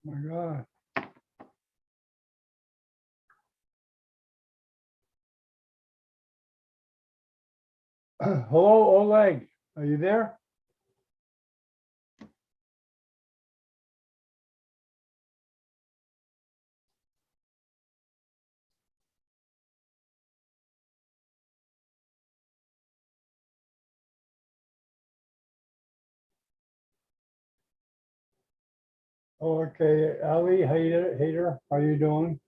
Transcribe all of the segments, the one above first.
My God. Hello, Oleg. Are you there? Oh, okay. Ali Hader, how you doing?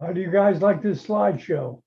How do you guys like this slideshow?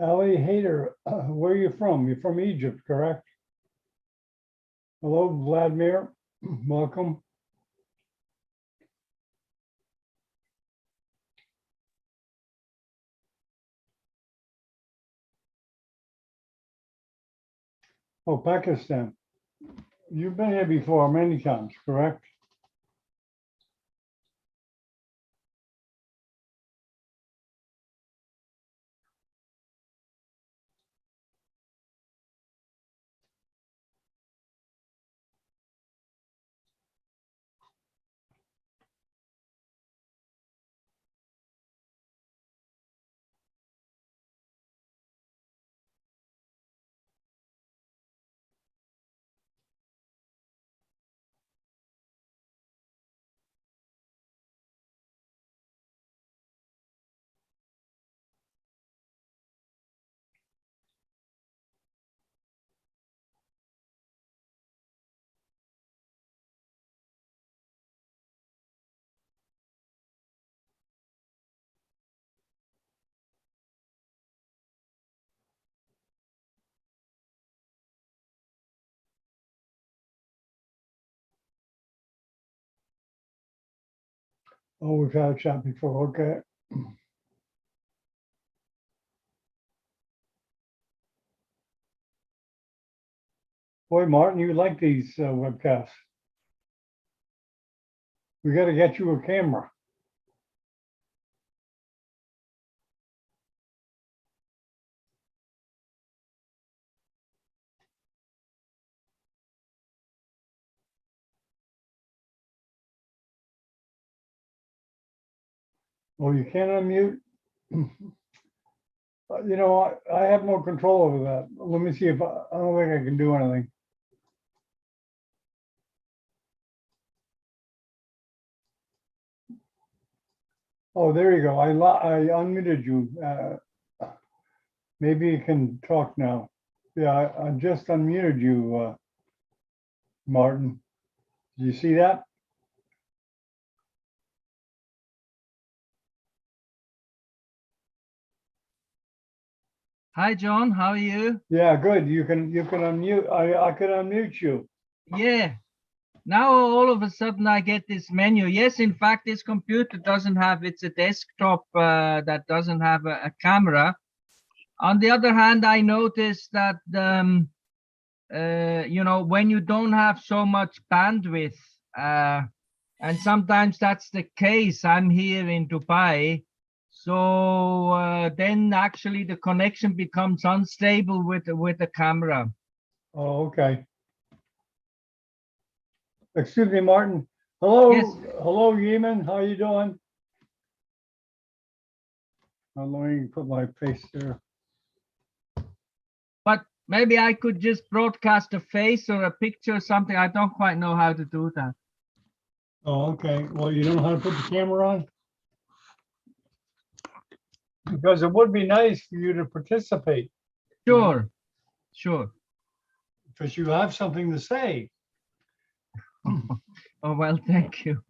Ali Hayder, where are you from? You're from Egypt, correct? Hello, Vladimir. Welcome. Oh, Pakistan. You've been here before many times, correct? Oh, we've had a chat before, okay. Boy, Martin, you like these webcasts. We got to get you a camera. Oh, you can't unmute? You know, I have no control over that. Let me see if I don't think I can do anything. Oh, there you go. I unmuted you. Maybe you can talk now. Yeah, I just unmuted you, Martin. Did you see that? Hi, John. How are you? Yeah, good. You can unmute. I could unmute you. Yeah. Now all of a sudden I get this menu. Yes, in fact, this computer doesn't have, it's a desktop that doesn't have a camera. On the other hand, I noticed that, you know, when you don't have so much bandwidth, and sometimes that's the case, I'm here in Dubai. So then actually the connection becomes unstable with the camera. Oh, okay. Excuse me, Martin. Hello, Yes. hello, Yemen. How you doing? Let me put my face there. But maybe I could just broadcast a face or a picture or something. I don't quite know how to do that. Oh, okay. Well, you don't know how to put the camera on? Because it would be nice for you to participate. Sure, sure. Because you have something to say. Oh, well, thank you.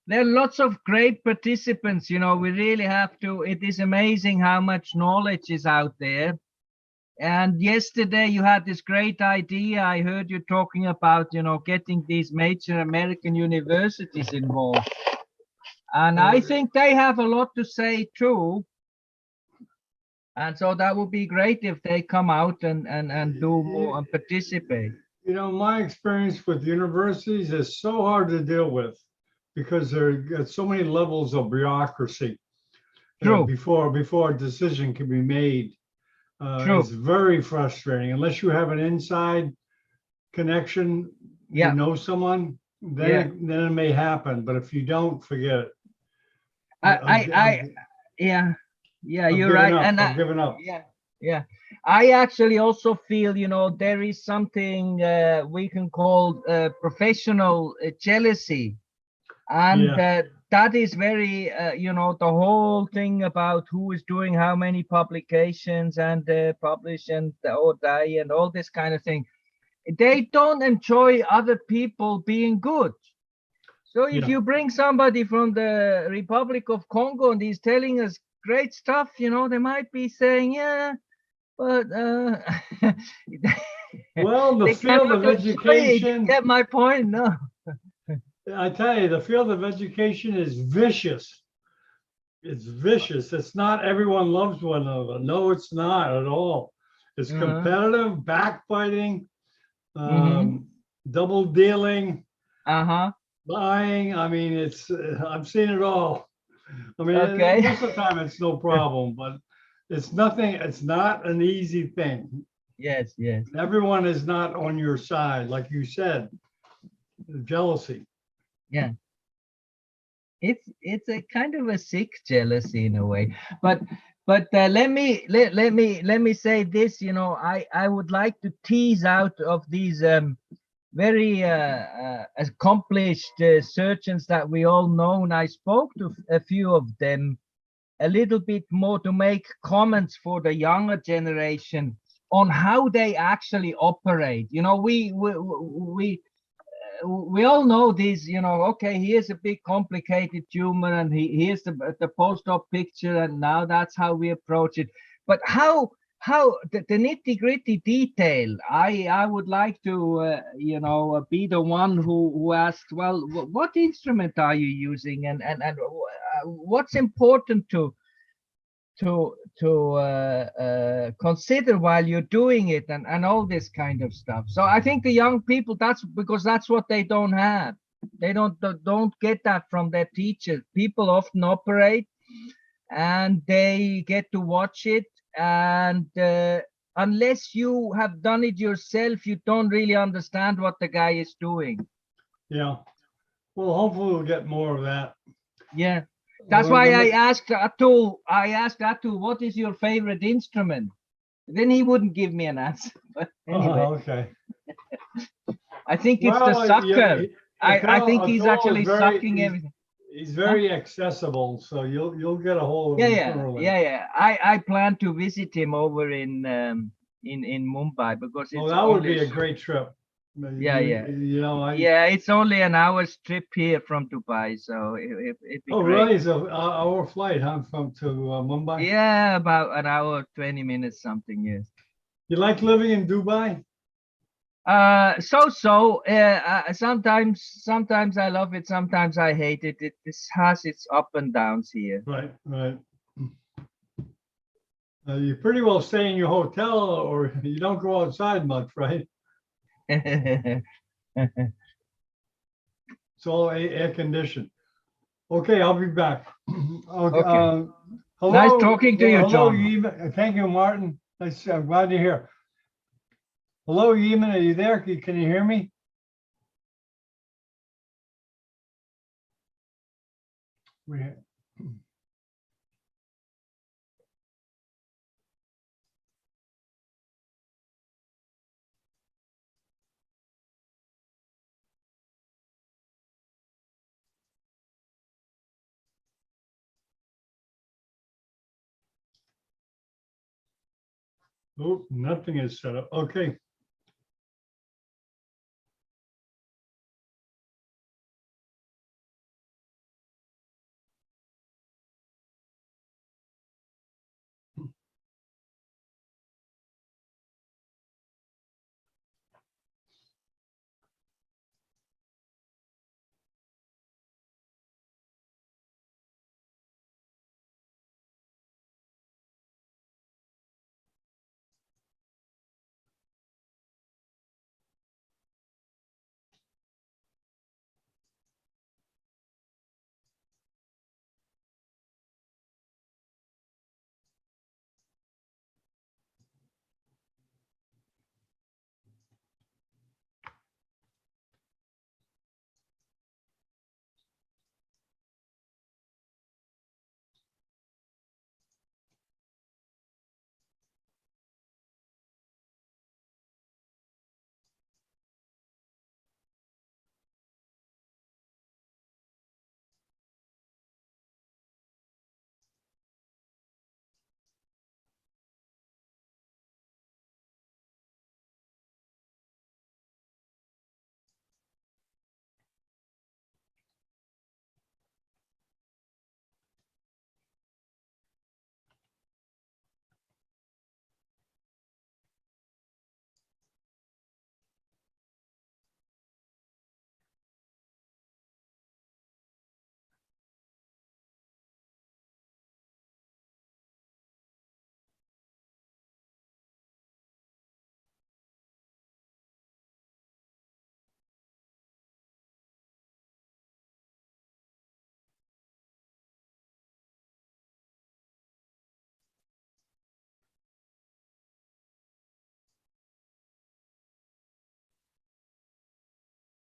There are lots of great participants, you know, we really have to, it is amazing how much knowledge is out there. And yesterday you had this great idea. I heard you talking about, you know, getting these major American universities involved. And I think they have a lot to say too. And so that would be great if they come out and do more and participate. You know, my experience with universities is so hard to deal with because there are so many levels of bureaucracy. True. Before a decision can be made. True. It's very frustrating unless you have an inside connection, Yeah. you know someone, then it may happen. But if you don't, forget it. Yeah, I've you're right. up. And I've given up. Yeah. I actually also feel, you know, there is something we can call professional jealousy. And that is very, you know, the whole thing about who is doing how many publications and publish and or die and all this kind of thing. They don't enjoy other people being good. So if Yeah. you bring somebody from the Republic of Congo and he's telling us great stuff, you know, they might be saying, yeah, but Well, the they field cannot of education, get my point, no. I tell you, the field of education is vicious. It's vicious. It's not everyone loves one another. No, it's not at all. It's competitive, backbiting, double dealing, lying. I mean, it's I've seen it all. I mean, Okay. most of the time it's no problem, but it's nothing. It's not an easy thing. Yes, yes. Everyone is not on your side, like you said. Jealousy. Yeah. It's a kind of a sick jealousy in a way, but let me say this, you know, I would like to tease out of these very accomplished surgeons that we all know, and I spoke to a few of them a little bit more to make comments for the younger generation on how they actually operate. You know, we all know this, you know, okay, here's a big complicated tumor and here's the post-op picture, and now that's how we approach it. But how the nitty-gritty detail, I would like to you know, be the one who asks, well, what instrument are you using, and what's important to consider while you're doing it, and all this kind of stuff. So I think the young people, that's because that's what they don't have. They don't get that from their teachers. People often operate and they get to watch it, and unless you have done it yourself, you don't really understand what the guy is doing. Yeah. Well, hopefully we'll get more of that. Yeah. That's why I asked Atul, what is your favorite instrument? Then he wouldn't give me an answer. But anyway. Okay. I think it's the sucker. I think he's Atul actually sucking everything. He's very accessible, so you'll get a hold of him thoroughly. Yeah. I plan to visit him over in Mumbai, because it's that would be a great trip. Yeah. You know, it's only an hour's trip here from Dubai, so it'd be great. Really? It's an hour flight, huh, to Mumbai? Yeah, about an hour, 20 minutes, something. Yes. You like living in Dubai? Sometimes I love it, sometimes I hate it. This has its up and downs here. Right. You pretty well stay in your hotel, or you don't go outside much, right? It's all air conditioned. Okay, I'll be back. Okay. Hello. Nice talking to you, hello, John. Yemen. Thank you, Martin. Nice. I'm glad you're here. Hello, Yemen. Are you there? Can you hear me? Oh, nothing is set up. Okay.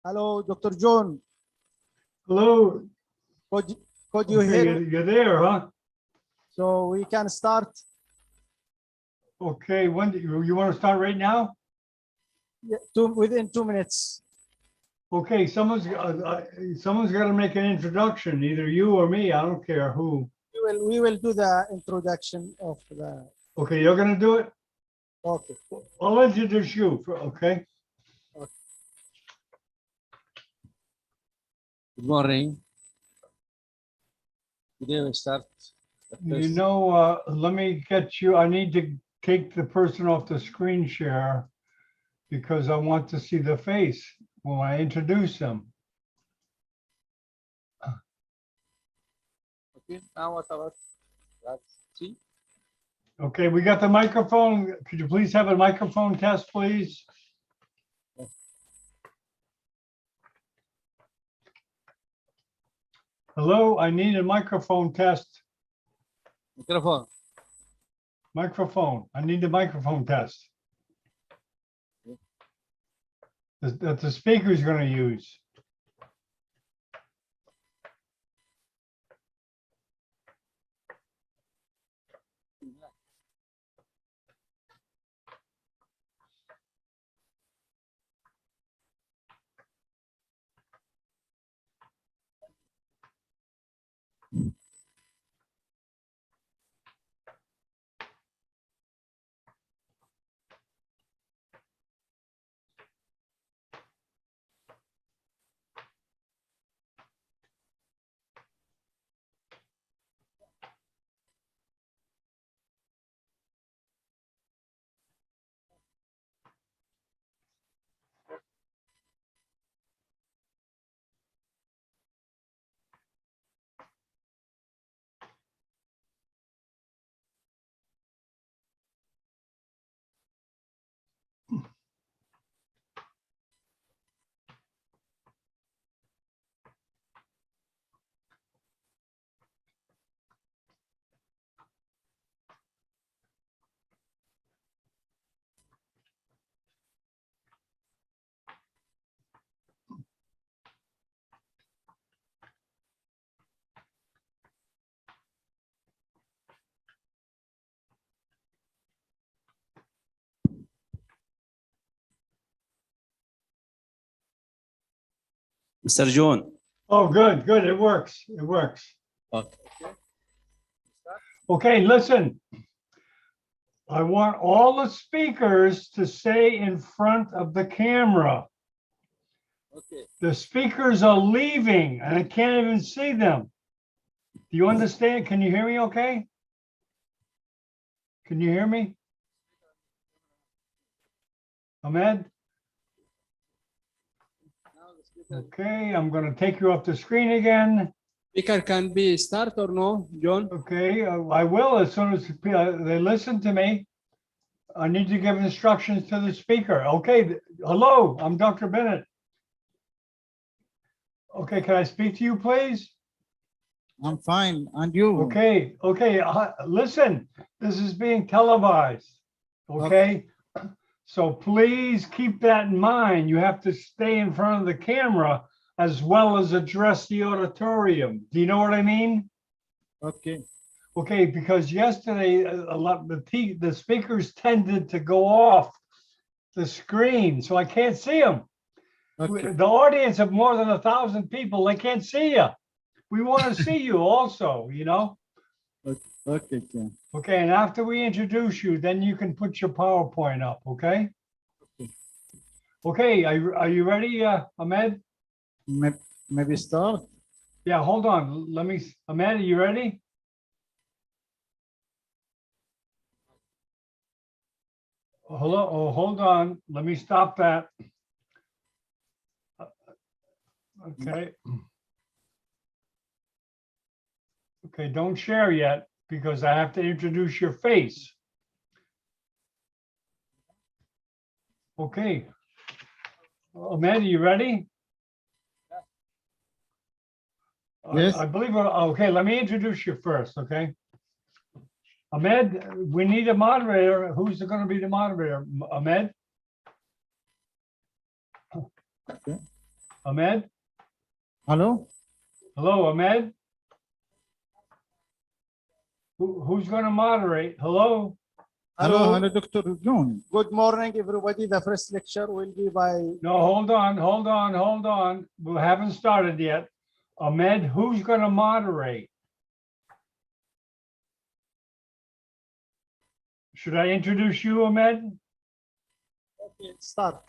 Hello, Dr. John. Hello. Could you Okay, hear? you're there, huh? So we can start. Okay, when do you want to start right now? Within 2 minutes. Okay, someone's got to make an introduction, either you or me. I don't care who. We will do the introduction of the. Okay, you're gonna do it? Okay. I'll introduce you, okay? Good morning. Today we start. You know, let me get you, I need to take the person off the screen share because I want to see the face when I introduce them. Okay, now what about? Let's see. Okay, we got the microphone. Could you please have a microphone test, please? Hello, I need a microphone test. Microphone. Microphone. I need the microphone test. That the speaker is going to use. Mr. John. Oh, good, good. It works. It works. Okay. Okay, listen. I want all the speakers to stay in front of the camera. Okay. The speakers are leaving and I can't even see them. Do you understand? Can you hear me okay? Can you hear me? Ahmed? Okay, I'm going to take you off the screen again. Speaker can be start or no, John? Okay, I will as soon as they listen to me. I need to give instructions to the speaker. Okay, hello, I'm Dr. Bennett. Okay, can I speak to you, please? I'm fine. And you? Okay, okay, listen, this is being televised, okay? So please keep that in mind. You have to stay in front of the camera as well as address the auditorium. Do you know what I mean? Okay. Okay, because yesterday, a lot the speakers tended to go off the screen, so I can't see them. Okay. The audience of more than 1,000 people, they can't see you. We want to see you also, you know? Okay. Okay, and after we introduce you, then you can put your PowerPoint up, okay? Okay, are you ready, Ahmed? Maybe start. Yeah, hold on. Ahmed, are you ready? Hello, oh, hold on. Let me stop that. Okay. Okay, don't share yet because I have to introduce your face. Okay. Ahmed, are you ready? Yes. I believe, okay, let me introduce you first, okay? Ahmed, we need a moderator. Who's going to be the moderator? Ahmed? Okay. Ahmed? Hello? Hello, Ahmed? Who's going to moderate? Hello? Hello, hello, Dr. John. Good morning, everybody. The first lecture will be by No, hold on. We haven't started yet. Ahmed, who's going to moderate? Should I introduce you, Ahmed? start.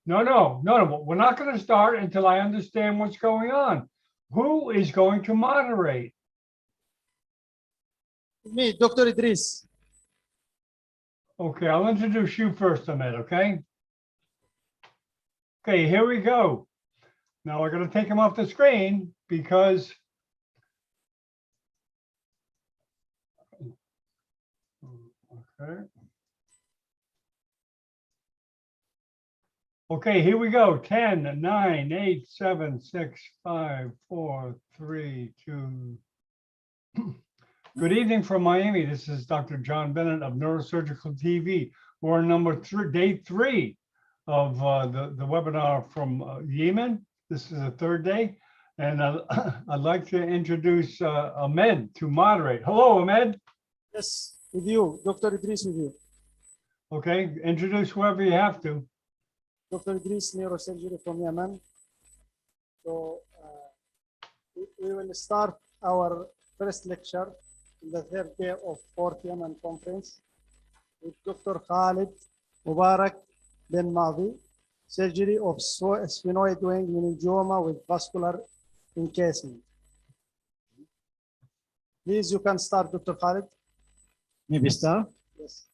No. We're not going to start until I understand what's going on. Who is going to moderate? Me, Dr. Idris. Okay, I'll introduce you first, Ahmed, okay? Okay, here we go. Now we're going to take him off the screen because okay. Okay, here we go. 10, 9, 8, 7, 6, 5, 4, 3, 2. Good evening from Miami. This is Dr. John Bennett of Neurosurgical TV. We're on day 3 of the webinar from Yemen. This is the 3rd day. And I'd like to introduce Ahmed to moderate. Hello, Ahmed. Yes, with you, Dr. Idris with you. Okay, introduce whoever you have to. Dr. Idris, Neurosurgery from Yemen. So we will start our first lecture in the 3rd day of 4th Yemen Conference with Dr. Khalid Mubarak bin Madi, surgery of sphenoid wing meningioma with vascular encasement. Please, you can start, Dr. Khalid. Maybe start. Yes.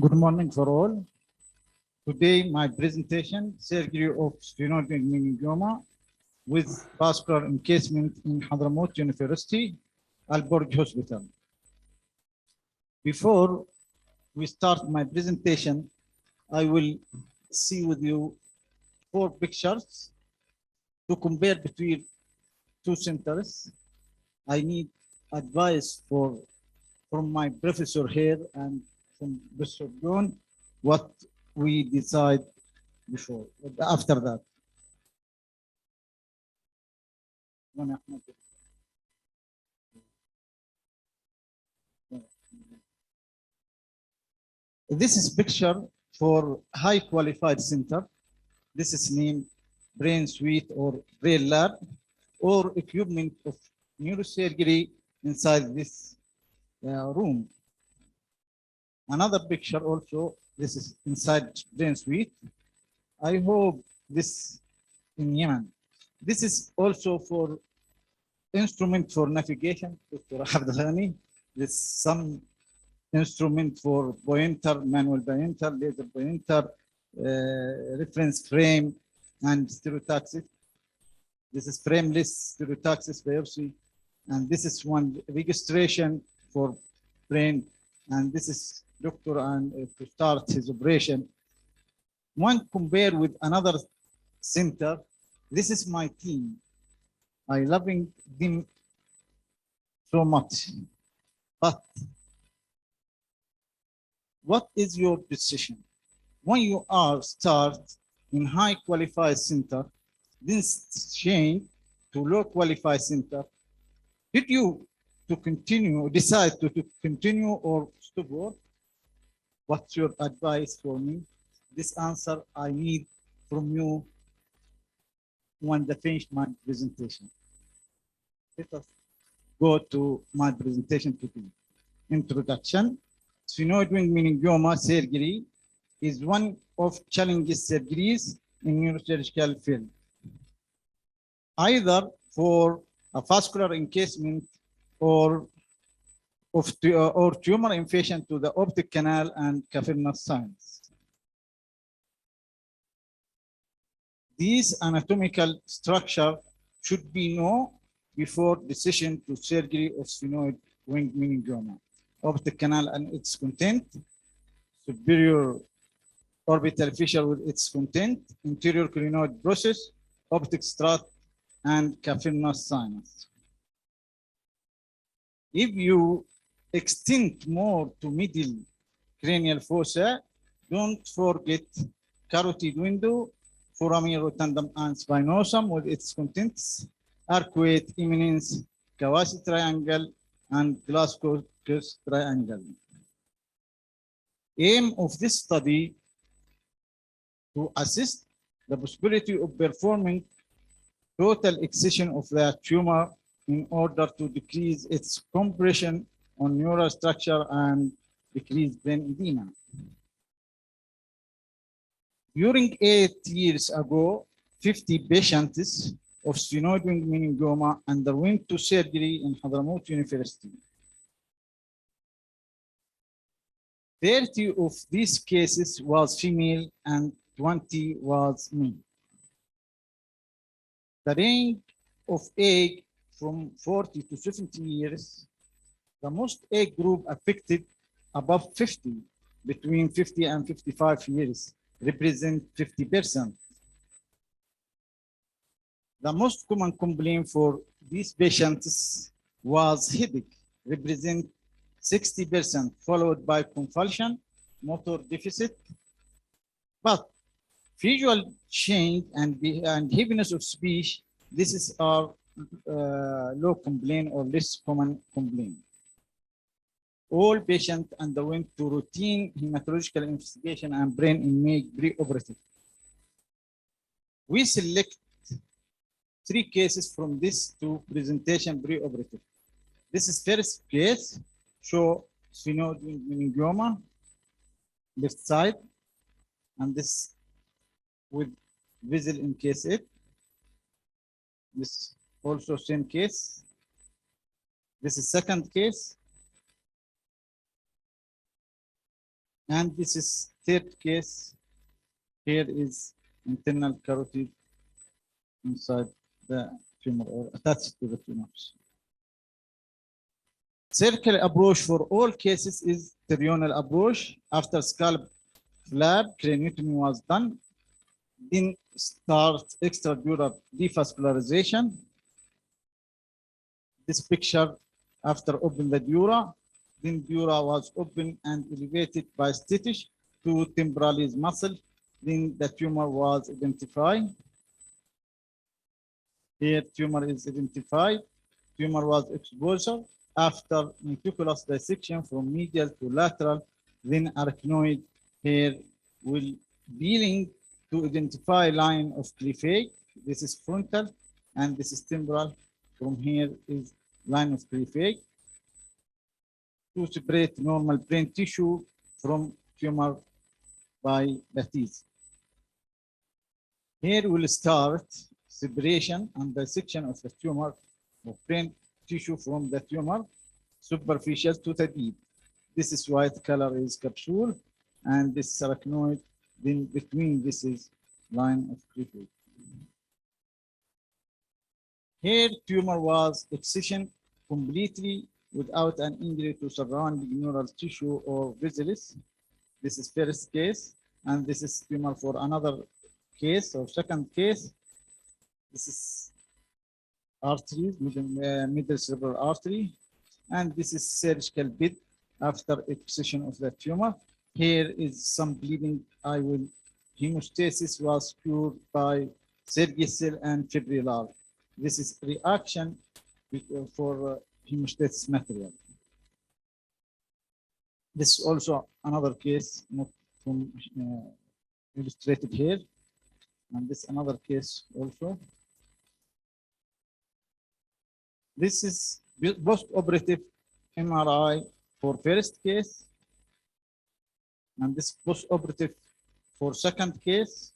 Good morning for all. Today, my presentation, surgery of sphenoid wing meningioma with vascular encasement in Hadramaut University, Al-Burj Hospital. Before we start my presentation, I will see with you 4 pictures to compare between 2 centers. I need advice from my professor here and from Professor John, what we decide before, after that. This is picture for high qualified center. This is named Brain Suite or Brain Lab or equipment of neurosurgery inside this room. Another picture also, this is inside Brain Suite. I hope this in Yemen. This is also for instrument for navigation, Dr. Abdulghani. This some instrument for pointer, manual pointer, laser pointer, reference frame, and stereotaxis. This is frameless stereotaxis biopsy. And this is one registration for brain. And this is doctor and to start his operation. One compare with another center. This is my team. I loving them so much. But what is your decision? When you are start in high qualified center, then change to low qualified center, did you to continue, decide to continue or stop work? What's your advice for me? This answer I need from you when I finish my presentation. Let us go to my presentation today. Introduction. Sphenoid wing meningioma surgery is one of challenging surgeries in neurosurgical field. Either for a vascular encasement or tumor invasion to the optic canal and cavernous sinus. These anatomical structure should be known before decision to surgery of sphenoid wing meningioma. Optic canal and its content, superior orbital fissure with its content, interior crinoid process, optic strut, and cavernous sinus. If you extend more to middle cranial fossa, don't forget carotid window, foramen rotundum and spinosum with its contents, arcuate, eminence, Kawasi triangle, and Glasgow triangle. Aim of this study to assist the possibility of performing total excision of the tumor in order to decrease its compression on neural structure and decrease brain edema. During 8 years ago, 50 patients of sphenoid wing meningioma underwent surgery in Hadramaut University. 30 of these cases was female and 20 was male. The range of age from 40 to 70 years, the most age group affected above 50, between 50 and 55 years, represent 50%. The most common complaint for these patients was headache, represent 60%, followed by convulsion, motor deficit, but visual change and heaviness of speech, this is our low complaint or less common complaint. All patients underwent to routine hematological investigation and brain image pre-operative. We select 3 cases from this to presentation pre-operative. This is first case, show sphenoid meningioma, left side, and this with vessel in case 8. This also same case. This is second case. And this is third case. Here is internal carotid inside the tumor or attached to the tumors. Circular approach for all cases is terional approach. After scalp flap, craniotomy was done. Then start extradural devascularization. This picture after open the dura. Then dura was open and elevated by stitch to temporalis muscle. Then the tumor was identified. Here tumor is identified. Tumor was exposure after meticulous dissection from medial to lateral. Then arachnoid here will peeling to identify line of cleavage. This is frontal and this is temporal. From here is line of cleavage. To separate normal brain tissue from tumor by the teeth. Here we'll start separation and dissection of the tumor of brain tissue from the tumor, superficial to the deep. This is white color is capsule, and this arachnoid. Then between this is line of cleavage. Here tumor was excision completely without an injury to surrounding neural tissue or vessels. This is first case, and this is tumor for another case or second case. This is artery, middle cerebral artery, and this is surgical bed after excision of the tumor. Here is some bleeding. Hemostasis was cured by Sergicel and fibrillar. This is reaction for hemostasis material. This is also another case not from illustrated here, and this another case also. This is post-operative MRI for first case, and this post-operative for second case,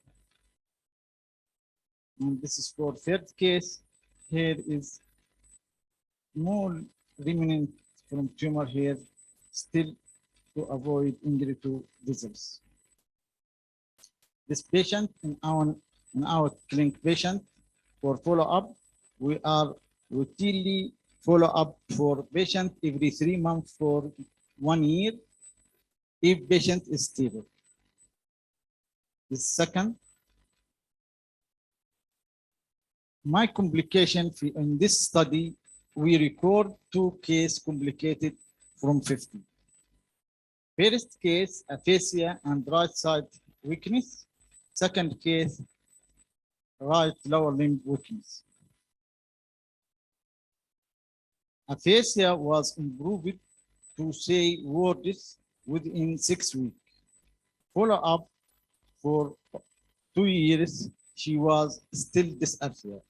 and this is for third case. Here is small remnant from tumor here, still to avoid injury to vessels. This patient in our clinic patient for follow-up, we are routinely follow up for patient every 3 months for 1 year if patient is stable. The second, my complication in this study, we record 2 cases complicated from 50. First case, aphasia and right side weakness. Second case, right lower limb weakness. Aphasia was improved to say words within 6 weeks. Follow up for 2 years, she was still dysarthria.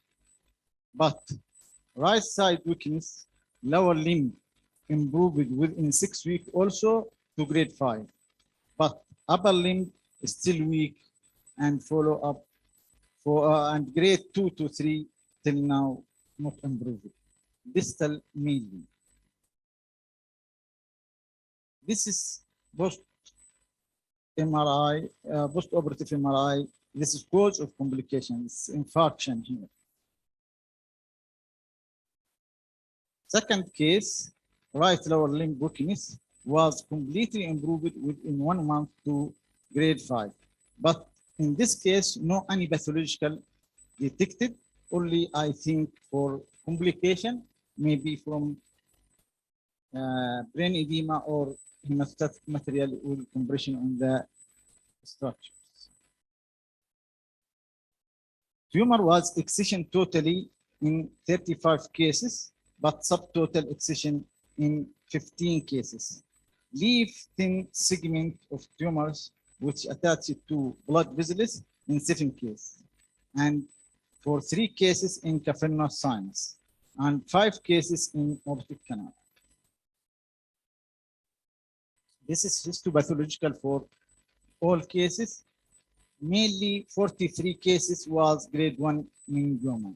But right side weakness, lower limb improved within 6 weeks also to grade 5. But upper limb is still weak and follow up for and grade 2 to 3 till now not improved. Distal mainly. This is post MRI, post-operative MRI. This is cause of complications, infarction here. Second case, right lower limb weakness was completely improved within 1 month to grade 5. But in this case, no any pathological detected, only I think for complication, maybe from brain edema or hemostatic material with compression on the structures. Tumor was excision totally in 35 cases, but subtotal excision in 15 cases. Leave thin segment of tumors which attach to blood vessels in 7 cases, and for 3 cases in cavernous sinus, and 5 cases in optic canal. This is histopathological for all cases. Mainly 43 cases was grade 1 meningioma,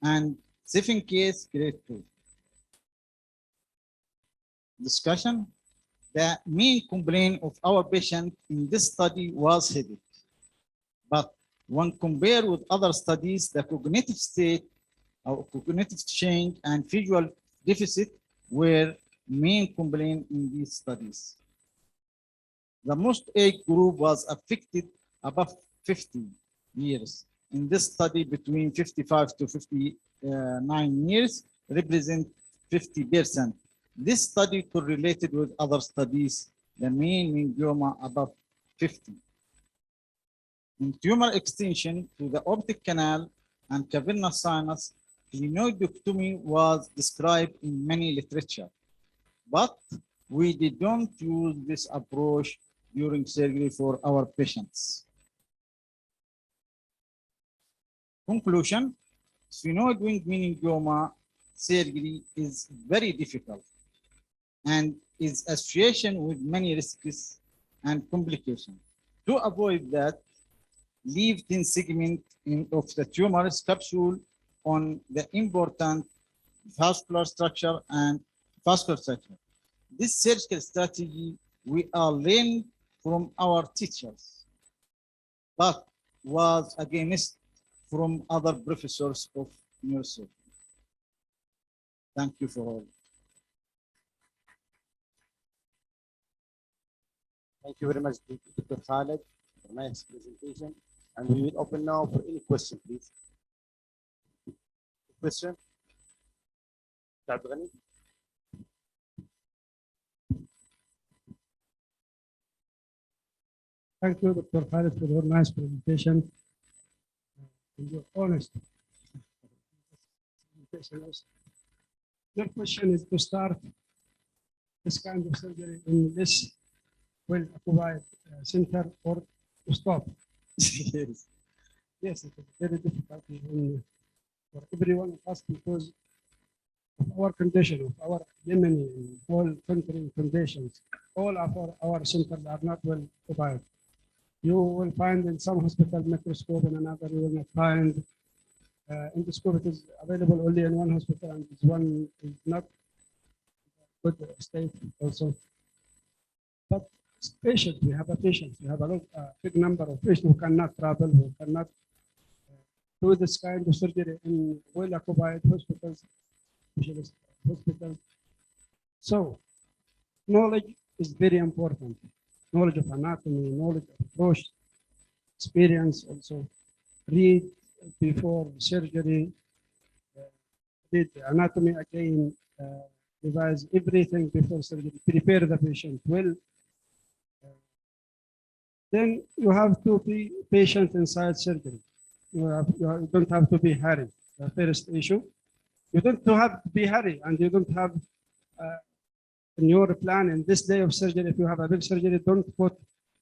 and 7 cases grade 2. Discussion. The main complaint of our patient in this study was headache. But when compared with other studies, the cognitive state, or cognitive change and visual deficit were main complaint in these studies. The most age group was affected above 50 years. In this study, between 55 to 59 years, represent 50%. This study correlated with other studies, the main meningioma above 50. In tumor extension to the optic canal and cavernous sinus, clinoidectomy was described in many literature, but we did not use this approach during surgery for our patients. Conclusion, sphenoid wing meningioma surgery is very difficult and is associated with many risks and complications. To avoid that, leave thin segment of the tumor's capsule on the important vascular structure and vascular structure. This surgical strategy we are learned from our teachers, but was against from other professors of neurosurgery. Thank you for all. Thank you very much, Dr. Khaled, for nice presentation. And we will open now for any question, please. Question? Dr. Ghani? Thank you, Dr. Khaled, for your nice presentation and your honest presentation. Your question is to start this kind of surgery in this well-occupied center or to stop. Yes. Yes, it is very difficult for everyone of us because of our condition, of our Yemeni whole country conditions. All of our centers are not well occupied. You will find in some hospital microscope, in another you will not find. Endoscope it is available only in one hospital, and this one is not good state also. But patients, we have a patient, we have a big number of patients who cannot travel, who cannot do this kind of surgery in well-occupied hospitals, specialist hospitals. So, knowledge is very important. Knowledge of anatomy, knowledge of approach, experience also. Read before surgery, read the anatomy again, revise everything before surgery, prepare the patient well. then you have to be patient inside surgery. You don't have to be hurry. The first issue, you don't have to be hurry, and you don't have in your plan in this day of surgery. If you have a big surgery, don't put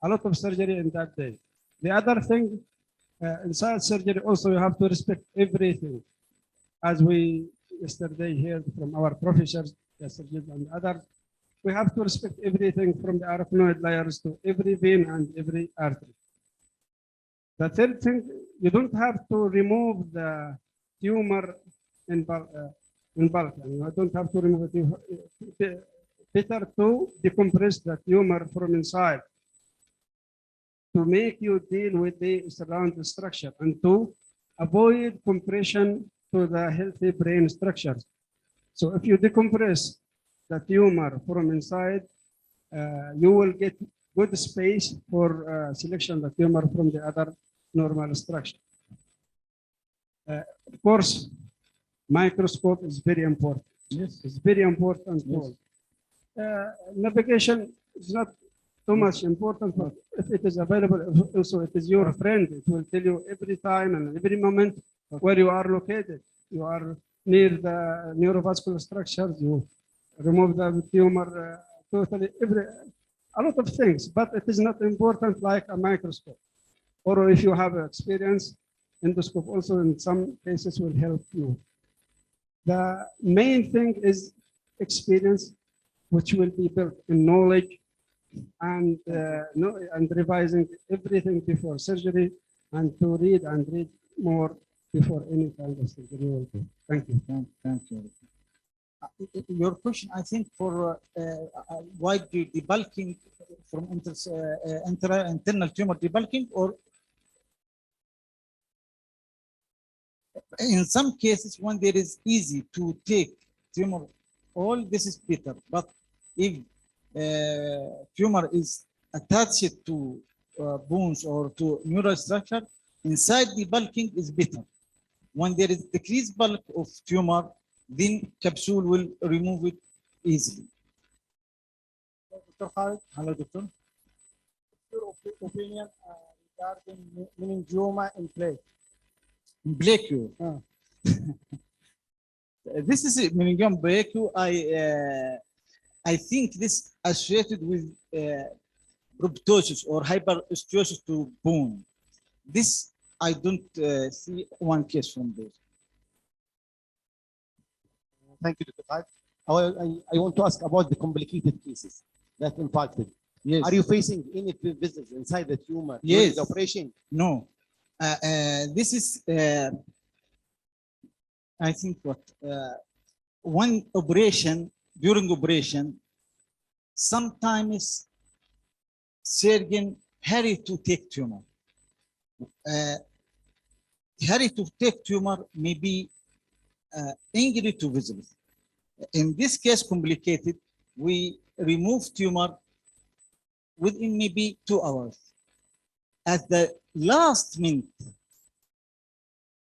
a lot of surgery in that day. The other thing, inside surgery also you have to respect everything, as we yesterday heard from our professors, the surgeons and others. We have to respect everything from the arachnoid layers to every vein and every artery. The third thing, you don't have to remove the tumor in bulk. You don't have to remove it. Better to decompress the tumor from inside to make you deal with the surrounding structure and to avoid compression to the healthy brain structures. So if you decompress the tumor from inside, you will get good space for selection of the tumor from the other normal structure. Of course, microscope is very important. Yes, it's very important. Yes. Navigation is not too much important, but if it is available, also it is your friend. It will tell you every time and every moment where you are located. You are near the neurovascular structures. You remove the tumor totally. A lot of things, but it is not important like a microscope. Or if you have experience, endoscope also in some cases will help you. The main thing is experience, which will be built in knowledge and revising everything before surgery, and to read more before any kind of surgery will do. Thank you. Thank you. Your question, I think, for why debulking from internal tumor debulking, or in some cases when there is easy to take tumor, all this is better. But if tumor is attached to bones or to neural structure, inside debulking is better. When there is decreased bulk of tumor, then capsule will remove it easily. Dr. Khalid, Hello, doctor. your opinion regarding meningioma in plaque? Brachio. This is meningioma brachio. I think this associated with proptosis or hyperosteosis to bone. This I don't see one case from this. Thank you, Dr. Khalid. I want to ask about the complicated cases that impacted. Yes. Are you facing any visits inside the tumor? Yes. During the operation? No. This is, I think, what one operation, during operation, sometimes surgeon hurry to take tumor. Hurry to take tumor may be injury to vessels. In this case, complicated, we remove tumor within maybe 2 hours. At the last minute,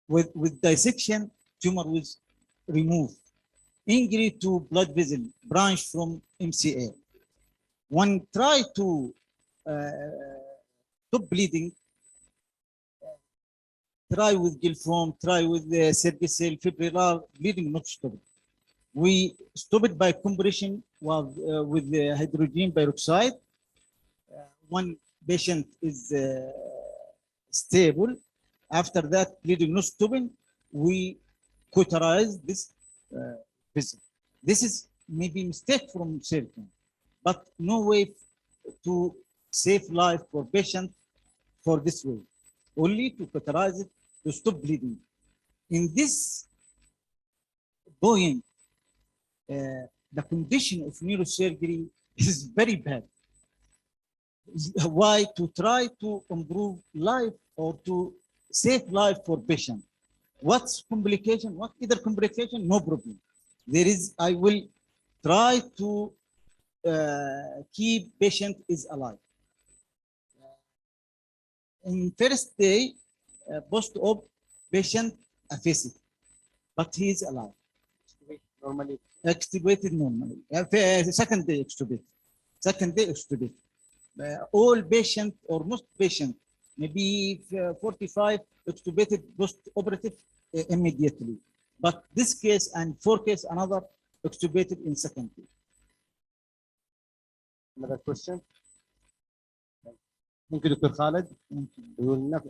with dissection, tumor was removed. Injury to blood vessel branch from MCA. One try to stop bleeding, try with Gilform, try with the cervical fibrillar, bleeding not stopped. We stop it by compression with the hydrogen peroxide. One patient is stable. After that, bleeding not stopping, we cauterize this vessel. This is maybe mistake from surgeon, but no way to save life for patient for this way. Only to cauterize it to stop bleeding. In this point, the condition of neurosurgery is very bad. Why? To try to improve life or to save life for patient. What's complication? What either complication? No problem. There is. I will try to keep patient is alive. In first day, post-op, patient aphakic, but he is alive. Normally. Extubated normally. Second day extubated. Second day extubated. all patient or most patient, maybe 45 extubated post-operative immediately. But this case and 4 case another extubated in secondary. Another question? Thank you, Dr. Khalid. We will now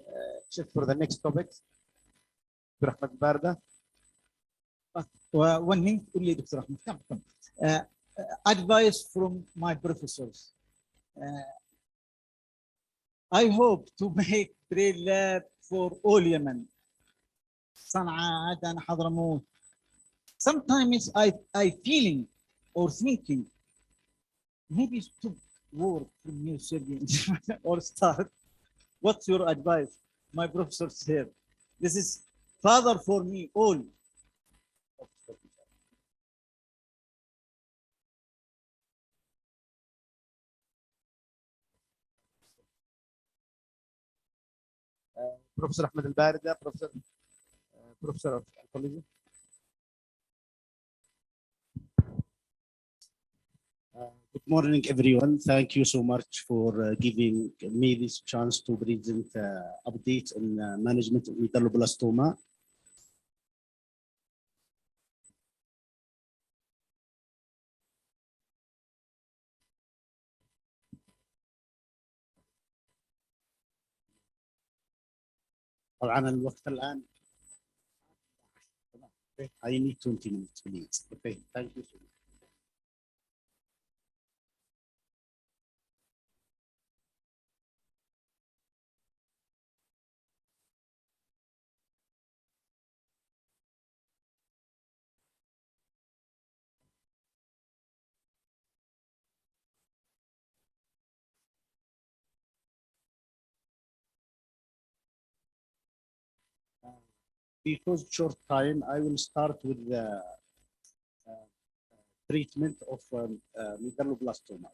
shift for the next topic. Dr. Ahmed Barda. One minute only, Dr. Ahmed. Come. Advice from my professors. I hope to make brain lab for all Yemen. Sana'a, Adan, Hadramaut. Sometimes I feeling or thinking maybe to work from neurosurgery or start. What's your advice? My professors here. This is father for me all. Professor Ahmed Al-Barda, Professor of Psychology. Good morning, everyone. Thank you so much for giving me this chance to present updates on management of medulloblastoma. طبعا الوقت الآن. I need 20 minutes, please. Okay, thank you so much. Because short time, I will start with the treatment of medulloblastoma.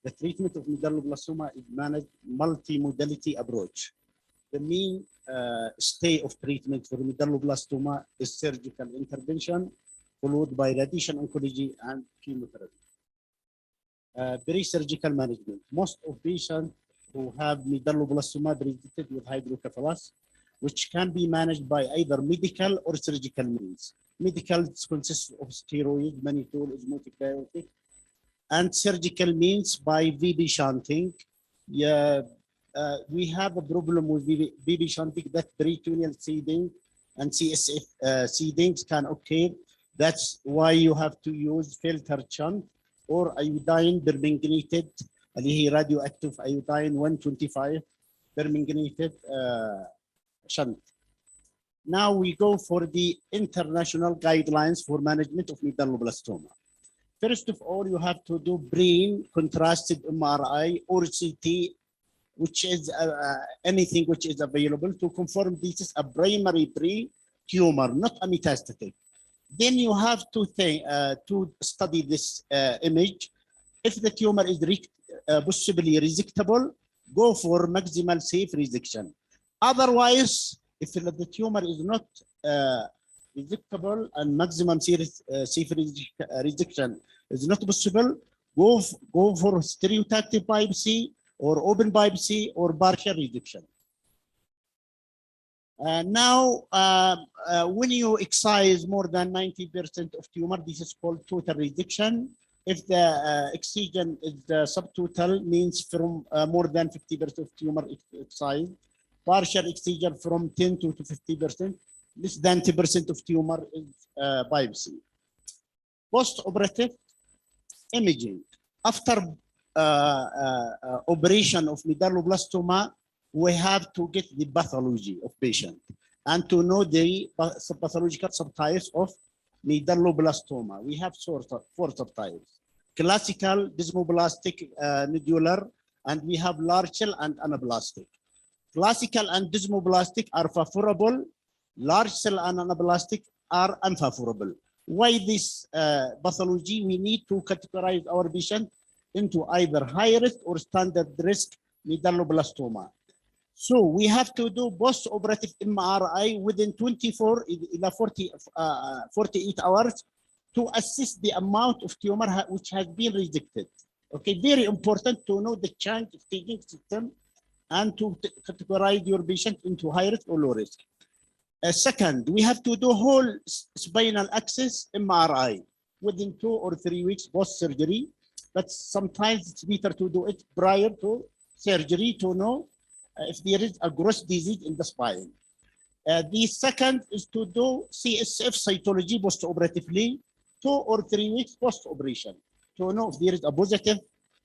The treatment of medulloblastoma is managed multi-modality approach. The main stay of treatment for medulloblastoma is surgical intervention, followed by radiation oncology and chemotherapy. Pre-surgical management. Most of patients who have medulloblastoma presented with hydrocephalus, which can be managed by either medical or surgical means. Medical consists of steroids, mannitol, osmotic biotic, and surgical means by VB shunting. We have a problem with VB shunting that peritoneal seeding and CSF seedings can occur. That's why you have to use filter shunt or iodine permanganated, radioactive iodine 125 permanganated shunt. Now we go for the international guidelines for management of medulloblastoma. First of all, you have to do brain contrasted MRI or CT, which is anything which is available to confirm this is a primary brain tumor, not a metastatic. Then you have to study this image. If the tumor is possibly resectable, go for maximal safe resection. Otherwise, if the tumor is not resectable and maximum safe resection is not possible, go for stereotactic biopsy or open biopsy or partial resection. Now, when you excise more than 90% of tumor, this is called total resection. If the excision is subtotal, means from more than 50% of tumor excised. Partial excision from 10 to 50%, less than 10% of tumor is biopsy. Post-operative imaging. After operation of medulloblastoma, we have to get the pathology of patient and to know the pathological subtypes of medulloblastoma. We have 4 subtypes: classical, desmoplastic, nodular, and we have large cell and anaplastic. Classical and desmoplastic are favorable. Large cell and anaplastic are unfavorable. Why this pathology? We need to categorize our patient into either high risk or standard risk medulloblastoma. So we have to do post-operative MRI within 24 to 48 hours to assess the amount of tumor which has been resected. Okay, very important to know the change staging system and to categorize your patient into high risk or low risk. Second, we have to do whole spinal axis MRI within 2 or 3 weeks post-surgery, but sometimes it's better to do it prior to surgery to know if there is a gross disease in the spine. The second is to do CSF cytology post-operatively 2 or 3 weeks post-operation to know if there is a positive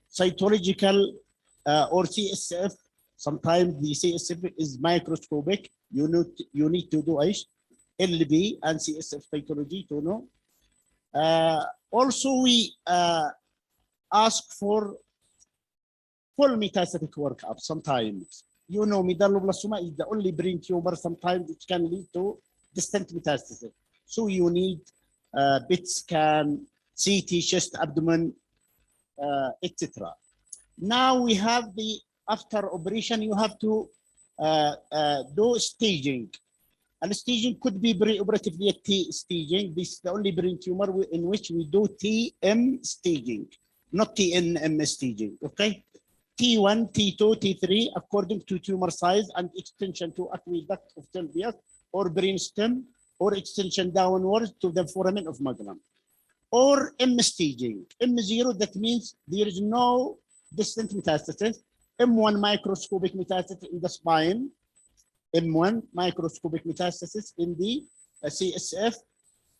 cytological or CSF. Sometimes the CSF is microscopic. You need to do LB and CSF cytology to know. Also, we ask for full metastatic workup sometimes. You know, medulloblastoma is the only brain tumor. Sometimes it can lead to distant metastasis. So you need PET scan, CT, chest, abdomen, etc. Now we have the after operation, you have to do staging. And staging could be pre-operatively T staging. This is the only brain tumor in which we do TM staging, not TNM staging, okay? T1, T2, T3, according to tumor size and extension to aqueduct of Sylvius or brainstem, or extension downwards to the foramen of magnum. Or M staging. M0, that means there is no distant metastasis. M1 microscopic metastasis in the spine. M1 microscopic metastasis in the CSF.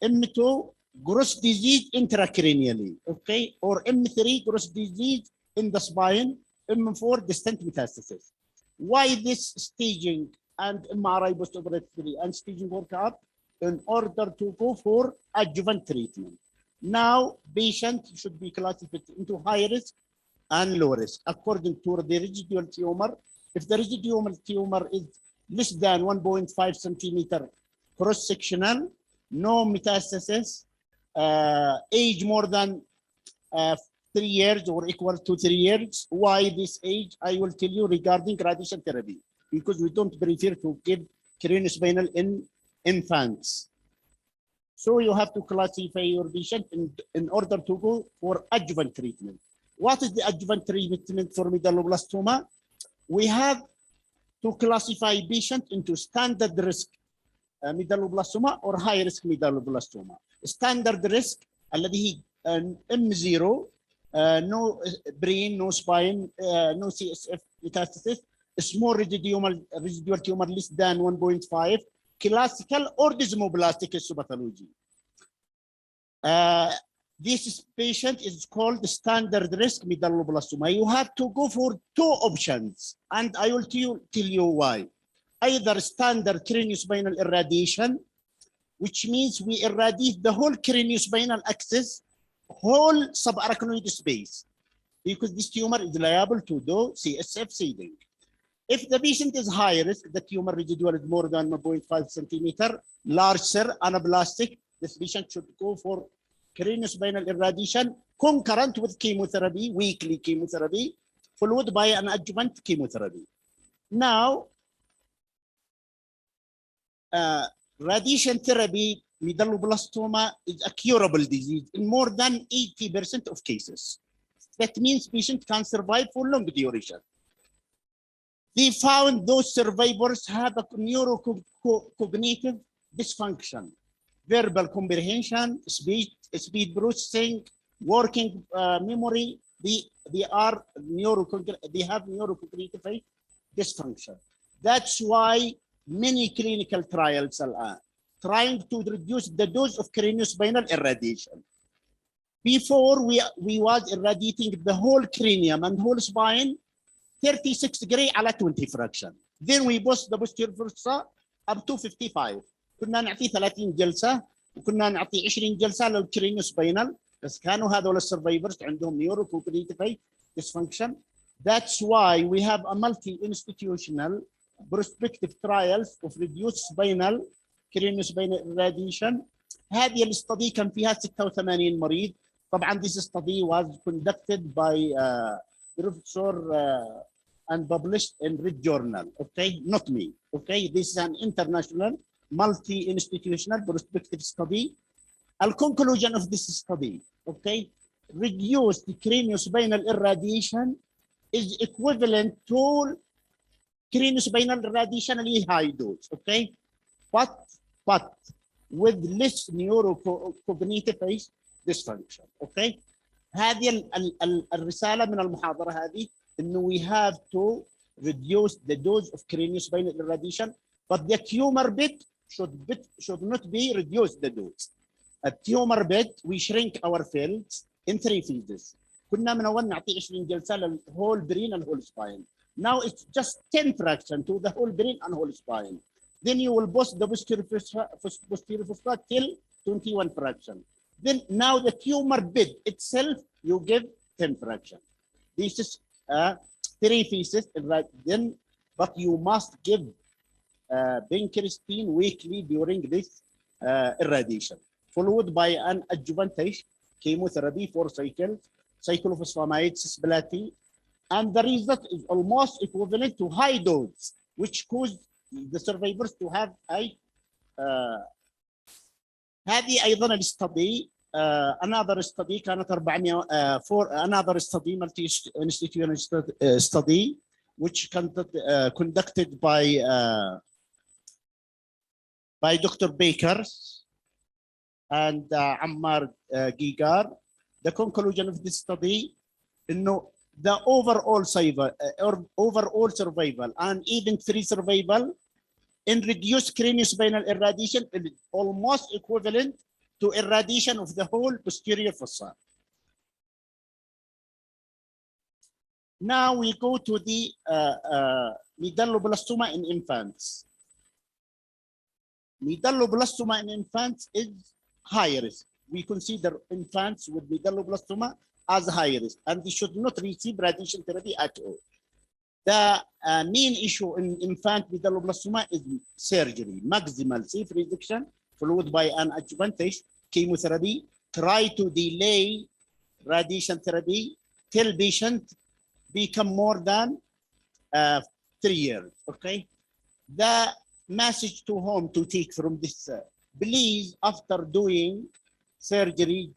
M2 gross disease intracranially, okay? Or M3 gross disease in the spine. M4 distant metastasis. Why this staging and MRI post-operatively and staging workup? In order to go for adjuvant treatment. Now, patient should be classified into high risk and low risk according to the residual tumor. If the residual tumor is less than 1.5 centimeter cross-sectional, no metastasis, age more than 3 years or equal to 3 years. Why this age? I will tell you regarding radiation therapy, because we don't prefer to give craniospinal in infants. So you have to classify your patient in order to go for adjuvant treatment. What is the adjuvant treatment for medulloblastoma? We have to classify patient into standard risk medulloblastoma or high risk medulloblastoma. Standard risk, الذي هي M0, no brain, no spine, no CSF metastasis, small residual tumor less than 1.5, classical or desmoplastic histopathology. This patient is called standard risk medulloblastoma. You have to go for 2 options, and I will tell you why. Either standard craniospinal irradiation, which means we irradiate the whole craniospinal axis, whole subarachnoid space, because this tumor is liable to do CSF seeding. If the patient is high risk, the tumor residual is more than 1.5 centimeter, larger, anaplastic, this patient should go for craniospinal irradiation concurrent with chemotherapy, weekly chemotherapy, followed by an adjuvant chemotherapy. Now, radiation therapy, medulloblastoma is a curable disease in more than 80% of cases. That means patient can survive for long duration. They found those survivors have a neurocognitive dysfunction, verbal comprehension, speed processing, working memory. They have neurocognitive dysfunction. That's why many clinical trials are trying to reduce the dose of craniospinal irradiation. Before we was irradiating the whole cranium and whole spine 36 degree على 20 fraction. Then we boost the posterior fossa up to 55. كنا نعطي 30 جلسة وكنا نعطي 20 جلسة للكرينيوسبينال، بس كانوا هذول السرفايفرز عندهم neurocognitive dysfunction. That's why we have a multi-institutional prospective trials of reduced spinal craniospinal irradiation. هذه الاستدي كان فيها 86 مريض. طبعا this study was conducted by professor and published in Red Journal. Okay, not me. Okay, this is an international multi-institutional prospective study. The conclusion of this study, okay, reduced craniospinal irradiation is equivalent to craniospinal irradiation high dose, okay? But with less neurocognitive dysfunction, okay? هذه الرسالة من المحاضرة هذه إنه we have to reduce the dose of craniospinal irradiation, but the tumor bed should not be reduced the dose. A tumor bed, we shrink our fields in 3 phases. كنا من أول نعطي 20 جلسة للwhole brain and whole spine. Now it's just 10 fraction to the whole brain and whole spine. Then you will boost the posterior facet till 21 fraction. Then now the tumor bed itself, you give 10 fraction. This is 3 phases, right? Then, but you must give vincristine weekly during this irradiation, followed by an adjuvant chemotherapy for cycles, cyclophosphamide, cisplatin, and the result is almost equivalent to high dose, which caused the survivors to have a هذه أيضا الستدي another study كانت 400 for another study multi-institutional study which conducted by Dr. Baker and Ammar Gigar. The conclusion of this study, the overall survival and event-free survival in reduced craniospinal irradiation is almost equivalent to irradiation of the whole posterior fossa. Now we go to the medulloblastoma in infants. Medulloblastoma in infants is high risk. We consider infants with medulloblastoma as high risk, and they should not receive radiation therapy at all. The main issue in infant medulloblastoma is surgery, maximal safe reduction, followed by an adjuvant chemotherapy. Try to delay radiation therapy till patient become more than 3 years, okay? The message to home to take from this, please, after doing surgery,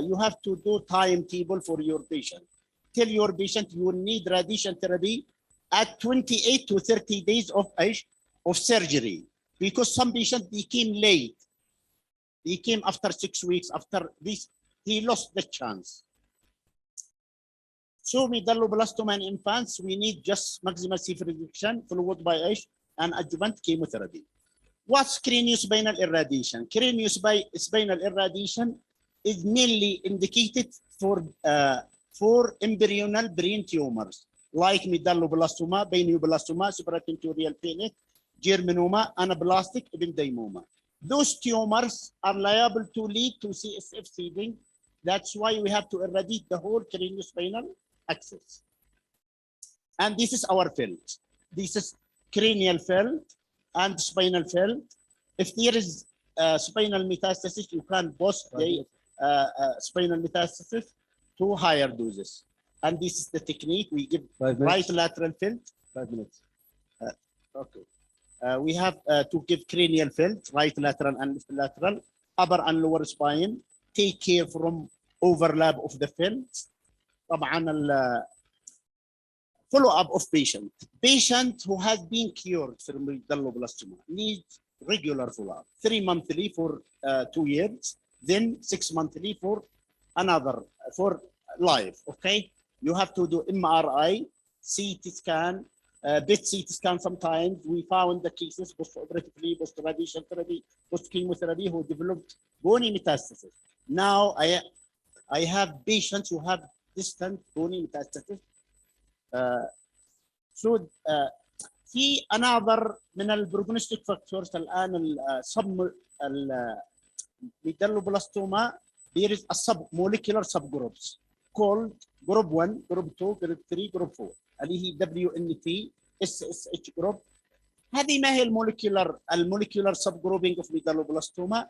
you have to do timetable for your patient. Tell your patient you need radiation therapy at 28 to 30 days of surgery, because some patients, they came late. They came after 6 weeks. After this, he lost the chance. So medulloblastoma in infants, we need just maximal safe reduction followed by an adjuvant chemotherapy. What's craniospinal irradiation? Craniospinal irradiation is mainly indicated for embryonal brain tumors like medulloblastoma, pineoblastoma, supratentorial penis, germinoma, anaplastic ependymoma. Those tumors are liable to lead to CSF seeding. That's why we have to irradiate the whole craniospinal axis. And this is our field. This is cranial field and spinal field. If there is spinal metastasis, you can boost the spinal metastasis to higher doses. And this is the technique. We give right lateral field. 5 minutes. Okay. We have to give cranial field, right lateral and left lateral, upper and lower spine. Take care from overlap of the fields. طبعا follow-up of patient. Patient who has been cured from medulloblastoma needs regular follow-up. 3 monthly for 2 years, then 6 monthly for life. Okay, you have to do MRI, CT scan, PET CT scan. Sometimes we found the cases post-operatively, post-radiation therapy, post-chemotherapy who developed bony metastasis. Now I have patients who have distant bony metastasis. So في another من البروجنوستيك فاكتورز الآن medulloblastoma, there is a molecular subgroups called group 1, group 2, group 3, group 4 اللي هي WNT, SSH group. هذه ما هي المولكيولر subgrouping of medulloblastoma?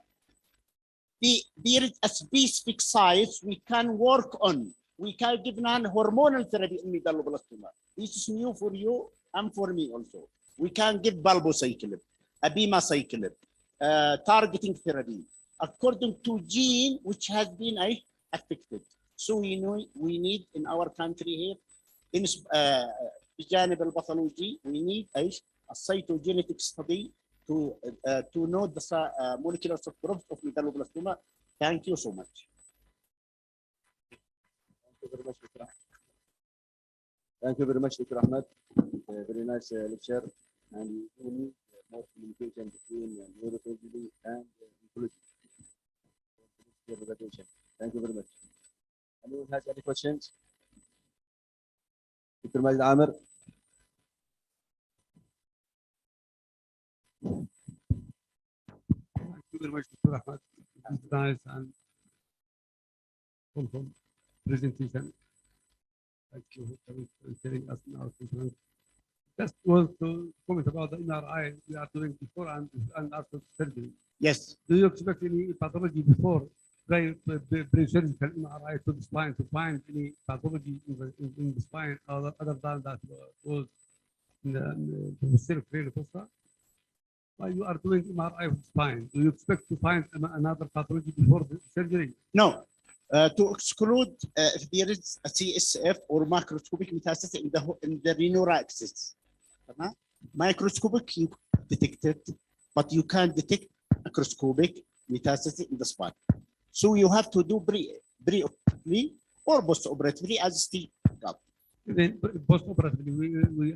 There is a specific size we can work on. We can give non-hormonal therapy in medulloblastoma. This is new for you and for me also. We can give valvocyclib, abemaciclib, targeting therapy according to gene which has been affected. So we need in our country here in بجانب الباثولوجي we need ايش a cytogenetic study to know the molecular subgroups of medulloblastima. Thank you so much. Thank you very much, Dr. Ahmed. Very nice lecture, and we need more communication between neurosurgery and oncology. Thank you very much. Anyone has any questions? Dr. Majid Amir. Thank you very much, Dr. Ahmed. It's nice and full presentation. Thank you for telling us in our conference. Just want to comment about the MRI we are doing before and after surgery. Yes. Do you expect any pathology before pre-surgical MRI to the spine to find any pathology in the spine other than that was in the posterior cranial fossa? While you are doing MRI of the spine, do you expect to find another pathology before the surgery? No. To exclude if there is a CSF or macroscopic metastasis in the renal axis. Microscopic you detect it, but you can't detect macroscopic metastasis in the spine. So you have to do pre-operatively or post-operatively as Steve got. Then post-operatively, we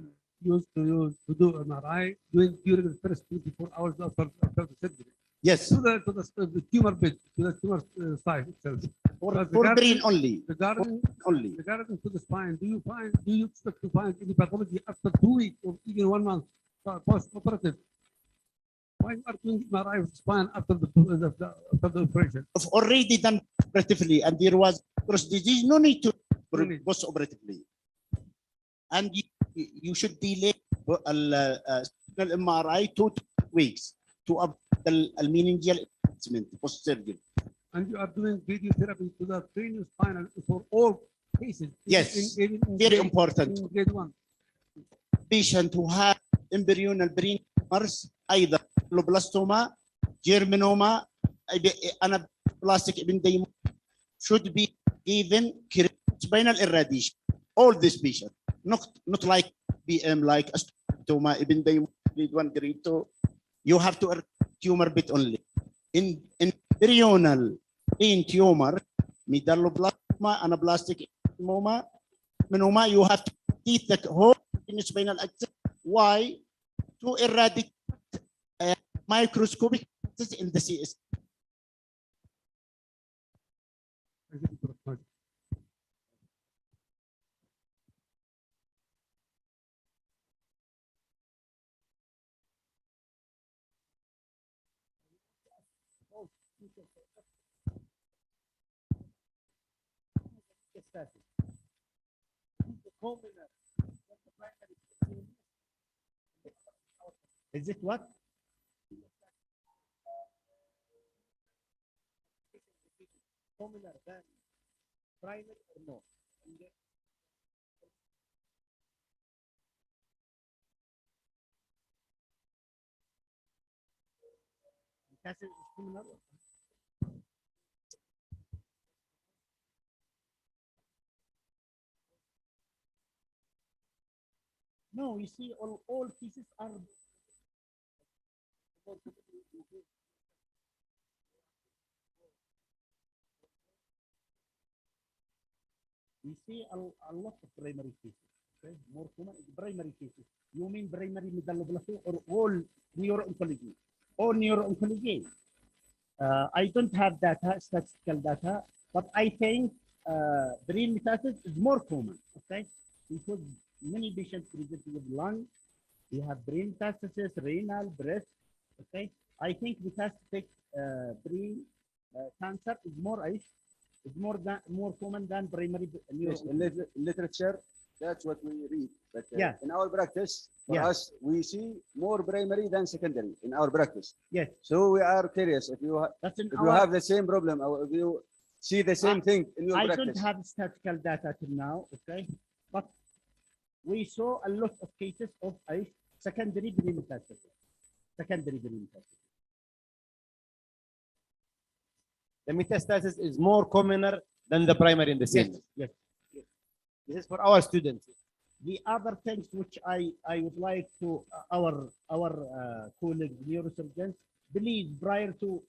used to do MRI during the first 24 hours after the surgery. Yes. To the tumor bed, to the tumor site itself. For brain only. Regarding to the spine, do you expect to find any pathology after 2 weeks or even 1 month post-operative? Why are you doing MRI of the spine after the operation? Already done operatively, and there was disease, no need to post-operatively. And you should delay MRI 2 weeks to meningeal assessment post-surgery. And you are doing radiotherapy to the cranial spinal for all cases. Yes, very important. In grade 1. Patient who have embryonal brain tumors, either glioblastoma, germinoma, anaplastic ependymoma, should be given spinal irradiation. All these patients, not like BM, like osteotomy, ependymoma, grade 1, grade 2. You have to tumor bit only. In embryonal brain tumor, medulloblastoma, anaplastic ependymoma, you have to treat the whole spinal axis. Why? To eradicate microscopic in the CS. Is it what? Commoner than primary or no? Metastasis is commoner. No, you see, all cases are. We see a lot of primary cases. Okay? More common is primary cases. You mean primary medulloblastoma or all neuro-oncology? All neuro-oncology. I don't have data, statistical data, but I think brain metastasis is more common. Okay, because many patients present with lung, we have brain metastasis, renal, breast. Okay, I think metastatic brain cancer is more common than primary. Yes, in literature, that's what we read. But Yeah. in our practice, for Yeah. us, we see more primary than secondary in our practice. Yes, So we are curious if you that's in if you have the same problem or if you see the same thing in your I practice. don't have statistical data till now, okay, but we saw a lot of cases of secondary brain metastasis. Secondary brain metastasis. The metastasis is more commoner than the primary in the same. Yes. This is for our students. The other things which I would like to our colleague neurosurgeons, please prior to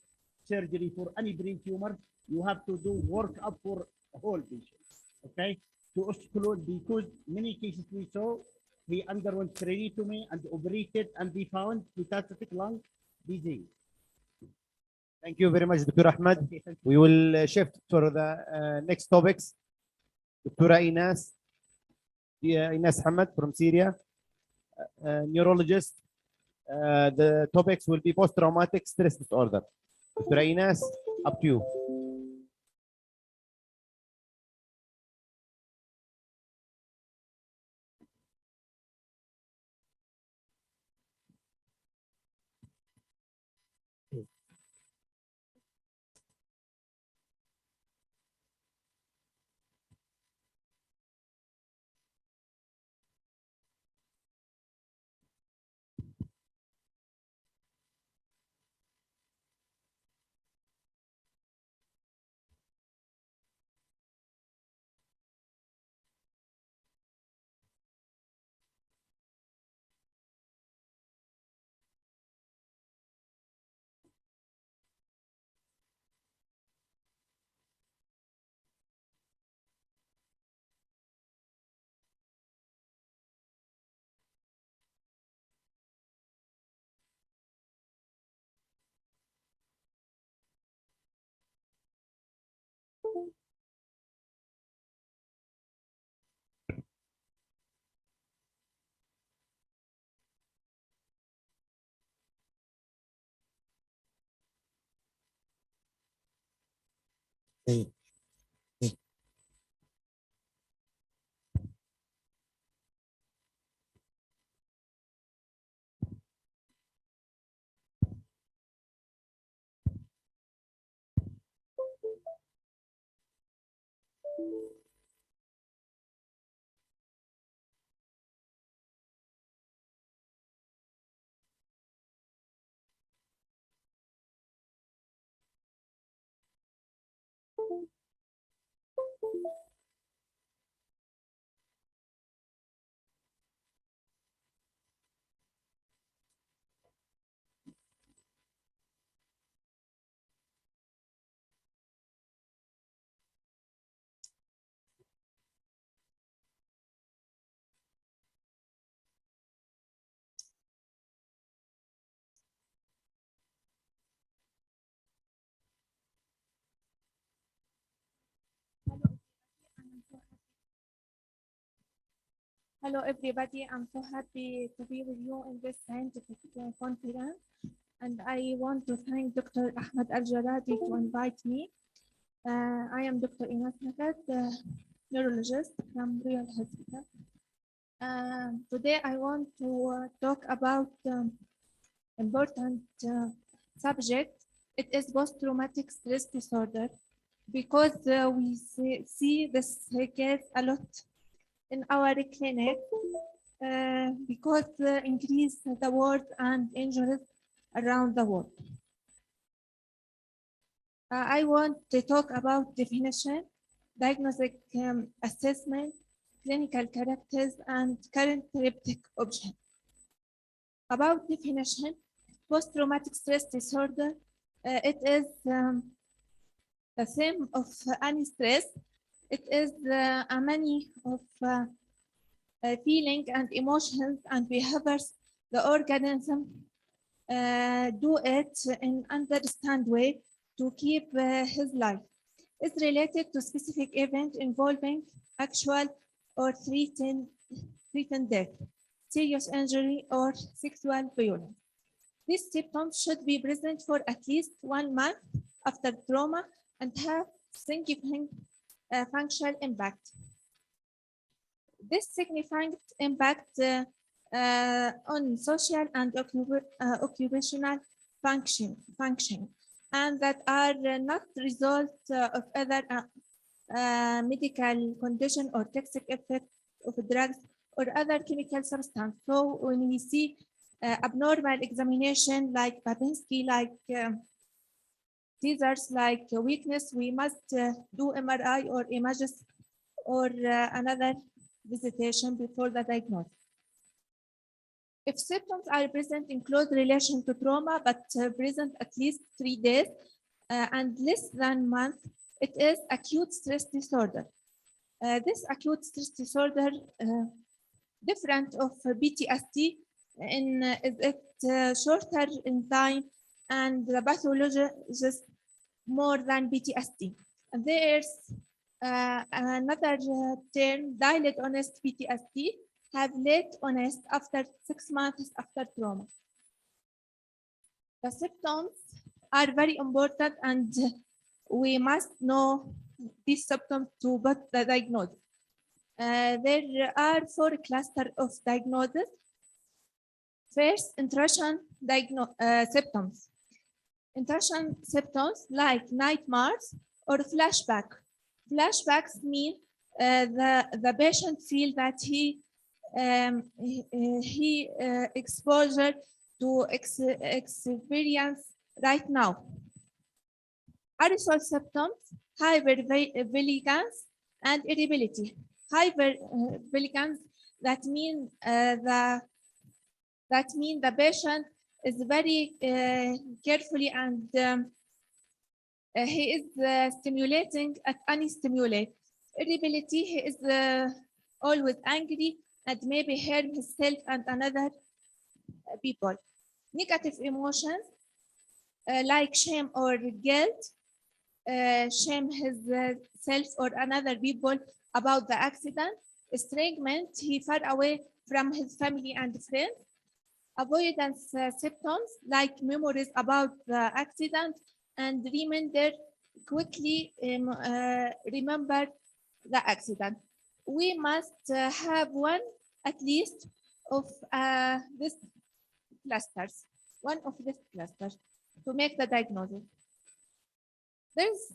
surgery for any brain tumor, you have to do workup for a whole patient. Okay, to exclude, because many cases we saw he underwent craniotomy and operated and we found metastatic lung disease. Thank you very much, Dr. Ahmed. Okay, thank you. We will shift for the next topics. Dr. Ines Hamad from Syria, neurologist. The topics will be post-traumatic stress disorder. Dr. Ines, up to you. Hello everybody, I'm so happy to be with you in this scientific conference, and I want to thank Dr. Ahmed Al-Jaradi to invite me. I am Dr. Ines Hamad, neurologist from Real Hospital. Today I want to talk about important subject. It is post-traumatic stress disorder, because we see this case a lot in our clinic, because increase the world and injuries around the world. I want to talk about definition, diagnostic assessment, clinical characters, and current therapeutic options. About definition, post-traumatic stress disorder, it is the same of any stress. It is a many of feeling and emotions and behaviors the organism do it in understand way to keep his life. It's related to specific event involving actual or threatened death, serious injury, or sexual violence. These symptoms should be present for at least 1 month after trauma and have significant functional impact. This significant impact on social and occupational function, and that are not result of other medical condition or toxic effect of drugs or other chemical substance. So when we see abnormal examination like Babinski, like teasers like weakness, we must do MRI or images or another visitation before the diagnosis. If symptoms are present in close relation to trauma, but present at least 3 days and less than a month, it is acute stress disorder. This acute stress disorder, different of PTSD, is it shorter in time and the pathology is more than PTSD. And there's another term, dilate honest PTSD, have late honest after 6 months after trauma. The symptoms are very important and we must know these symptoms to put the diagnosis. There are 4 clusters of diagnosis. First, intrusion symptoms. Intrusion symptoms like nightmares or flashback. Flashbacks mean the patient feels that he exposure to experience right now. Aerosol symptoms, hypervigilance and irritability. Hypervigilance, that means the patient is very carefully and he is stimulating at any stimulate. Irritability, he is always angry and maybe harm himself and another people. Negative emotions like shame or guilt, shame himself or another people about the accident. Estrangement, he far away from his family and friends. Avoidance symptoms like memories about the accident and quickly remember the accident. We must have one at least of these clusters, to make the diagnosis. There's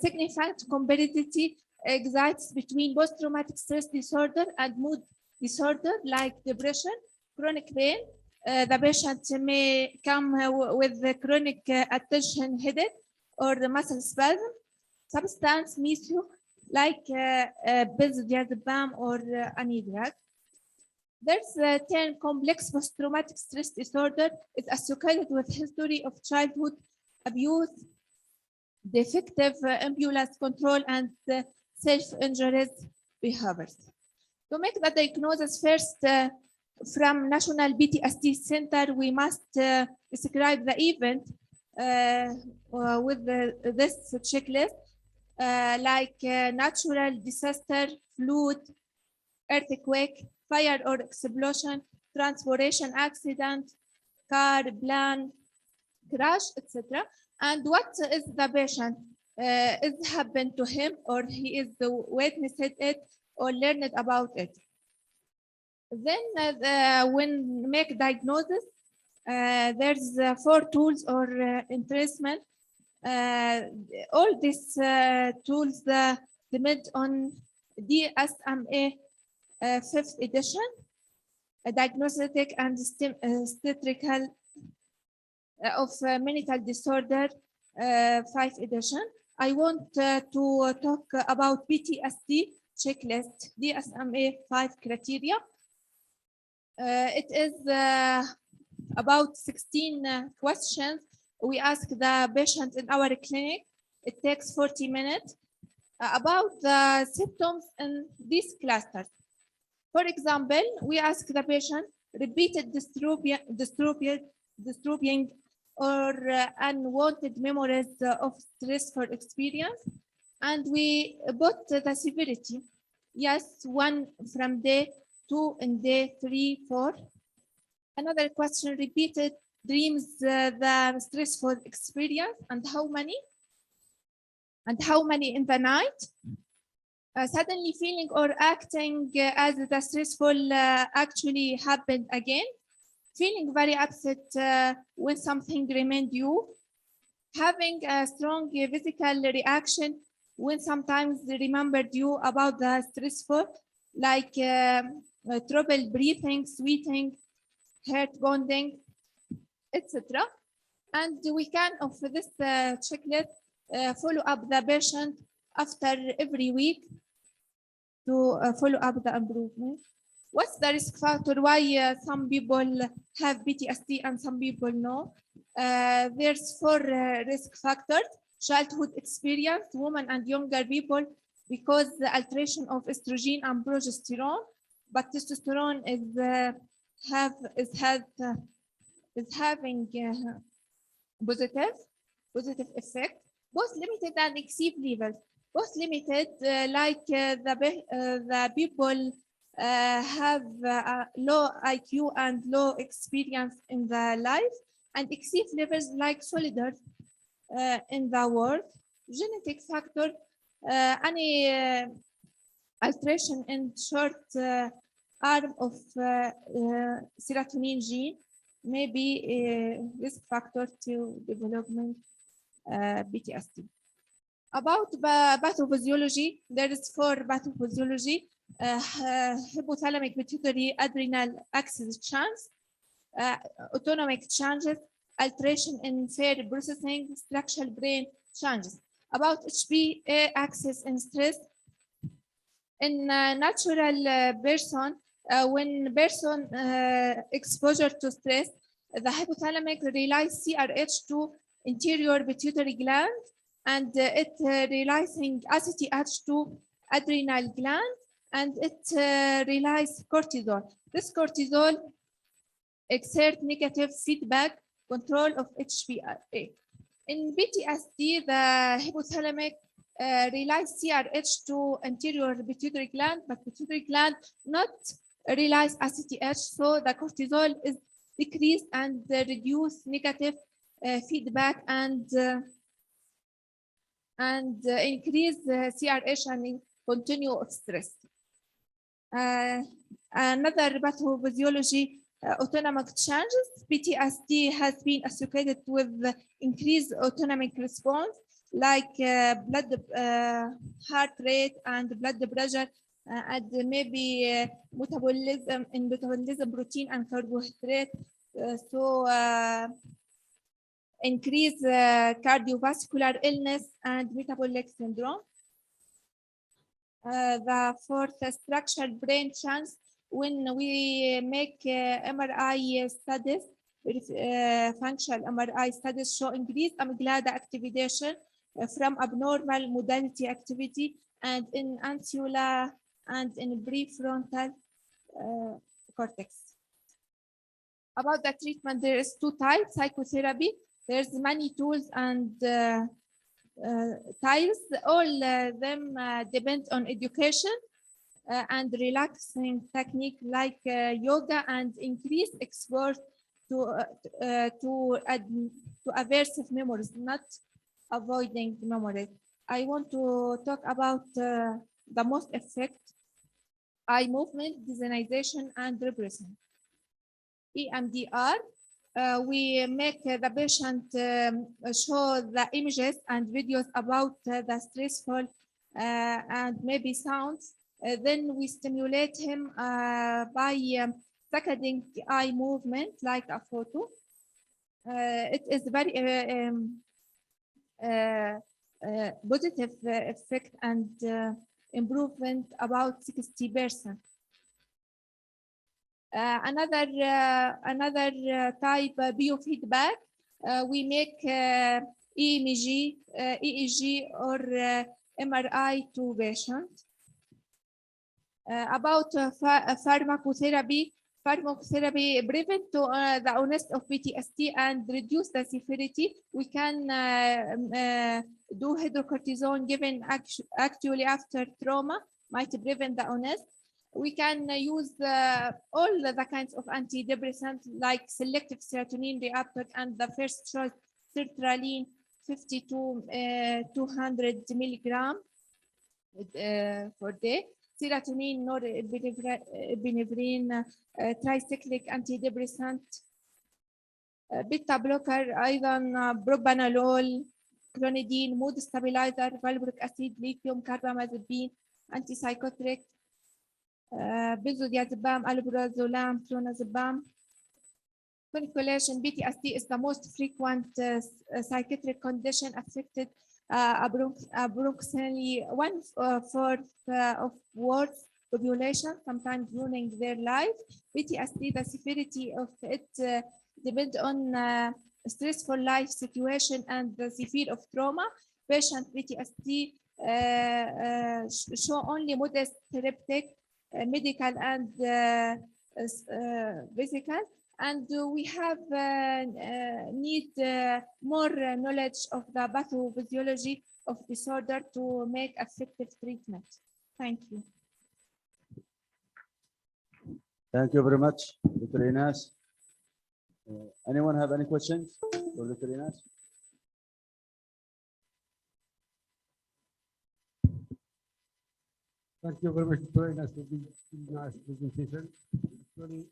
significant compatibility exists between post-traumatic stress disorder and mood disorder like depression, chronic pain. The patient may come with the chronic attention headache or the muscle spasm, substance misuse like benzodiazepam or any drug. There's a term complex post-traumatic stress disorder is associated with history of childhood abuse, defective impulse control, and self-injurious behaviors. To make the diagnosis first, from National PTSD Center, we must describe the event with this checklist, like natural disaster, flood, earthquake, fire or explosion, transportation accident, car, plane, crash, etc. And what is the patient is happened to him, or he is the witnessed it or learned about it. Then when make diagnosis, there's 4 tools or interestment. All these tools depend on Dsma 5th edition, a diagnostic and statistical of mental disorder 5th edition. I want to talk about PTSD checklist, Dsma 5 criteria. It is about 16 questions. We ask the patient in our clinic. It takes 40 minutes about the symptoms in these clusters. For example, we ask the patient repeated disturbing or unwanted memories of stressful experience, and we put the severity. Yes, 1 from day 2 and day 3, 4. Another question, repeated dreams, the stressful experience, and how many? And how many in the night? Suddenly feeling or acting as the stressful actually happened again. Feeling very upset when something reminds you. Having a strong physical reaction when sometimes they remembered you about the stressful, like trouble breathing, sweating, heart pounding, etc. And we can, of this checklist, follow up the patient after every week to follow up the improvement. What's the risk factor? Why some people have PTSD and some people no? There's 4 risk factors: childhood experience, women and younger people, because the alteration of estrogen and progesterone, but testosterone is having positive effect, both limited and exceed levels. Both limited, like the people have low IQ and low experience in the life, and exceed levels like soldiers in the world. Genetic factor, any alteration in short arm of serotonin gene may be a risk factor to development PTSD. About pathophysiology, there is 4 pathophysiology: hypothalamic pituitary adrenal axis change, autonomic changes, alteration in fair processing, structural brain changes. About HPA axis and stress, in natural person, when person exposure to stress, the hypothalamic release CRH to interior pituitary gland, and it releasing ACTH to adrenal gland, and it release cortisol. This cortisol exert negative feedback control of HPA. In PTSD, the hypothalamic release CRH to anterior pituitary gland, but pituitary gland not release ACTH, so the cortisol is decreased and reduce negative feedback and increase CRH and continue of stress. Another pathophysiology, autonomic changes. PTSD has been associated with increased autonomic response, like blood heart rate and blood pressure, and maybe metabolism protein and carbohydrate. Increase cardiovascular illness and metabolic syndrome. The 4th, structural brain change. When we make MRI studies, functional MRI studies show increased amygdala activation from abnormal modality activity, and in insula and in prefrontal cortex. About the treatment, there is 2 types: psychotherapy. There's many tools and types. All them depend on education and relaxing technique like yoga, and increased exposure to aversive memories, not avoiding memories. I want to talk about the most effect: eye movement, desensitization, and repression. EMDR. We make the patient show the images and videos about the stressful and maybe sounds. Then we stimulate him by seconding eye movement like a photo. It is very positive effect and improvement about 60%. Another type, biofeedback. We make EEG or MRI to patient. About pharmacotherapy. Pharmacotherapy prevent the onset of PTSD and reduce the severity. We can do hydrocortisone given actually after trauma, might prevent the onset. We can use all the kinds of antidepressants like selective serotonin reuptake and the first choice sertraline 50 to 200 milligram per day. Serotonin, norepinephrine, tricyclic antidepressant, beta blocker, أيضا propranolol, clonidine, mood stabilizer, valproic acid, lithium, carbamazepine, antipsychotic, benzodiazepam, alprazolam, clonazepam. Coniculation PTSD is the most frequent psychiatric condition affected approximately 1/4 of world population sometimes during their life. PTSD, the severity of it depends on stressful life situation and the severe of trauma. Patient PTSD show only modest therapeutic, medical and physical, and we have need more knowledge of the pathophysiology of disorder to make effective treatment. Thank you. Thank you very much, Dr. Inas. Anyone have any questions for Dr. Inas? Thank you very much for joining us for this nice presentation. Actually,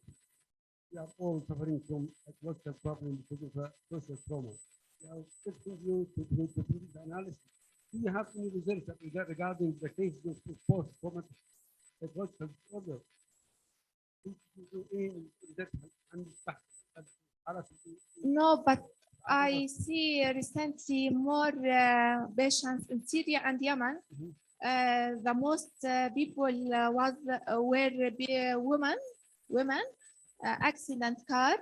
we are all suffering from ecological problems because of social trauma. We are expecting you to do the analysis. Do you have any research regarding the cases of post-traumatic ecological disorder? No, but I see recently more patients in Syria and Yemen. The most people were women, accident car,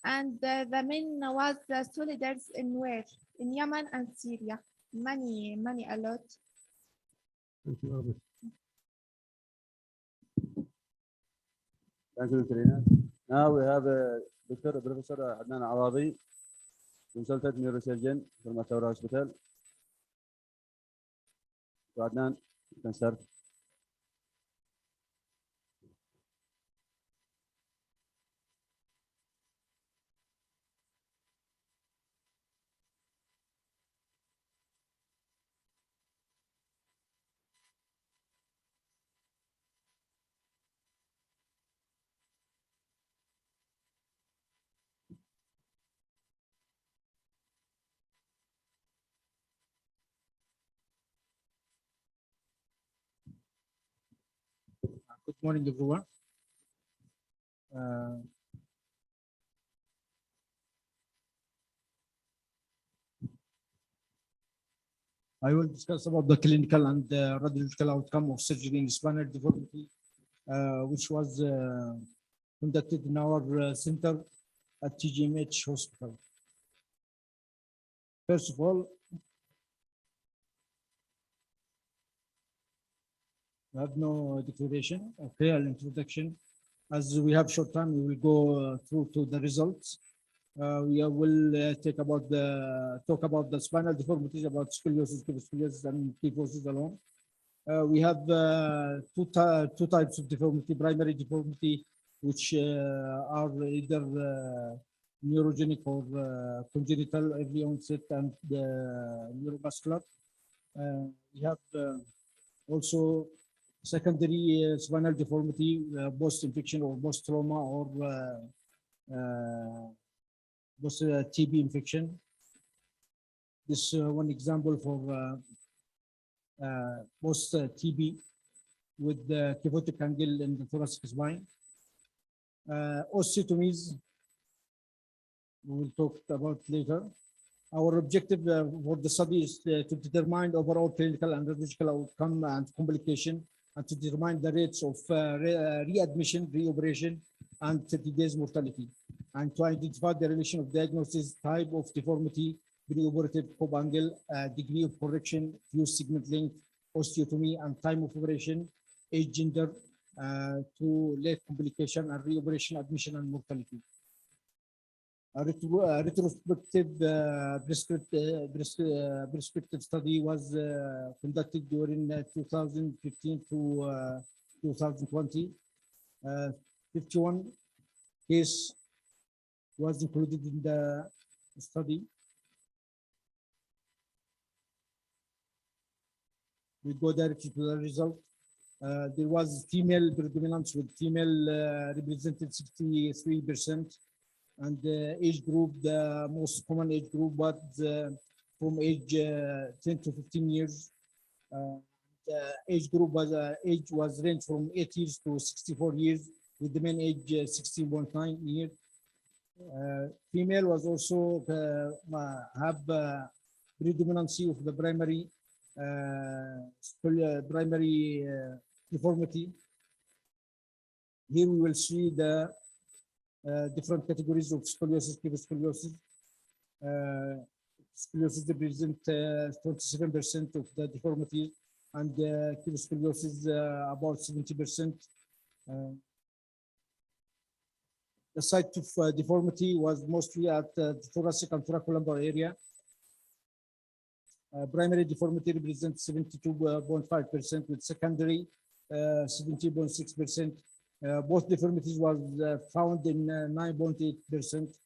and the men was soldiers in Yemen and Syria. Many a lot. Thank you very much. Thank you, Dr. Inas. Now we have Professor Adnan Awadi, consultant neurosurgeon from Matawra Hospital. So Adnan, you can start. Good morning, everyone. I will discuss about the clinical and radiological outcome of surgery in spinal deformity, which was conducted in our center at TGMH Hospital. First of all, we have no declaration, okay, an introduction. As we have short time, we will go through to the results. We will talk about the spinal deformities, about scoliosis, kyphosis, and kyphosis alone. We have two types of deformity: primary deformity, which are either neurogenic or congenital, early onset, and neuromuscular. We have also secondary spinal deformity, post-infection or post-trauma or post-TB infection. This one example for post-TB with the kyphotic angle in the thoracic spine. Osteotomies, we will talk about later. Our objective for the study is to determine overall clinical and radiological outcome and complication, and to determine the rates of readmission, reoperation, and 30 days mortality, and to identify the relation of diagnosis, type of deformity, preoperative Cobb angle, degree of correction, fused segment length, osteotomy, and time of operation, age, gender, to late complication and reoperation, admission, and mortality. A retrospective prescriptive study was conducted during 2015 to 2020. 51 case was included in the study. We go directly to the result. There was female predominance with female represented 63%. And the age group, the most common age group was from age 10 to 15 years. The age group was ranged from 8 years to 64 years, with the main age 16.9 years. Female was also have predominancy of the primary deformity. Here we will see the different categories of scoliosis, kyphoscoliosis. Scoliosis represent 27% of the deformity, and kyphoscoliosis about 70%. The site of deformity was mostly at the thoracic and thoracolumbar area. Primary deformity represents 72.5%, with secondary 70.6%. Both deformities was found in 9.8%.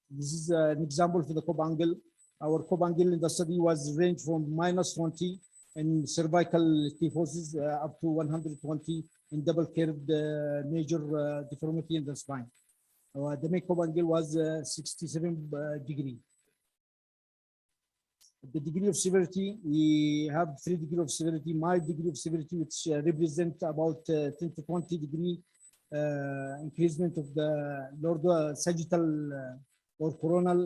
This is an example for the Cobb angle. Our Cobb angle in the study was ranged from -20 in cervical kyphosis up to 120 in double curved major deformity in the spine. The main Cobb angle was 67 degree. The degree of severity, we have 3 degrees of severity. Mild degree of severity, which represent about 10 to 20 degree increasement of the sagittal or coronal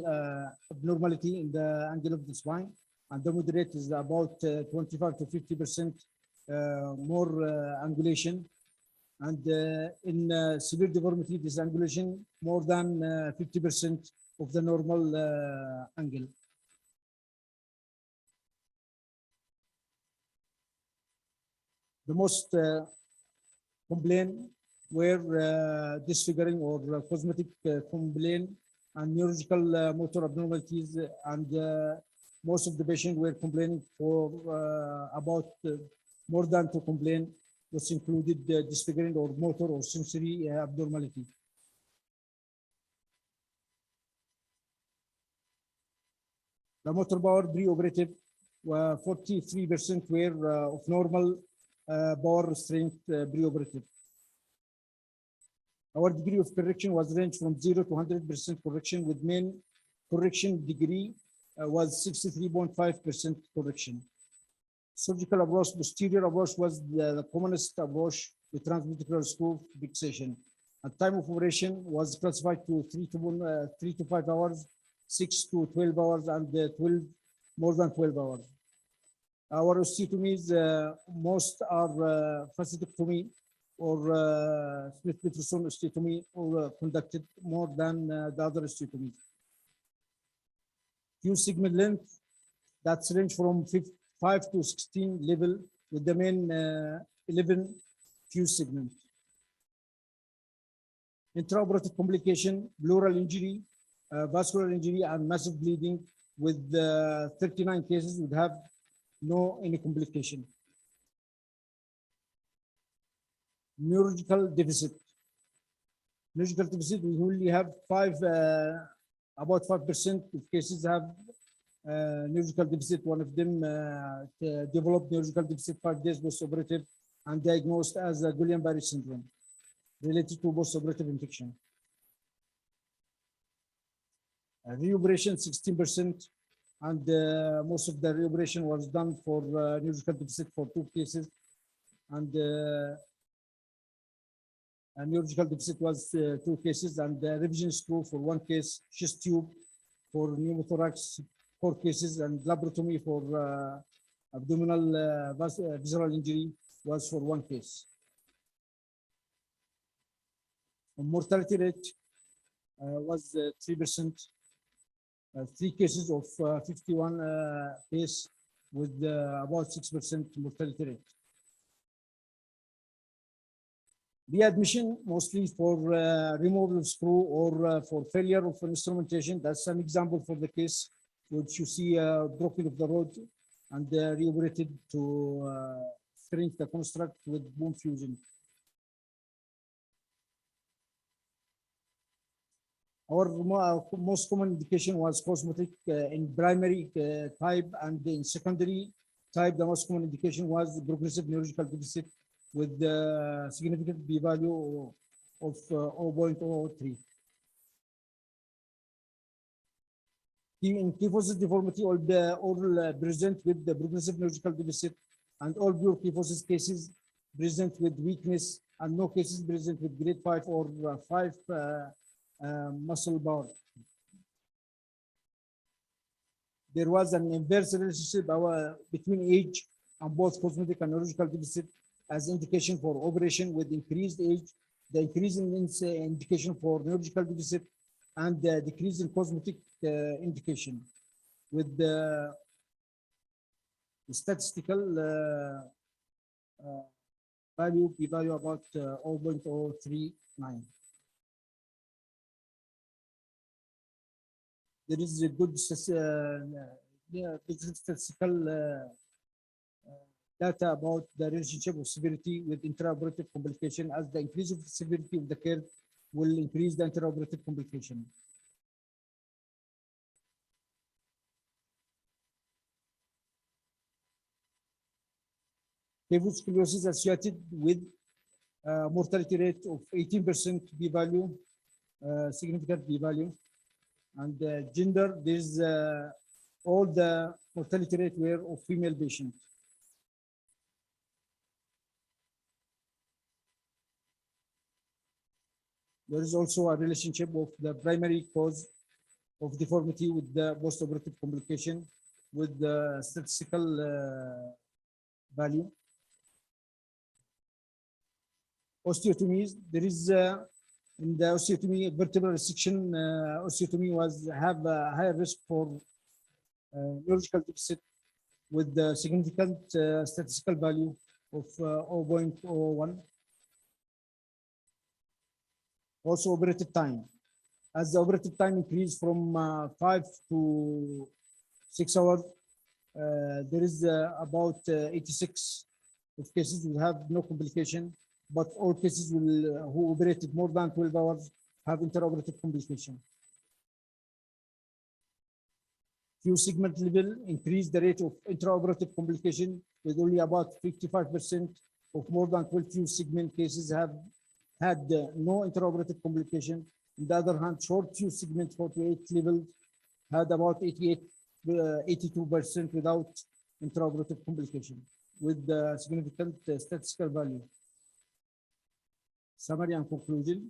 abnormality in the angle of the spine. And the moderate is about 25 to 50% more angulation. And in severe deformity, this angulation more than 50% of the normal angle. The most complaint were disfiguring or cosmetic complaint and neurological motor abnormalities, and most of the patients were complaining for about more than 2 complaints, which included disfiguring or motor or sensory abnormality. The motor power preoperative, 43% were of normal power strength preoperative. Our degree of correction was ranged from 0 to 100% correction, with mean correction degree was 63.5% correction. Surgical approach, posterior approach was the commonest approach with transventricular screw fixation. And time of operation was classified to 3 to 5 hours, 6 to 12 hours, and more than 12 hours. Our osteotomies, most are facetectomy or Smith-Peterson osteotomy, or conducted more than the other osteotomies. Fuse segment length, that's range from 5 to 16 level, with the main 11 fuse segment. Intraoperative complication, pleural injury, vascular injury, and massive bleeding, with 39 cases would have any complication. Neurological deficit. Neurological deficit, we only have about 5% of cases have neurological deficit. One of them developed neurological deficit 5 days post-operative and diagnosed as a Guillain-Barré syndrome related to post-operative infection. Reoperation 16%, and most of the reoperation was done for neurological deficit for 2 cases, and neurological deficit was 2 cases, and the revision screw for 1 case, chest tube for pneumothorax 4 cases, and laparotomy for abdominal visceral injury was for 1 case. Mortality rate was 3%. 3 cases of 51 case with about 6% mortality rate. Readmission mostly for removal of screw or for failure of instrumentation. That's an example for the case which you see broken of the rod and reoperated to strengthen the construct with bone fusion. Our most common indication was cosmetic in primary type, and in secondary type, the most common indication was progressive neurological deficit with significant p-value of 0.003. In kyphosis deformity, all present with the progressive neurological deficit, and all pure kyphosis cases present with weakness and no cases present with grade 5 or 5 muscle bar. There was an inverse relationship between age and both cosmetic and neurological deficit as indication for operation. With increased age, the increase in indication for neurological deficit and the decrease in cosmetic indication. With the statistical value, p-value about 0.039. There is a good statistical data about the relationship of severity with intraoperative complication, as the increase of the severity of the curve will increase the intraoperative complication. Kyphosis scoliosis associated with mortality rate of 18% p-value, significant p-value. And gender, there's all the mortality rate were of female patients. There is also a relationship of the primary cause of deformity with the post-operative complication with the statistical value. Osteotomies, there is in the osteotomy, vertebral resection osteotomy have a higher risk for neurological deficit with the significant statistical value of 0.01. Also operative time. As the operative time increased from 5 to 6 hours, there is about 86 of cases will have no complication, but all cases will who operated more than 12 hours have intraoperative complication. Few segment level increase the rate of intraoperative complication, with only about 55% of more than 12 fuse segment cases have had no intraoperative complication. On the other hand, short fuse segment 48 level had about 82% without intraoperative complication with the significant statistical value. Summary and conclusion.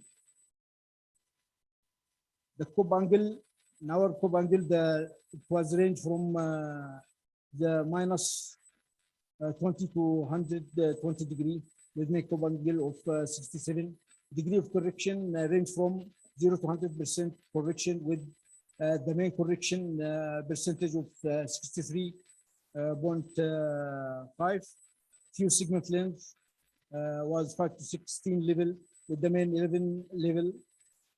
The Cobb angle, in our Cobb angle, it was range from the minus 20 to 120 degree, with make Cobb angle of 67. Degree of correction range from 0 to 100% correction, with the main correction percentage of 63.5. Fuse segment length was 5 to 16 level, with the main 11 level,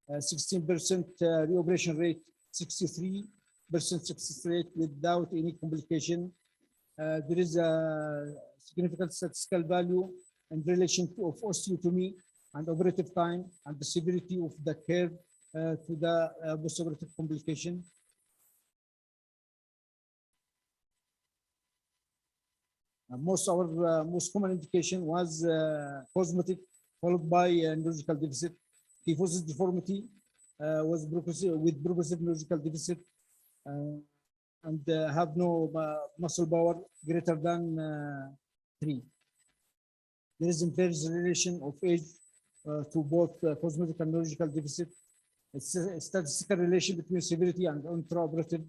16% reoperation rate, 63% success rate without any complication. There is a significant statistical value in relation to of osteotomy and operative time and the severity of the curve to the postoperative complication. Most common indication was cosmetic, followed by neurological deficit. Kyphosis deformity was with progressive neurological deficit and have no muscle power greater than 3. There is inverse relation of age to both cosmetic and neurological deficit. It's a statistical relation between severity and intraoperative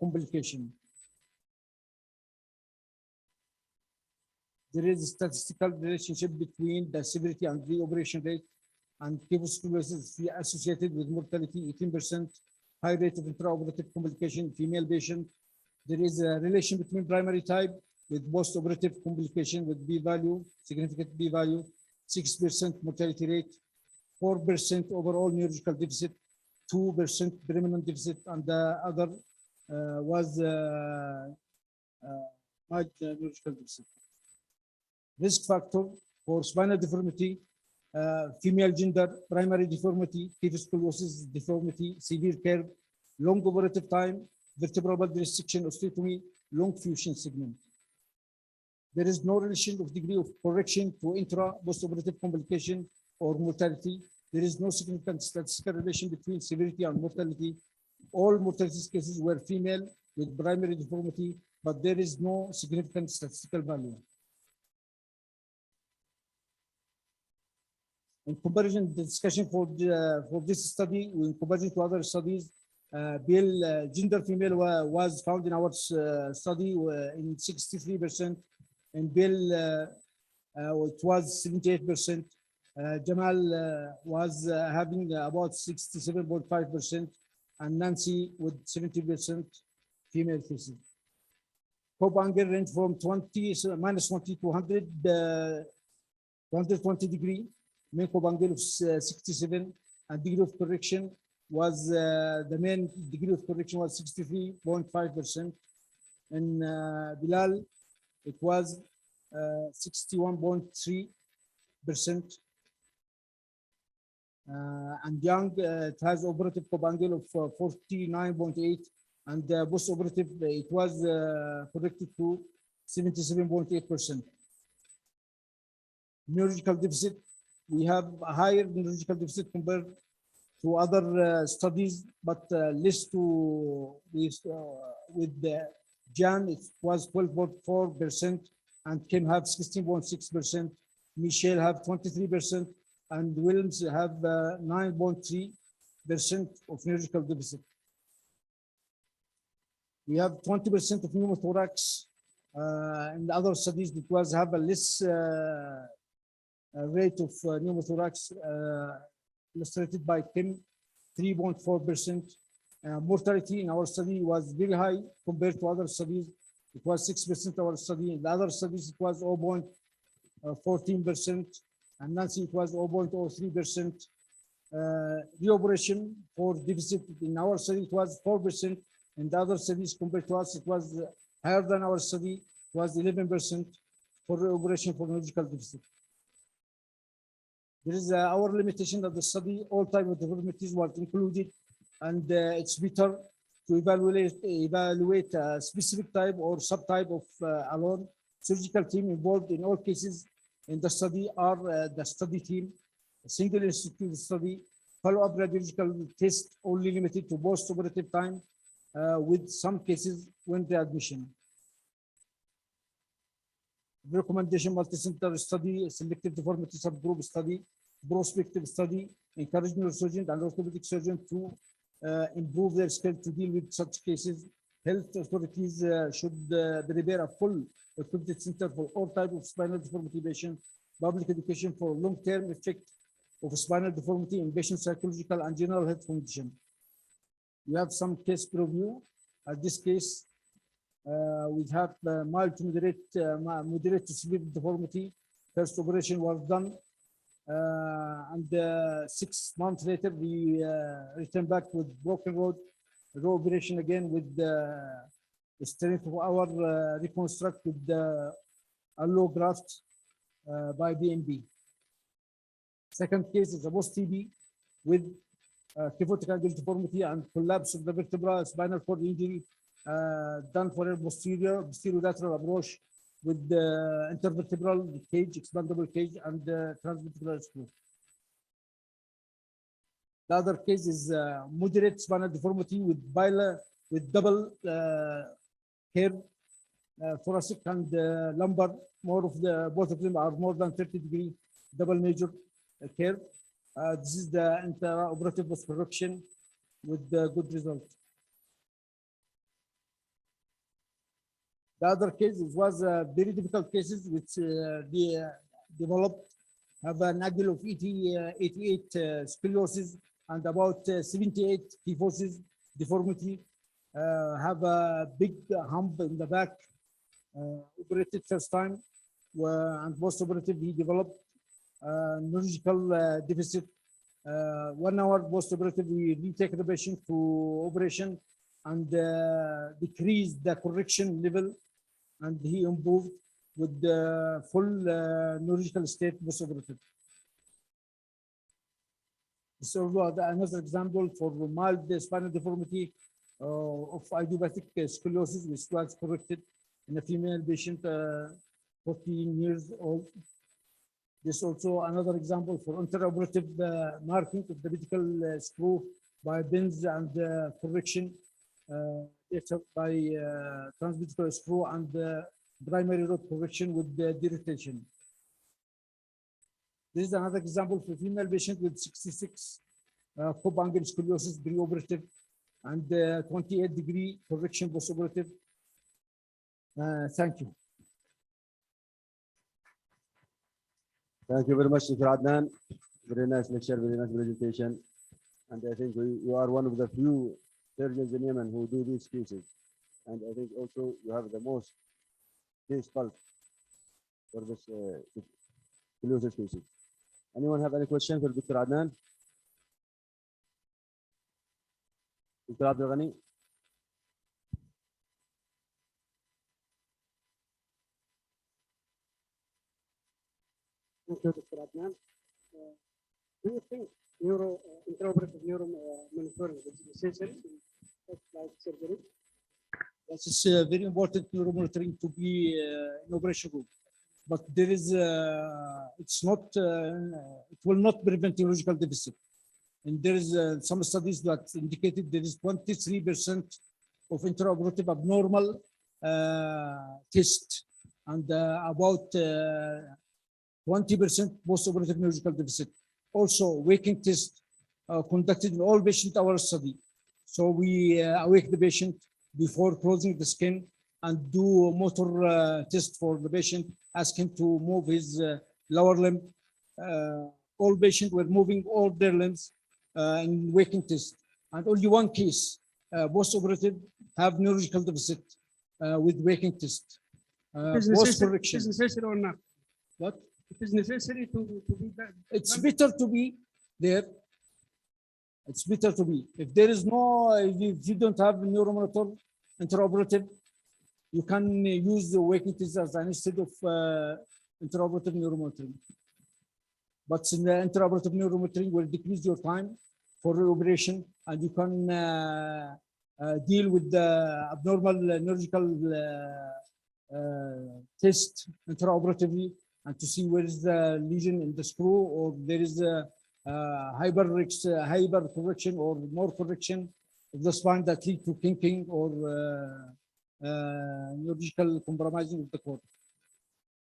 complication. There is a statistical relationship between the severity and reoperation rate, and kyphosis scoliosis associated with mortality, 18% high rate of intraoperative complication, female patient. There is a relation between primary type with post-operative complication with p-value, significant p-value, 6% mortality rate, 4% overall neurological deficit, 2% permanent deficit, and the other was mild neurological deficit. Risk factor for spinal deformity, female gender, primary deformity, kyphosis scoliosis deformity, severe curve, long operative time, vertebral body resection, osteotomy, long fusion segment. There is no relation of degree of correction to intra-postoperative complication or mortality. There is no significant statistical relation between severity and mortality. All mortality cases were female with primary deformity, but there is no significant statistical value. In comparison, the discussion for this study, in comparison to other studies, gender female was found in our study in 63%, and it was 78%. Jamal was having about 67.5%, and Nancy with 70% female cases. Cope angle range from -20 to 120 degree. Main Cope angle of 67, and degree of correction was the main degree of correction was 63.5%. In Bilal, it was 61.3%. And Young, it has operative Cope angle of 49.8, and post-operative it was corrected to 77.8%. Neurological deficit, we have a higher neurological deficit compared to other studies, but less to with Jan, it was 12.4%, and Kim have 16.6%, Michelle have 23%, and Williams have 9.3% of neurological deficit. We have 20% of pneumothorax. In the other studies, it was have a less rate of pneumothorax, illustrated by Kim, 3.4%. Mortality in our study was very high compared to other studies. It was 6% our study. In the other studies, it was 0.14%, and Nancy, it was 0.03%. Reoperation for deficit in our study, it was 4%. In the other studies compared to us, it was higher than our study. It was 11% for reoperation for neurological deficit. There is our limitation of the study. All type of deformities were included, and it's better to evaluate a specific type or subtype of alone. Surgical team involved in all cases in the study are the study team, a single institute study, follow-up radiological test only limited to post-operative time, with some cases when readmission. Recommendation: multi-center study, selective deformity subgroup study, prospective study, encourage neurosurgeon and orthopedic surgeon to improve their skill to deal with such cases. Health authorities should prepare a full orthopedic center for all types of spinal deformity patient. Public education for long-term effect of spinal deformity in patient psychological and general health condition. We have some case preview. At this case, we have mild to moderate to severe deformity. First operation was done, and 6 months later, we returned back with broken road, operation again with the strength of our reconstruct with the allograft by BMB. Second case is a post-TB with kyphotic angle deformity and collapse of the vertebra, spinal cord injury, done for a posterior lateral approach with the intervertebral cage, expandable cage, and transvertebral screw. The other case is moderate spinal deformity with double curve, thoracic and lumbar. Both of them are more than 30 degree double major curve. This is the intraoperative post correction with the good result. The other cases was very difficult cases which developed, have an angle of 88 scoliosis and about 78 kyphosis deformity, have a big hump in the back, operated first time, and post-operative he developed neurological deficit. 1 hour post-operative, we retake the patient to operation and decrease the correction level, and he improved with the full neurological state post-operative. So another example for mild spinal deformity of idiopathic scoliosis, which was corrected in a female patient, 14 years old. This also another example for intraoperative marking of the pedicle screw by bends and correction by transpedicular screw and primary rod correction with the dilatation. This is another example for female patient with 66 foot angle scoliosis preoperative and 28-degree correction postoperative. Thank you. Thank you very much, Dr. Adnan. Very nice lecture, very nice presentation. And I think you are one of the few surgeons in Yemen who do these cases. And I think also you have the most case bulk for this scoliosis cases. Anyone have any question for Dr. Adnan? Dr. Abdul Ghani? Thank you, Dr. Adnan. Do you think intraoperative neuro monitoring is essential in post-life surgery? Yes, it's very important neuromonitoring to be in operation room, but there is it's not it will not prevent neurological deficit. And there is some studies that indicated there is 23% of intraoperative abnormal test and about 20% postoperative neurological deficit. Also, waking test conducted in all patients our study. So we awake the patient before closing the skin and do motor test for the patient, ask him to move his lower limb. All patients were moving all their limbs in waking test. And only one case, post-operative, have neurological deficit with waking test. Post-correction. Is necessary or not? What? It is necessary to be that. It's better to be there. It's better to be. If there is no, if you don't have neuromonitor intraoperative, you can use the waking test as instead of intraoperative neuromonitoring. But in the intraoperative neuromonitoring will decrease your time for reoperation, and you can deal with the abnormal neurological test intraoperatively and to see where is the lesion in the screw, or there is a hyper correction or more correction of the spine that lead to kinking or neurological compromising of the cord.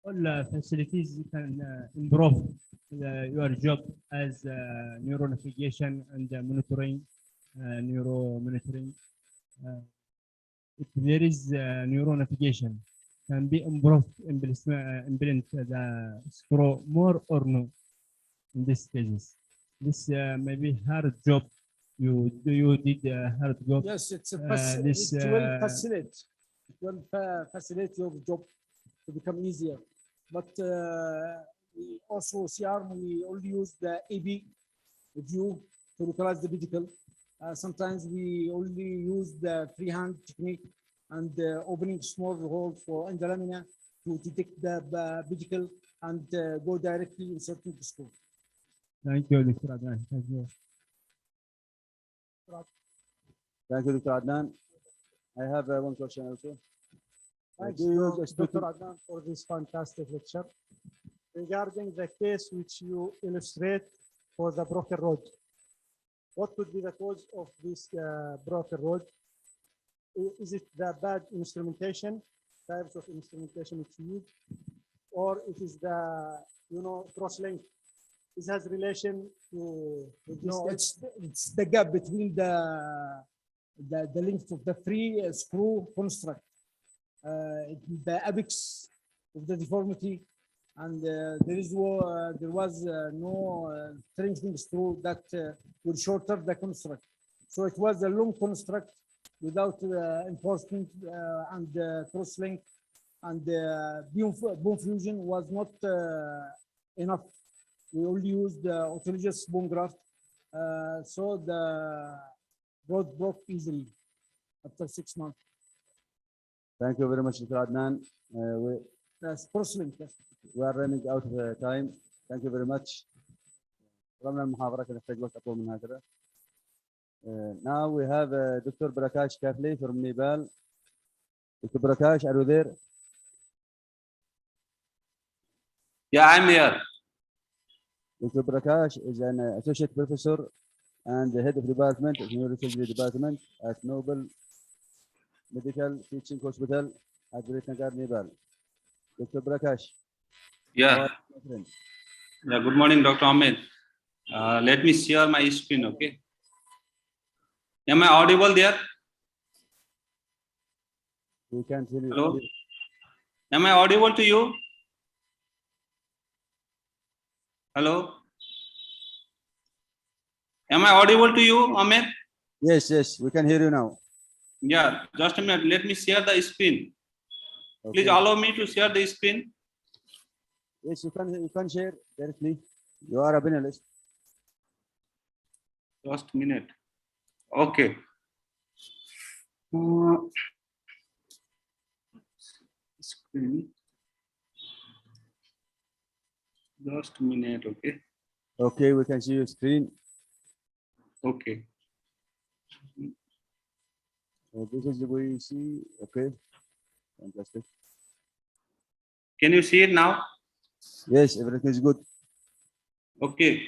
All facilities can improve your job as neuronavigation and monitoring, neuromonitoring. If there is neuronavigation, can be improved, implement the screw more or no in this cases. This may be hard job. You did a hard job. Yes, it's a it will facilitate. It will facilitate your job to become easier. But we also CR, we only use the AB view to localize the pedicle. Sometimes we only use the freehand technique and opening small holes for in the lamina to detect the pedicle and go directly inserting the screw. Thank you, Dr. Adnan. Thank you. Thank you, Dr. Adnan. I have one question also. Thanks to Dr. Adnan for this fantastic lecture. Regarding the case which you illustrate for the broken rod, what could be the cause of this broken rod? Is it the bad instrumentation, types of instrumentation which you use, or it is the cross-link? This has relation to this. No, it's the gap between the length of the free screw construct, the apex of the deformity, and there was no strengthening screw that would shorter the construct. So it was a long construct without enforcement and cross-link, and bone fusion was not enough. We only used the autologous bone graft, so the rod broke easily after 6 months. Thank you very much, Dr. Adnan. Cross-link. We are running out of time. Thank you very much. Now we have Dr. Prakash Kafli from Nepal. Dr. Prakash, are you there? Yeah, I'm here. Dr. Prakash is an associate professor and the head of department of neurosurgery department at Noble Medical Teaching Hospital at Great Nagar, Nepal. Dr. Prakash. Yeah. Yeah, good morning, Dr. Ahmed. Let me share my screen, okay? Am I audible there? We can't hear you. Hello? Am I audible to you? Hello? Am I audible to you, Ahmed? Yes, yes, we can hear you now. Yeah, just a minute. Let me share the screen. Okay. Please allow me to share the screen. Yes, you can share directly. You are a panelist. Just a minute. Okay. Screen. Just a minute, okay. Okay, we can see your screen. Okay. This is the way you see. Okay, fantastic. Can you see it now? Yes, everything is good. Okay.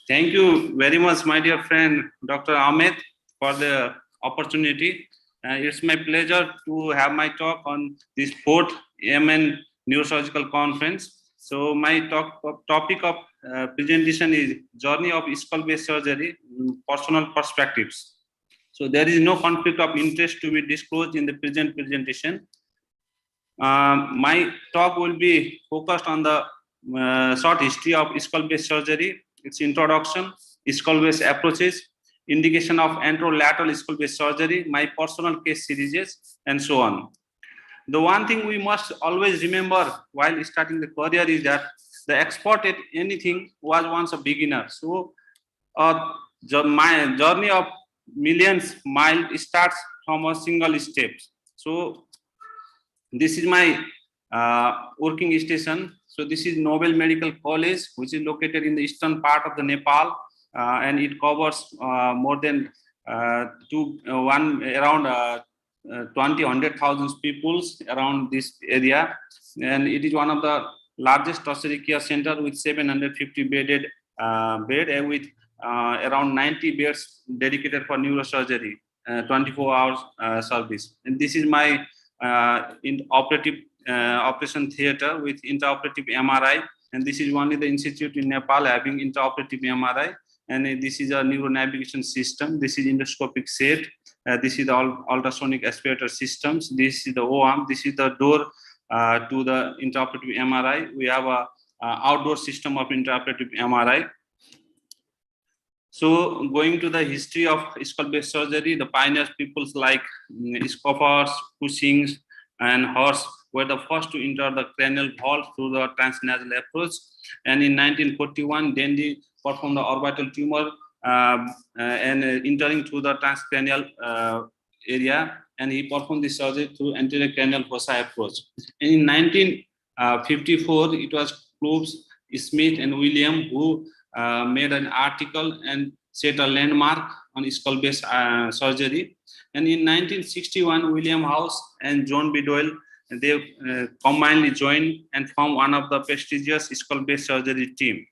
Thank you very much, my dear friend, Dr. Ahmed, for the opportunity. It's my pleasure to have my talk on this 4th YEMEN Neurosurgical Conference. So my topic of presentation is Journey of Skull-Based Surgery, Personal Perspectives. So there is no conflict of interest to be disclosed in the present presentation. My talk will be focused on the short history of skull-based surgery, its introduction, skull-based approaches, indication of anterolateral skull-based surgery, my personal case series, and so on. The one thing we must always remember while starting the career is that the expert at anything was once a beginner. So my journey of millions miles starts from a single step. So this is my working station. So this is Nobel Medical College, which is located in the eastern part of the Nepal, and it covers more than around 100,000 people around this area, and it is one of the largest tertiary care center with 750 bedded bed and with around 90 beds dedicated for neurosurgery, 24 hours service. And this is my in operative operation theater with intraoperative MRI, and this is only the institute in Nepal having intraoperative MRI. And this is a neuronavigation system. This is endoscopic set. This is the ultrasonic aspirator systems. This is the O-arm. This is the door to the intraoperative MRI. We have a outdoor system of intraoperative MRI. So going to the history of skull-based surgery, the pioneers peoples like Scoffers, Cushings, and Horst were the first to enter the cranial vault through the transnasal approach. And in 1941, Dendy performed the orbital tumor and entering through the transcranial area, and he performed the surgery through anterior cranial fossa approach. And in 1954, it was Cloves, Smith, and William who made an article and set a landmark on skull-based surgery. And in 1961, William House and John B. Doyle, they combinedly joined and formed one of the prestigious skull-based surgery team.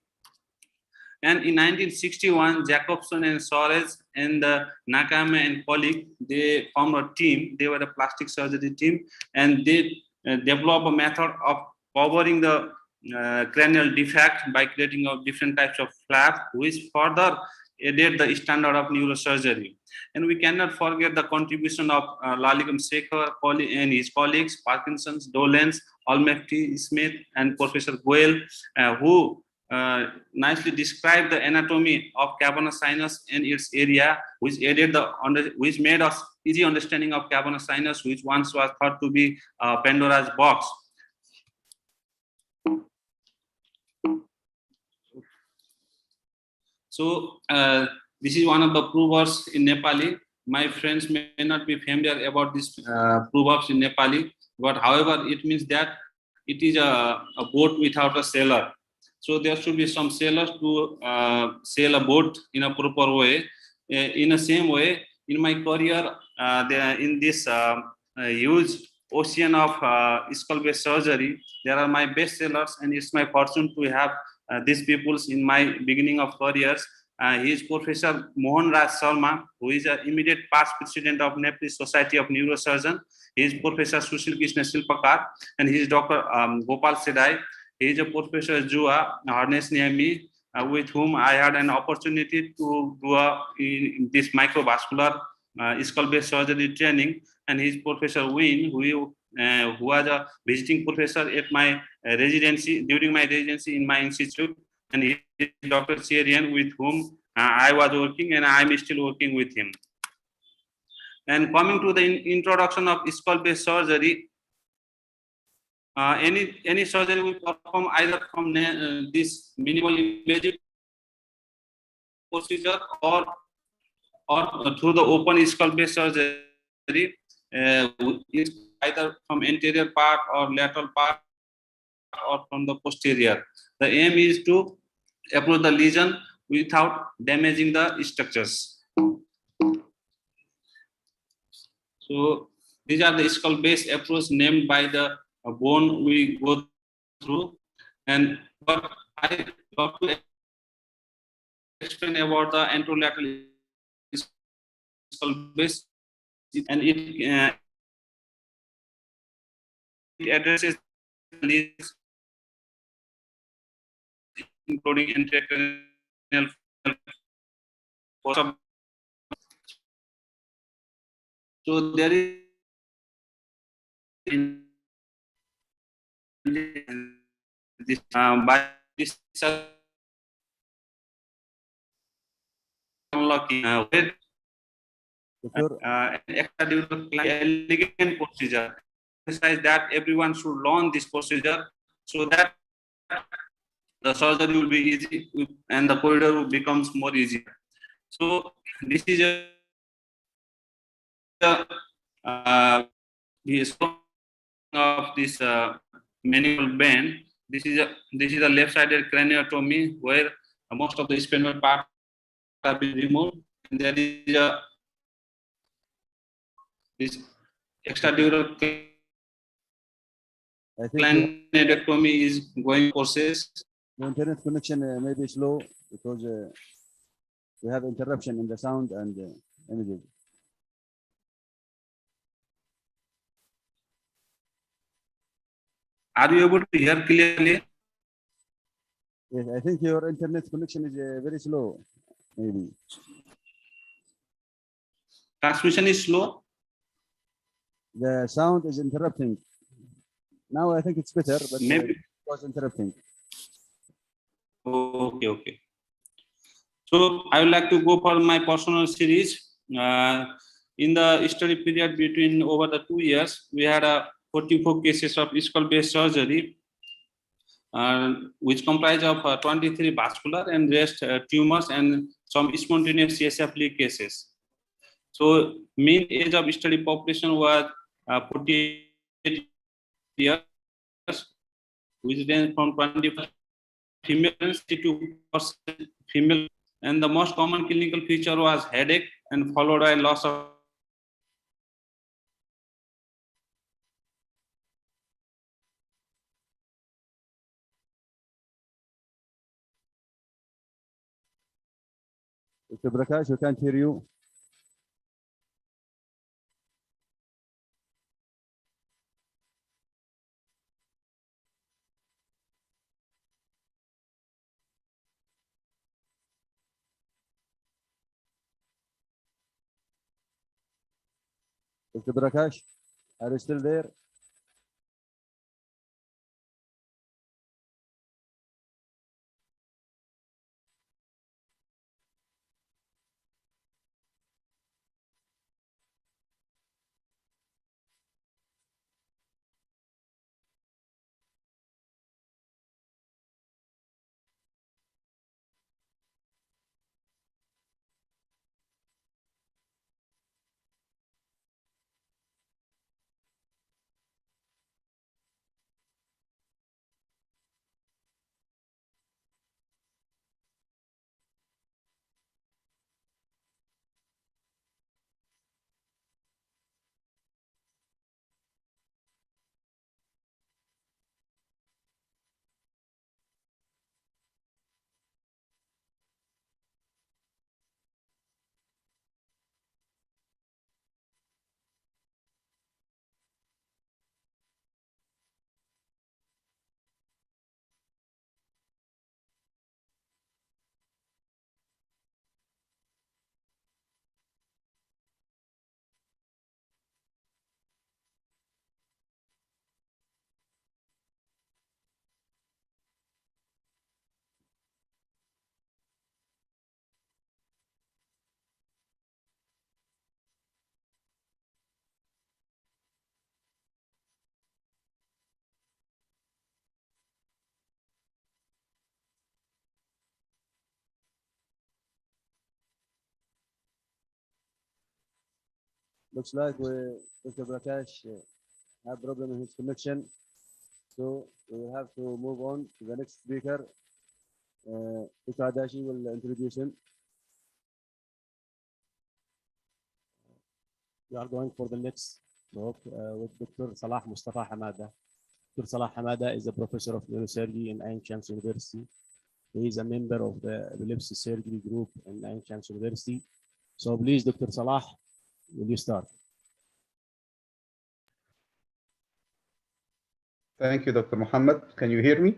And in 1961, Jacobson and Soares and Nakame and colleague, they formed a team. They were a plastic surgery team, and they developed a method of covering the cranial defect by creating different types of flap, which further aided the standard of neurosurgery. And we cannot forget the contribution of Laligam Sekhar and his colleagues, Parkinson's, Dolens, Almefti, Smith, and Professor Goel, who nicely described the anatomy of cavernous sinus and its area, which aided which made us easy understanding of cavernous sinus, which once was thought to be Pandora's box. So this is one of the proverbs in Nepali. My friends may not be familiar about this proverbs in Nepali, but however, it means that it is a boat without a sailor. So there should be some sailors to sail a boat in a proper way. In the same way, in my career, in this huge ocean of skull-based surgery, there are my best sellers, and it's my fortune to have these people in my beginning of careers. He is Professor Mohan Raj Sharma, who is an immediate past president of Nepalese Society of Neurosurgeons. He is Professor Sushil Krishna Silpakar, and he is Dr. Gopal Sedai. He is a Professor Jua, harness near me, with whom I had an opportunity to do this microvascular skull-based surgery training. And his Professor Win, who was a visiting professor at my residency, during my residency in my institute, and he is Dr. Cherian, with whom I was working, and I am still working with him. And coming to the introduction of skull-based surgery, any surgery we perform either from this minimal invasive procedure or through the open skull-based surgery, either from anterior part or lateral part or from the posterior. The aim is to approach the lesion without damaging the structures. So these are the skull-based approach named by the bone we go through. And what I love to explain about the anterolateral skull-based, and it addresses lesions including intracranial fossa. So there is this by this unlocking an elegant procedure. Emphasize that everyone should learn this procedure so that the surgery will be easy and the corridor becomes more easier. So this is the of this manual band. This is a left-sided craniotomy where most of the spinal part have been removed, and there is this extradural craniotomy is going process. The internet connection may be slow because we have interruption in the sound and images. Are you able to hear clearly? Yes, I think your internet connection is very slow, maybe. Transmission is slow. The sound is interrupting. Now I think it's better, but maybe it was interrupting. Okay. So I would like to go for my personal series. In the study period between over the 2 years, we had 44 cases of skull-based surgery, which comprise of 23 vascular and rest tumors and some spontaneous Csf Leak cases. So mean age of study population was 48 years, which range from 20% females to 2% female, and the most common clinical feature was headache and followed by loss of Mr. Prakash, we can't hear you. Mr. Prakash, are you still there? Looks like Dr. Prakash have problem in his connection. So we will have to move on to the next speaker. Dr. Adashi will introduce him. We are going for the next talk with Dr. Salah Mustafa Hamada. Dr. Salah Hamada is a professor of neurosurgery in Ain Shams University. He is a member of the Epilepsy Surgery Group in Ain Shams University. So please, Dr. Salah, will you start? Thank you, Dr. Muhammad. Can you hear me?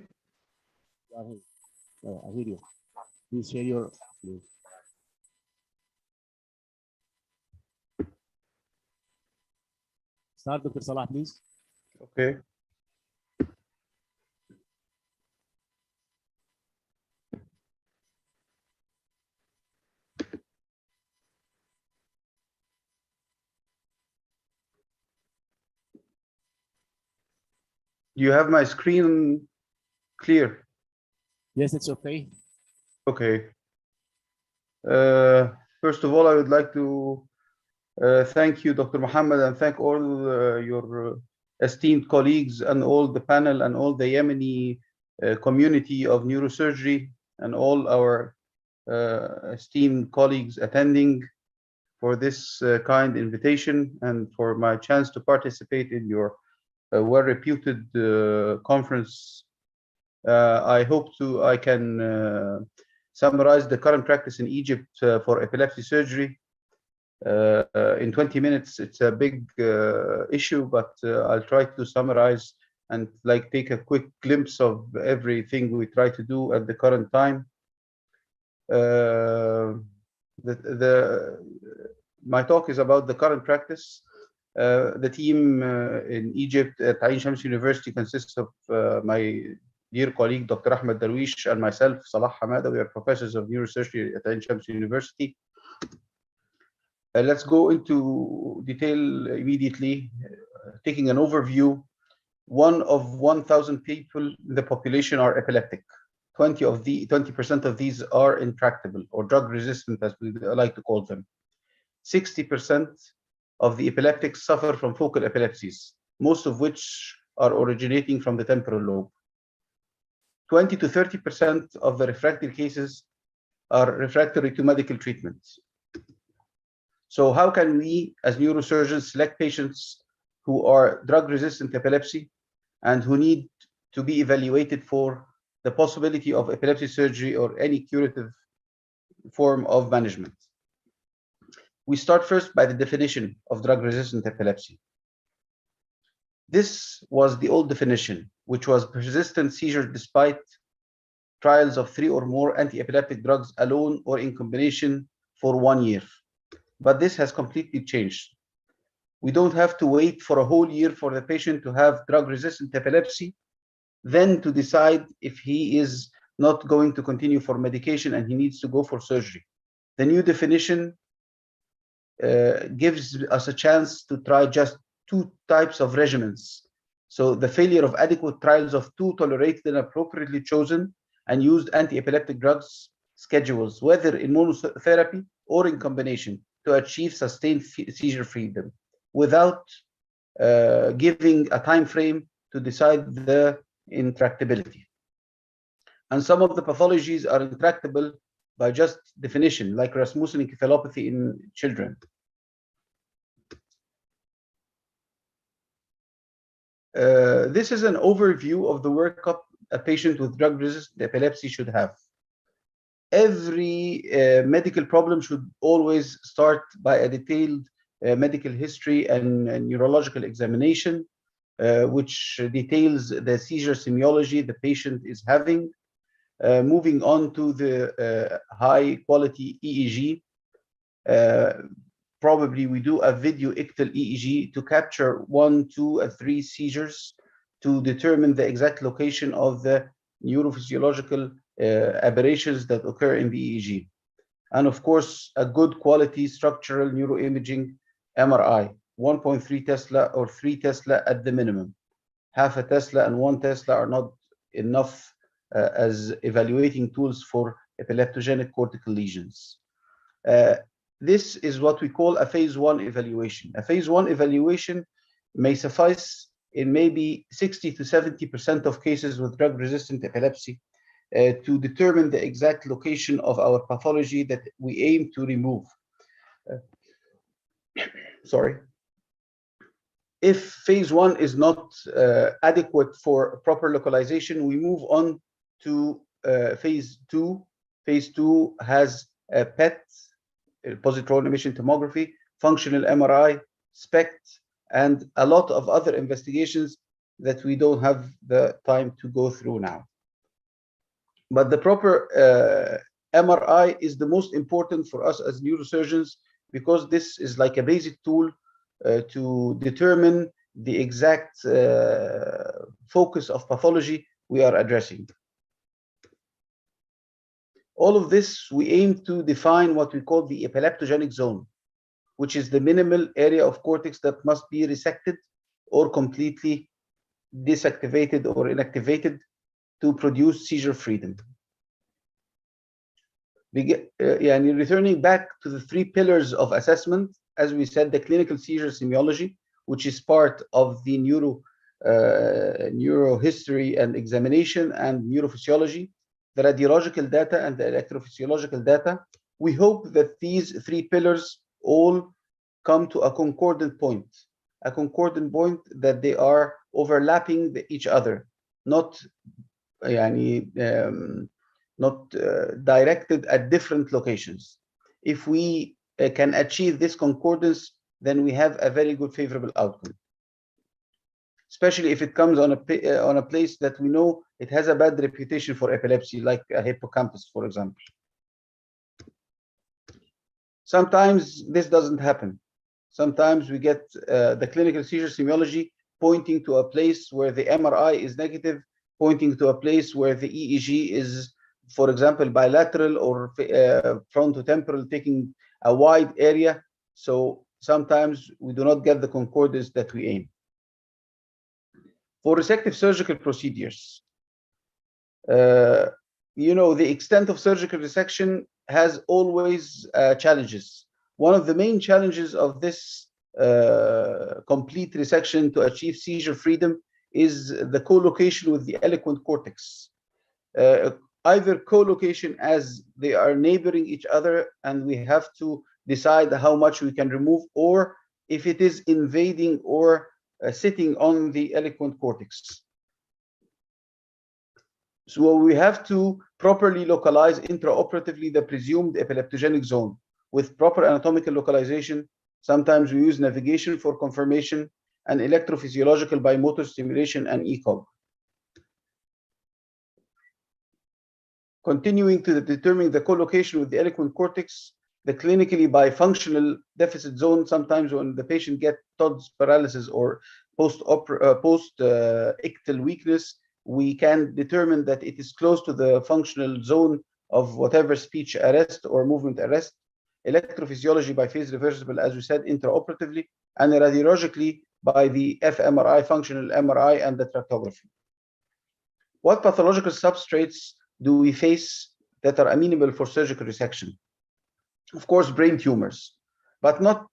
I hear you. Please share your please. Start, Dr. Salah, please. Okay. Do you have my screen clear? Yes, it's okay. Okay. First of all, I would like to thank you, Dr. Muhammad, and thank all your esteemed colleagues and all the panel and all the Yemeni community of neurosurgery and all our esteemed colleagues attending for this kind invitation and for my chance to participate in your well-reputed conference. I hope I can summarize the current practice in Egypt for epilepsy surgery. In 20 minutes, it's a big issue, but I'll try to summarize and take a quick glimpse of everything we try to do at the current time. My talk is about the current practice. The team in Egypt at Ain Shams University consists of my dear colleague, Dr. Ahmed Darwish, and myself, Salah Hamada. We are professors of neurosurgery at Ain Shams University. Let's go into detail immediately, taking an overview. 1 of 1,000 people in the population are epileptic. 20% of these are intractable or drug resistant, as we like to call them. 60% of the epileptics suffer from focal epilepsies, most of which are originating from the temporal lobe. 20 to 30% of the refractory cases are refractory to medical treatments. So how can we, as neurosurgeons, select patients who are drug-resistant epilepsy and who need to be evaluated for the possibility of epilepsy surgery or any curative form of management? We start first by the definition of drug-resistant epilepsy. This was the old definition, which was persistent seizure despite trials of 3 or more anti-epileptic drugs alone or in combination for 1 year. But this has completely changed. We don't have to wait for a whole year for the patient to have drug-resistant epilepsy, then to decide if he is not going to continue for medication and he needs to go for surgery. The new definition gives us a chance to try just 2 types of regimens. So the failure of adequate trials of 2 tolerated and appropriately chosen and used anti-epileptic drugs schedules, whether in monotherapy or in combination, to achieve sustained seizure freedom without giving a time frame to decide the intractability. And some of the pathologies are intractable by just definition, like Rasmussen encephalopathy in children. This is an overview of the workup a patient with drug-resistant epilepsy should have. Every medical problem should always start by a detailed medical history and neurological examination, which details the seizure semiology the patient is having. Moving on to the high-quality EEG. Probably we do a video ictal EEG to capture 1, 2, and 3 seizures to determine the exact location of the neurophysiological aberrations that occur in the EEG. And of course, a good quality structural neuroimaging MRI, 1.3 Tesla or 3 Tesla at the minimum. Half a Tesla and 1 Tesla are not enough as evaluating tools for epileptogenic cortical lesions. this is what we call a phase 1 evaluation. A phase 1 evaluation may suffice in maybe 60 to 70% of cases with drug-resistant epilepsy to determine the exact location of our pathology that we aim to remove. Sorry. If phase 1 is not adequate for proper localization, we move on to phase 2. Phase 2 has a PET, positron emission tomography, functional MRI, SPECT, and a lot of other investigations that we don't have the time to go through now. But the proper MRI is the most important for us as neurosurgeons, because this is like a basic tool to determine the exact focus of pathology we are addressing. All of this, we aim to define what we call the epileptogenic zone, which is the minimal area of cortex that must be resected or completely deactivated or inactivated to produce seizure freedom. Returning back to the 3 pillars of assessment, as we said, the clinical seizure semiology, which is part of the neurohistory and examination and neurophysiology, the radiological data and the electrophysiological data. We hope that these 3 pillars all come to a concordant point that they are overlapping each other, not directed at different locations. If we can achieve this concordance, then we have a very good favorable outcome, especially if it comes on a place that we know it has a bad reputation for epilepsy, like a hippocampus, for example. Sometimes this doesn't happen. Sometimes we get the clinical seizure semiology pointing to a place where the MRI is negative, pointing to a place where the EEG is, for example, bilateral or frontotemporal, taking a wide area. So sometimes we do not get the concordance that we aim. For resective surgical procedures, the extent of surgical resection has always challenges. One of the main challenges of this complete resection to achieve seizure freedom is the co-location with the eloquent cortex. Either co-location as they are neighboring each other and we have to decide how much we can remove, or if it is invading or sitting on the eloquent cortex. So we have to properly localize intraoperatively the presumed epileptogenic zone with proper anatomical localization. Sometimes we use navigation for confirmation and electrophysiological bimotor stimulation and ECOG. Continuing to determine the co-location with the eloquent cortex, the clinically bifunctional deficit zone, sometimes when the patient gets Todd's paralysis or post-ictal weakness, we can determine that it is close to the functional zone of whatever speech arrest or movement arrest. Electrophysiology by phase reversible, as we said, intraoperatively, and radiologically by the fMRI, functional MRI, and the tractography. What pathological substrates do we face that are amenable for surgical resection? Of course, brain tumors, but not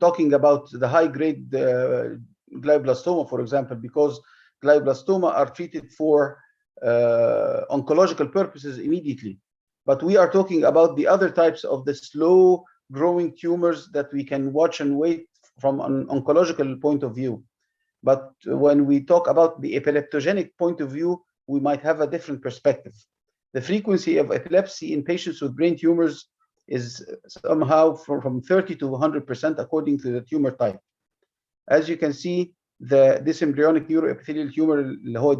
talking about the high-grade glioblastoma, for example, because glioblastoma are treated for oncological purposes immediately. But we are talking about the other types of the slow-growing tumors that we can watch and wait from an oncological point of view. But when we talk about the epileptogenic point of view, we might have a different perspective. The frequency of epilepsy in patients with brain tumors is somehow from 30 to 100% according to the tumor type. As you can see, this embryonic neuroepithelial tumor,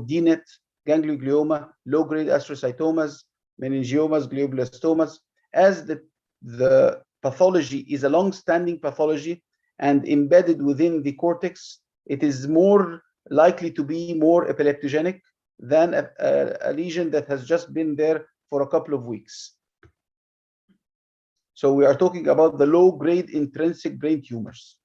DNET, ganglioglioma, low-grade astrocytomas, meningiomas, glioblastomas, as the pathology is a long-standing pathology and embedded within the cortex, it is more likely to be more epileptogenic than a lesion that has just been there for a couple of weeks. So we are talking about the low-grade intrinsic brain tumors.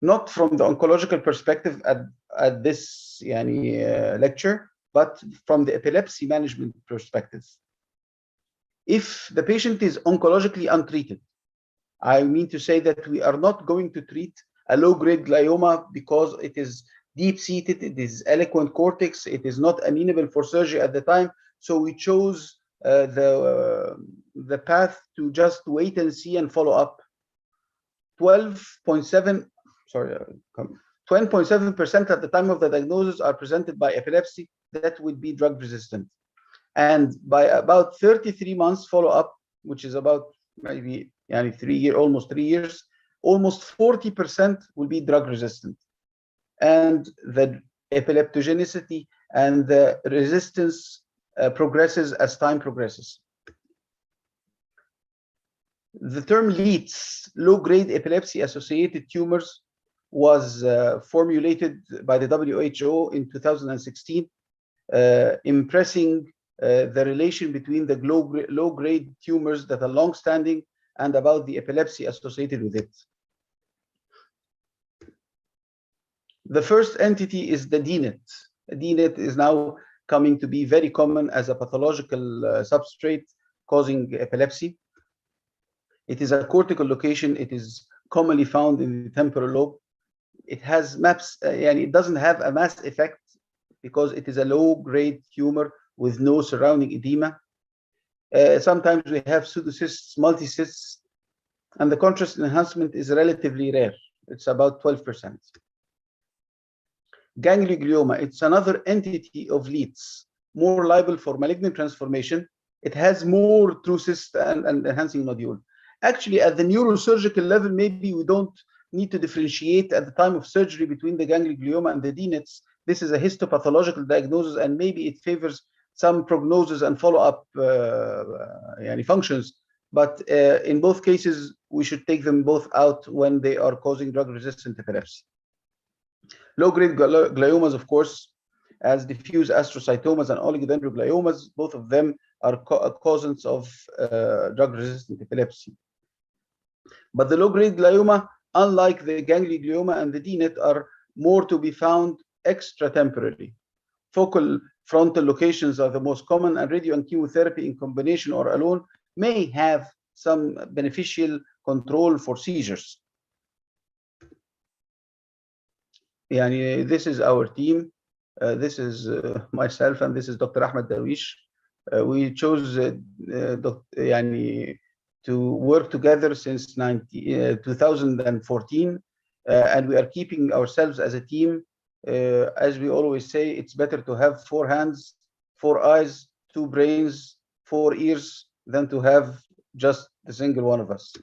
Not from the oncological perspective at this lecture, but from the epilepsy management perspective. If the patient is oncologically untreated, I mean to say that we are not going to treat a low-grade glioma because it is deep-seated, it is eloquent cortex, it is not amenable for surgery at the time. So we chose the path to just wait and see and follow up. 12.7% at the time of the diagnosis are presented by epilepsy that would be drug resistant. And by about 33 months follow-up, which is about maybe almost 3 years, almost 40% will be drug resistant. And the epileptogenicity and the resistance progresses as time progresses. The term LEATS, low-grade epilepsy-associated tumors, was formulated by the WHO in 2016, impressing the relation between the low-grade tumors that are long-standing and about the epilepsy associated with it. The first entity is the DNET. DNET is now coming to be very common as a pathological substrate causing epilepsy. It is a cortical location. It is commonly found in the temporal lobe. It has maps, and it doesn't have a mass effect because it is a low-grade tumor with no surrounding edema. Sometimes we have pseudocysts, multicysts, and the contrast enhancement is relatively rare. It's about 12%. Ganglioma, it's another entity of LEATS, more liable for malignant transformation. It has more true cyst and enhancing nodule. Actually, at the neurosurgical level, maybe we don't need to differentiate at the time of surgery between the ganglioma and the DNETs. This is a histopathological diagnosis, and maybe it favors some prognosis and follow-up functions. But in both cases, we should take them both out when they are causing drug-resistant epilepsy. Low-grade gliomas, of course, as diffuse astrocytomas and oligodendrogliomas, both of them are causes of drug-resistant epilepsy. But the low-grade glioma, unlike the ganglioma and the DNET, are more to be found extratemporally. Focal frontal locations are the most common, and radio and chemotherapy in combination or alone may have some beneficial control for seizures. This is our team. This is myself, and this is Dr. Ahmed Darwish. We chose to work together since 2014, and we are keeping ourselves as a team. As we always say, it's better to have 4 hands, 4 eyes, 2 brains, 4 ears than to have just a single one of us.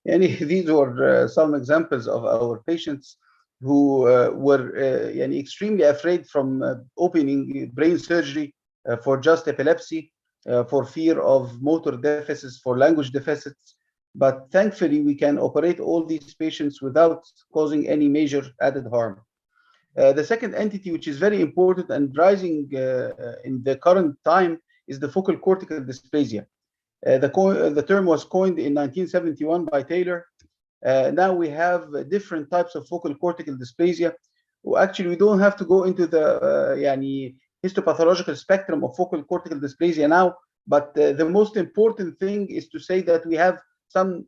These were some examples of our patients who were extremely afraid from opening brain surgery for just epilepsy, for fear of motor deficits, for language deficits. But thankfully, we can operate all these patients without causing any major added harm. The second entity, which is very important and rising in the current time, is the focal cortical dysplasia. The term was coined in 1971 by Taylor. Now we have different types of focal cortical dysplasia. Actually, we don't have to go into the histopathological spectrum of focal cortical dysplasia now, but the most important thing is to say that we have some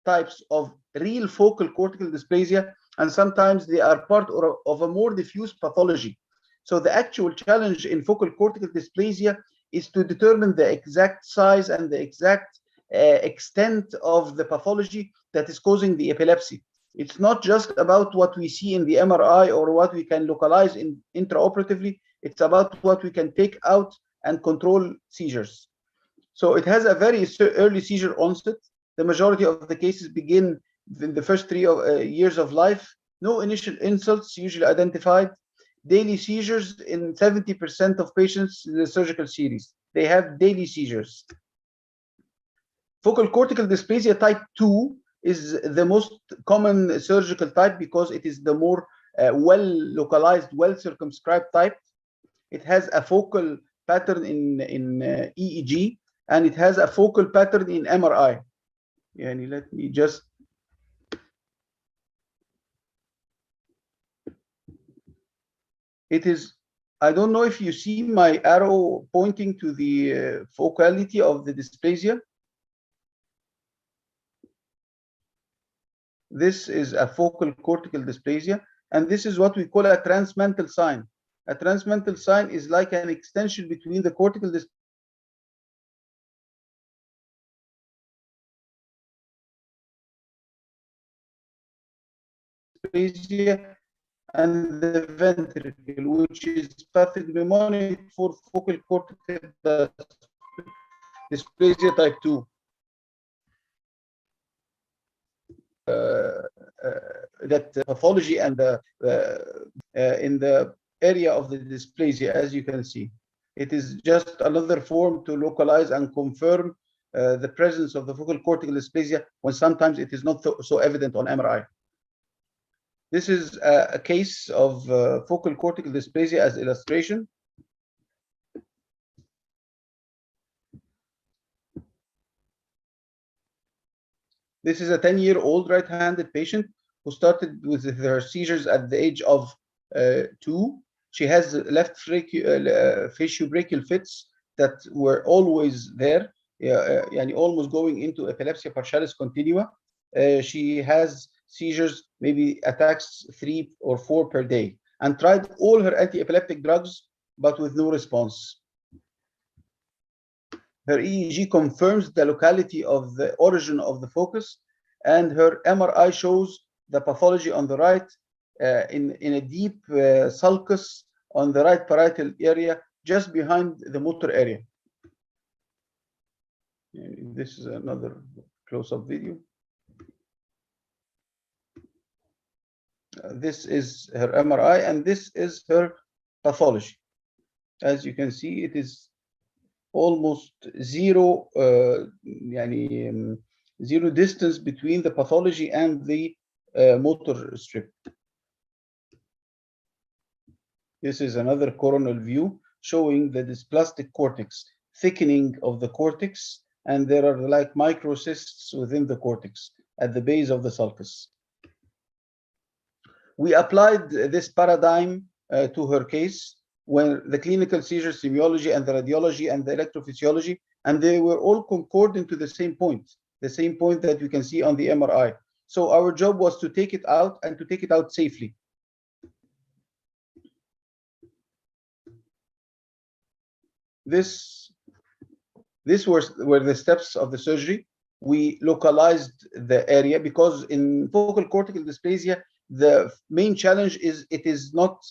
types of real focal cortical dysplasia, and sometimes they are part of a more diffuse pathology. So the actual challenge in focal cortical dysplasia is to determine the exact size and the exact extent of the pathology that is causing the epilepsy. It's not just about what we see in the MRI or what we can localize intraoperatively. It's about what we can take out and control seizures. So it has a very early seizure onset. The majority of the cases begin in the first 3 years of life. No initial insults usually identified. Daily seizures in 70% of patients in the surgical series. They have daily seizures. Focal cortical dysplasia type 2 is the most common surgical type because it is the more well localized, well circumscribed type. It has a focal pattern in EEG, and it has a focal pattern in MRI. Yani, let me just. It is, I don't know if you see my arrow pointing to the focality of the dysplasia. This is a focal cortical dysplasia, and this is what we call a transmental sign. A transmental sign is like an extension between the cortical dysplasia and the ventricle, which is pathognomonic for focal cortical dysplasia type 2. That pathology and in the area of the dysplasia, as you can see, it is just another form to localize and confirm the presence of the focal cortical dysplasia when sometimes it is not so evident on MRI. This is a case of focal cortical dysplasia as illustration. This is a 10-year-old right-handed patient who started with her seizures at the age of 2. She has left faciobrachial fits that were always there, almost going into epilepsy partialis continua. She has seizures, maybe attacks 3 or 4 per day, and tried all her anti-epileptic drugs, but with no response. Her EEG confirms the locality of the origin of the focus, and her MRI shows the pathology on the right in a deep sulcus on the right parietal area, just behind the motor area. This is another close-up video. This is her MRI, and this is her pathology. As you can see, it is almost zero, zero distance between the pathology and the motor strip. This is another coronal view showing the dysplastic cortex, thickening of the cortex, and there are like microcysts within the cortex at the base of the sulcus. We applied this paradigm to her case when the clinical seizure semiology and the radiology and the electrophysiology, and they were all concordant to the same point that you can see on the MRI. So our job was to take it out and to take it out safely. This were the steps of the surgery. We localized the area because in focal cortical dysplasia, the main challenge is it is not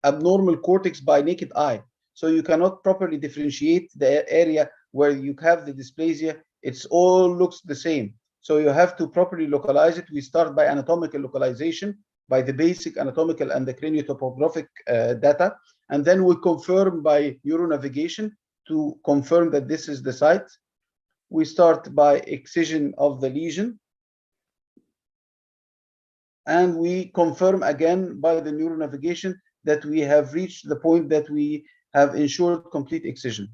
abnormal cortex by naked eye. So you cannot properly differentiate the area where you have the dysplasia. It's all looks the same. So you have to properly localize it. We start by anatomical localization, by the basic anatomical and the craniotopographic data. And then we confirm by neuronavigation to confirm that this is the site. We start by excision of the lesion. And we confirm again by the neuronavigation that we have reached the point that we have ensured complete excision.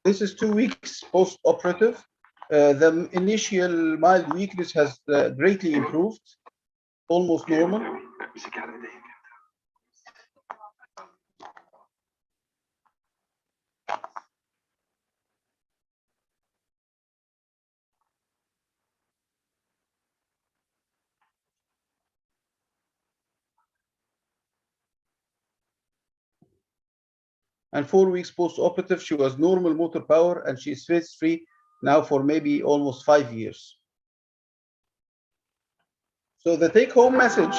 This is 2 weeks post-operative. The initial mild weakness has greatly improved, almost normal. and 4 weeks post-operative, she was normal motor power, and she is phase-free now for maybe almost 5 years. So the take-home message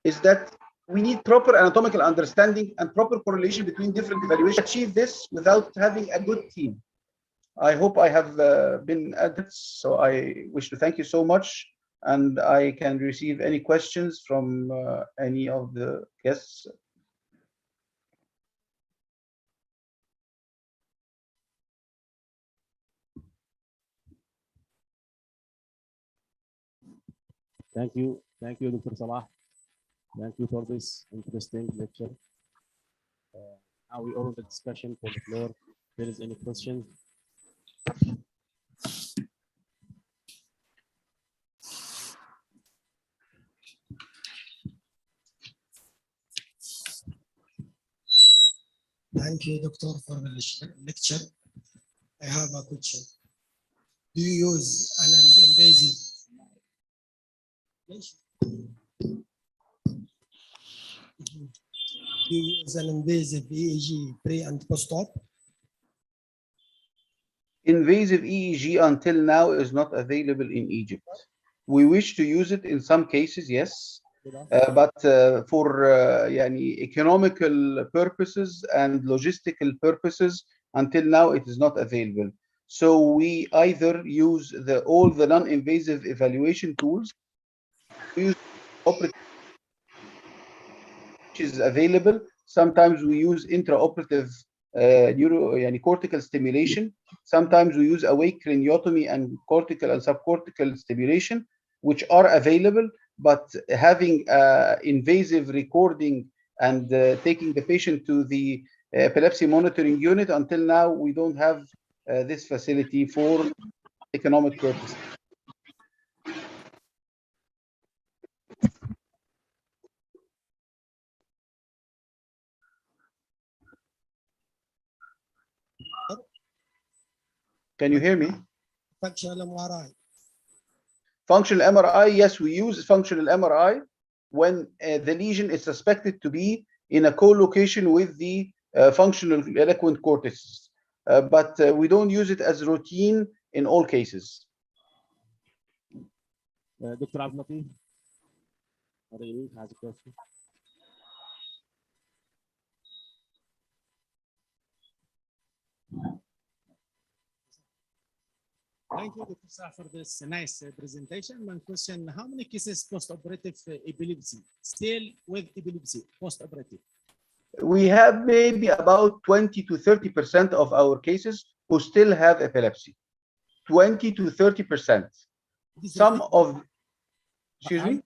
is that we need proper anatomical understanding and proper correlation between different evaluations to achieve this without having a good team. I hope I have been at this, so I wish to thank you so much, and I can receive any questions from any of the guests. Thank you, Dr. Salah. Thank you for this interesting lecture. Now we open the discussion for the floor. If there is any questions. Thank you, Doctor, for the lecture. I have a question. Do you use an invasive? Do you use an invasive EEG pre and post-op? Invasive EEG until now is not available in Egypt. We wish to use it in some cases, yes, but for economical purposes and logistical purposes, until now it is not available. So we either use all the non-invasive evaluation tools, use operative, which is available. Sometimes we use intraoperative cortical stimulation. Sometimes we use awake craniotomy and cortical and subcortical stimulation, which are available, but having invasive recording and taking the patient to the epilepsy monitoring unit, until now we don't have this facility for economic purposes. Can you hear me? Functional MRI. Functional MRI, yes, we use functional MRI when the lesion is suspected to be in a co-location with the functional eloquent cortices, but we don't use it as routine in all cases. Dr. Abdul has a question. Thank you, Dr. Sa, for this nice presentation. One question: how many cases post-operative epilepsy? Still with epilepsy post-operative? We have maybe about 20 to 30% of our cases who still have epilepsy. 20 to 30%. Some of, excuse me?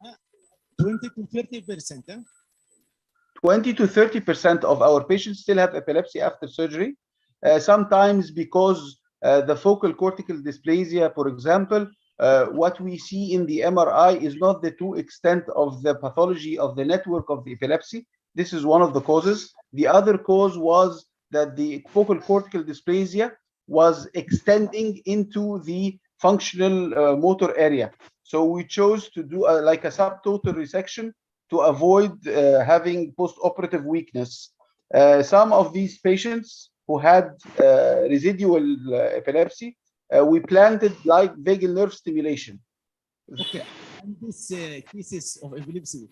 Uh, 20 to 30%. 20 to 30% of our patients still have epilepsy after surgery. Sometimes because the focal cortical dysplasia, for example, what we see in the MRI is not the true extent of the pathology of the network of the epilepsy. This is one of the causes. The other cause was that the focal cortical dysplasia was extending into the functional motor area. So we chose to do like a subtotal resection to avoid having post-operative weakness. Some of these patients who had residual epilepsy, we planted like vagal nerve stimulation. Okay, and this cases of epilepsy,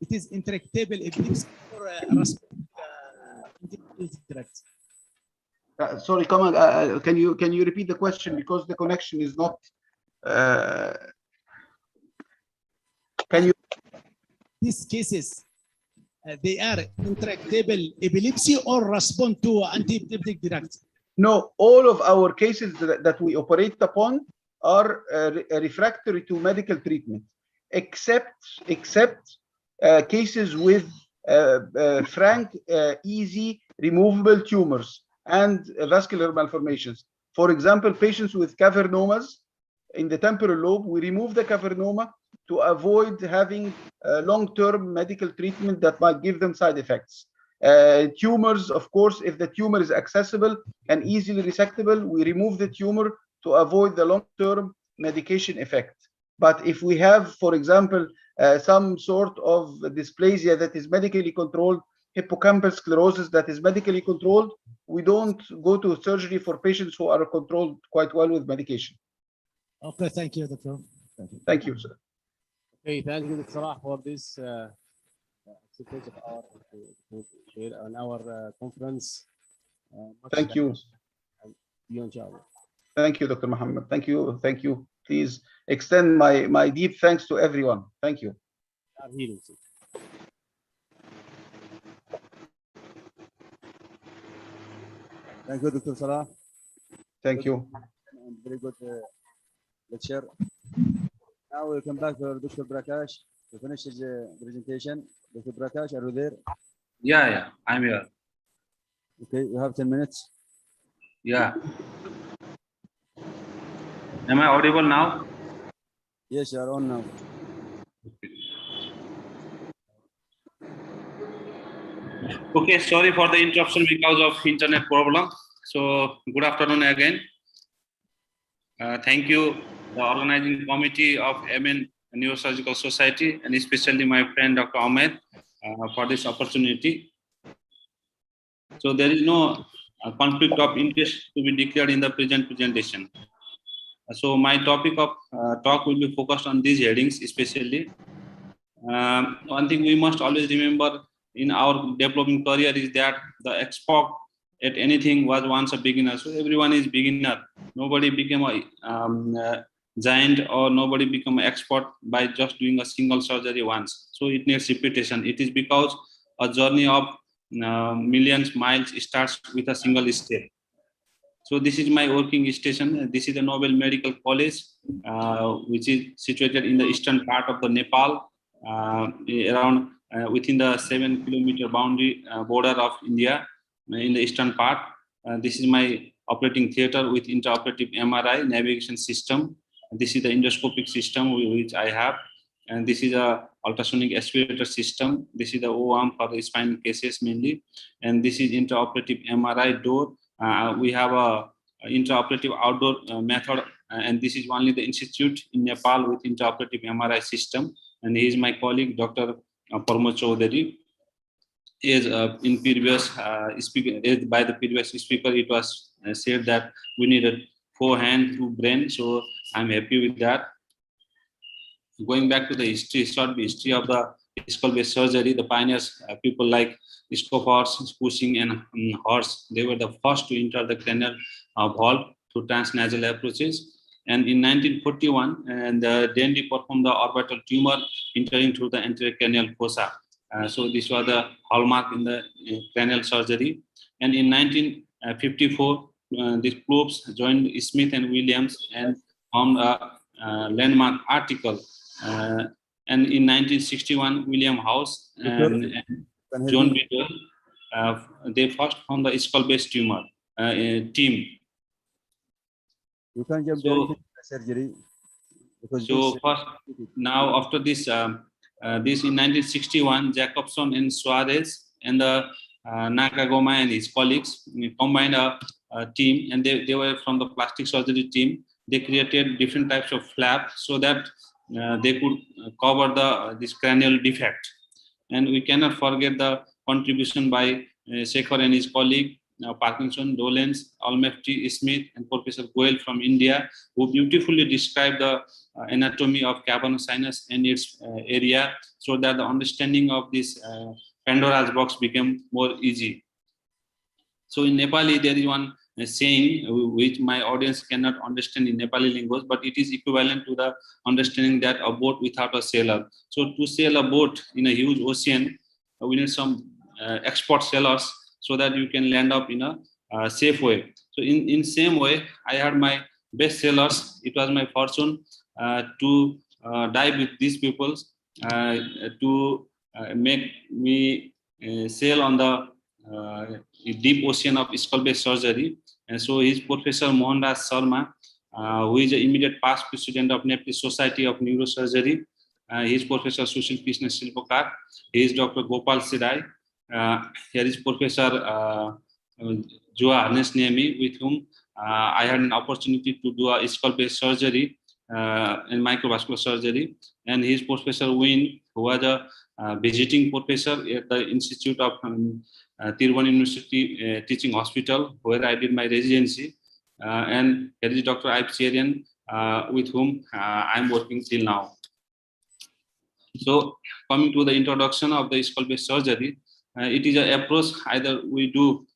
it is intractable epilepsy or Sorry, come on. Can you repeat the question, because the connection is not. Can you? These cases, they are intractable epilepsy or respond to anti-epileptic drugs? No, all of our cases that we operate upon are refractory to medical treatment, except cases with frank, easy, removable tumors and vascular malformations. For example, patients with cavernomas in the temporal lobe, we remove the cavernoma, to avoid having long-term medical treatment that might give them side effects. Tumors, of course, if the tumor is accessible and easily resectable, we remove the tumor to avoid the long-term medication effect. But if we have, for example, some sort of dysplasia that is medically controlled, hippocampal sclerosis that is medically controlled, we don't go to surgery for patients who are controlled quite well with medication. Okay, thank you, Doctor. Thank you, sir. Okay, thank you, Dr. Salah, for this acceptance of our to share on our conference. Thank you. Inshallah. Thank you, Dr. Muhammad. Thank you. Thank you. Please extend my deep thanks to everyone. Thank you. Thank you, Dr. Salah. Thank you. Very good lecture. Now we'll come back to Dr. Prakash to finish his presentation. Dr. Prakash, are you there? Yeah, I'm here. Okay, you have 10 minutes. Yeah. Am I audible now? Yes, you are on now. Okay, sorry for the interruption because of internet problem. So good afternoon again. Thank you, the organizing committee of YEMEN Neurosurgical Society, and especially my friend Dr. Ahmed for this opportunity. So there is no conflict of interest to be declared in the present presentation. So my topic of talk will be focused on these headings especially. One thing we must always remember in our developing career is that the expert at anything was once a beginner. So everyone is beginner. Nobody became a giant, or nobody become an expert by just doing a single surgery once. So it needs repetition. It is because a journey of millions miles starts with a single step. So this is my working station. This is the Nobel Medical College, which is situated in the eastern part of the Nepal, around within the 7-kilometer boundary border of India, in the eastern part. This is my operating theater with intraoperative MRI navigation system. This is the endoscopic system which I have, and this is a ultrasonic aspirator system. This is the O-arm for the spinal cases mainly, and this is intraoperative MRI door. We have a intraoperative outdoor method, and this is only the institute in Nepal with intraoperative MRI system. And he is my colleague, Dr. Pramod Chaudhary. Is in previous speaker, by the previous speaker, it was said that we needed 4 hands, 2 brain. So I'm happy with that. Going back to the history, short history of the skull-based surgery, the pioneers, people like Ischofors, Cushing, and Horst, they were the first to enter the cranial vault through transnasal approaches. And in 1941, Dendy performed the orbital tumor entering through the anterior cranial fossa. So this was the hallmark in the cranial surgery. And in 1954, these probes joined Smith and Williams and formed a landmark article. And in 1961, William House and John Biddle, they first formed the skull-based tumor team. You can jump directly to the surgery. So first, now after this, this in 1961, Jacobson and Suarez and the Nakagoma and his colleagues combined a team, and they were from the plastic surgery team. They created different types of flap so that they could cover this cranial defect. And we cannot forget the contribution by Shekhar and his colleague, Parkinson, Dolens, Almefti, Smith, and Professor Goel from India, who beautifully described the anatomy of cavernous sinus and its area, so that the understanding of this Pandora's box became more easy. So in Nepali, there is one saying which my audience cannot understand in Nepali language, but it is equivalent to the understanding that a boat without a sailor. So to sail a boat in a huge ocean, we need some expert sailors so that you can land up in a safe way. So in same way, I had my best sailors. It was my fortune to dive with these people to make me sail on the deep ocean of skull-based surgery. And so his Professor Mohanraj Sharma, who is the immediate past president of Nepalese Society of Neurosurgery, He is Professor Sushil Krishna Silpakar. He is Dr. Gopal Sirai. Here is Professor Joa Harnesniemi, with whom I had an opportunity to do a skull-based surgery and microvascular surgery. And he is Professor Win, who was a visiting professor at the Institute of Tirvan University Teaching Hospital, where I did my residency. And here is Dr. Ipsarian, with whom I am working till now. So coming to the introduction of the skull-based surgery, it is an approach either we do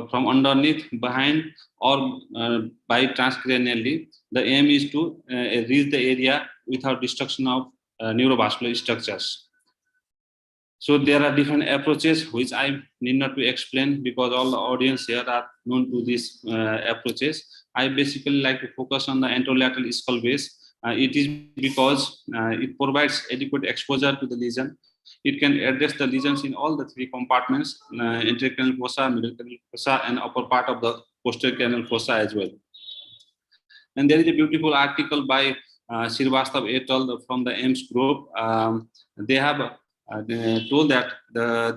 from underneath, behind, or by transcranially. The aim is to reach the area without destruction of neurovascular structures. So there are different approaches which I need not to explain because all the audience here are known to these approaches. I basically like to focus on the anterolateral skull base. It is because it provides adequate exposure to the lesion. It can address the lesions in all the three compartments, intracranial fossa, middle cranial fossa, and upper part of the posterior cranial fossa as well. And there is a beautiful article by Srivastav et al. From the AIMS group. They have told that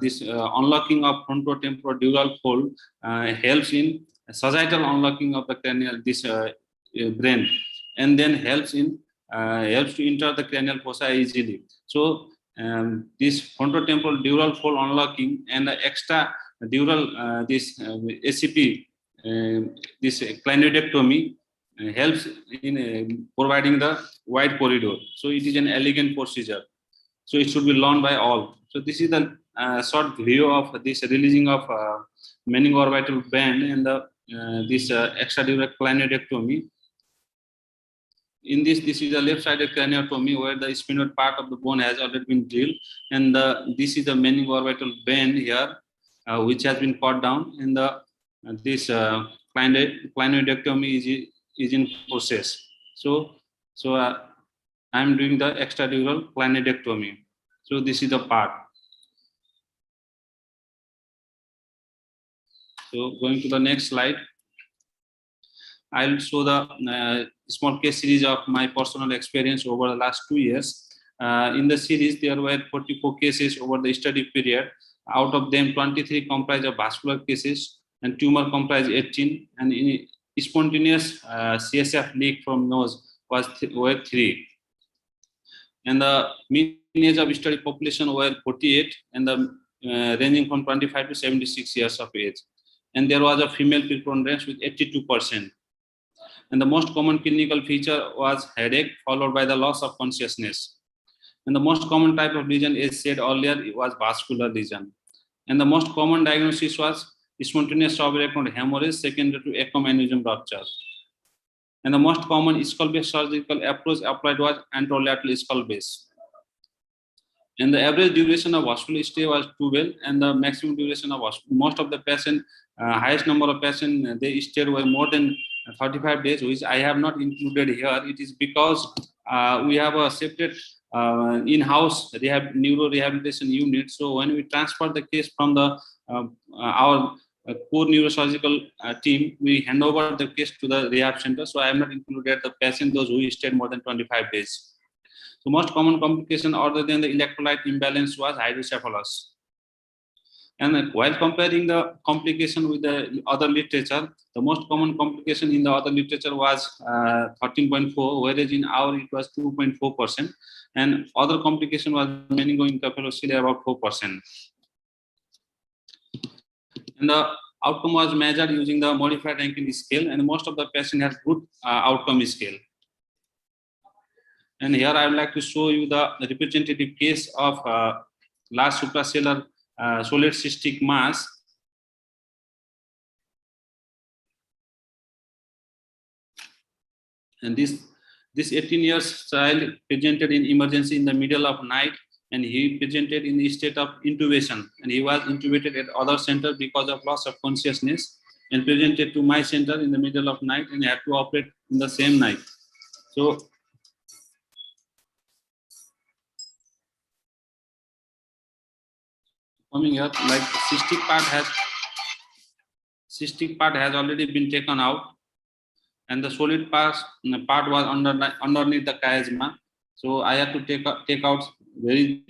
this unlocking of frontotemporal fold helps in sagittal unlocking of the cranial brain, and then helps to enter the cranial fossa easily. So this frontotemporal dural fold unlocking and the extra dural ACP, this clinodectomy helps in providing the wide corridor. So it is an elegant procedure. So it should be learned by all. So this is the short view of this releasing of meningoorbital band and the this extradural clinodectomy. In this is a left-sided craniotomy where the sphenoid part of the bone has already been drilled, and this is the meningoorbital band here, which has been cut down, and this clinodectomy is in process. So I'm doing the extradural clinodectomy. So this is the part. So going to the next slide, I'll show the small case series of my personal experience over the last 2 years. In the series, there were 44 cases over the study period. Out of them, 23 comprised of vascular cases, and tumor comprised 18, and in spontaneous CSF leak from nose were 3. And the mean age of study population were 48, and the ranging from 25 to 76 years of age. And there was a female preponderance with 82%. And the most common clinical feature was headache, followed by the loss of consciousness. And the most common type of lesion, as said earlier, it was vascular lesion. And the most common diagnosis was spontaneous subarachnoid hemorrhage secondary to acromeningeal rupture. And the most common skull-based surgical approach applied was anterolateral skull base. And the average duration of hospital stay was 12, and the maximum duration of most of the patient, highest number of patients, they stayed were more than 35 days, which I have not included here. It is because we have a separate in-house neuro rehabilitation unit. So when we transfer the case from the our core neurosurgical team, we hand over the case to the rehab center. So I have not included the patient, those who stayed more than 25 days. So most common complication other than the electrolyte imbalance was hydrocephalus. And while comparing the complication with the other literature, the most common complication in the other literature was 13.4, whereas in our it was 2.4%, and other complication was meningoencephalocele about 4%. And the outcome was measured using the modified Rankin scale, and most of the patients had good outcome scale. And here I would like to show you the representative case of large suprasellar solid cystic mass. And this 18 years child presented in emergency in the middle of night, and he presented in the state of intubation, and he was intubated at other center because of loss of consciousness, and presented to my center in the middle of night, and had to operate in the same night. So coming here, like cystic part has already been taken out, and the solid part was underneath the chiasma, So I had to take out very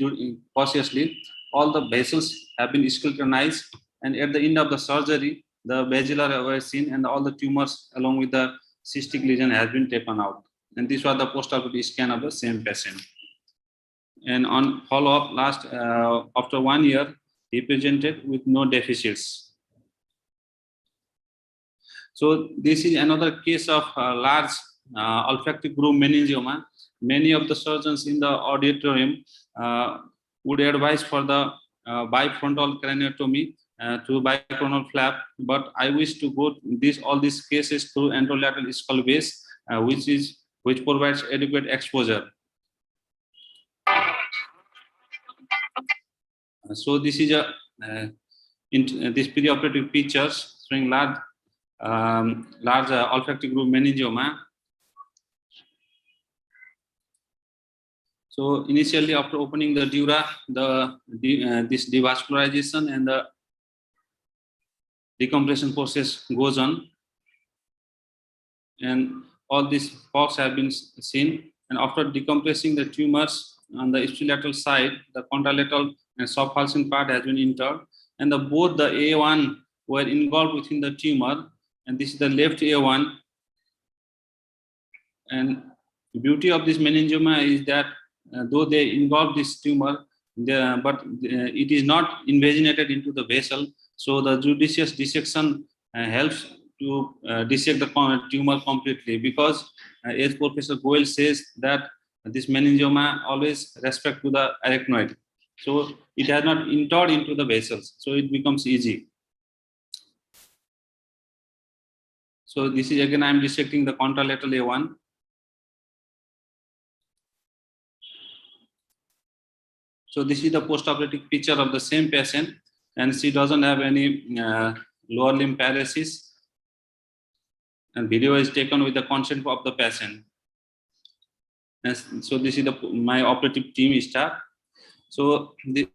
cautiously. All the vessels have been scrutinized, and at the end of the surgery, the basilar were seen, and all the tumors along with the cystic lesion has been taken out. And this was the post-operative scan of the same patient. And on follow-up, after 1 year, he presented with no deficits. So this is another case of large olfactory groove meningioma. Many of the surgeons in the auditorium would advise for the bifrontal craniotomy through bicoronal flap, but I wish to go all these cases through anterolateral skull base, which provides adequate exposure. So this is this perioperative pictures showing large olfactory groove meningioma. So initially, after opening the dura, this devascularization and the decompression process goes on, and all these fogs have been seen. And after decompressing the tumors on the ipsilateral side, the contralateral and subfalcine part has been entered, and both the A1 were engulfed within the tumor, and this is the left A1. And the beauty of this meningioma is that though they engulf this tumor, but it is not invaginated into the vessel. So the judicious dissection helps to dissect the tumor completely, because as Professor Goel says that this meningioma always respect to the arachnoid. So it has not entered into the vessels, so it becomes easy. So this is again, I am dissecting the contralateral A1. So this is the post-operative picture of the same patient, and she doesn't have any lower limb paralysis. And video is taken with the consent of the patient. And so this is my operative team staff. So this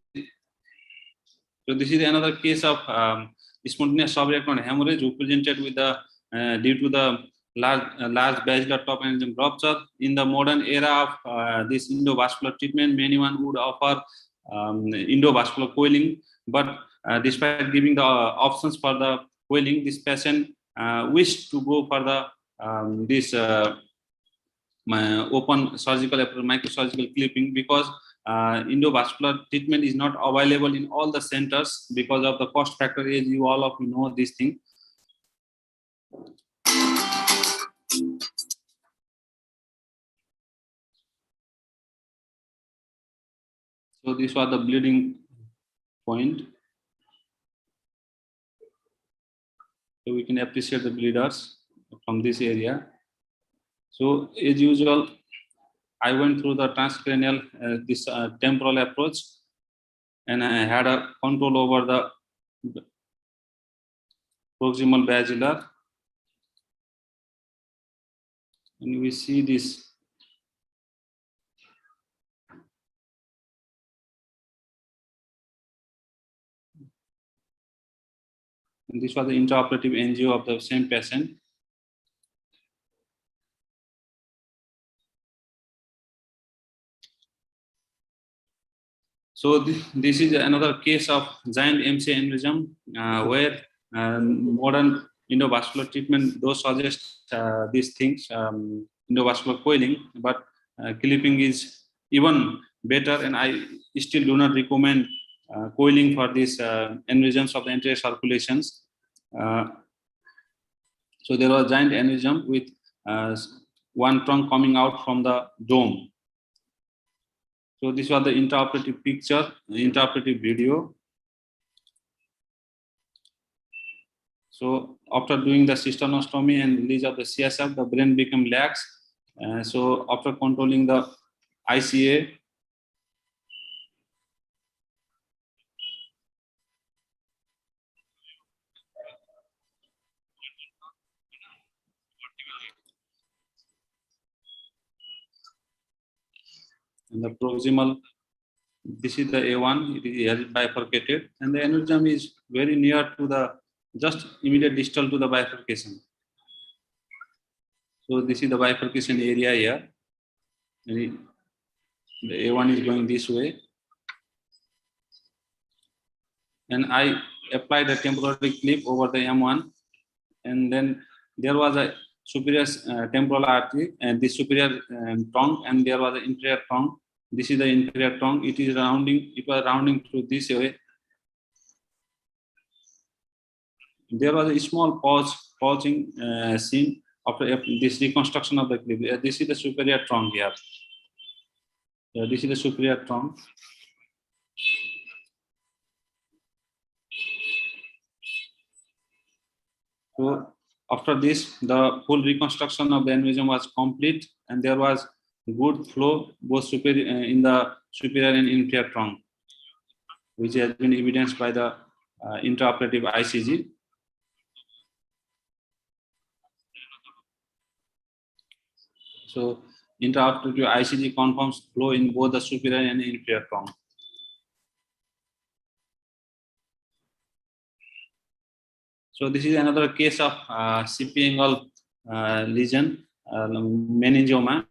is another case of spontaneous subarachnoid hemorrhage who presented with the due to the large basilar top aneurysm rupture. In the modern era of this endovascular treatment, anyone would offer endovascular coiling, but despite giving the options for the coiling, this patient wished to go for the this open surgical microsurgical clipping, because endovascular treatment is not available in all the centers because of the cost factor, as you all of you know this thing. So this was the bleeding point. So we can appreciate the bleeders from this area. So as usual, I went through the transcranial, this temporal approach, and I had a control over the proximal basilar. And we see this. And this was the intraoperative angio of the same patient. So this is another case of giant MCA aneurysm where modern endovascular treatment does suggest these things, endovascular coiling, but clipping is even better, and I still do not recommend coiling for these aneurysms of the anterior circulations. So there was giant aneurysm with one trunk coming out from the dome. So this was the intraoperative picture, intraoperative video. So after doing the cystonostomy and release of the CSF, the brain became lax. So after controlling the ICA, and the proximal, this is the A1, it is bifurcated, and the aneurysm is very near to the, just immediate distal to the bifurcation. So this is the bifurcation area here. The A1 is going this way. And I applied a temporary clip over the M1. And then there was a superior temporal artery and the superior trunk, and there was an inferior trunk. This is the inferior trunk. It is rounding. It was rounding through this way. There was a small pausing scene after this reconstruction of the clip. This is the superior trunk here. This is the superior trunk. So after this, the full reconstruction of the aneurysm was complete, and there was good flow both superior in the superior and inferior trunk, which has been evidenced by the intraoperative ICG. So intraoperative ICG confirms flow in both the superior and inferior trunk. So this is another case of CP angle lesion, meningioma.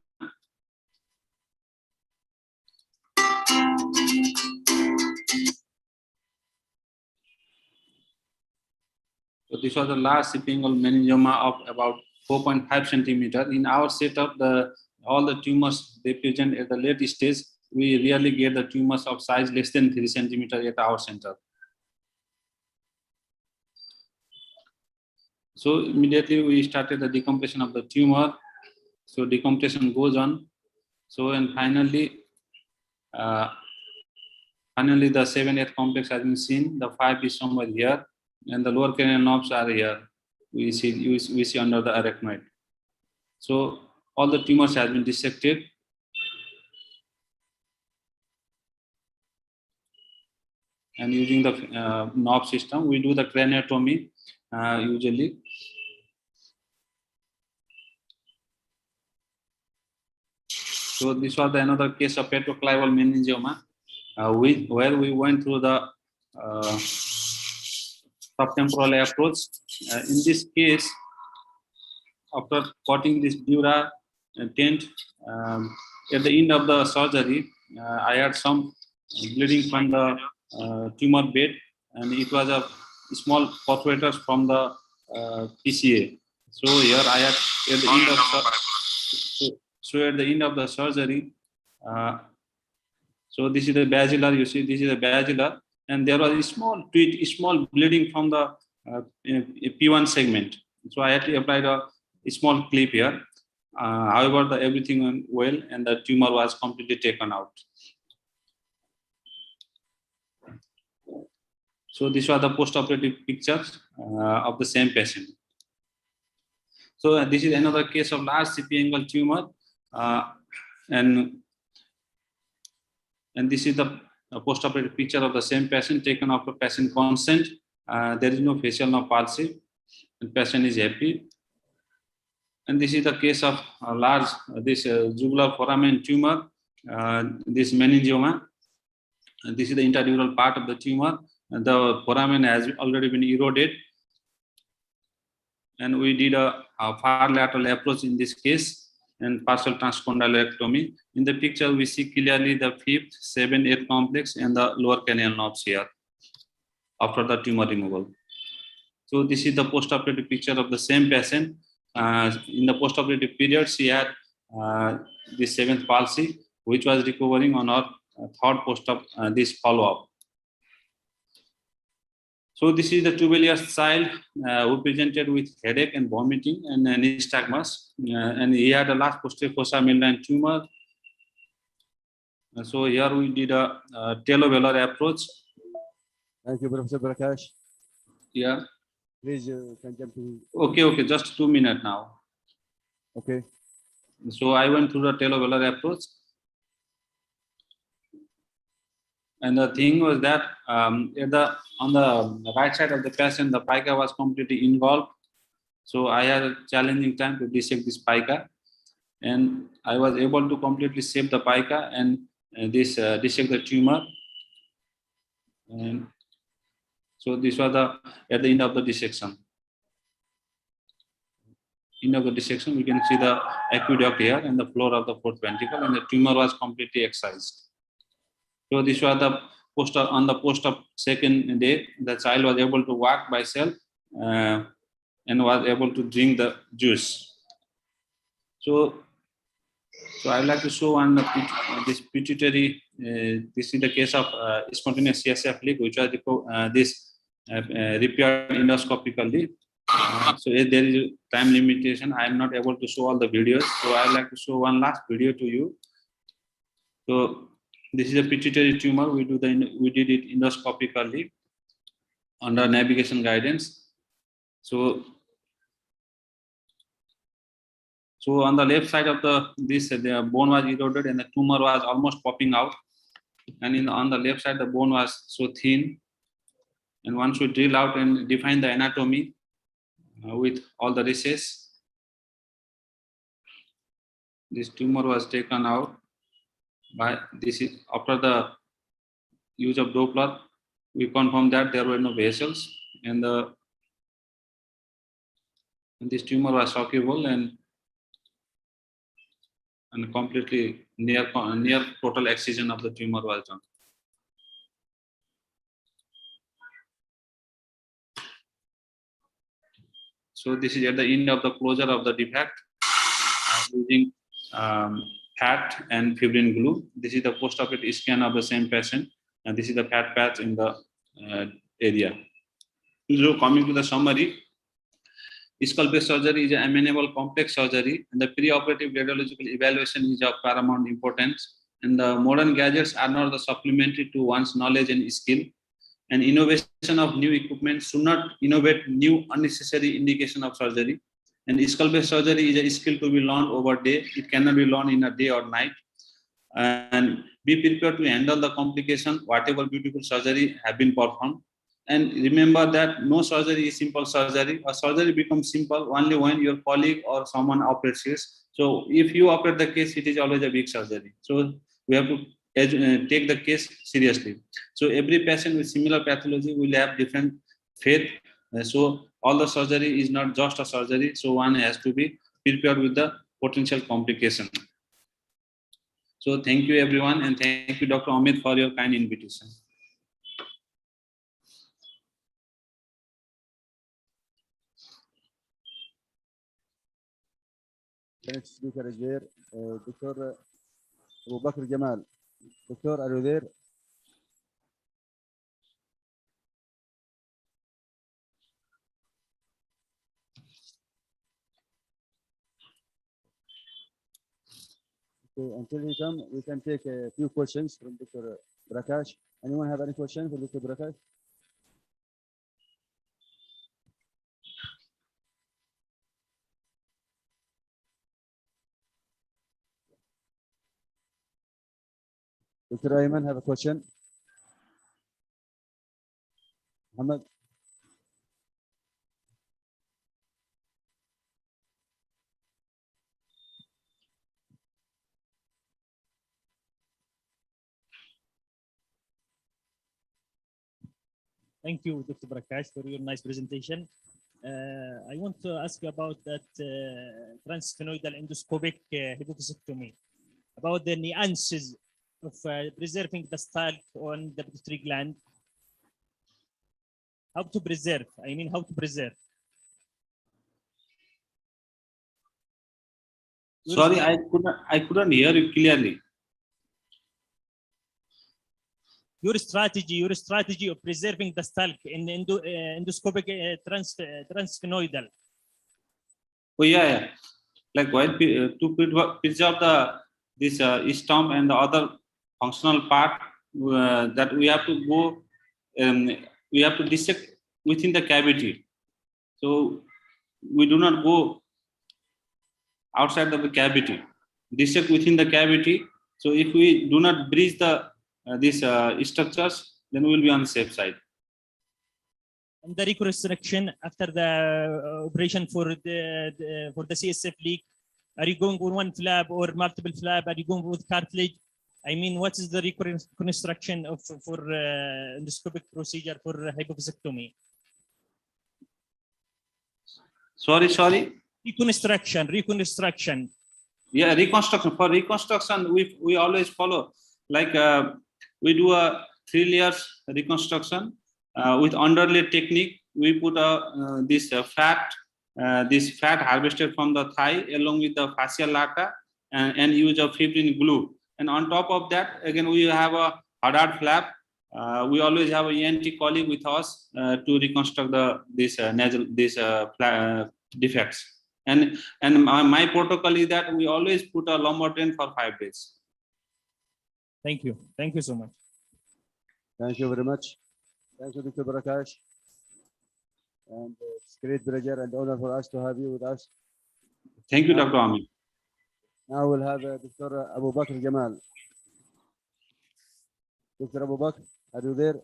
So this was a large CP angle meningioma of about 4.5 centimeter. In our setup, all the tumors they present at the late stage. We rarely get the tumors of size less than 3 centimeter at our center. So immediately we started the decompression of the tumor. So decompression goes on. So and finally the 7/8 complex has been seen. The 5 is somewhere here, and the lower cranial knobs are here. We see under the arachnoid. So all the tumors have been dissected. And using the knob system, we do the craniotomy usually. So this was another case of petroclival meningioma, where we went through the subtemporal approach. In this case, after cutting this dura tent, at the end of the surgery, I had some bleeding from the tumor bed, and it was a small perforators from the PCA. So here I had at the end of at the end of the surgery. So this is the basilar. You see, this is the basilar, and there was a small tweet, small bleeding from the P1 segment. So I had to apply a small clip here. However, everything went well, and the tumor was completely taken out. So this was the post-operative pictures of the same patient. So this is another case of large CP angle tumor, and this is the post-operative picture of the same patient taken after patient consent. There is no facial, no palsy, and patient is happy. And this is the case of large jugular foramen tumor, this meningioma. And this is the interdural part of the tumor. And the foramen has already been eroded. And we did a far lateral approach in this case and partial transcondylectomy. In the picture, we see clearly the 5th, 7th, 8th complex and the lower cranial knobs here after the tumor removal. So this is the postoperative picture of the same patient. In the postoperative period, she had the 7th palsy, which was recovering on our third post-op this follow-up. So this is the tubulous child who presented with headache and vomiting and nystagmus, and he had a large posterior fossa membrane tumor. So here we did a talovelar approach. Thank you, Professor Prakash. Yeah. Please, can jump to. Okay, just 2 minutes now. Okay. So I went through the talovelar approach. And the thing was that on the right side of the patient, the pica was completely involved. So I had a challenging time to dissect this pica. And I was able to completely save the pica and dissect the tumor. And so this was at the end of the dissection. end of the dissection, we can see the aqueduct here and the floor of the fourth ventricle, and the tumor was completely excised. So this was the on the post of second day. The child was able to walk by self and was able to drink the juice. So I would like to show on this pituitary. This is the case of spontaneous Csf Leak, which was repaired endoscopically. So there is a time limitation. I am not able to show all the videos. So I would like to show one last video to you. So this is a pituitary tumor. We did it endoscopically under navigation guidance. So on the left side of the bone was eroded and the tumor was almost popping out. And on the left side, the bone was so thin. And once we drill out and define the anatomy with all the recess, this tumor was taken out by this. After the use of Doppler, we confirmed that there were no vessels, and this tumor was shockable and completely near total excision of the tumor was done. So this is at the end of the closure of the defect using fat and fibrin glue. This is the post-operative scan of the same patient, and this is the fat patch in the area. So coming to the summary, skull-based surgery is an amenable complex surgery, and the pre-operative radiological evaluation is of paramount importance. And the modern gadgets are not the supplementary to one's knowledge and skill. And innovation of new equipment should not innovate new unnecessary indication of surgery. And skull-based surgery is a skill to be learned over day. It cannot be learned in a day or night. And be prepared to handle the complication, whatever beautiful surgery have been performed. And remember that no surgery is simple surgery. A surgery becomes simple only when your colleague or someone operates it. So if you operate the case, it is always a big surgery. So we have to take the case seriously. So every patient with similar pathology will have different faith. So all the surgery is not just a surgery. So one has to be prepared with the potential complication. So thank you everyone, and thank you Dr. Amit for your kind invitation. The next speaker is there, Dr. Abu Bakr Jamal. Doctor, are you there? Okay, until he comes, we can take a few questions from Dr. Prakash. Anyone have any questions for Dr. Prakash? Dr. Ayman have a question. Muhammad. Thank you, Dr. Prakash, for your nice presentation. I want to ask you about that transsphenoidal endoscopic hypophyseectomy, about the nuances of preserving the stalk on the pituitary gland. How to preserve? I mean, how to preserve? Sorry, I couldn't hear you clearly. Your strategy of preserving the stalk in endoscopic transsphenoidal. Oh yeah. Like while to preserve this stump and the other functional part, that we have to go, we have to dissect within the cavity. So we do not go outside of the cavity, dissect within the cavity. So if we do not breach these structures, then we will be on the safe side. And the reconstruction after the operation for the CSF leak, are you going with one flap or multiple flap? Are you going with cartilage? I mean, what is the reconstruction for endoscopic procedure for hypophyseectomy? Sorry. Reconstruction. Yeah, reconstruction. For reconstruction, we always follow like we do a 3 layers reconstruction with underlay technique. We put this fat harvested from the thigh along with the fascial lata and use a fibrin glue. And on top of that, again we have a hard flap. We always have a ENT colleague with us to reconstruct these defects. And my protocol is that we always put a lumbar drain for 5 days. Thank you. Thank you so much. Thank you very much. Thank you, Dr. Prakash. And it's great pleasure and honor for us to have you with us. Thank you, Dr. Amin. Now we'll have Dr. Abu Bakr Jamal. Dr. Abu Bakr, are you there?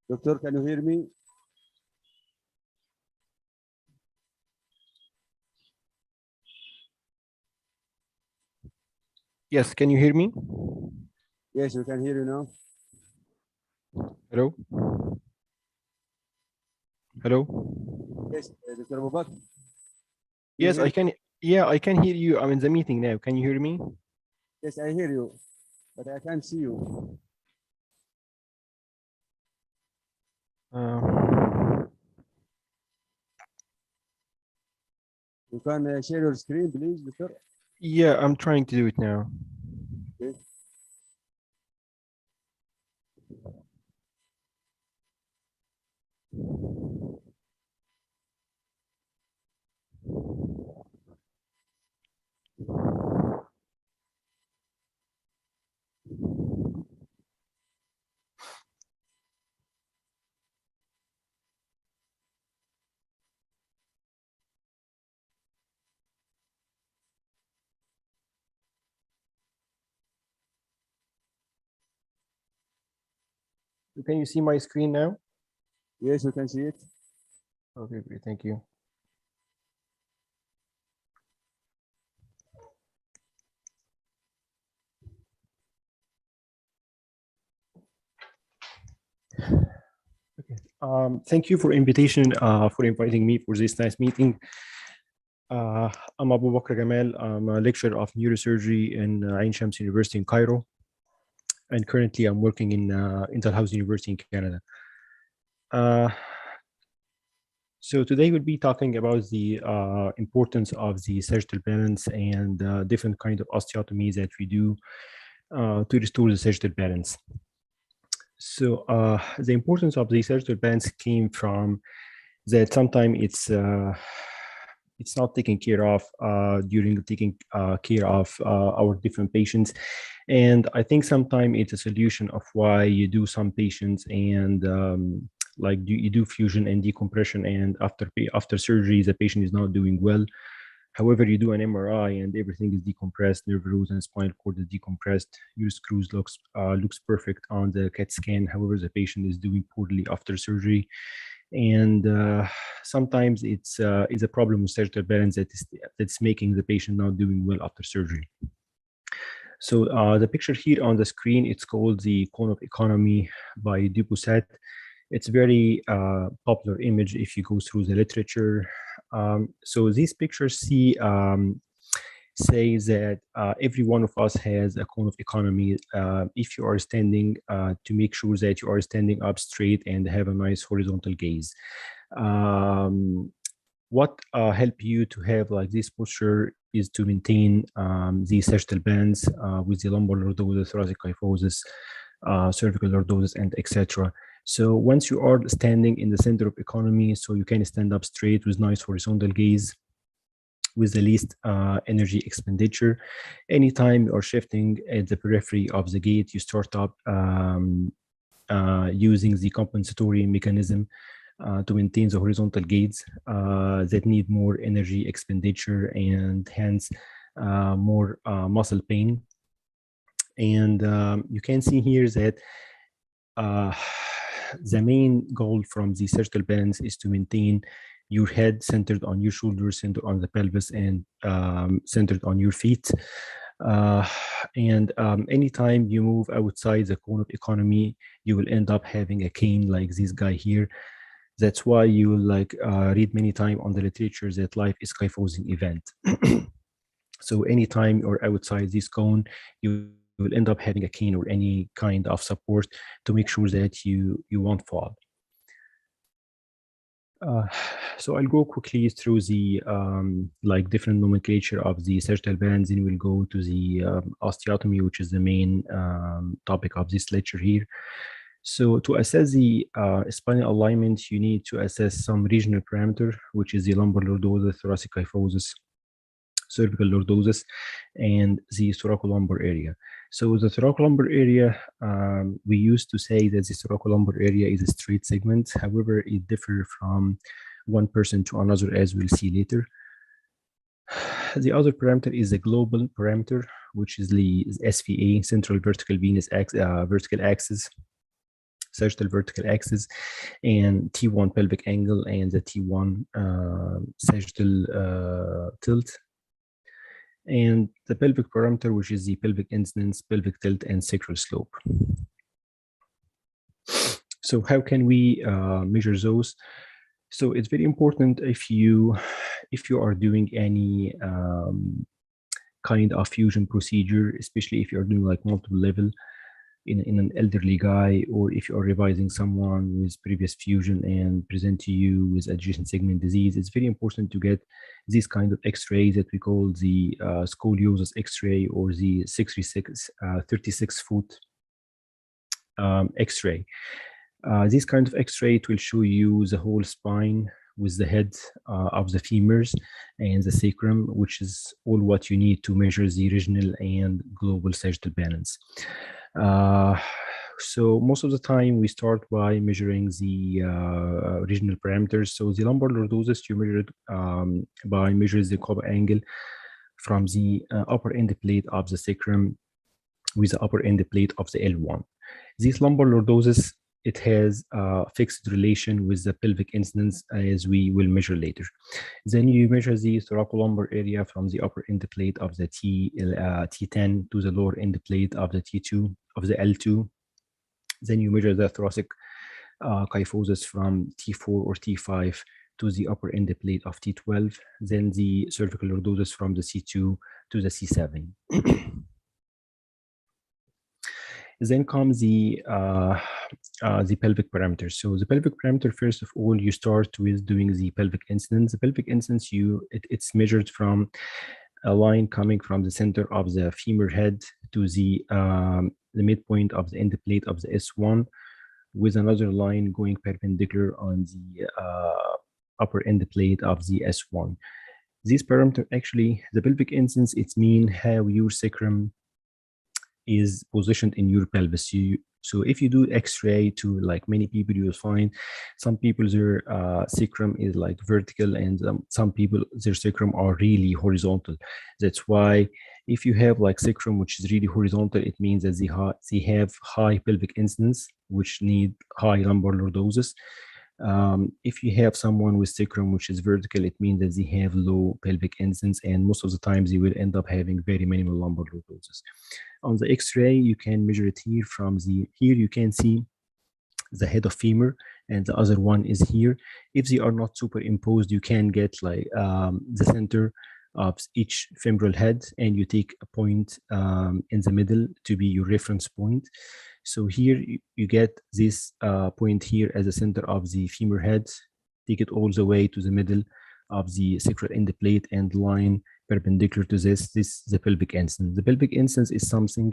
Doctor, can you hear me? Yes, can you hear me? Yes, we can hear you now. Hello? Hello? Yes, Dr. Abu Bakr. Yes, I can. Yeah, I can hear you. I'm in the meeting now. Can you hear me? Yes, I hear you, but I can't see you. You can share your screen, please, Doctor. Yeah, I'm trying to do it now. Okay. Can you see my screen now? Yes, we can see it. Okay, great. Thank you. Okay. Thank you for invitation, for inviting me for this nice meeting. I'm Abu Bakr Jamal. I'm a lecturer of neurosurgery in Ain Shams University in Cairo. And currently I'm working in Dalhousie University in Canada. So today we'll be talking about the importance of the sagittal balance and different kind of osteotomies that we do to restore the sagittal balance. So the importance of the sagittal balance came from that sometimes it's not taken care of during taking care of our different patients. And I think sometimes it's a solution of why you do some patients and like you do fusion and decompression, and after surgery, the patient is not doing well. However, you do an MRI and everything is decompressed, nerve roots and spinal cord is decompressed. Your screws looks perfect on the CAT scan. However, the patient is doing poorly after surgery. And sometimes it's a problem with sagittal balance that's making the patient not doing well after surgery. So the picture here on the screen, it's called the cone of economy by Dupuisat. It's very popular image if you go through the literature. So these pictures say that every one of us has a cone of economy if you are standing, to make sure that you are standing up straight and have a nice horizontal gaze. What help you to have like this posture is to maintain the sagittal bands with the lumbar lordosis, thoracic kyphosis, cervical lordosis, and etc. So once you are standing in the center of economy, so you can stand up straight with nice horizontal gaze, with the least energy expenditure. Anytime you are shifting at the periphery of the gait, you start up using the compensatory mechanism to maintain the horizontal gaze that need more energy expenditure and hence more muscle pain. And you can see here that the main goal from the sagittal balance is to maintain your head centered on your shoulders, centered on the pelvis, and centered on your feet. Anytime you move outside the cone of economy, you will end up having a cane like this guy here. That's why you will read many times on the literature that life is kyphosing event. So anytime you're outside this cone, you will end up having a cane or any kind of support to make sure that you won't fall. So I'll go quickly through the different nomenclature of the sagittal bands, and we'll go to the osteotomy, which is the main topic of this lecture here. So to assess the spinal alignment, you need to assess some regional parameter, which is the lumbar lordosis, thoracic kyphosis, cervical lordosis, and the thoracolumbar area. So the thoracolumbar area, we used to say that the thoracolumbar area is a straight segment. However, it differs from one person to another, as we'll see later. The other parameter is the global parameter, which is the SVA, central vertical venous vertical axis, sagittal vertical axis, and T1 pelvic angle, and the T1 sagittal tilt, and the pelvic parameter, which is the pelvic incidence, pelvic tilt, and sacral slope. So how can we measure those? So it's very important if you are doing any kind of fusion procedure, especially if you're doing like multiple level in an elderly guy, or if you're revising someone with previous fusion and present to you with adjacent segment disease, it's very important to get this kind of X-ray that we call the Scoliosis X-ray, or the 36-foot X-ray. This kind of X-ray will show you the whole spine with the head of the femurs and the sacrum, which is all what you need to measure the regional and global sagittal balance. So most of the time we start by measuring the regional parameters. So the lumbar lordosis, you measure it by measuring the Cobb angle from the upper end plate of the sacrum with the upper end plate of the L1. This lumbar lordosis, it has a fixed relation with the pelvic incidence, as we will measure later. Then you measure the thoracolumbar area from the upper end plate of the T10 to the lower end plate of the T2 of the L2. Then you measure the thoracic kyphosis from T4 or T5 to the upper end plate of T12. Then the cervical lordosis from the C2 to the C7. Then comes the pelvic parameters. So the pelvic parameter, first of all, you start with doing the pelvic incidence. The pelvic incidence, it's measured from a line coming from the center of the femur head to the midpoint of the end plate of the S1, with another line going perpendicular on the upper end plate of the S1. This parameter, actually, the pelvic incidence, it means how your sacrum is positioned in your pelvis. So if you do X-ray to like many people, you will find some people their sacrum is like vertical, and some people their sacrum are really horizontal. That's why if you have like sacrum which is really horizontal, it means that they have high pelvic incidence, which need high lumbar lordosis. If you have someone with sacrum which is vertical, it means that they have low pelvic incidence, and most of the times they will end up having very minimal lumbar lordosis. On the X-ray, you can measure it here here you can see the head of femur, and the other one is here. If they are not superimposed, you can get like the center of each femoral head, and you take a point in the middle to be your reference point. So here you get this point here as the center of the femur head, take it all the way to the middle of the sacral end plate and line perpendicular to this is the pelvic incidence. The pelvic incidence is something,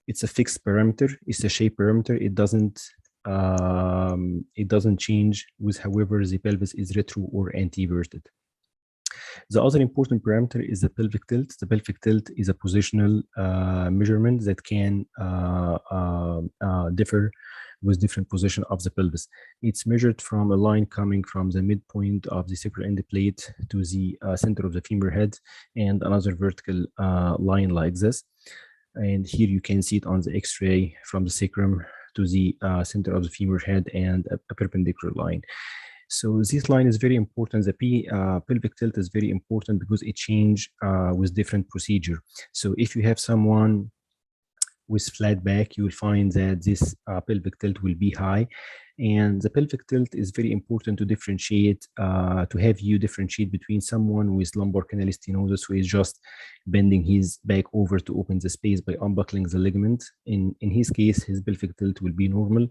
it's a fixed parameter, it's a shape parameter. It doesn't change with however the pelvis is retro or anteverted. The other important parameter is the pelvic tilt. The pelvic tilt is a positional measurement that can differ with different position of the pelvis. It's measured from a line coming from the midpoint of the sacral end plate to the center of the femur head, and another vertical line like this. And here you can see it on the X-ray from the sacrum to the center of the femur head, and a perpendicular line. So this line is very important. The pelvic tilt is very important because it changes with different procedure. So if you have someone with flat back, you will find that this pelvic tilt will be high. And the pelvic tilt is very important to differentiate, to have you differentiate between someone with lumbar canal stenosis who is just bending his back over to open the space by unbuckling the ligament. In his case, his pelvic tilt will be normal.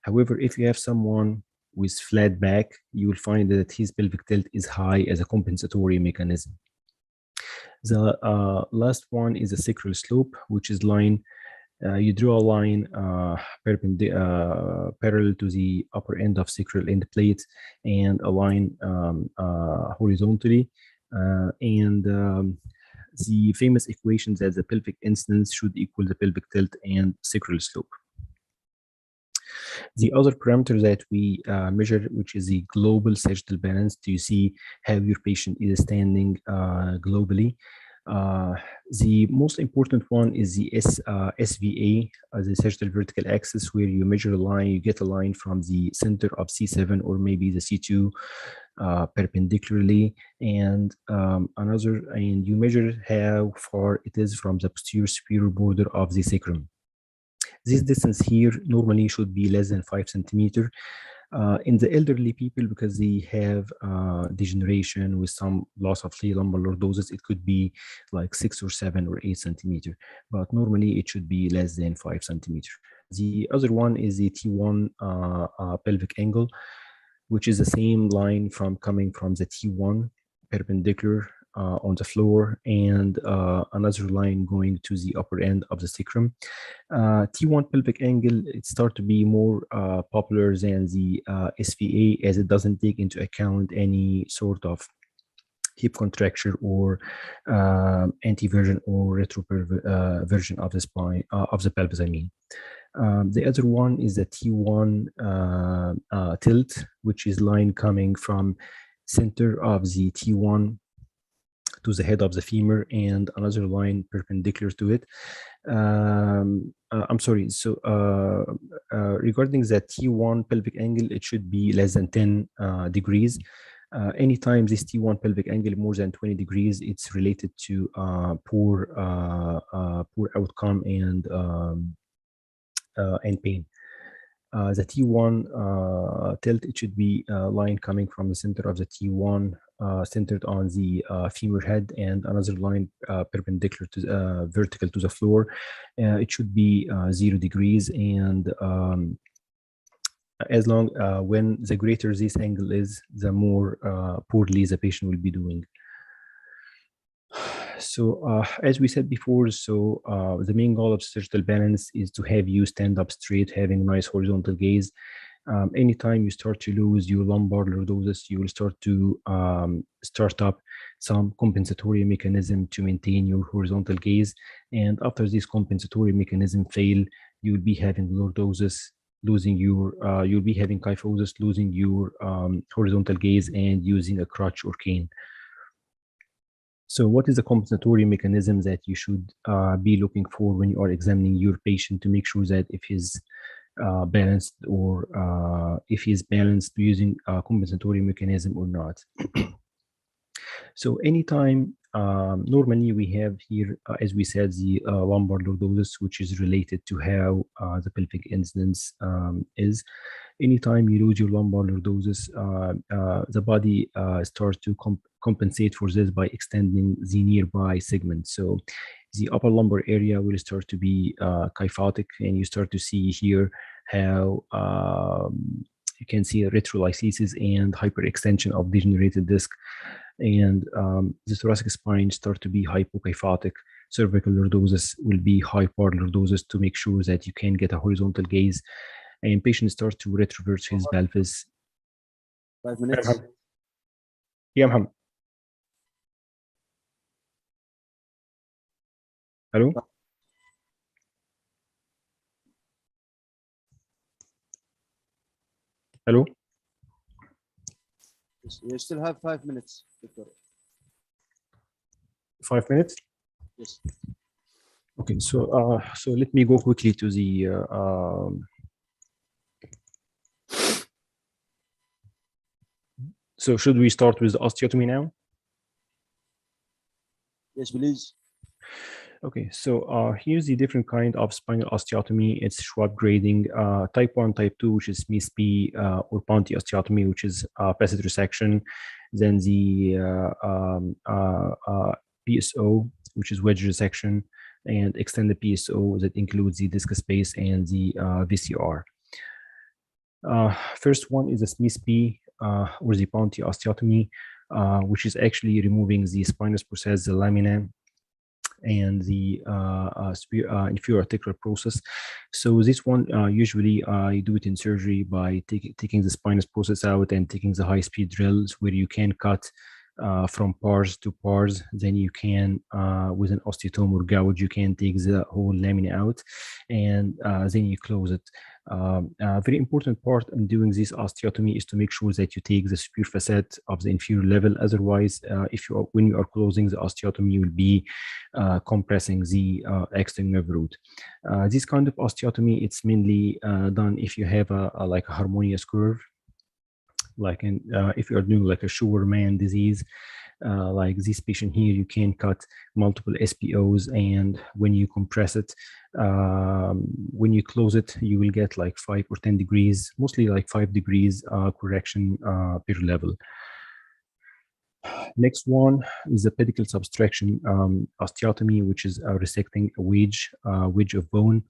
However, if you have someone with flat back, you will find that his pelvic tilt is high as a compensatory mechanism. The last one is a sacral slope, which is line. You draw a line parallel to the upper end of sacral end plate and a line horizontally. The famous equation that the pelvic incidence should equal the pelvic tilt and sacral slope. The other parameter that we measure, which is the global sagittal balance, to see how your patient is standing globally. The most important one is the SVA, the sagittal vertical axis, where you measure a line, you get a line from the center of C7 or maybe the C2 perpendicularly, and you measure how far it is from the posterior superior border of the sacrum. This distance here normally should be less than 5 centimeters. In the elderly people, because they have degeneration with some loss of lumbar lordosis, it could be like 6 or 7 or 8 centimeters, but normally it should be less than 5 centimeters. The other one is the T1 pelvic angle, which is the same line coming from the T1 perpendicular on the floor, and another line going to the upper end of the sacrum. T1 pelvic angle, it starts to be more popular than the SVA, as it doesn't take into account any sort of hip contracture or anteversion or retroversion of the spine, of the pelvis, I mean. The other one is the T1 tilt, which is line coming from center of the T1 to the head of the femur, and another line perpendicular to it. I'm sorry, so regarding the T1 pelvic angle, it should be less than 10 degrees. Anytime this T1 pelvic angle more than 20 degrees, it's related to poor outcome and pain. The T1 tilt, it should be a line coming from the center of the T1 centered on the femur head, and another line perpendicular to vertical to the floor. It should be 0 degrees, and as long when the greater this angle is, the more poorly the patient will be doing. So as we said before, the main goal of sagittal balance is to have you stand up straight, having nice horizontal gaze. Anytime you start to lose your lumbar lordosis, you will start to start up some compensatory mechanism to maintain your horizontal gaze. And after this compensatory mechanism fail, you will be having lordosis, losing your, you'll be having kyphosis, losing your horizontal gaze, and using a crutch or cane. So what is the compensatory mechanism that you should be looking for when you are examining your patient to make sure that if he's balanced, or if he's balanced using a compensatory mechanism or not? So anytime, normally we have here, as we said, the lumbar lordosis, which is related to how the pelvic incidence is. Anytime you lose your lumbar lordosis, the body starts to compensate for this by extending the nearby segment. So the upper lumbar area will start to be kyphotic, and you start to see here how you can see a retrolysis and hyperextension of degenerated disc. And the thoracic spine start to be hypokyphotic. Cervical lordosis will be hyper lordosis, to make sure that you can get a horizontal gaze, and patient starts to retroverse his pelvis. 5 minutes. Yeah, Mohammed. Hello? Hello? You still have 5 minutes, Victor. 5 minutes? Yes. Okay, so let me go quickly to the So should we start with osteotomy now? Yes, please. Okay, so here's the different kind of spinal osteotomy. It's Schwab grading, type 1, type 2, which is Smith P, or Ponti osteotomy, which is facet resection. Then the PSO, which is wedge resection, and extended PSO that includes the disc space and the VCR. First one is the Smith P, or the Ponti osteotomy, which is actually removing the spinous process, the lamina, and the inferior articular process. So this one, usually I do it in surgery by taking the spinous process out and taking the high-speed drills where you can cut from pars to pars. Then you can, with an osteotome or gouge, you can take the whole lamina out, and then you close it. A very important part in doing this osteotomy is to make sure that you take the superior facet of the inferior level. Otherwise, when you are closing the osteotomy, you will be compressing the external nerve root. This kind of osteotomy, it's mainly done if you have like a harmonious curve, like if you are doing like a Scheuermann disease. Like this patient here, you can cut multiple SPOs, and when you compress it, when you close it, you will get like 5 or 10 degrees, mostly like 5 degrees correction per level. Next one is the Pedicles Abstraction osteotomy, which is resecting a wedge of bone.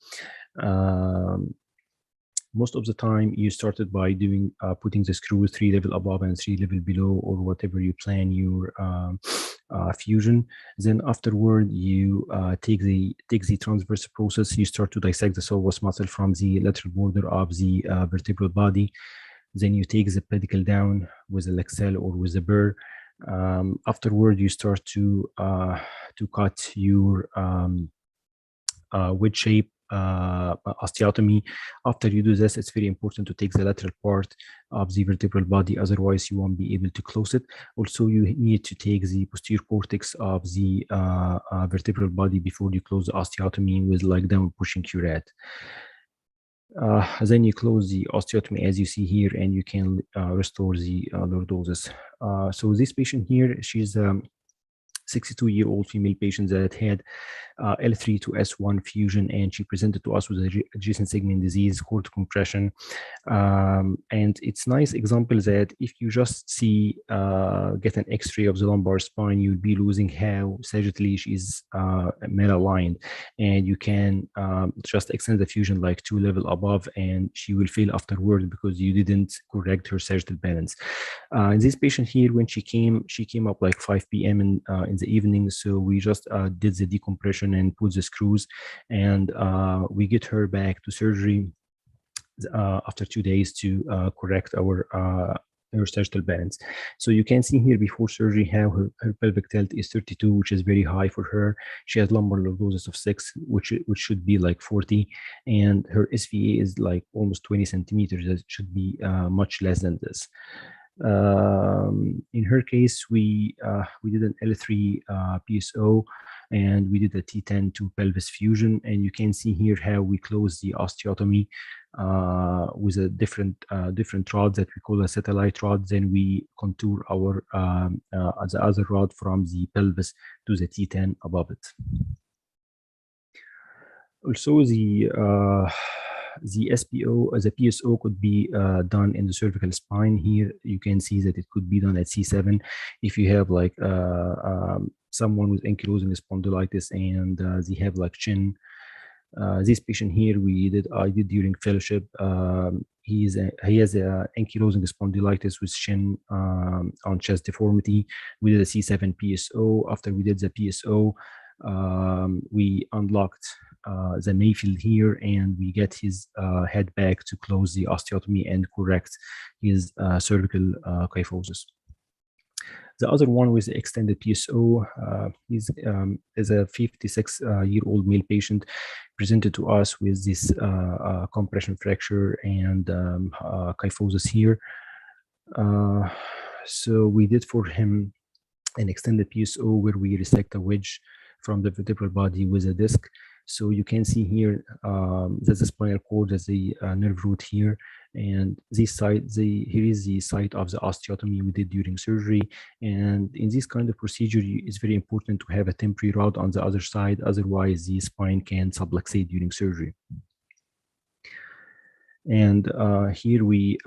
Most of the time, you started by doing putting the screws 3 level above and 3 level below, or whatever you plan your fusion. Then afterward, you take the transverse process. You start to dissect the psoas muscle from the lateral border of the vertebral body. Then you take the pedicle down with a Lexel or with a burr. Afterward, you start to cut your wedge shape osteotomy. After you do this, it's very important to take the lateral part of the vertebral body, otherwise you won't be able to close it. Also, you need to take the posterior cortex of the vertebral body before you close the osteotomy with like down pushing curette. Then you close the osteotomy as you see here, and you can restore the lordosis. So this patient here, she's 62-year-old female patient that had L3 to S1 fusion, and she presented to us with adjacent segment disease, cord compression. And it's nice example that if you just see, get an X-ray of the lumbar spine, you'll be losing how sagittally she is malaligned, and you can just extend the fusion like 2 level above, and she will fail afterward because you didn't correct her sagittal balance. In this patient here, when she came up like 5 p.m. in the evening, so we just did the decompression and put the screws, and we get her back to surgery after 2 days to correct our her sagittal balance. So you can see here before surgery how her pelvic tilt is 32, which is very high for her. She has lumbar lordosis of 6, which should be like 40, and her SVA is like almost 20 centimeters. That should be much less than this. In her case, we did an L3 PSO, and we did a T10 to pelvis fusion, and you can see here how we close the osteotomy with a different rods that we call a satellite rod. Then we contour our the other rod from the pelvis to the T10 above it. Also, the SPO, the PSO could be done in the cervical spine. Here you can see that it could be done at C7 if you have like someone with ankylosing spondylitis and they have like chin. This patient here I did during fellowship. He has a ankylosing spondylitis with shin on chest deformity. We did a C7 PSO. After we did the PSO, we unlocked the Mayfield here, and we get his head back to close the osteotomy and correct his cervical kyphosis. The other one with the extended PSO is a 56-year-old male patient presented to us with this compression fracture and kyphosis here. So we did for him an extended PSO where we resect a wedge from the vertebral body with a disc. So you can see here that the spinal cord, there's the nerve root here, And this site, here is the site of the osteotomy we did during surgery. And in this kind of procedure, it's very important to have a temporary rod on the other side. Otherwise, the spine can subluxate during surgery. And here we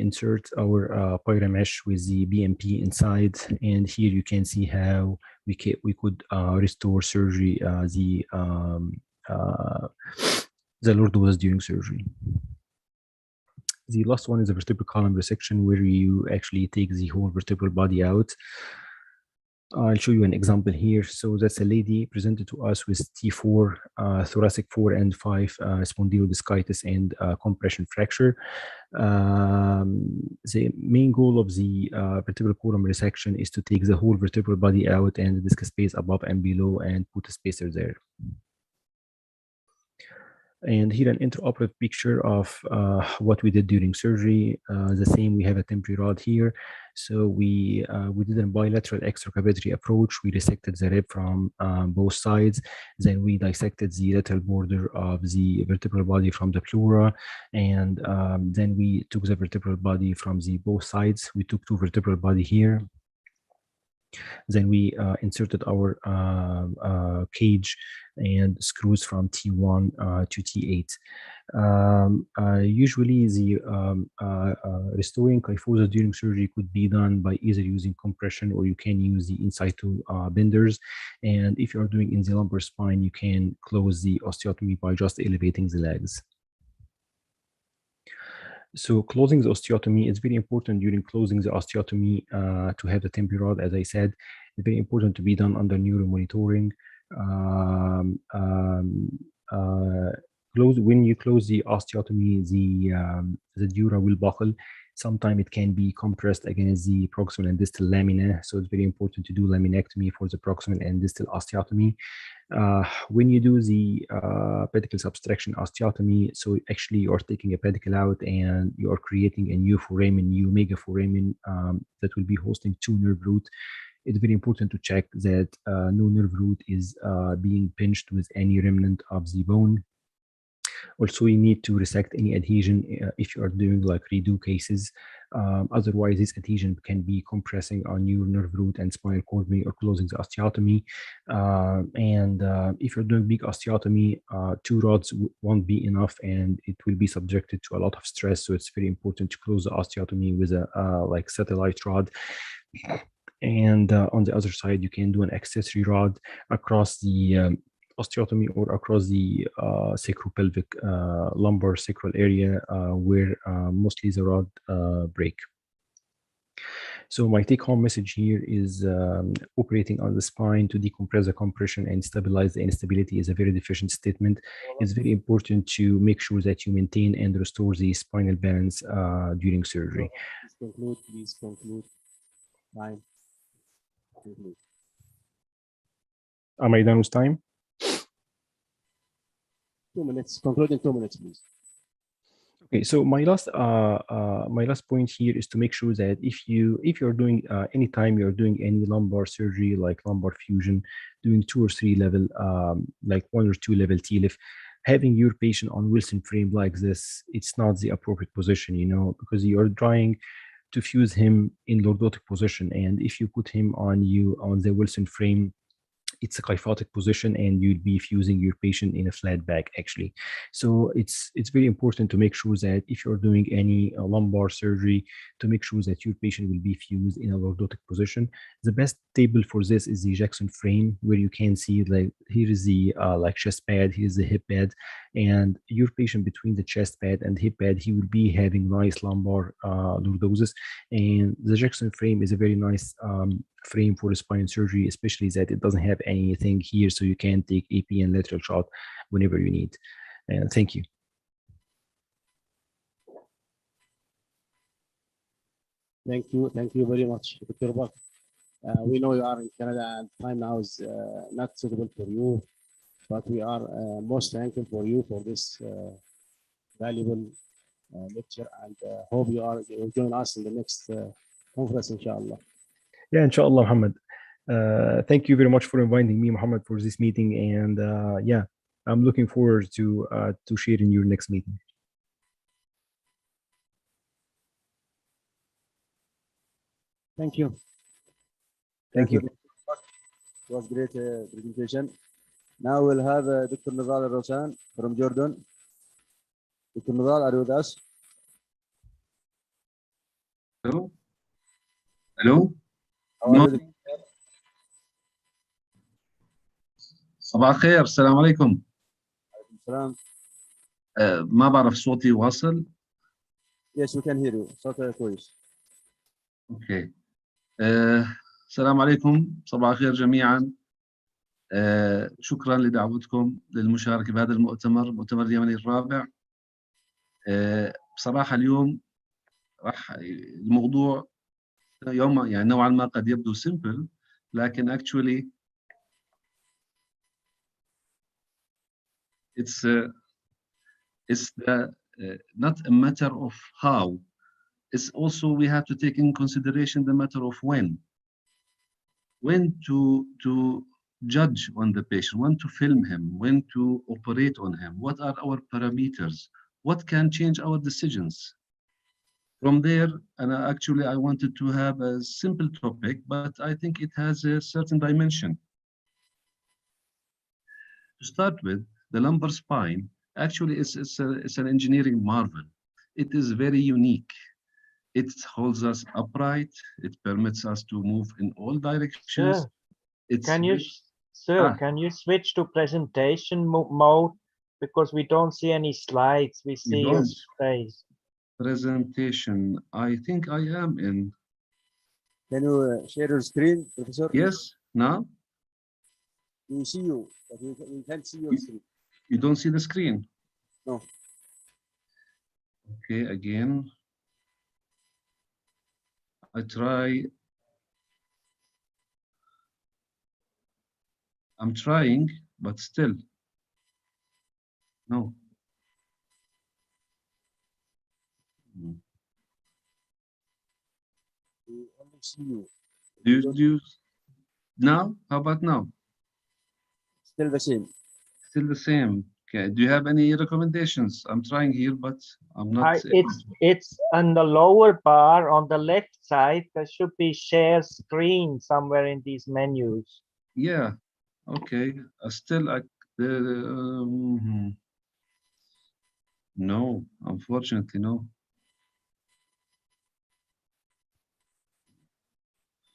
insert our pyramesh with the BMP inside, and here you can see how we could restore surgery the lordosis during surgery. The last one is a vertebral column resection, where you actually take the whole vertebral body out. I'll show you an example here. So that's a lady presented to us with T4, thoracic 4 and 5 spondylodiscitis and compression fracture. The main goal of the vertebral column resection is to take the whole vertebral body out and the disc space above and below and put a spacer there. And here an intraoperative picture of what we did during surgery. The same, we have a temporary rod here. So we did a bilateral extracavitary approach. We resected the rib from both sides. Then we dissected the lateral border of the vertebral body from the pleura. And then we took the vertebral body from the both sides. We took two vertebral body here. Then we inserted our cage and screws from T1 to T8. Usually the restoring kyphosis during surgery could be done by either using compression, or you can use the in situ benders. And if you're doing in the lumbar spine, you can close the osteotomy by just elevating the legs. So closing the osteotomy, it's very important during closing the osteotomy to have the temporary rod. As I said, it's very important to be done under neuromonitoring. When you close the osteotomy, the dura will buckle. Sometimes it can be compressed against the proximal and distal lamina. So it's very important to do laminectomy for the proximal and distal osteotomy. When you do the pedicles abstraction osteotomy, so actually you're taking a pedicle out and you are creating a new foramen, new megaforamen that will be hosting two nerve roots. It's very important to check that no nerve root is being pinched with any remnant of the bone. Also, you need to resect any adhesion if you are doing like redo cases. Otherwise, this adhesion can be compressing on your nerve root and spinal cord when you are closing the osteotomy. If you're doing big osteotomy, two rods won't be enough, and it will be subjected to a lot of stress. So it's very important to close the osteotomy with a like satellite rod. And on the other side, you can do an accessory rod across the osteotomy or across the sacropelvic lumbar sacral area where mostly the rod break. So my take-home message here is operating on the spine to decompress the compression and stabilize the instability is a very deficient statement. It's very important to make sure that you maintain and restore the spinal balance during surgery. Please conclude. Time. Conclude. Am I done with time? 2 minutes. Conclude in 2 minutes, please. Okay, so my last point here is to make sure that if you're doing anytime you're doing any lumbar surgery like lumbar fusion, doing 2 or 3 level like 1 or 2 level TLIF, having your patient on Wilson frame like this, it's not the appropriate position, you know, because you're trying to fuse him in lordotic position, and if you put him on the Wilson frame, it's a kyphotic position and you'd be fusing your patient in a flat back actually. So it's very important to make sure that if you're doing any lumbar surgery, to make sure that your patient will be fused in a lordotic position. The best table for this is the Jackson frame, where you can see like here is the like chest pad, here's the hip pad, and your patient between the chest pad and hip pad, he will be having nice lumbar lordosis. And the Jackson frame is a very nice frame for the spine surgery, especially that it doesn't have anything here, so you can take AP and lateral shot whenever you need. And thank you. Thank you very much, Dr. Bak. We know you are in Canada and time now is not suitable for you, but we are most thankful for you for this valuable lecture, and hope you'll join us in the next conference, inshallah. Yeah, inshallah, Muhammad. Thank you very much for inviting me, Muhammad, for this meeting, and yeah, I'm looking forward to sharing your next meeting. Thank you. Thank you. It was great presentation. Now we'll have Dr. Nawal Rosan from Jordan. Dr. Nawal, are you with us? Hello. Hello. صباح الخير، السلام عليكم. السلام. ما بعرف صوتي واصل. Yes, we can hear you. صوتك كويس. اوكي. السلام عليكم، صباح الخير جميعا. شكرا لدعوتكم للمشاركة بهذا المؤتمر، مؤتمر اليمني الرابع. بصراحة اليوم الموضوع يوم يعني نوعا ما قد يبدو simple، لكن actually it's not a matter of how. It's also we have to take in consideration the matter of when to judge on the patient, when to film him, when to operate on him, what are our parameters, what can change our decisions. From there, and actually I wanted to have a simple topic, but I think it has a certain dimension. To start with, the lumbar spine actually is an engineering marvel. It is very unique. It holds us upright. It permits us to move in all directions. Sir, can you switch to presentation mode? Because we don't see any slides. We see your face. Presentation. I think I am in. Can you share your screen, Professor? Yes. Now? We see you, but we can't see your screen. You don't see the screen? No. Okay, again. I try. I'm trying, but still. No. We only see you. Do you now? How about now? Still the same. Still the same. Okay. Do you have any recommendations? I'm trying here, but I'm not. It's on the lower bar on the left side. There should be share screen somewhere in these menus. Yeah. Okay. Still, no. Unfortunately, no.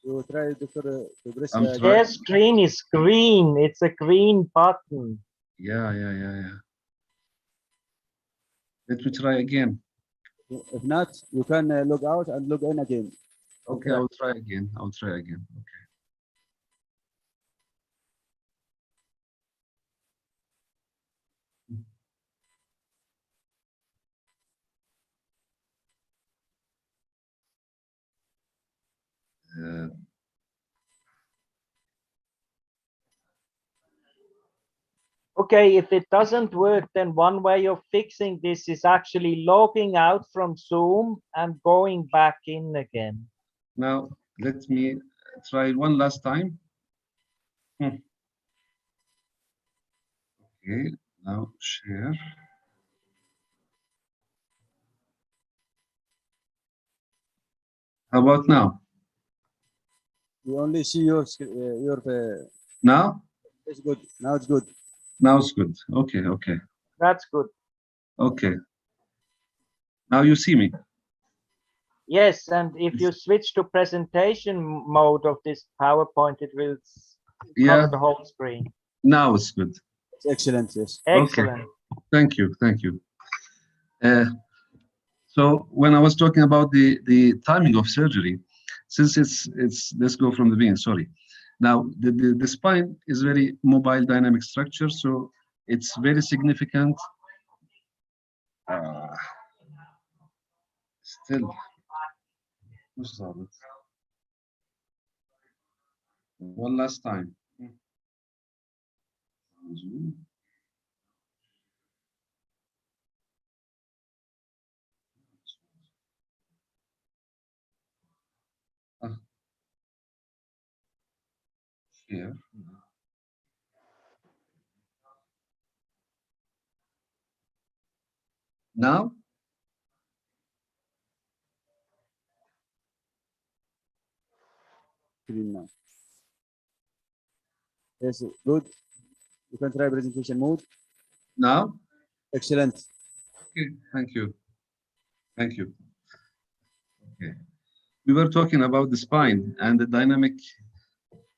You try, Doctor, to press share screen is green. It's a green button. Yeah. Let me try again. If not, you can log out and log in again. Okay, I will try again. Okay. Okay, if it doesn't work, then one way of fixing this is actually logging out from Zoom and going back in again. Now, let me try one last time. Okay, now share. How about now? We only see your now? It's good. Now it's good. Now it's good. Okay. That's good. Okay. Now you see me. Yes, and if you switch to presentation mode of this PowerPoint, it will cover the whole screen. Now it's good. It's excellent, yes. Excellent. Okay. Thank you. So when I was talking about the timing of surgery, since it's let's go from the beginning, sorry. Now the spine is very mobile dynamic structure, so it's very significant. Still. One last time. Here. Now? screen now. Yes, good. You can try presentation mode. Now? Excellent. Okay, thank you. Thank you. Okay. We were talking about the spine and the dynamic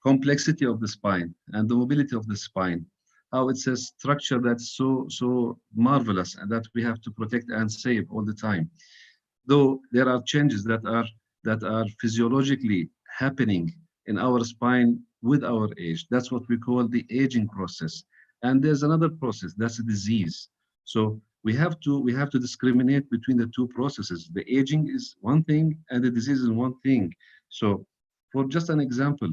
complexity of the spine and the mobility of the spine, how it's a structure that's so marvelous and that we have to protect and save all the time. Though there are changes that are physiologically happening in our spine with our age. That's what we call the aging process. And there's another process, that's a disease. So we have to discriminate between the two processes. The aging is one thing and the disease is one thing. So for just an example,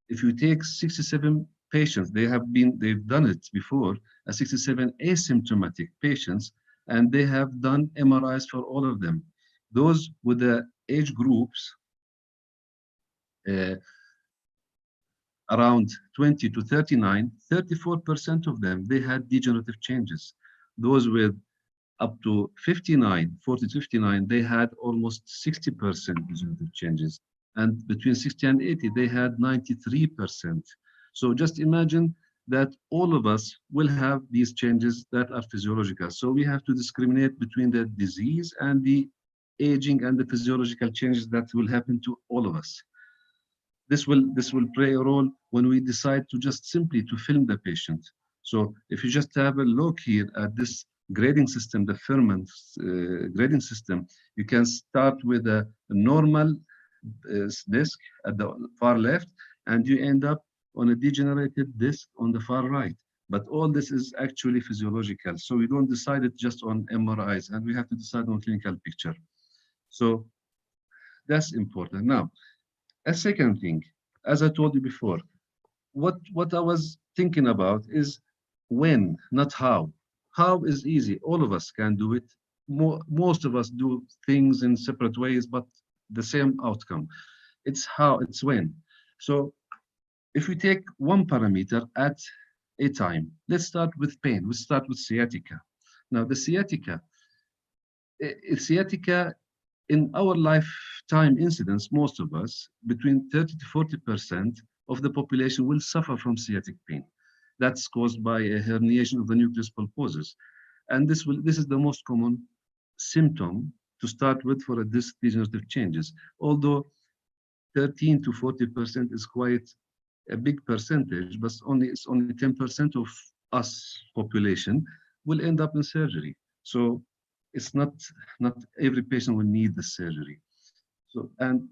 if you take 67 patients, they've done it before, 67 asymptomatic patients, and they have done MRIs for all of them. Those with the age groups around 20 to 39, 34% of them, they had degenerative changes. Those with up to 59, 40 to 59, they had almost 60% degenerative changes. And between 60 and 80, they had 93%. So just imagine that all of us will have these changes that are physiological. So we have to discriminate between the disease and the aging and the physiological changes that will happen to all of us. This will play a role when we decide to just simply to film the patient. So if you just have a look here at this grading system, the Firman grading system, you can start with a normal disc at the far left, and you end up on a degenerated disc on the far right. But all this is actually physiological. So we don't decide it just on MRIs, and we have to decide on clinical picture. So that's important. Now, a second thing, as I told you before, what I was thinking about is when, not how. How is easy. All of us can do it. Most of us do things in separate ways, but the same outcome. It's how, it's when. So if we take one parameter at a time, let's start with pain. Let's start with sciatica. Now, the sciatica in our lifetime incidence, most of us, between 30 to 40% of the population will suffer from sciatic pain. That's caused by a herniation of the nucleus pulposus. And this is the most common symptom to start with for a disc degenerative changes. Although 13 to 40% is quite a big percentage, but it's only 10% of us population will end up in surgery. So it's not every patient will need the surgery. So, and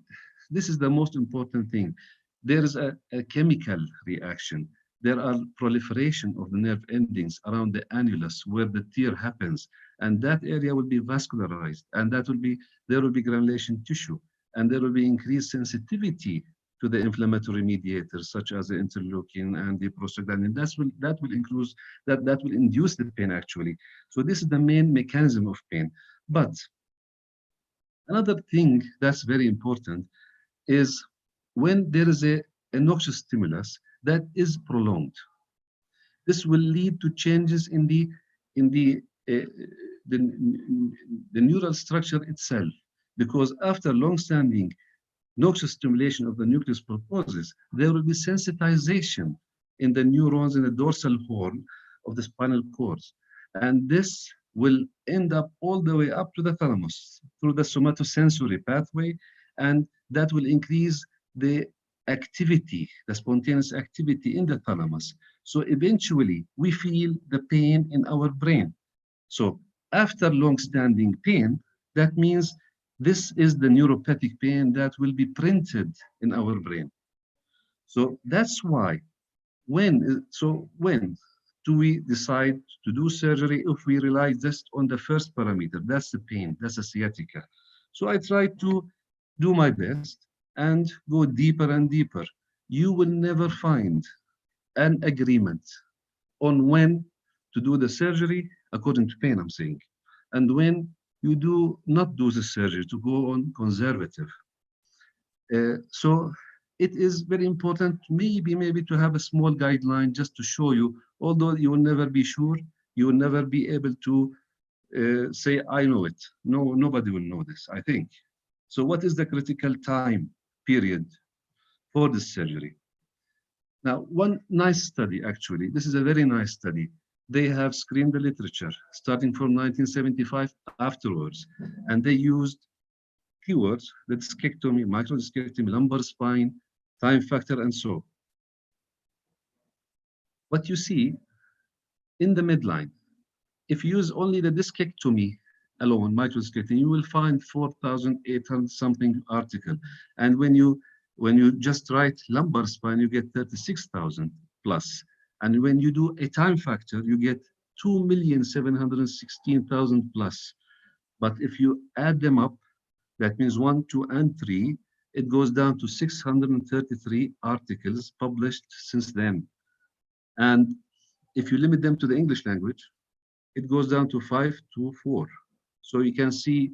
this is the most important thing. There is a chemical reaction. There are proliferation of the nerve endings around the annulus where the tear happens, and that area will be vascularized, and there will be granulation tissue, and there will be increased sensitivity to the inflammatory mediators such as the interleukin and the prostaglandin. That will induce the pain actually. So this is the main mechanism of pain. But another thing that's very important is when there is a noxious stimulus that is prolonged. This will lead to changes in the neural structure itself, because after long-standing noxious stimulation of the nucleus pulposus, there will be sensitization in the neurons in the dorsal horn of the spinal cords. And this will end up all the way up to the thalamus through the somatosensory pathway, and that will increase the activity, the spontaneous activity in the thalamus. So eventually we feel the pain in our brain. So after long-standing pain, that means this is the neuropathic pain that will be printed in our brain. So that's why when do we decide to do surgery if we rely just on the first parameter? That's the pain, that's the sciatica. So I try to do my best and go deeper and deeper. You will never find an agreement on when to do the surgery according to pain, I'm saying, and when you do not do the surgery, to go on conservative. So it is very important maybe to have a small guideline just to show you, although you will never be sure, you will never be able to say, I know it. No, nobody will know this, I think. So what is the critical time period for this surgery? Now, one nice study, actually, this is a very nice study. They have screened the literature starting from 1975 afterwards, and they used keywords, the discectomy, microdiscectomy, lumbar spine, time factor, and so. What you see in the midline, if you use only the discectomy alone, microdiscectomy, you will find 4,800 something article. And when you just write lumbar spine, you get 36,000 plus. And when you do a time factor, you get 2,716,000 plus. But if you add them up, that means 1, 2, and 3, it goes down to 633 articles published since then. And if you limit them to the English language, it goes down to 5 to 4. So you can see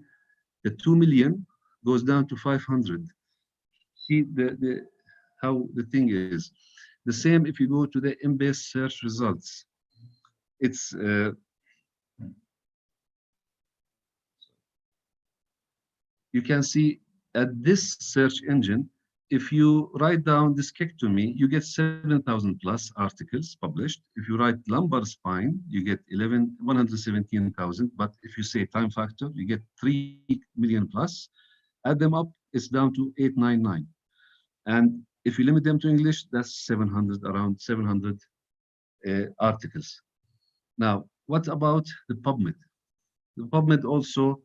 the 2 million goes down to 500. See how the thing is. The same if you go to the M-based search results. It's you can see at this search engine, if you write down discectomy, you get 7,000 plus articles published. If you write lumbar spine, you get 117,000. But if you say time factor, you get 3 million plus. Add them up, it's down to 899. And if you limit them to English, that's 700, around 700 articles. Now, what about the PubMed? The PubMed also,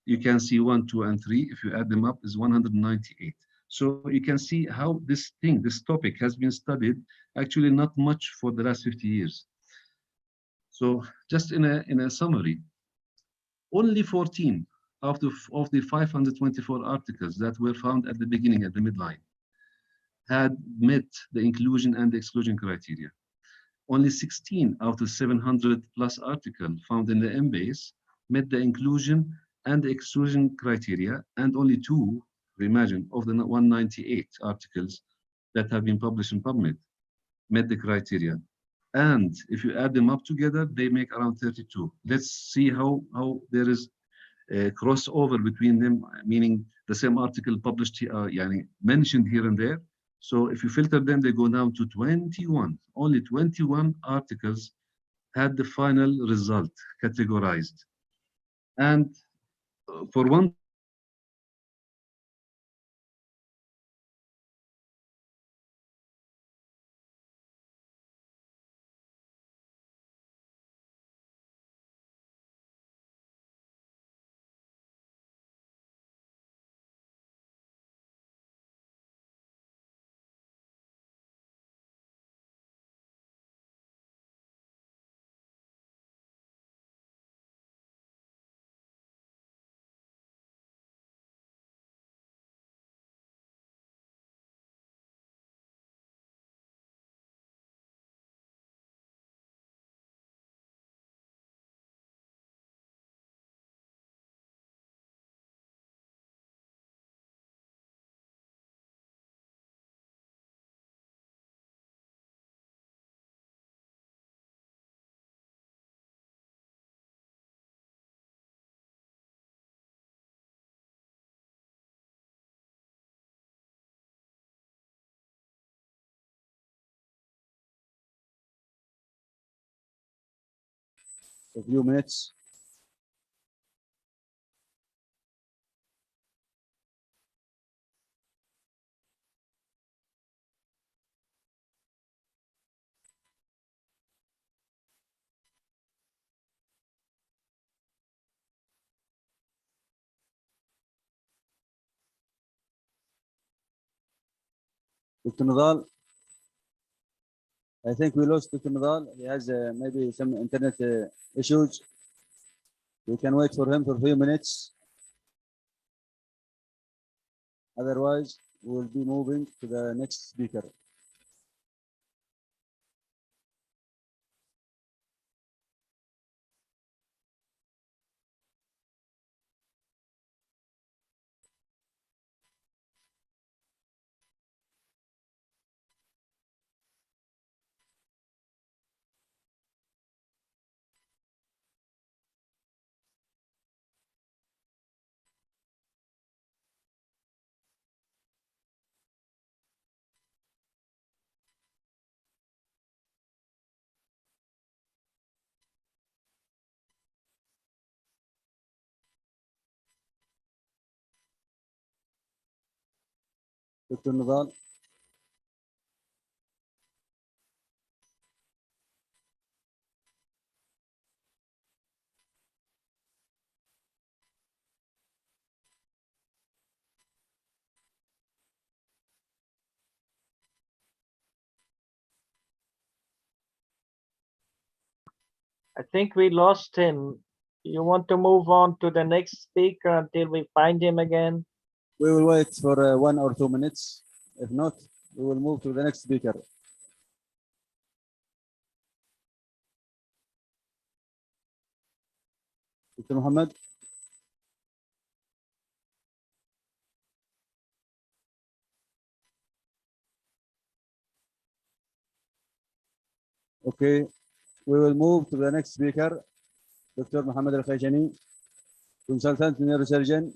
you can see 1, 2, and 3. If you add them up, is 198. So you can see how this thing, this topic has been studied, actually not much for the last 50 years. So just in a summary, only 14 out of the 524 articles that were found at the beginning, at the midline, had met the inclusion and the exclusion criteria. Only 16 out of 700 plus articles found in the M-base met the inclusion and the exclusion criteria, and only 2, imagine, of the 198 articles that have been published in PubMed met the criteria. And if you add them up together, they make around 32. Let's see how there is a crossover between them, meaning the same article published, mentioned here and there. So if you filter them, they go down to 21. Only 21 articles had the final result categorized. And for one, a few minutes. Dr. Nidal, I think we lost Dr. Nidal. He has maybe some internet issues. We can wait for him for a few minutes. Otherwise, we will be moving to the next speaker. دكتور نضال. I think we lost him. You want to move on to the next speaker until we find him again? We will wait for 1 or 2 minutes. If not, we will move to the next speaker. Dr. Muhammad. Okay, we will move to the next speaker, Dr. Muhammad Al-Khayjani, consultant neurosurgeon.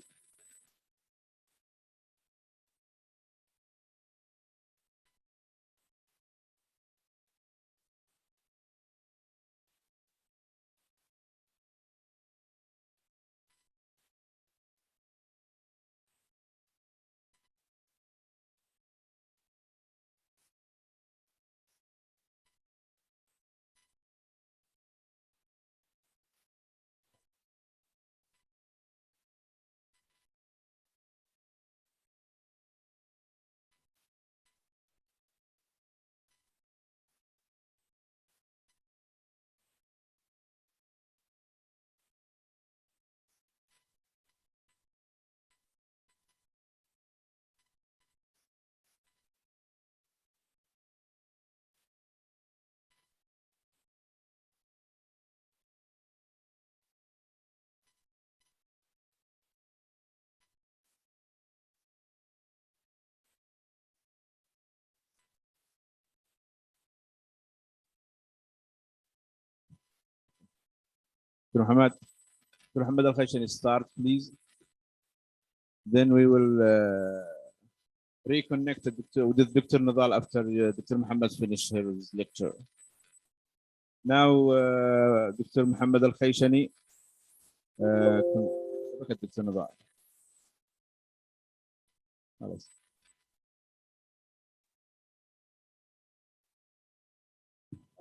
Dr. Muhammad Al-Khayjani, start, please. Then we will reconnect with Dr. Nadal after Dr. Muhammad finished his lecture. Now, Dr. Muhammad Al-Khayjani, look at Dr. Nadal.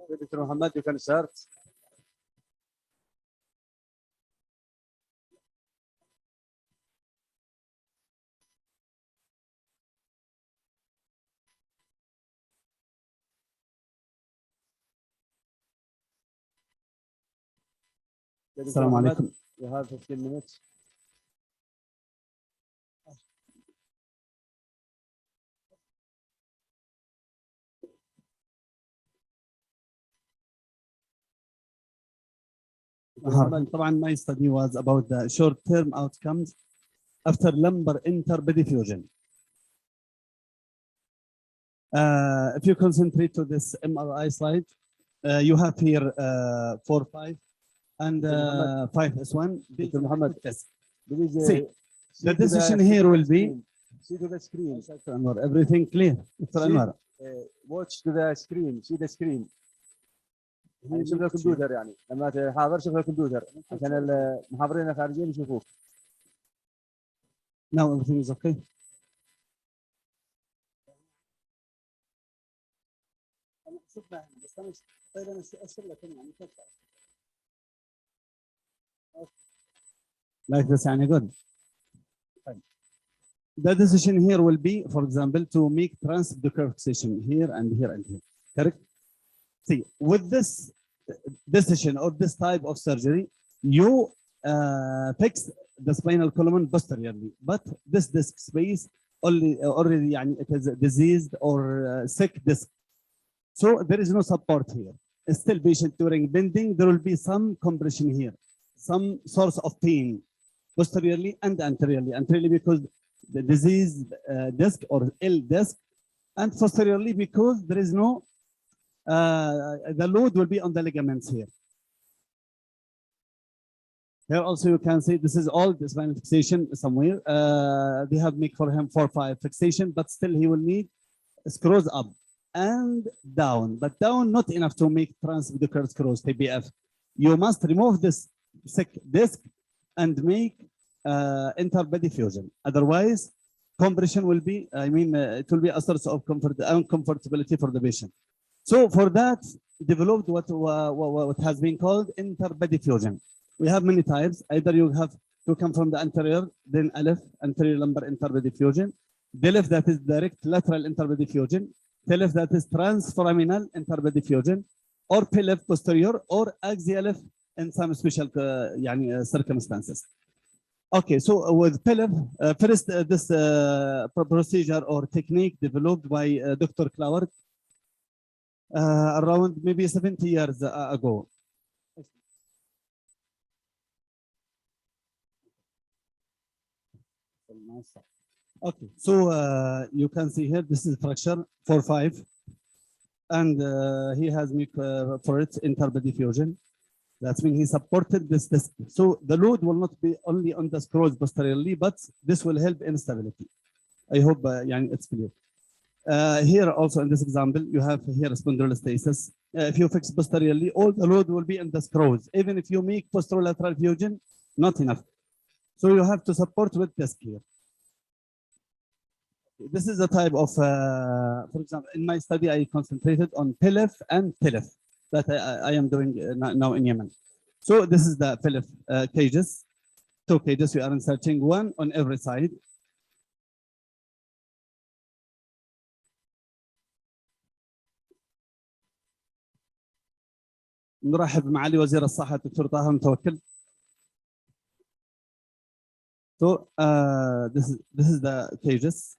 Dr. Muhammad, you can start. السلام عليكم. You have 15 minutes. طبعا my study was about the short-term outcomes after lumbar interbody fusion. If you concentrate to this MRI slide, you have here 4, 5, and 5S1. Dr. Muhammad, See, the decision here will be. See to the screen. Everything clear. Watch to the screen. See the screen. شوف الكمبيوتر يعني لما تحاضر شوف الكمبيوتر عشان المحاضرين الخارجيين يشوفوك. Now everything is okay. Like this, يعني good. The decision here will be, for example, to make transducer fixation here and here and here. Correct? See, with this decision or this type of surgery, you fix the spinal column posteriorly, but this disc space already it is diseased or sick disc. So there is no support here. Still patient during bending, there will be some compression here, some source of pain posteriorly and anteriorly. Anteriorly because the diseased disc or ill disc, and posteriorly because there is no the load will be on the ligaments here. Here also you can see this is all the spinal fixation somewhere. They have make for him 4, 5 fixation, but still he will need screws up and down, but down not enough to make transducer screws TBF. You must remove this sick disc and make interbody fusion. Otherwise, compression will be, I mean, it will be a source of uncomfortability for the patient. So for that, developed what has been called interbody fusion. We have many types. Either you have to come from the anterior, then Aleph, anterior lumbar interbody fusion. Delef, that is direct lateral interbody fusion. Telef, that is transforaminal interbody fusion. Or Pelef posterior, or axial in some special circumstances. Okay, so with Pelef, first this procedure or technique developed by Dr. Klauert around maybe 70 years ago. Okay, so you can see here, this is fracture 4-5, and he has made for it interbody fusion. That means he supported this disc. So the load will not be only on the screws posteriorly, but this will help in stability. I hope it's clear. Here also in this example, you have here spondylolisthesis. If you fix posteriorly, all the load will be in the screws. Even if you make posterolateral fusion, not enough. So you have to support with disc here. This is a type of, for example, in my study, I concentrated on Pelef and Telef that I am doing now in Yemen. So this is the Pelef cages. 2 cages, we are inserting 1 on every side. نرحب معالي وزير الصحة الدكتور طه متوكل. So this is the cages.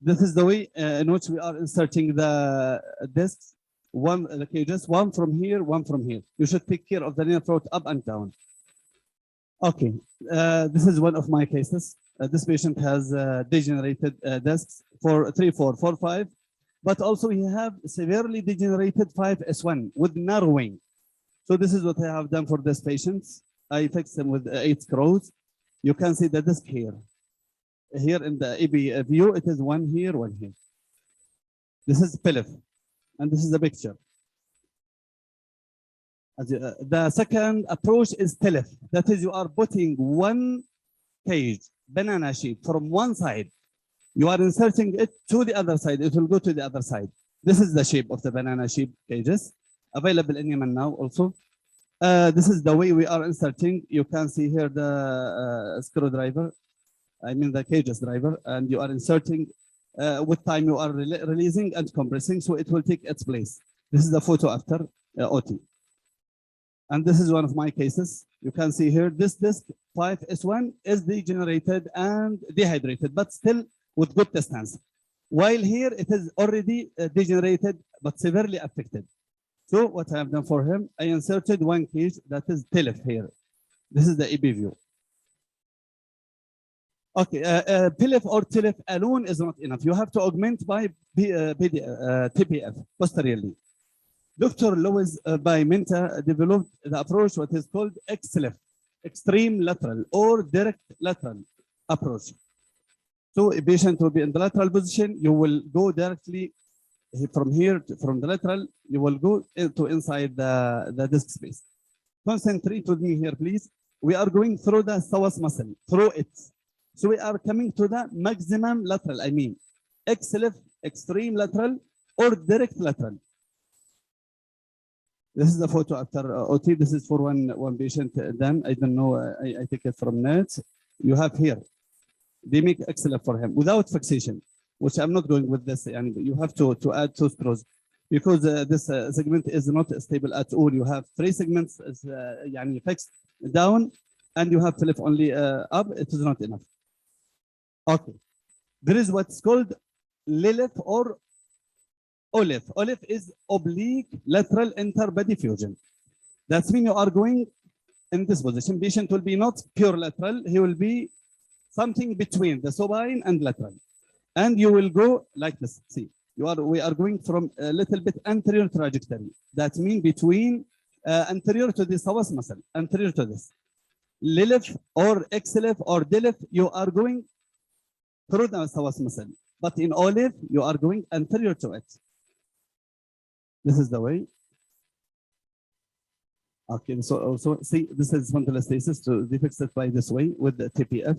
This is the way in which we are inserting the discs. The cages, 1 from here, 1 from here. You should take care of the near throat up and down. Okay, this is one of my cases. This patient has degenerated discs for 3, 4, 4, 5, but also he have severely degenerated 5S1 with narrowing. So this is what I have done for this patient. I fixed him with 8 screws. You can see the disc here. Here in the AB view, it is 1 here, 1 here. This is Pelef, and this is the picture. The second approach is Telef. That is, you are putting 1 cage, banana sheet from one side. You are inserting it to the other side. It will go to the other side. This is the shape of the banana sheet cages, available in Yemen now also. This is the way we are inserting. You can see here the screwdriver. I mean the cages driver, and you are inserting. With time you are releasing and compressing, so it will take its place. This is the photo after OT. And this is one of my cases. You can see here, this disc 5S1 is degenerated and dehydrated, but still with good distance. While here it is already degenerated, but severely affected. So what I have done for him, I inserted 1 cage that is Telef here. This is the EP view. Okay, Pelef or Telef alone is not enough. You have to augment by TPF posteriorly. Dr. Lewis by Minta developed the approach what is called XLF, extreme lateral or direct lateral approach. So a patient will be in the lateral position. You will go directly from here, from the lateral, you will go into inside the disc space. Concentrate with me here, please. We are going through the psoas muscle, through it. So we are coming to the maximum lateral, I mean, XLF, extreme lateral or direct lateral. This is the photo after OT. This is for one patient done. I don't know, I take it from net. You have here, they make XLF for him without fixation, which I'm not going with this. And you have to add 2 screws because this segment is not stable at all. You have 3 segments fixed down and you have to lift only up. It is not enough. Okay, there is what's called LILIF or OLIF. OLIF is oblique lateral interbody fusion. That means you are going in this position. Patient will be not pure lateral. He will be something between the supine and lateral. And you will go like this. See, we are going from a little bit anterior trajectory. That means between anterior to the psoas muscle, anterior to this. LILIF or XLF or DILIF, you are going through the psoas muscle. But in OLIF, you are going anterior to it. This is the way. Okay, so also see, this is spondylolisthesis, so they fix it by this way with the TPF.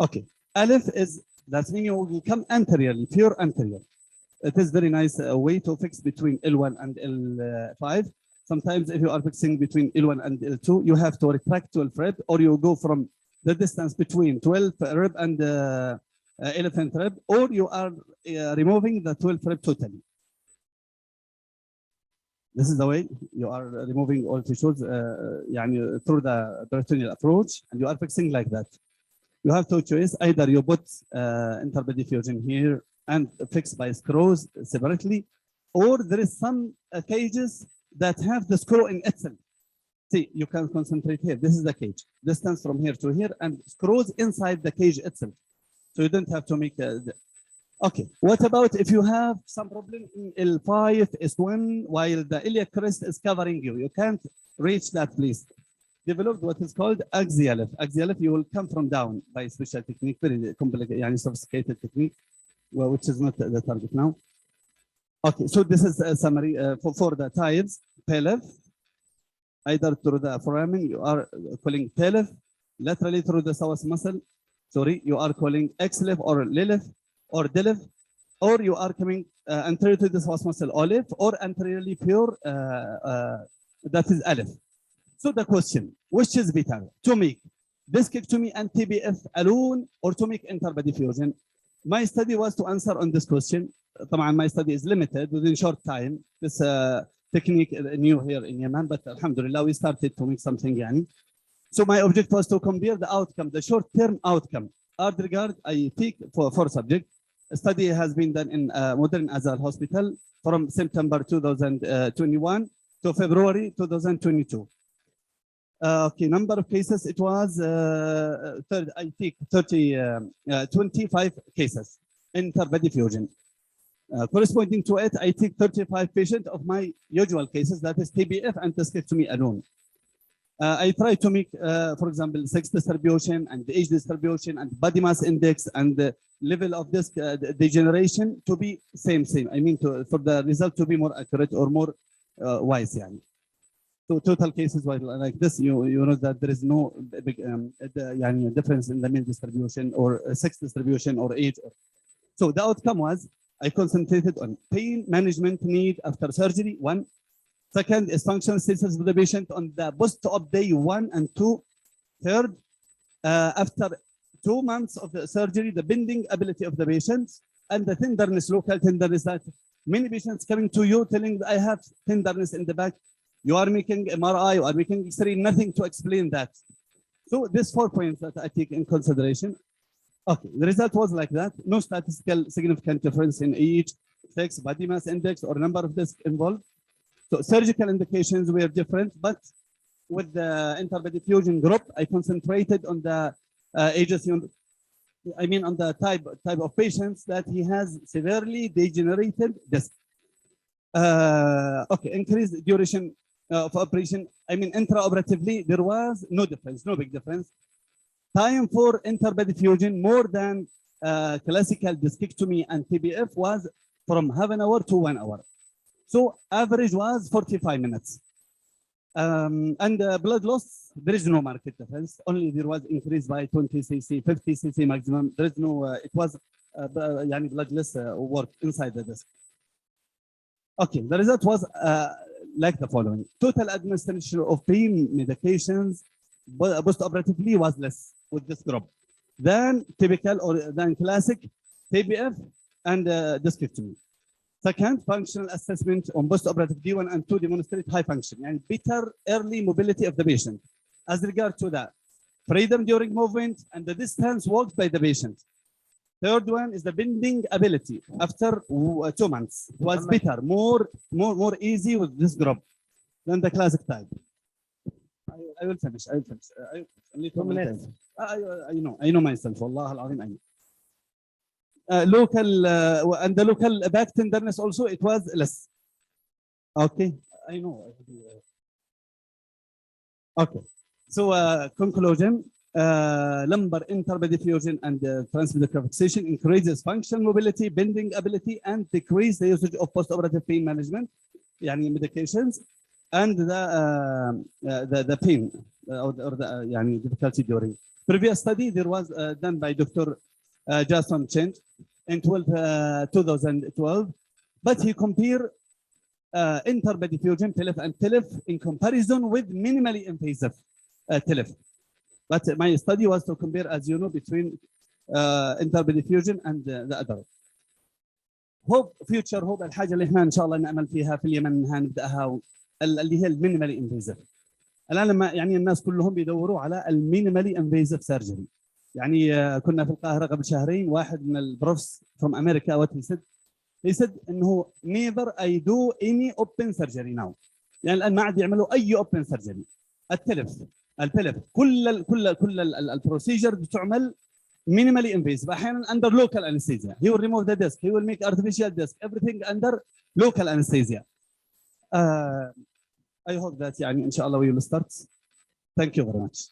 Okay, Aleph is, that's meaning you come anteriorly, pure anterior. It is very nice way to fix between L1 and L5. Sometimes if you are fixing between L1 and L2, you have to retract 12 rib, or you go from the distance between 12 rib and elephant rib, or you are removing the 12 rib totally. This is the way you are removing all tissues through the peritoneal approach, and you are fixing like that. You have two choices. Either you put interbody fusion here and fix by screws separately, or there is some cages that have the screw in itself. See, you can concentrate here. This is the cage, distance from here to here, and screws inside the cage itself. So you don't have to make okay. What about if you have some problem in L5 S1 while the iliac crest is covering you? You can't reach that place. Developed what is called axial lift. Axial lift, you will come from down by special technique, very complicated, sophisticated technique, which is not the target now. Okay, so this is a summary for the types. Pelvic, either through the foramen, you are calling pelvic, laterally through the psoas muscle. Sorry, you are calling X-lift or L-lift or D-lift, or you are coming anterior to the psoas muscle O-lift, or anteriorly pure, that is Aleph. So the question, which is better, to make discectomy and TBF alone, or to make interbody fusion? My study was to answer on this question. My study is limited within short time. This technique new here in Yemen, but alhamdulillah, we started to make something yani. So my object was to compare the outcome, the short-term outcome. As regard, I take for subject. A study has been done in Modern Azhar Hospital from September 2021 to February 2022. Okay, number of cases, it was 25 cases in interbody fusion. Corresponding to it, I take 35 patients of my usual cases, that is TBF and discectomy alone. I try to make, for example, sex distribution and age distribution and body mass index and the level of disc degeneration to be same. I mean, for the result to be more accurate or more wise. Yani. So total cases like this, you know that there is no big difference in the mean distribution or sex distribution or age. So the outcome was I concentrated on pain management need after surgery, 1. Second is functional status of the patient on the post-op day 1 and 2. Third, after 2 months of the surgery, the bending ability of the patient and the tenderness, local tenderness, that many patients coming to you telling I have tenderness in the back. You are making MRI, you are making X-ray, nothing to explain that. So these 4 points that I take in consideration. Okay, the result was like that. No statistical significant difference in age, sex, body mass index, or number of discs involved. So surgical indications were different, but with the interbody fusion group, I concentrated on the ages, I mean on the type of patients that he has severely degenerated disc. Okay, increased duration of operation. I mean intraoperatively, there was no difference, no big difference. Time for interbody fusion more than classical discectomy and TBF was from half an hour to 1 hour. So average was 45 minutes. And blood loss, there is no market difference. Only there was increase by 20 cc, 50 cc maximum. There is no, it was bloodless work inside the disc. Okay, the result was like the following. Total administration of pain medications post-operatively was less with this group than typical or than classic TBF and discectomy. Second, functional assessment on post-operative D1 and 2 demonstrate high function and better early mobility of the patient. As regard to that, freedom during movement and the distance walked by the patient. Third one is the bending ability after 2 months. It was better, more easy with this group than the classic type. I will finish. Only 2 minutes. I know myself. Wallah al-azim, I know. Local and the local back tenderness also, it was less. Okay, I know. Okay, so conclusion, lumbar interbody fusion and transpersonal fixation increases functional mobility, bending ability, and decrease the usage of post-operative pain management, yani medications, and the pain or the difficulty during. Previous study there was done by Dr. just some change in 2012, but he compared interpedifusion TLIF and TLIF in comparison with minimally invasive TLIF. But my study was to compare, as you know, between interpedifusion and the other. Hope future hope الحاجة اللي احنا إن شاء الله نأمل فيها في اليمن إنها نبدأها اللي هي المينيمالي انفيزيف. الآن لما يعني الناس كلهم بيدوروا على المينيمالي انفيزيف سيرجري. يعني كنا في القاهرة قبل شهرين، واحد من البروفs from America what he said إنه neither I do any open surgery now. يعني الآن ما عاد يعملوا أي open surgery. التلف كل البروسيجر بتعمل minimally invasive. أحيانا under local anesthesia. He will remove the disc. He will make artificial disc. Everything under local anesthesia. I hope that يعني إن شاء الله we will start. Thank you very much.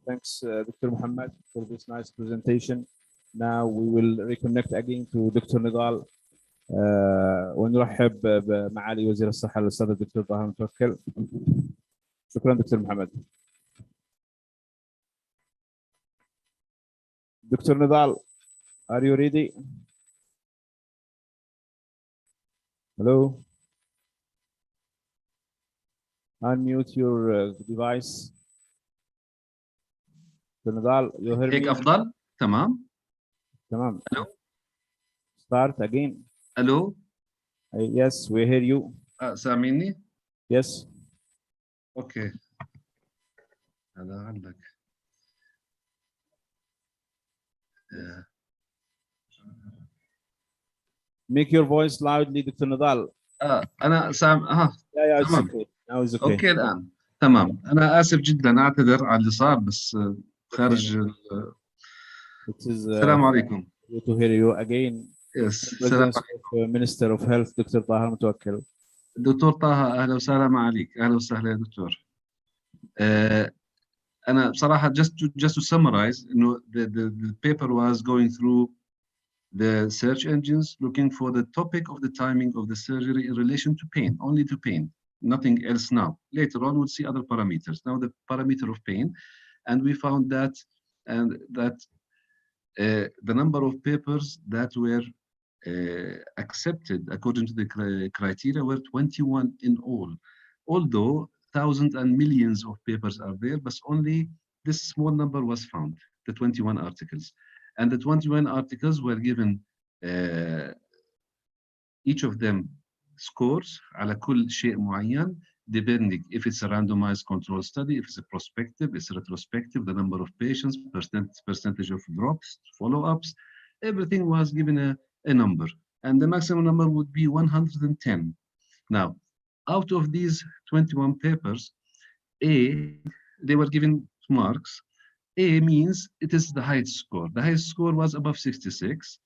Thanks, Dr. Muhammad, for this nice presentation. Now we will reconnect again to Dr. Nidal. ونرحب بمعالي وزير الصحة الأستاذ الدكتور طه متوكل. شكرا دكتور محمد. Dr. Nidal, are you ready? Hello. Unmute your device. Dr. Nidal, you hear me? هيك أفضل؟ تمام. تمام. Hello. Start again. Hello. Yes, we hear you. سامعني؟ Yes. Okay. هذا عندك. Make your voice loudly, Dr. Nidal. أنا سام Yeah, it's تمام. okay. Now it's okay. أوكي الآن. تمام. أنا آسف جدا، أعتذر على اللي صار بس خارج. السلام عليكم. Good to hear you again. Yes. السلام عليكم. Minister of Health, Dr. طه متوكل. دكتور طه، أهلا وسهلا معك. أهلا وسهلا يا دكتور. أنا بصراحة just to summarize, you know, the paper was going through the search engines looking for the topic of the timing of the surgery in relation to pain, only to pain, nothing else now. Later on, we'll see other parameters. Now the parameter of pain, and we found that the number of papers that were accepted according to the criteria were 21 in all. Although thousands and millions of papers are there, but only this small number was found, the 21 articles. And the 21 articles were given each of them scores على كل شيء معين, depending if it's a randomized control study, if it's a prospective, it's a retrospective, the number of patients, percentage of drops, follow-ups, everything was given a number. And the maximum number would be 110. Now, out of these 21 papers, they were given marks. A means it is the highest score. The highest score was above 66.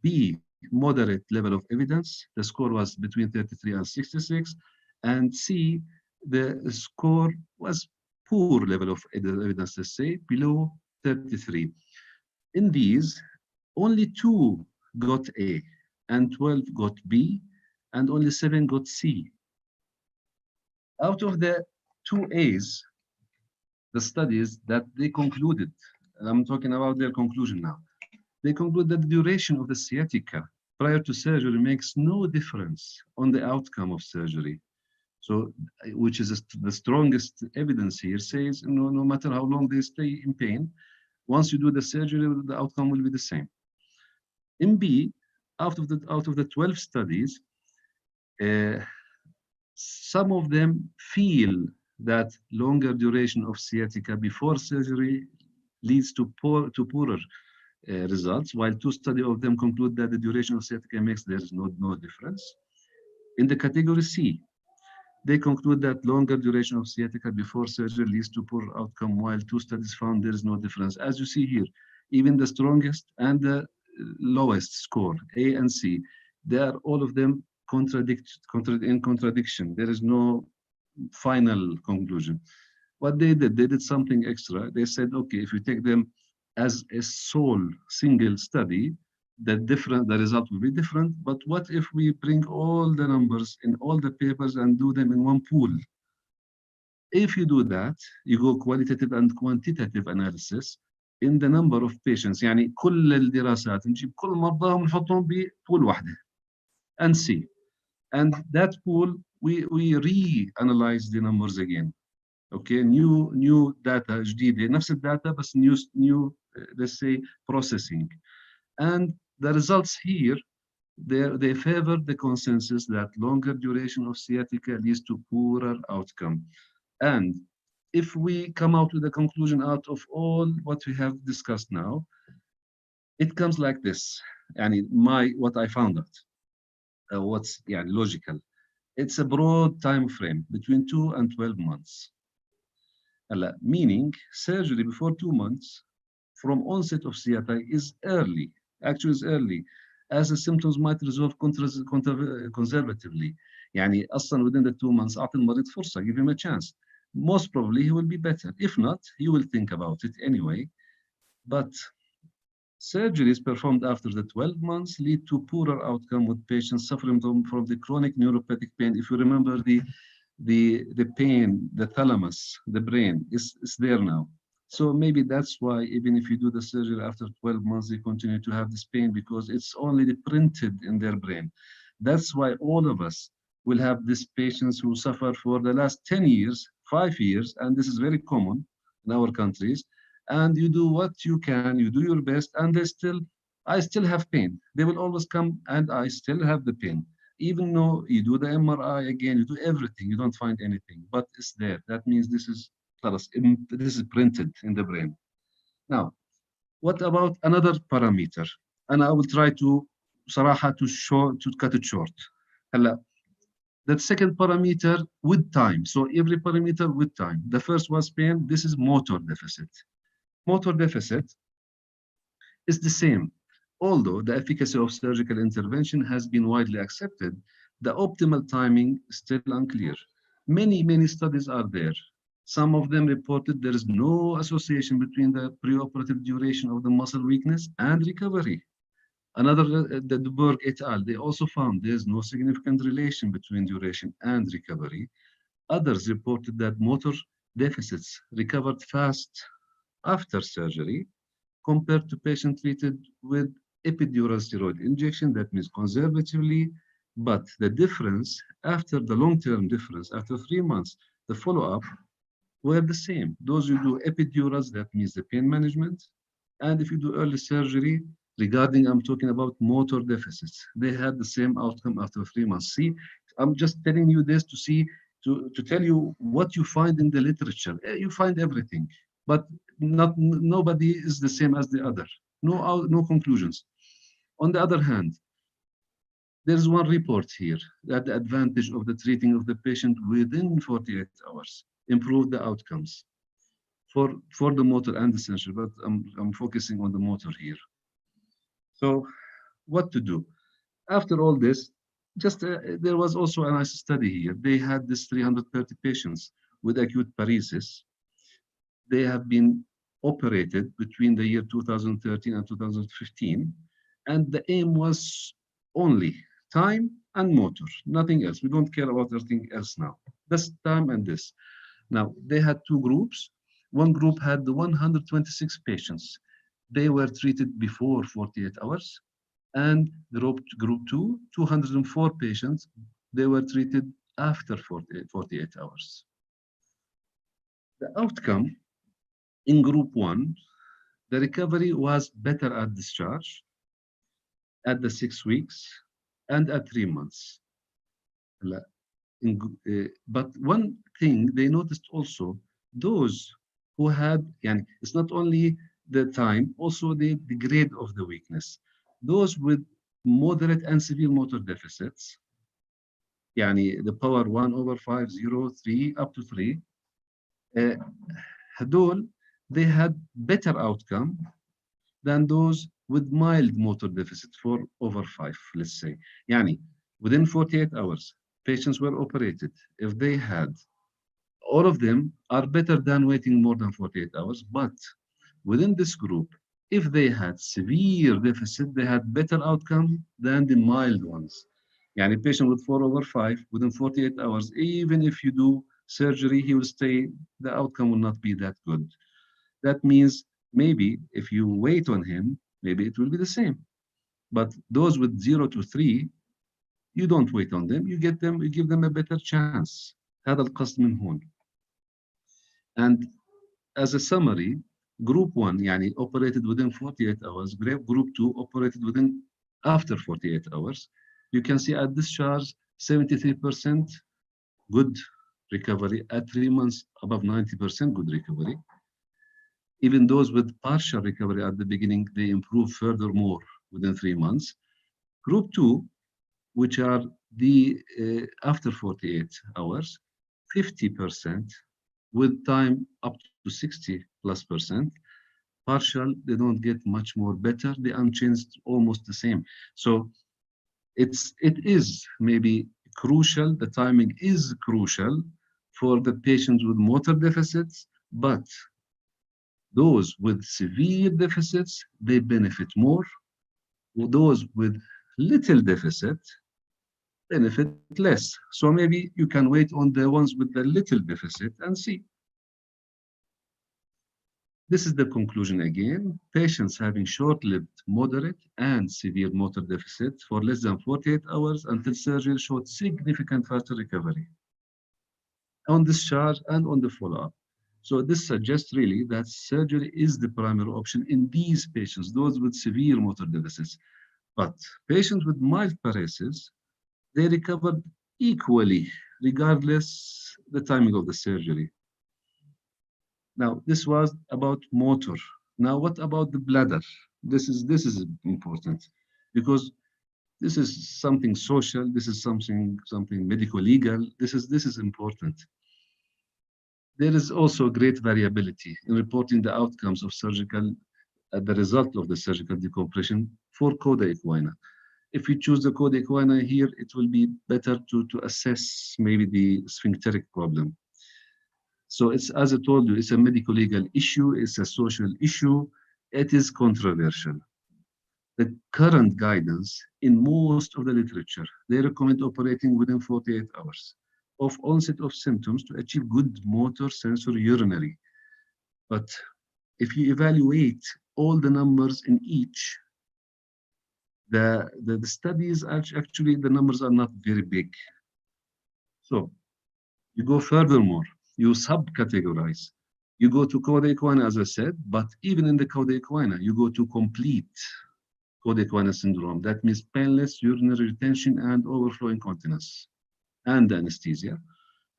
B, moderate level of evidence. The score was between 33 and 66. And C, the score was poor level of evidence, let's say, below 33. In these, only 2 got A, and 12 got B, and only 7 got C. Out of the 2 A's, the studies that they concluded, and I'm talking about their conclusion now, they conclude that the duration of the sciatica prior to surgery makes no difference on the outcome of surgery. So, which is the strongest evidence here, says no matter how long they stay in pain, once you do the surgery, the outcome will be the same. In B, out of the 12 studies, some of them feel that longer duration of sciatica before surgery leads to poorer results, while 2 studies of them conclude that the duration of sciatica makes there is no difference. In the category C, they conclude that longer duration of sciatica before surgery leads to poor outcome, while 2 studies found there is no difference. As you see here, even the strongest and the lowest score, A and C, they are all of them in contradiction. There is no final conclusion. What they did something extra. They said, okay, if you take them as a single study, the result will be different. But what if we bring all the numbers in all the papers and do them in one pool? If you do that, you go qualitative and quantitative analysis in the number of patients. يعني كل الدراسات نجيب كل مرضاهم نحطهم بpool واحدة and see. And that pool, we reanalyze the numbers again. Okay, new data جديدة نفس الداتا بس new let's say processing. And the results here, they favor the consensus that longer duration of sciatica leads to poorer outcome. And if we come out with a conclusion out of all what we have discussed now, it comes like this. And what I found out, what's logical. It's a broad time frame between 2 and 12 months. Meaning surgery before 2 months from onset of sciatica is early. Actually, it's early, as the symptoms might resolve conservatively. يعني أصلاً within the 2 months أعطي المريض فرصة, give him a chance. Most probably he will be better. If not, he will think about it anyway. But surgeries performed after the 12 months lead to poorer outcome with patients suffering from the chronic neuropathic pain. If you remember the pain, the thalamus, the brain is there now. So maybe that's why even if you do the surgery after 12 months, they continue to have this pain because it's only printed in their brain. That's why all of us will have these patients who suffer for the last 10 years, 5 years, and this is very common in our countries. And you do what you can, you do your best, and I still have pain. They will always come and I still have the pain. Even though you do the MRI again, you do everything, you don't find anything, but it's there. That means this is printed in the brain. Now, what about another parameter? And I will try to cut it short. That second parameter with time. So every parameter with time. The first was pain. This is motor deficit. Motor deficit is the same. Although the efficacy of surgical intervention has been widely accepted, the optimal timing is still unclear. Many studies are there. Some of them reported there is no association between the preoperative duration of the muscle weakness and recovery. Another, the Dubourg et al., they also found there's no significant relation between duration and recovery. Others reported that motor deficits recovered fast after surgery compared to patients treated with epidural steroid injection. That means conservatively, but the difference after the long-term difference, after 3 months, the follow-up were the same. Those who do epidurals, that means the pain management. And if you do early surgery, regarding, I'm talking about motor deficits, they had the same outcome after 3 months. See, I'm just telling you this to see, to tell you what you find in the literature. You find everything, but nobody is the same as the other. No conclusions. On the other hand, there's one report here that the advantage of the treating of the patient within 48 hours improved the outcomes for the motor and the sensor, but I'm focusing on the motor here. So what to do? After all this, there was also a nice study here. They had this 330 patients with acute paresis. They have been operated between the year 2013 and 2015. And the aim was only time and motor, nothing else. We don't care about anything else now. This time and this. Now, they had 2 groups. One group had the 126 patients. They were treated before 48 hours. And group 2, 204 patients, they were treated after 48 hours. The outcome in group 1, the recovery was better at discharge, at the 6 weeks, and at 3 months. But one thing they noticed also, those who had, it's not only the time, also the grade of the weakness. Those with moderate and severe motor deficits, the power 1/5, 0, 3, up to 3, they had better outcome than those with mild motor deficit 4/5, let's say. Within 48 hours, patients were operated. If they had, all of them are better than waiting more than 48 hours, but within this group, if they had severe deficit, they had better outcome than the mild ones. Yani patient with 4/5 within 48 hours, even if you do surgery, he will stay, the outcome will not be that good. That means maybe if you wait on him, maybe it will be the same. But those with 0 to 3, you don't wait on them, you get them, you give them a better chance. هذا القصد من هون. And as a summary, group 1 يعني operated within 48 hours, group 2 operated within after 48 hours. You can see at discharge 73% good recovery, at 3 months above 90% good recovery. Even those with partial recovery at the beginning, they improve furthermore within 3 months. Group 2, which are the after 48 hours, 50% with time up to 60+%. Partial, they don't get much more better. They unchanged, almost the same. So it is maybe crucial. The timing is crucial for the patients with motor deficits, but those with severe deficits, they benefit more. Those with little deficit benefit less. So maybe you can wait on the ones with the little deficit and see. This is the conclusion again. Patients having short-lived, moderate, and severe motor deficit for less than 48 hours until surgery showed significant faster recovery on discharge and on the follow-up. So this suggests really that surgery is the primary option in these patients, those with severe motor deficits. But patients with mild paresis, they recovered equally, regardless the timing of the surgery. Now, this was about motor. Now, what about the bladder? This is important because this is something social. This is something medical legal. This is important. There is also great variability in reporting the outcomes of surgical, the result of the surgical decompression for coda equina. If you choose the coda equina here, it will be better to assess maybe the sphincteric problem. So it's, as I told you, it's a medical legal issue, it's a social issue, it is controversial. The current guidance in most of the literature, they recommend operating within 48 hours of onset of symptoms to achieve good motor sensory urinary. But if you evaluate all the numbers in each, the studies, actually the numbers are not very big. So you go furthermore, you subcategorize. You go to coda equina, as I said, but even in the coda equina, you go to complete coda equina syndrome. That means painless urinary retention and overflow incontinence and anesthesia.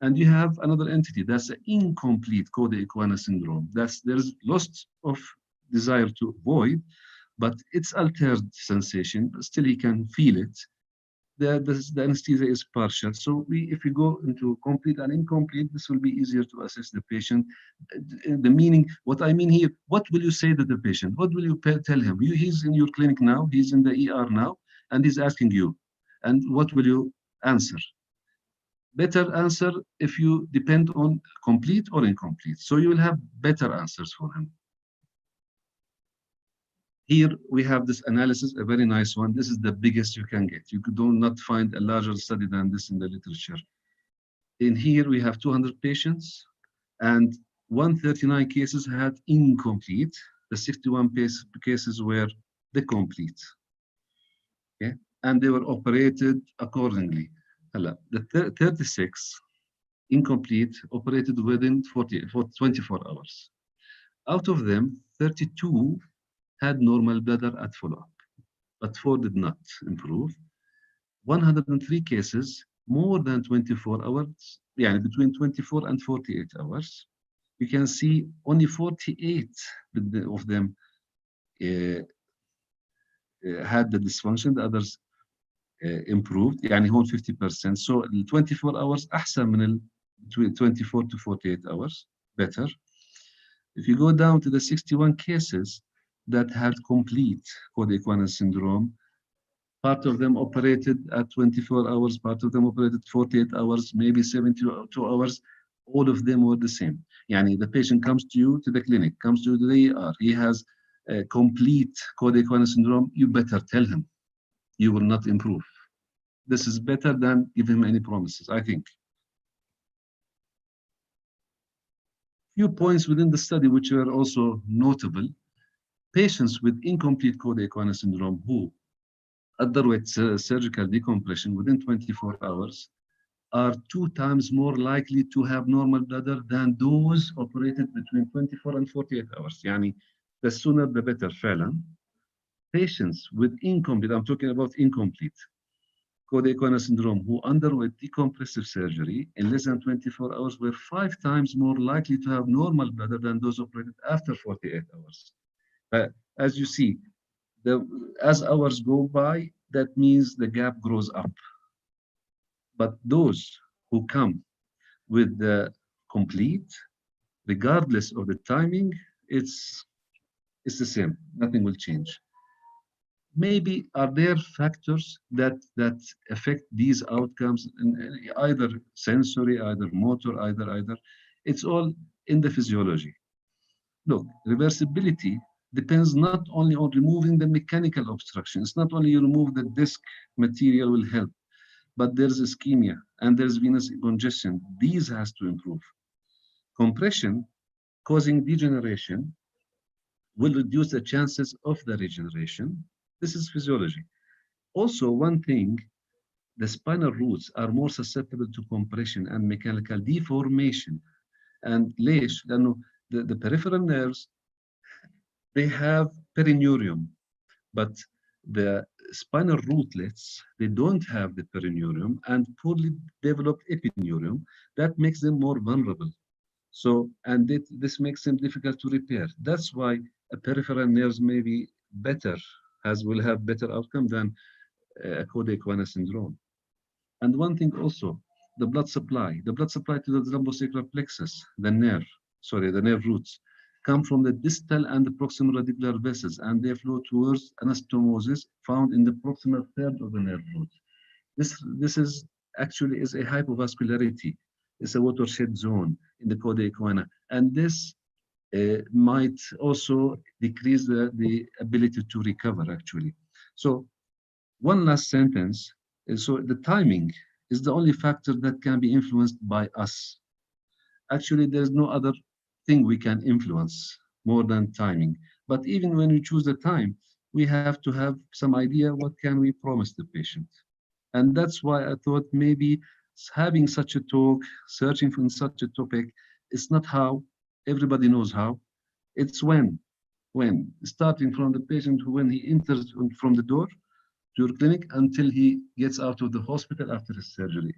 And you have another entity, that's an incomplete coda equina syndrome. There's loss of desire to void, but it's altered sensation, but still he can feel it. The anesthesia is partial. So if you go into complete and incomplete, this will be easier to assess the patient. The meaning, what I mean here, what will you say to the patient? What will you tell him? He's in your clinic now, he's in the ER now, and he's asking you. And what will you answer? Better answer if you depend on complete or incomplete. So you will have better answers for him. Here we have this analysis, a very nice one. This is the biggest you can get. You do not find a larger study than this in the literature. In here we have 200 patients and 139 cases had incomplete. The 61 cases were the complete. Okay, and they were operated accordingly. The 36 incomplete operated within 24 hours. Out of them, 32 had normal bladder at follow-up, but 4 did not improve. 103 cases, more than 24 hours, yeah, between 24 and 48 hours. You can see only 48 of them had the dysfunction, the others improved, يعني هون 50%. So 24 hours أحسن من between 24 to 48 hours, better. If you go down to the 61 cases that had complete coda equina syndrome, part of them operated at 24 hours, part of them operated 48 hours, maybe 72 hours. All of them were the same. Yani the patient comes to you to the clinic, comes to the ER, he has complete cold-equina syndrome, you better tell him. You will not improve. This is better than give him any promises, I think. Few points within the study which are also notable. Patients with incomplete cold-equina syndrome who underwent surgical decompression within 24 hours are 2 times more likely to have normal bladder than those operated between 24 and 48 hours. Yani, the sooner the better, فعلا. Patients with incomplete, I'm talking about incomplete cold-equina syndrome who underwent decompressive surgery in less than 24 hours were 5 times more likely to have normal bladder than those operated after 48 hours. As you see, as hours go by, that means the gap grows up. But those who come with the complete, regardless of the timing, it's the same. Nothing will change. Maybe are there factors that affect these outcomes, in either sensory, either motor, either. It's all in the physiology. Look, reversibility depends not only on removing the mechanical obstruction. It's not only you remove the disc material will help, but there's ischemia and there's venous congestion. These has to improve. Compression causing degeneration will reduce the chances of the regeneration. This is physiology. Also, one thing, the spinal roots are more susceptible to compression and mechanical deformation. And ليش؟ لأنه the peripheral nerves, they have perineurium, but the spinal rootlets, they don't have the perineurium and poorly developed epineurium. That makes them more vulnerable. So, and this makes them difficult to repair. That's why a peripheral nerves may be better, will have better outcome than a cold-equina syndrome. And one thing also, the blood supply to the lumbosacral plexus, the nerve roots, come from the distal and the proximal radicular vessels, and they flow towards anastomosis found in the proximal third of the nerve root. This is actually a hypovascularity. It's a watershed zone in the cold-equina, and this might also decrease the ability to recover, actually. So one last sentence. So the timing is the only factor that can be influenced by us. Actually, there's no other thing we can influence more than timing. But even when we choose the time, we have to have some idea what can we promise the patient. And that's why I thought maybe having such a talk, searching for such a topic, it's not how. Everybody knows how. It's when, starting from the patient when he enters from the door to your clinic until he gets out of the hospital after his surgery.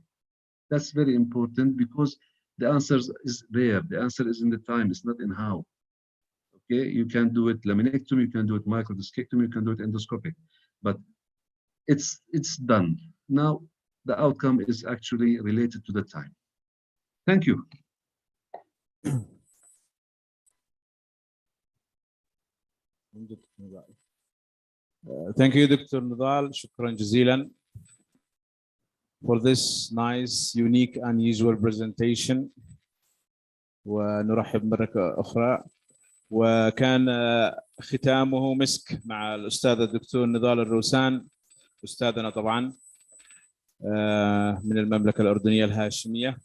That's very important because the answer is there. The answer is in the time. It's not in how. Okay, you can do it laminectomy, you can do it microdiscectomy, you can do it endoscopic, but it's done. Now the outcome is actually related to the time. Thank you. Thank you, Dr. Nidal. شكرا جزيلا for this nice, unique, unusual presentation. ونرحب مرة أخرى. وكان ختامه مسك مع الأستاذ الدكتور نضال الروسان، أستاذنا طبعا من المملكة الأردنية الهاشمية.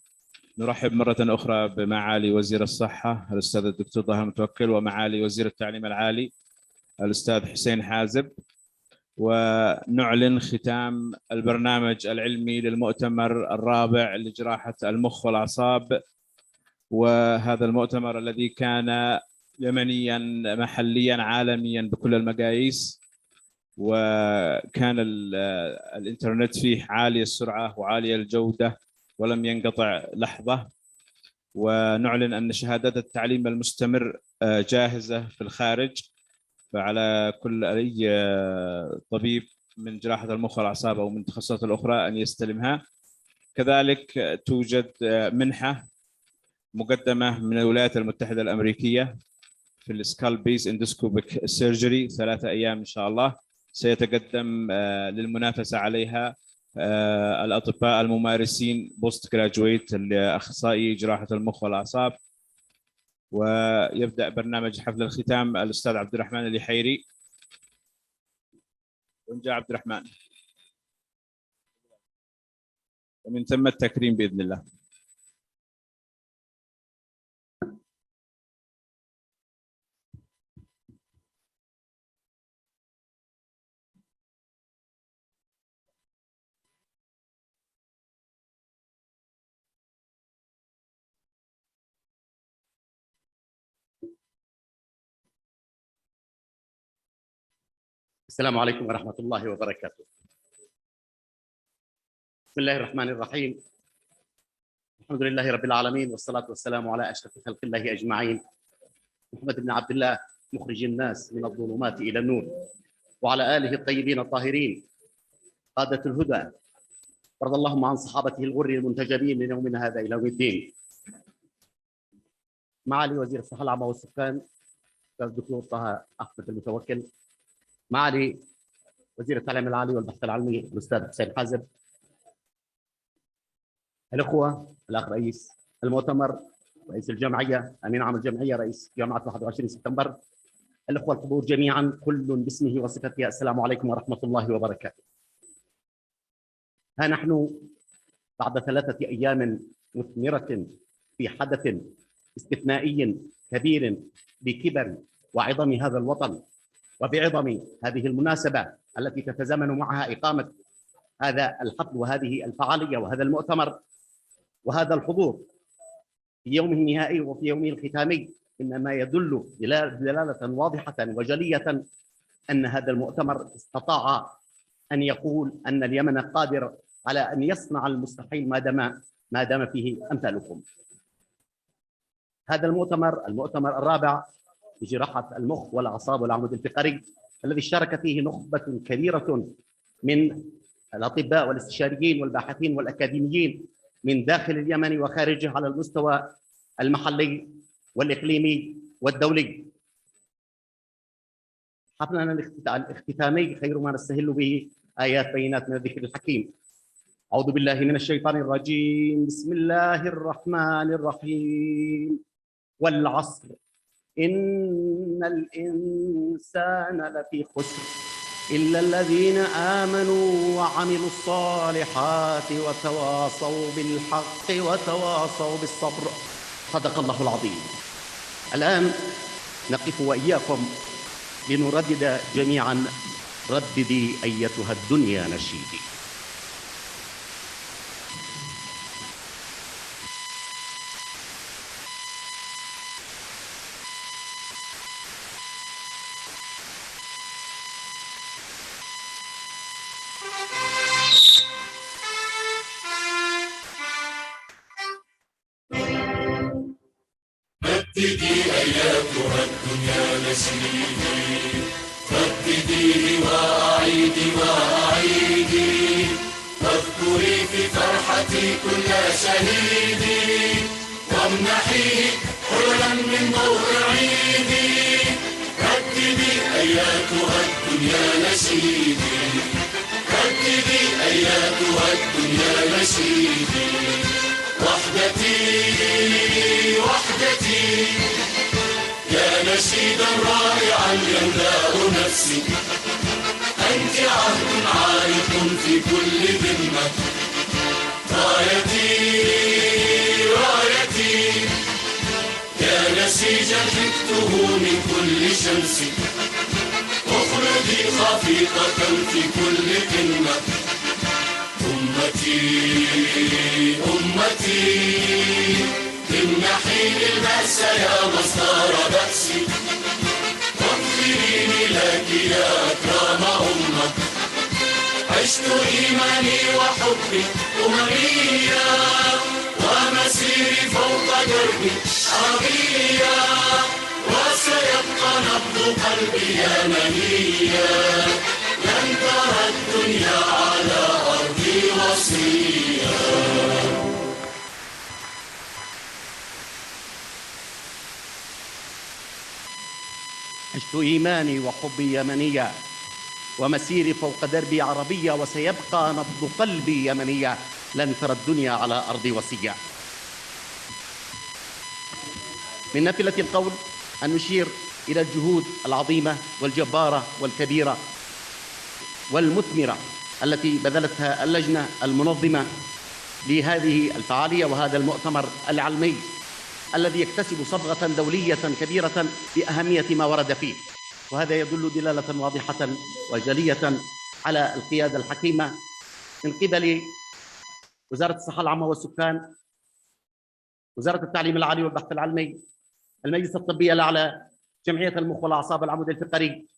نرحب مرة أخرى بمعالي وزير الصحة الأستاذ الدكتور ظاهر متوكل، ومعالي وزير التعليم العالي الأستاذ حسين حازب. ونعلن ختام البرنامج العلمي للمؤتمر الرابع لجراحة المخ والأعصاب، وهذا المؤتمر الذي كان يمنيا محليا عالميا بكل المقاييس، وكان الإنترنت فيه عالي السرعة وعالية الجودة ولم ينقطع لحظة. ونعلن أن شهادات التعليم المستمر جاهزة في الخارج، فعلى كل أي طبيب من جراحة المخ والأعصاب أو من التخصصات الأخرى أن يستلمها. كذلك توجد منحة مقدمة من الولايات المتحدة الأمريكية في السكال-بيست اندوسكوبيك سيرجري 3 أيام إن شاء الله، سيتقدم للمنافسة عليها الأطباء الممارسين بوست جراجويت الأخصائي جراحة المخ والأعصاب. ويبدأ برنامج حفل الختام الأستاذ عبد الرحمن اليحيري. وإن جاء عبد الرحمن، ومن ثم التكريم بإذن الله. السلام عليكم ورحمة الله وبركاته. بسم الله الرحمن الرحيم. الحمد لله رب العالمين، والصلاة والسلام على أشرف خلق الله أجمعين، محمد بن عبد الله مخرج الناس من الظلمات إلى النور، وعلى آله الطيبين الطاهرين قادة الهدى، وارض اللهم عن صحابته الغر المنتجبين من يومنا هذا إلى يوم الدين. معالي وزير الصحة العامة والسكان الأستاذ الدكتور طه أحمد المتوكل، معالي وزير التعليم العالي والبحث العلمي الأستاذ حسين حازم، الأخوة، الأخ رئيس المؤتمر، رئيس الجمعية، أمين عام الجمعية، رئيس جامعة 21 سبتمبر، الأخوة الحضور جميعا كل باسمه وصفته، السلام عليكم ورحمة الله وبركاته. ها نحن بعد 3 أيام مثمرة في حدث استثنائي كبير بكبر وعظم هذا الوطن، وبعظم هذه المناسبة التي تتزامن معها إقامة هذا الحفل وهذه الفعالية وهذا المؤتمر وهذا الحضور في يومه النهائي وفي يومه الختامي، إنما يدل دلالة واضحة وجلية أن هذا المؤتمر استطاع أن يقول أن اليمن قادر على أن يصنع المستحيل ما دام فيه أمثالكم. هذا المؤتمر الرابع في جراحة المخ والأعصاب والعمود الفقري، الذي اشترك فيه نخبة كبيرة من الأطباء والاستشاريين والباحثين والأكاديميين من داخل اليمن وخارجه على المستوى المحلي والإقليمي والدولي. حفلنا الاختتامي خير ما نستهل به آيات بينات من الذكر الحكيم. أعوذ بالله من الشيطان الرجيم، بسم الله الرحمن الرحيم. والعصر إن الإنسان لفي خسر إلا الذين آمنوا وعملوا الصالحات وتواصوا بالحق وتواصوا بالصبر. صدق الله العظيم. الآن نقف وإياكم لنردد جميعا رددي أيتها الدنيا نشيدي. رددي أيتها الدنيا نشيدي، رددي وأعيدي وأعيدي، واذكري في فرحتي كل شهيدي، وامنحيه حللا من ضوء عيدي. رددي أيتها الدنيا نشيدي، رددي أيتها الدنيا نشيدي. وحدتي وحدتي يا نشيدا رائعا يملأ نفسي، أنت عهد عالق في كل ذمة. رايتي رايتي يا نسيجا حكته من كل شمس، اخلدي خفيقة في كل قمة. أمتي أمتي امنحي للبأس يا مصدر بأسي، واغفريني لك يا أكرم أمة. عشت إيماني وحبي أممية، ومسيري فوق دربي عربية، وسيبقى نبض قلبي يمنية. لن ترى الدنيا على أرضي وصية. عشت إيماني وحبي يمنية، ومسيري فوق دربي عربية، وسيبقى نبض قلبي يمنية. لن ترى الدنيا على أرضي وصية. من نافلة القول أن نشير إلى الجهود العظيمة والجبارة والكبيرة والمثمرة التي بذلتها اللجنة المنظمة لهذه الفعالية وهذا المؤتمر العلمي الذي يكتسب صبغة دولية كبيرة بأهمية ما ورد فيه، وهذا يدل دلالة واضحة وجلية على القيادة الحكيمة من قبل وزارة الصحة العامة والسكان، وزارة التعليم العالي والبحث العلمي، المجلس الطبي الأعلى، جمعية المخ والأعصاب العمود الفقري،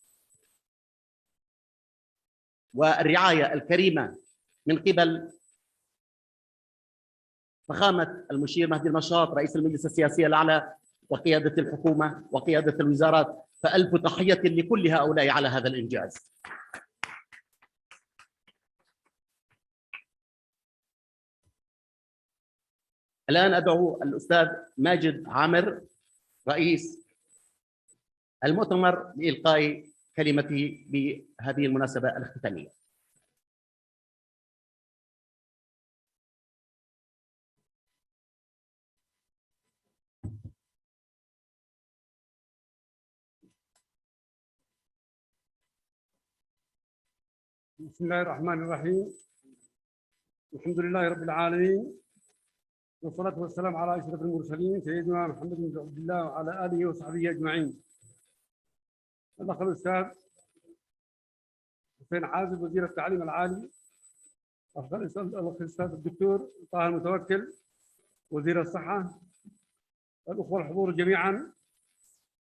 والرعاية الكريمة من قبل فخامة المشير مهدي النشاط رئيس المجلس السياسي الأعلى وقيادة الحكومة وقيادة الوزارات، فألف تحية لكل هؤلاء على هذا الإنجاز. الآن أدعو الأستاذ ماجد عامر رئيس المؤتمر لإلقاء كلمته بهذه المناسبة الاختتامية. بسم الله الرحمن الرحيم. الحمد لله رب العالمين، والصلاة والسلام على أشرف المرسلين سيدنا محمد بن عبد الله وعلى آله وصحبه أجمعين. الأخ الأستاذ حسين عازب وزير التعليم العالي، الأخ الأستاذ الدكتور طه المتوكل وزير الصحة، الأخوة الحضور جميعا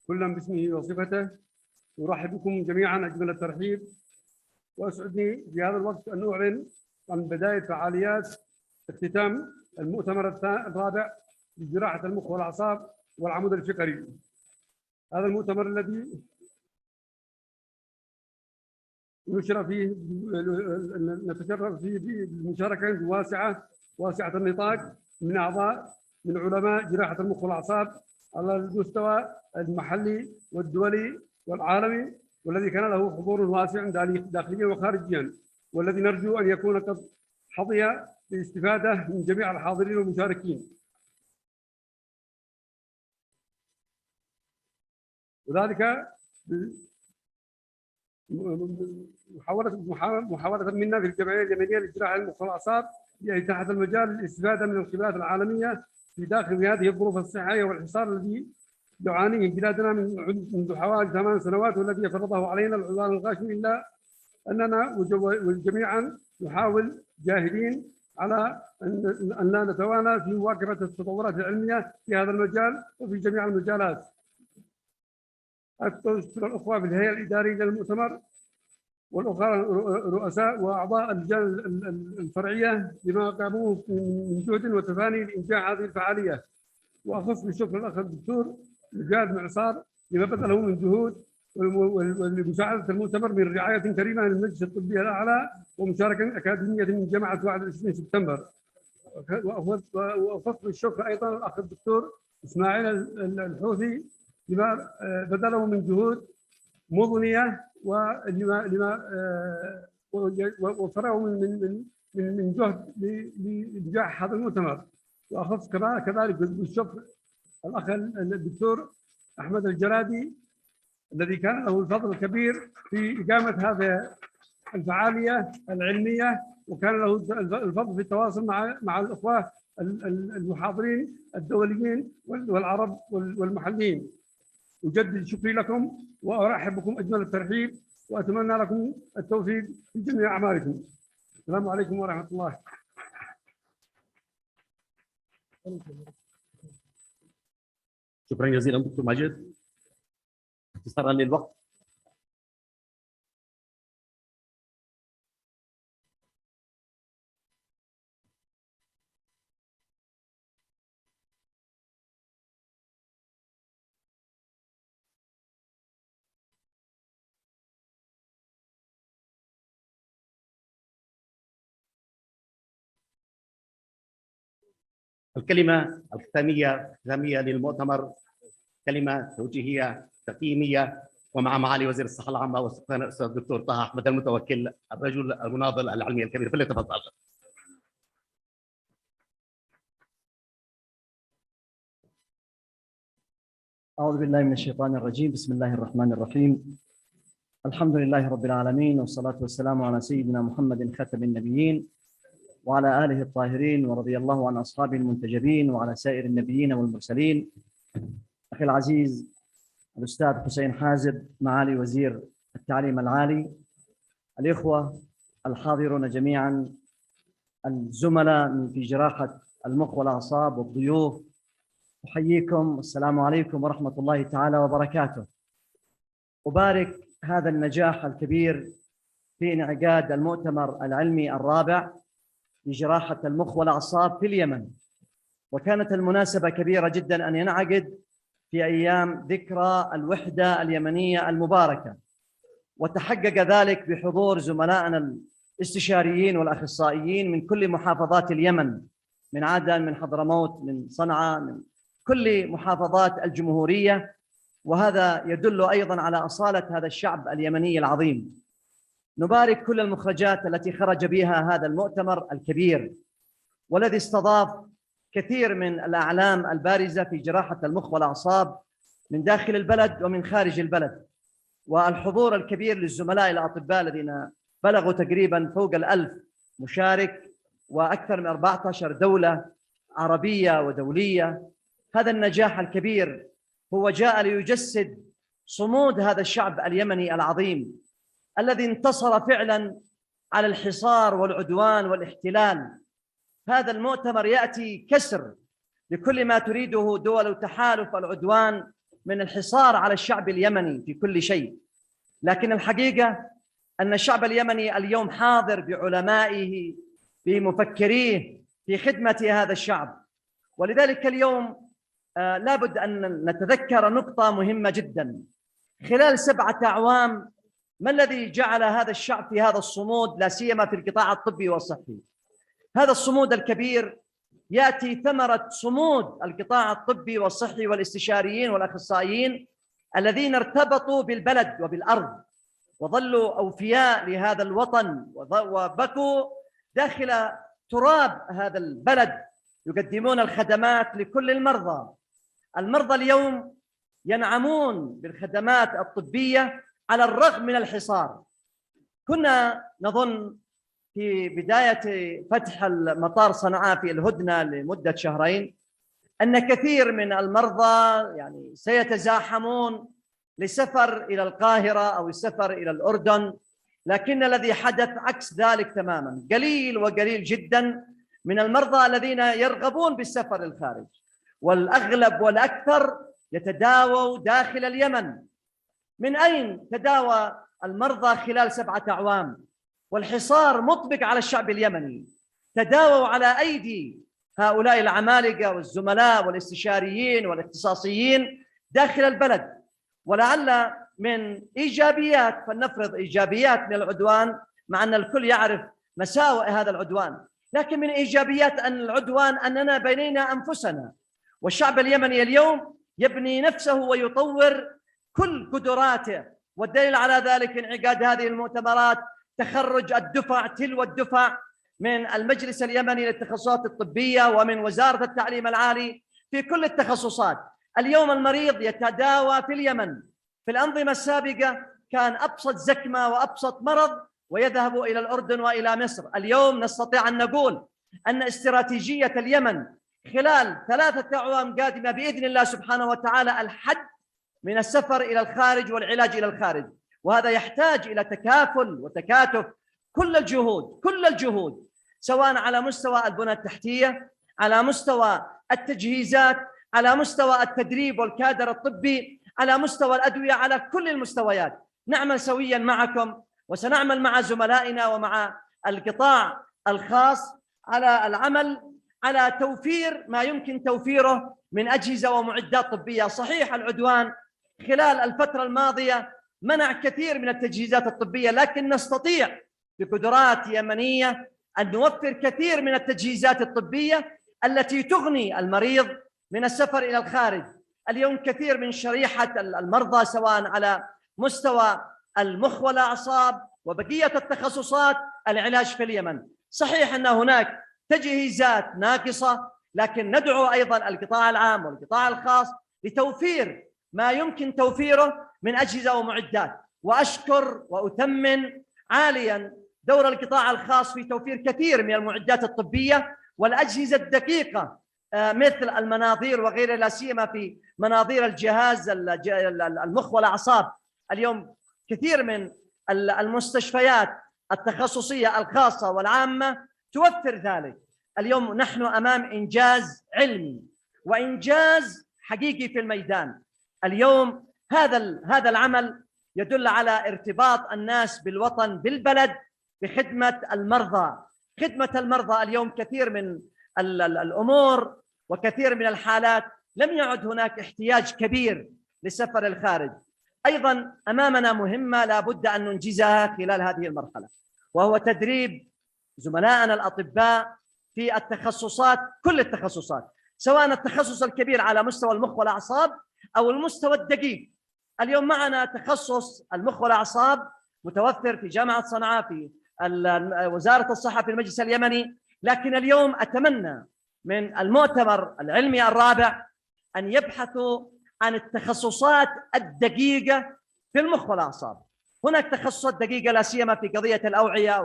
كلا باسمه وصفته، أرحب بكم جميعا أجمل الترحيب، وأسعدني في هذا الوقت أن أعلن عن بداية فعاليات اختتام المؤتمر الرابع لجراحة المخ والأعصاب والعمود الفقري. هذا المؤتمر الذي نشر فيه نتشرف فيه بالمشاركة واسعة النطاق من أعضاء من علماء جراحة المخ والأعصاب على المستوى المحلي والدولي والعالمي، والذي كان له حضور واسع داخليا وخارجيا، والذي نرجو أن يكون قد حظي باستفادة من جميع الحاضرين والمشاركين، وذلك محاولة منا في الجمعية اليمنية لجراحة المخ والأعصاب لإتاحة المجال للاستفادة من الخبرات العالمية في داخل هذه الظروف الصحية والحصار الذي يعانيه بلادنا منذ حوالي 8 سنوات، والذي فرضه علينا العدوان الغاشم، إلا أننا وجميعا نحاول جاهدين على أن لا نتوانى في مواكبة التطورات العلمية في هذا المجال وفي جميع المجالات. أشكر الأخوة في الهيئة الإدارية للمؤتمر والأخوة رؤساء وأعضاء اللجان الفرعية بما قاموا من جهد وتفاني لإنجاح هذه الفعالية، وأخص بالشكر الأخ الدكتور مجاد معصار لما بذله من جهود ولمساعدة المؤتمر من رعاية كريمة للمجلس الطبي الأعلى ومشاركة أكاديمية من جامعة 21 سبتمبر. وأخص بالشكر أيضا الأخ الدكتور إسماعيل الحوثي لما بذله من جهود مضنية ولما وفره من جهد لإنجاح هذا المؤتمر. وأخص كذلك بالشكر الأخ الدكتور أحمد الجرادي الذي كان له الفضل الكبير في إقامة هذه الفعالية العلمية، وكان له الفضل في التواصل مع الأخوة المحاضرين الدوليين والعرب والمحليين. أجدد شكري لكم وأرحب بكم أجمل الترحيب، وأتمنى لكم التوفيق في جميع أعمالكم. السلام عليكم ورحمة الله. شكرا جزيلا دكتور ماجد. اختصارا للوقت، الكلمة الختامية للمؤتمر كلمة توجيهية تقييمية، ومع معالي وزير الصحة العامة والسكان الأستاذ الدكتور طه أحمد المتوكل الرجل المناضل العلمي الكبير، فليتفضل. أعوذ بالله من الشيطان الرجيم. بسم الله الرحمن الرحيم. الحمد لله رب العالمين، والصلاة والسلام على سيدنا محمد خاتم النبيين وعلى آله الطاهرين، ورضي الله عن أصحابه المنتجبين وعلى سائر النبيين والمرسلين. أخي العزيز الأستاذ حسين حازب معالي وزير التعليم العالي، الإخوة الحاضرون جميعا، الزملاء في جراحة المخ والأعصاب والضيوف، أحييكم. السلام عليكم ورحمة الله تعالى وبركاته. أبارك هذا النجاح الكبير في انعقاد المؤتمر العلمي الرابع لجراحة المخ والأعصاب في اليمن، وكانت المناسبة كبيرة جدا أن ينعقد في أيام ذكرى الوحدة اليمنية المباركة، وتحقق ذلك بحضور زملائنا الاستشاريين والأخصائيين من كل محافظات اليمن، من عدن، من حضرموت، من صنعاء، من كل محافظات الجمهورية. وهذا يدل أيضا على أصالة هذا الشعب اليمني العظيم. نبارك كل المخرجات التي خرج بها هذا المؤتمر الكبير، والذي استضاف كثير من الأعلام البارزة في جراحة المخ والأعصاب من داخل البلد ومن خارج البلد، والحضور الكبير للزملاء الأطباء الذين بلغوا تقريبا فوق 1000 مشارك، وأكثر من 14 دولة عربية ودولية. هذا النجاح الكبير هو جاء ليجسد صمود هذا الشعب اليمني العظيم الذي انتصر فعلا على الحصار والعدوان والاحتلال. هذا المؤتمر يأتي كسر لكل ما تريده دول تحالف العدوان من الحصار على الشعب اليمني في كل شيء. لكن الحقيقة أن الشعب اليمني اليوم حاضر بعلمائه، بمفكريه، في خدمة هذا الشعب. ولذلك اليوم لابد أن نتذكر نقطة مهمة جدا. خلال 7 أعوام ما الذي جعل هذا الشعب في هذا الصمود، لا سيما في القطاع الطبي والصحي؟ هذا الصمود الكبير يأتي ثمرة صمود القطاع الطبي والصحي والاستشاريين والأخصائيين الذين ارتبطوا بالبلد وبالأرض، وظلوا أوفياء لهذا الوطن، وبكوا داخل تراب هذا البلد، يقدمون الخدمات لكل المرضى. المرضى اليوم ينعمون بالخدمات الطبية على الرغم من الحصار. كنا نظن في بداية فتح المطار صنعاء في الهدنة لمدة 2 شهرين أن كثير من المرضى يعني سيتزاحمون لسفر إلى القاهرة أو السفر إلى الأردن، لكن الذي حدث عكس ذلك تماما. قليل وقليل جدا من المرضى الذين يرغبون بالسفر للخارج، والأغلب والأكثر يتداووا داخل اليمن. من أين تداوى المرضى خلال 7 أعوام والحصار مطبق على الشعب اليمني؟ تداووا على أيدي هؤلاء العمالقة والزملاء والاستشاريين والاختصاصيين داخل البلد. ولعل من إيجابيات، فلنفرض إيجابيات من العدوان، مع أن الكل يعرف مساوئ هذا العدوان، لكن من إيجابيات أن العدوان أننا بنينا أنفسنا، والشعب اليمني اليوم يبني نفسه ويطور كل قدراته. والدليل على ذلك انعقاد هذه المؤتمرات، تخرج الدفع تلو الدفع من المجلس اليمني للتخصصات الطبية ومن وزارة التعليم العالي في كل التخصصات. اليوم المريض يتداوى في اليمن. في الأنظمة السابقة كان أبسط زكمة وأبسط مرض ويذهب إلى الأردن وإلى مصر. اليوم نستطيع أن نقول أن استراتيجية اليمن خلال 3 أعوام قادمة بإذن الله سبحانه وتعالى الحد من السفر إلى الخارج والعلاج إلى الخارج. وهذا يحتاج إلى تكافل وتكاتف كل الجهود، سواء على مستوى البنى التحتية، على مستوى التجهيزات، على مستوى التدريب والكادر الطبي، على مستوى الأدوية، على كل المستويات. نعمل سويا معكم، وسنعمل مع زملائنا ومع القطاع الخاص على العمل على توفير ما يمكن توفيره من أجهزة ومعدات طبية. صحيح العدوان خلال الفترة الماضية منع كثير من التجهيزات الطبية، لكن نستطيع بقدرات يمنية أن نوفر كثير من التجهيزات الطبية التي تغني المريض من السفر إلى الخارج. اليوم كثير من شريحة المرضى سواء على مستوى المخ والأعصاب وبقية التخصصات العلاج في اليمن. صحيح أن هناك تجهيزات ناقصة، لكن ندعو أيضا القطاع العام والقطاع الخاص لتوفير ما يمكن توفيره من أجهزة ومعدات. وأشكر وأثمن عاليا دور القطاع الخاص في توفير كثير من المعدات الطبية والأجهزة الدقيقة مثل المناظير وغيرها، لا سيما في مناظير الجهاز المخ والأعصاب. اليوم كثير من المستشفيات التخصصية الخاصة والعامة توفر ذلك. اليوم نحن أمام إنجاز علمي وإنجاز حقيقي في الميدان. اليوم هذا العمل يدل على ارتباط الناس بالوطن بالبلد بخدمة المرضى. خدمة المرضى اليوم كثير من الأمور وكثير من الحالات لم يعد هناك احتياج كبير لسفر الخارج. أيضا أمامنا مهمة لا بد أن ننجزها خلال هذه المرحلة، وهو تدريب زملائنا الأطباء في التخصصات، كل التخصصات، سواء التخصص الكبير على مستوى المخ والأعصاب أو المستوى الدقيق. اليوم معنا تخصص المخ والأعصاب متوفر في جامعة صنعاء في وزارة الصحة في المجلس اليمني، لكن اليوم أتمنى من المؤتمر العلمي الرابع أن يبحثوا عن التخصصات الدقيقة في المخ والأعصاب. هناك تخصصات دقيقة لا سيما في قضية الأوعية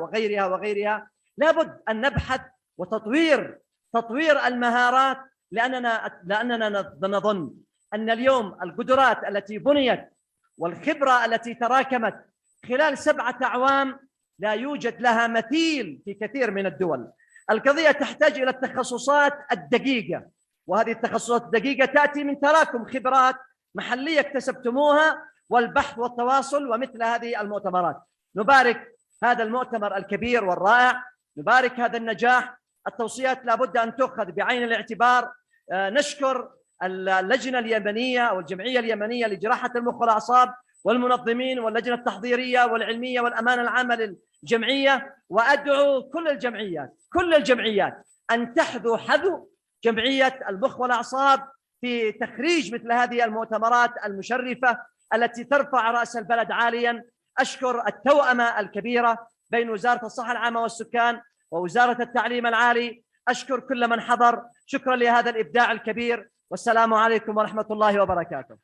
وغيرها. لابد أن نبحث وتطوير المهارات، لأننا نظن أن اليوم القدرات التي بنيت والخبرة التي تراكمت خلال 7 أعوام لا يوجد لها مثيل في كثير من الدول. القضية تحتاج إلى التخصصات الدقيقة، وهذه التخصصات الدقيقة تأتي من تراكم خبرات محلية اكتسبتموها والبحث والتواصل ومثل هذه المؤتمرات. نبارك هذا المؤتمر الكبير والرائع، نبارك هذا النجاح. التوصيات لابد أن تؤخذ بعين الاعتبار. نشكر اللجنة اليمنية أو الجمعية اليمنية لجراحة المخ والأعصاب والمنظمين واللجنة التحضيرية والعلمية والأمانة العامة للجمعية، وأدعو كل الجمعيات أن تحذو حذو جمعية المخ والأعصاب في تخريج مثل هذه المؤتمرات المشرفة التي ترفع رأس البلد عاليا. أشكر التوأمة الكبيرة بين وزارة الصحة العامة والسكان ووزارة التعليم العالي. أشكر كل من حضر، شكرا لهذا الإبداع الكبير، والسلام عليكم ورحمة الله وبركاته.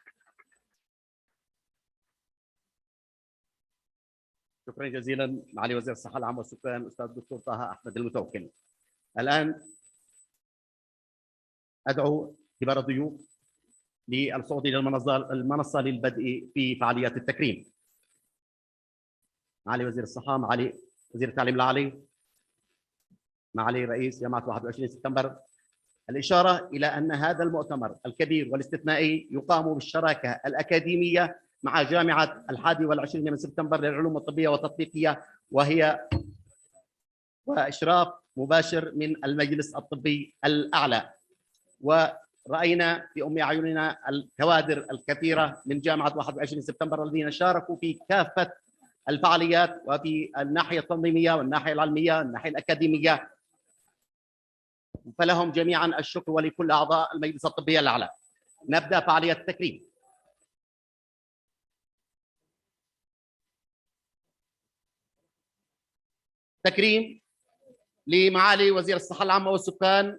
شكرا جزيلا معالي وزير الصحة العامة والسكان الأستاذ الدكتور طه أحمد المتوكل. الآن أدعو كبار الضيوف للصعود إلى المنصة للبدء في فعاليات التكريم. معالي وزير الصحة، معالي وزير التعليم العالي، معالي رئيس جامعة 21 سبتمبر، الإشارة إلى أن هذا المؤتمر الكبير والاستثنائي يقام بالشراكة الأكاديمية مع جامعة 21 من سبتمبر للعلوم الطبية والتطبيقية، وإشراف مباشر من المجلس الطبي الأعلى. ورأينا في أم أعيننا الكوادر الكثيرة من جامعة 21 سبتمبر الذين شاركوا في كافة الفعاليات وفي الناحية التنظيمية والناحية العلمية والناحية الأكاديمية، فلهم جميعا الشكر ولكل أعضاء المجلس الطبي الأعلى. نبدأ فعالية التكريم. تكريم لمعالي وزير الصحة العامة والسكان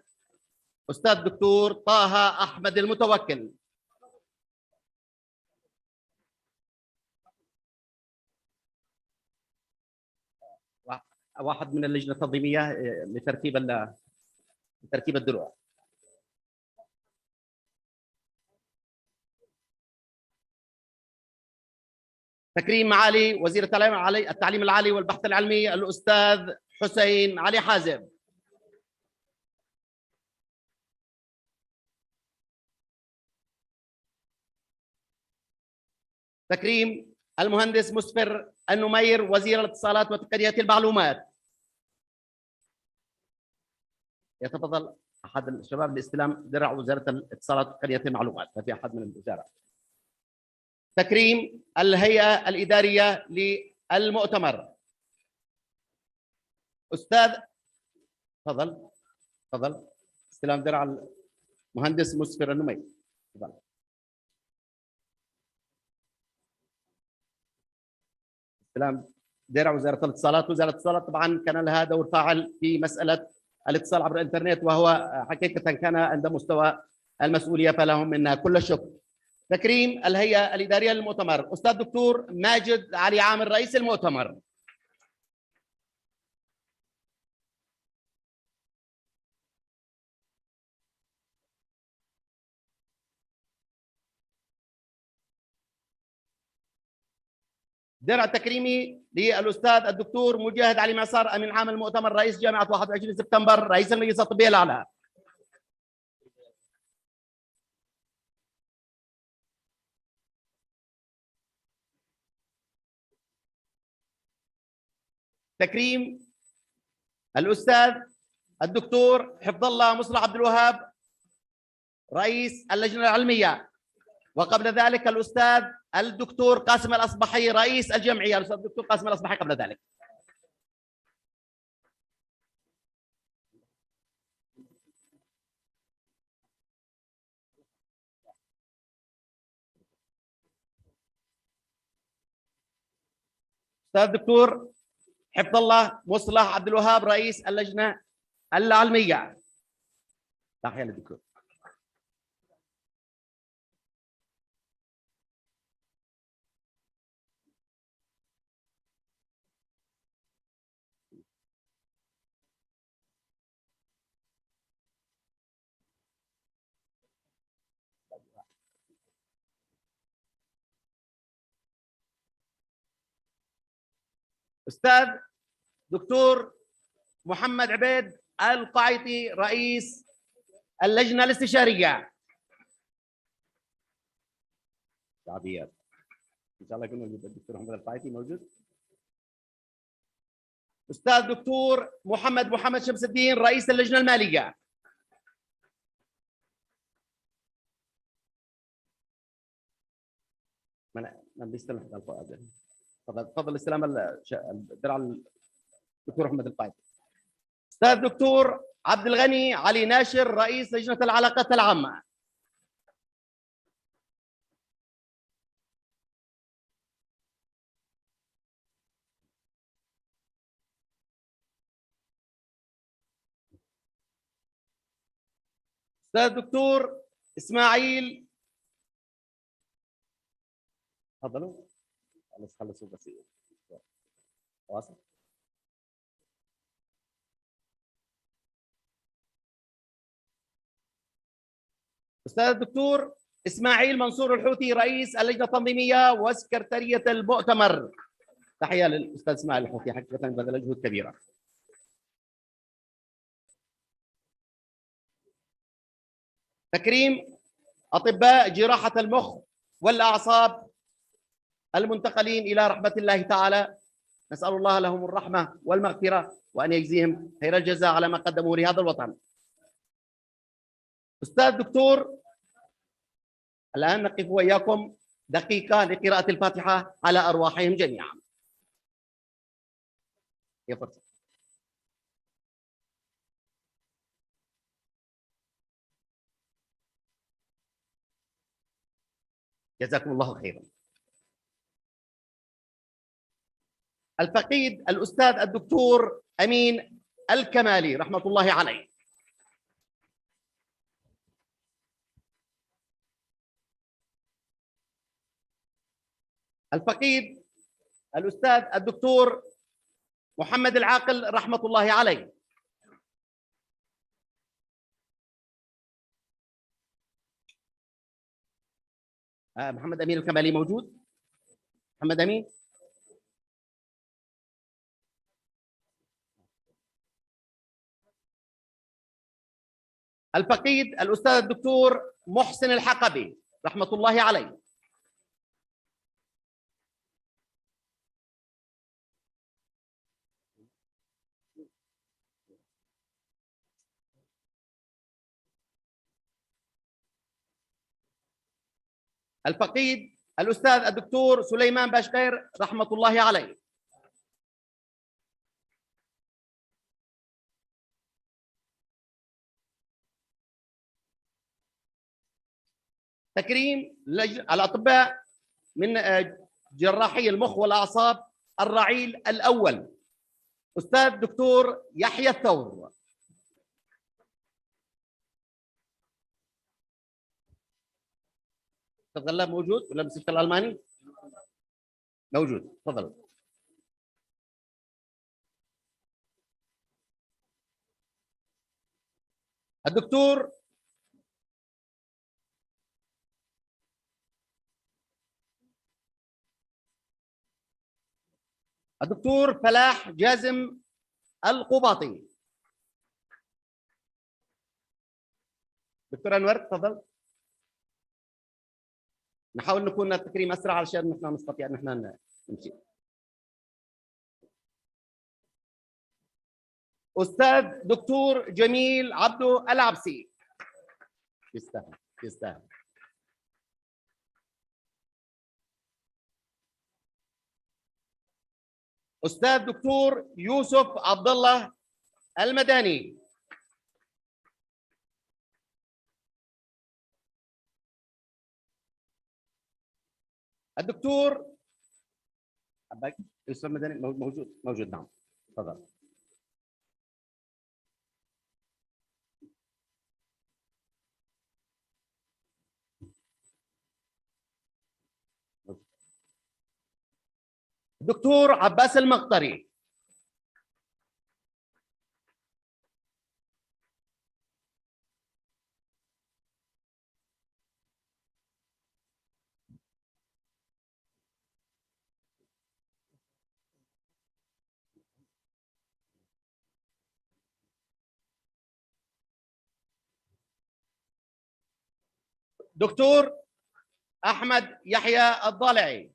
أستاذ الدكتور طه أحمد المتوكل. واحد من اللجنة التنظيمية لترتيب الدروع. تكريم معالي وزير التعليم العالي والبحث العلمي الأستاذ حسين علي حازم. تكريم المهندس مسفر النمير وزير الاتصالات وتقنية المعلومات. يتفضل أحد الشباب لاستلام درع وزارة الاتصالات وتقنية المعلومات، ما في أحد من الوزارة. تكريم الهيئة الإدارية للمؤتمر أستاذ، تفضل استلام درع المهندس مسفر النمير. تفضل. استلام درع وزارة الاتصالات. وزارة الاتصالات طبعا كان لها دور فاعل في مسألة الاتصال عبر الانترنت، وهو حقيقة كان عند مستوى المسؤولية، فلهم منا كل الشكر. تكريم الهيئة الإدارية للمؤتمر أستاذ دكتور ماجد علي عامر رئيس المؤتمر. درع تكريمي للأستاذ الدكتور مجاهد علي معصر أمين عام المؤتمر رئيس جامعة 21 سبتمبر رئيس المجلس الطبي الأعلى. تكريم الأستاذ الدكتور حفظ الله مصلح عبد الوهاب رئيس اللجنة العلمية، وقبل ذلك الأستاذ الدكتور قاسم الأصبحي رئيس الجمعية. الأستاذ الدكتور قاسم الأصبحي قبل ذلك. أستاذ الدكتور حفظ الله مصلح عبد الوهاب رئيس اللجنة العلمية. تحية للدكتور. أستاذ دكتور محمد عبيد القاعطي رئيس اللجنة الاستشارية. شعبيات إن شاء الله يكون الدكتور محمد القاعطي موجود. أستاذ دكتور محمد شمس الدين رئيس اللجنة المالية. من بيستلم تفضل استلام الدرع الدكتور محمد القاعطي. أستاذ دكتور عبد الغني علي ناشر رئيس لجنة العلاقات العامة. أستاذ دكتور إسماعيل تفضلوا خلصوا بس واصل. أستاذ الدكتور إسماعيل منصور الحوثي رئيس اللجنة التنظيمية وسكرتارية المؤتمر. تحية للأستاذ إسماعيل الحوثي حقيقة بذل جهود كبيرة. تكريم أطباء جراحة المخ والأعصاب المنتقلين إلى رحمة الله تعالى، نسأل الله لهم الرحمة والمغفرة وأن يجزيهم خير الجزاء على ما قدموا لهذا الوطن. أستاذ دكتور الآن نقف وإياكم دقيقة لقراءة الفاتحة على أرواحهم جميعا. يفضل. جزاكم الله خيرا. الفقيد الأستاذ الدكتور أمين الكمالي رحمة الله عليه. الفقيد الأستاذ الدكتور محمد العاقل رحمة الله عليه. محمد أمين الكمالي موجود؟ محمد أمين؟ الفقيد الأستاذ الدكتور محسن الحقبي رحمة الله عليه. الفقيد الأستاذ الدكتور سليمان باشقير رحمة الله عليه. تكريم الأطباء من جراحي المخ والأعصاب الرعيل الأول أستاذ دكتور يحيى الثور. استاذ غلاب موجود ولا المستشفى الالماني؟ موجود، تفضل. الدكتور فلاح جازم القباطي. دكتور انور تفضل. نحاول نكون التكريم اسرع علشان نحن نستطيع ان احنا نمشي. استاذ دكتور جميل عبده العبسي. يستاهل يستاهل. استاذ دكتور يوسف عبد الله المداني. الدكتور يوسف المداني موجود نعم تفضل. دكتور عباس المقطري. دكتور احمد يحيى الضالعي.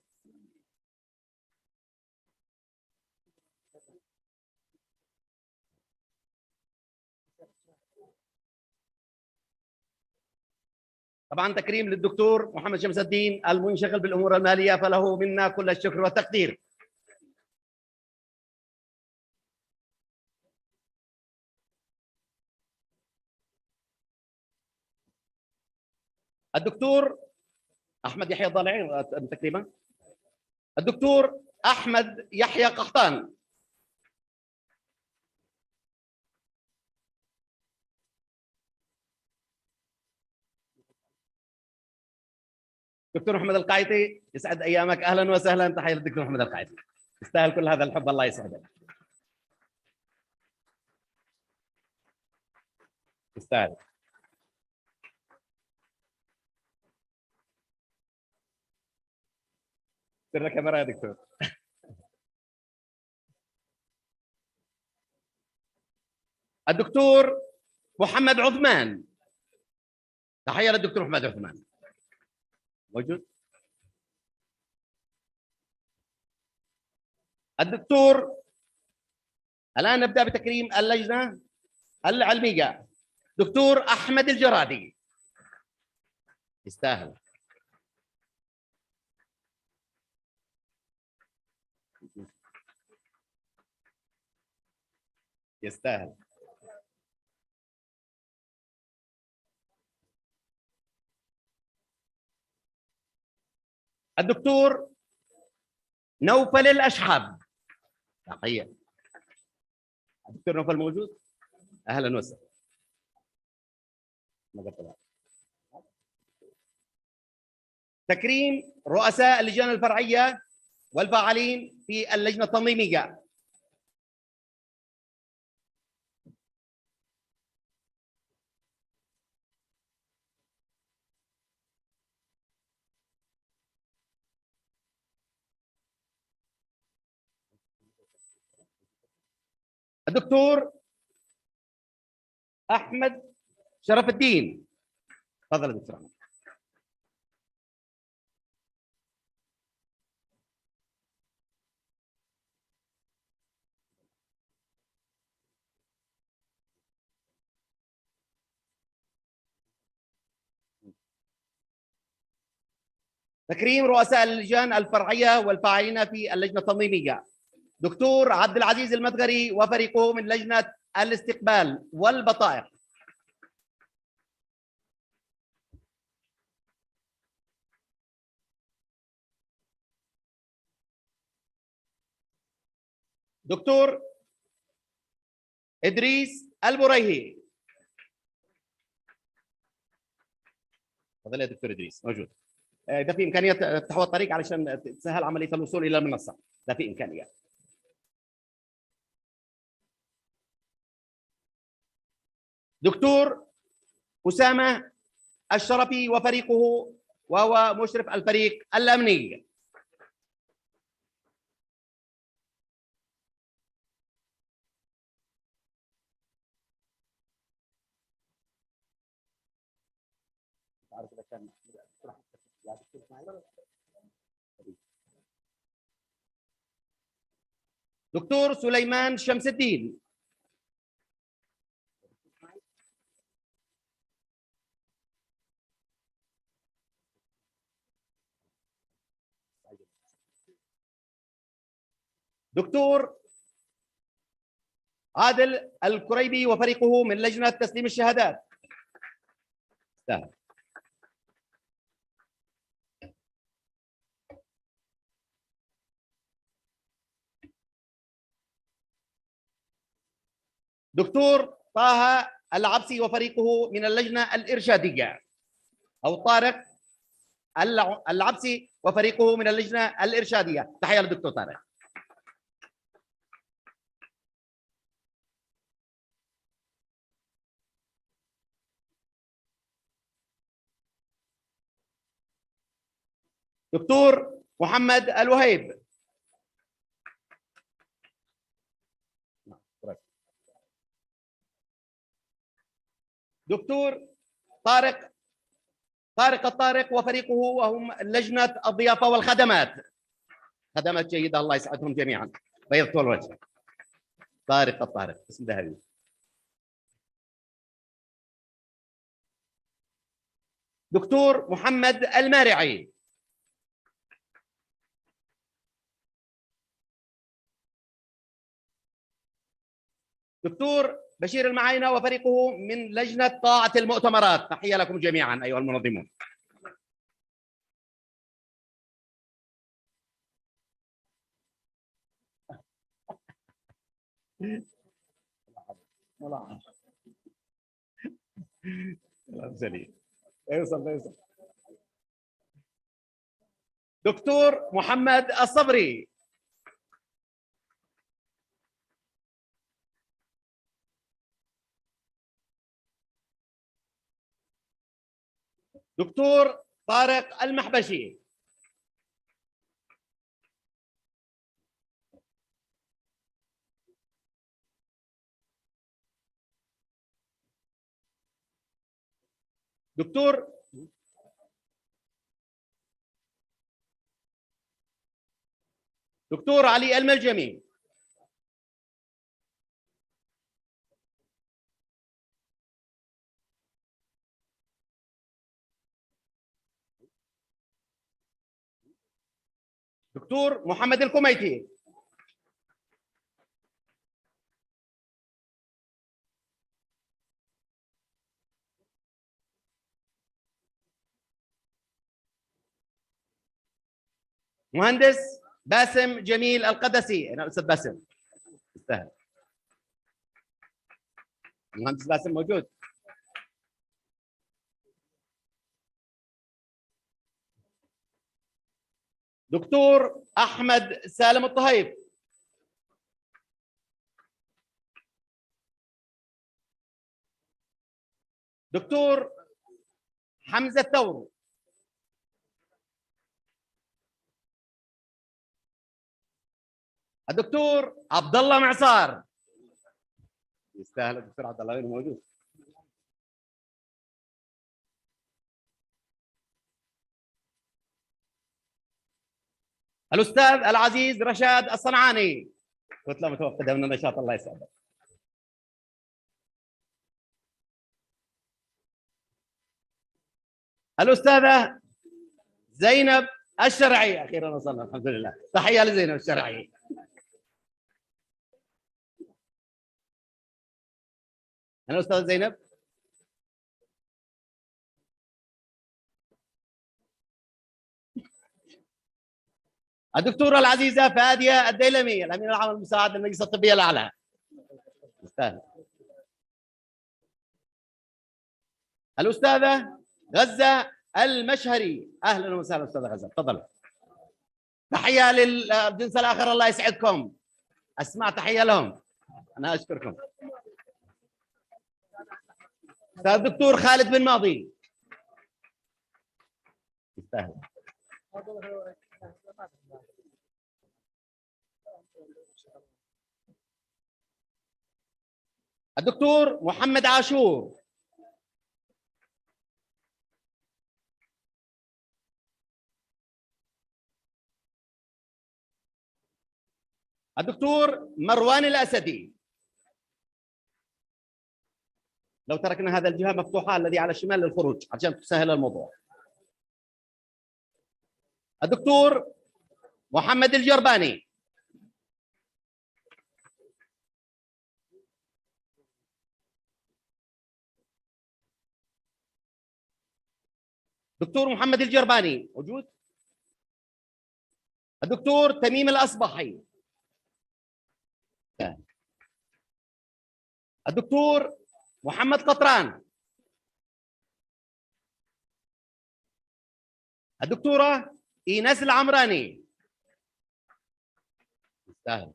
طبعا تكريم للدكتور محمد شمس الدين المنشغل بالامور الماليه، فله منا كل الشكر والتقدير. الدكتور احمد يحيى الضالعي تكريما. الدكتور احمد يحيى قحطان. دكتور محمد القايتي يسعد ايامك، اهلا وسهلا. تحيه للدكتور محمد القايتي، يستاهل كل هذا الحب، الله يسعدك. يستاهل. سر الكاميرا يا دكتور. الدكتور محمد عثمان. تحيه للدكتور محمد عثمان. موجود. الدكتور الان نبدا بتكريم اللجنه العلميه. دكتور احمد الجرادي. يستاهل. يستاهل. الدكتور نوفل الأشحاب. تحية. الدكتور نوفل موجود؟ أهلا وسهلا. تكريم رؤساء اللجان الفرعية والفاعلين في اللجنة التنظيمية. الدكتور احمد شرف الدين. تفضل يا دكتور احمد. تكريم رؤساء اللجان الفرعيه والفاعلين في اللجنه التنظيميه. دكتور عبد العزيز المدغري وفريقه من لجنة الاستقبال والبطائق. دكتور إدريس البريهي. تفضل يا دكتور إدريس. موجود. اذا في امكانيه تفتحوا الطريق علشان تسهل عمليه الوصول الى المنصه، اذا في امكانيه. دكتور أسامة الشرفي وفريقه، وهو مشرف الفريق الأمني. دكتور سليمان شمس الدين. دكتور عادل الكريبي وفريقه من لجنة تسليم الشهادات. سهل. دكتور طه العبسي وفريقه من اللجنة الإرشادية، أو طارق العبسي وفريقه من اللجنة الإرشادية. تحية للدكتور طارق. دكتور محمد الوهيب. دكتور طارق الطارق وفريقه، وهم لجنة الضيافة والخدمات. خدمات جيدة، الله يسعدهم جميعا، بيض طول الوجه. طارق الطارق، اسم ذهبي. دكتور محمد المارعي. دكتور بشير المعاينة وفريقه من لجنة طاعة المؤتمرات. تحية لكم جميعا أيها المنظمون. دكتور محمد الصبري. دكتور طارق المحبشي. دكتور علي الملجمي. دكتور محمد الكميتي. مهندس باسم جميل القدسي. انا استاذ باسم، استاذ المهندس باسم موجود. دكتور احمد سالم الطهيف. دكتور حمزه الثور. الدكتور عبد الله معصار. يستاهل الدكتور عبد الله موجود. الاستاذ العزيز رشاد الصنعاني، كتله متوفده من النشاط، الله يسعدك. الاستاذه زينب الشرعي. اخيرا وصلنا الحمد لله. تحيه لزينب الشرعي. انا استاذ زينب. الدكتوره العزيزه فاديه الديلمي، الامين العام المساعد للمجلس الطبي الاعلى. استاذ. الاستاذه غزه المشهري. اهلا وسهلا استاذ غزال، تفضل. تحيه للجنس الاخر، الله يسعدكم. اسمع تحيه لهم. انا اشكركم. استاذ الدكتور خالد بن ماضي يستاهل. الدكتور محمد عاشور. الدكتور مروان الأسدي. لو تركنا هذا الجهة مفتوحة الذي على الشمال للخروج عشان تسهل الموضوع. الدكتور محمد الجرباني. دكتور محمد الجرباني موجود؟ الدكتور تميم الأصبحي. الدكتور محمد قطران. الدكتورة إيناس العمراني. يستاهل.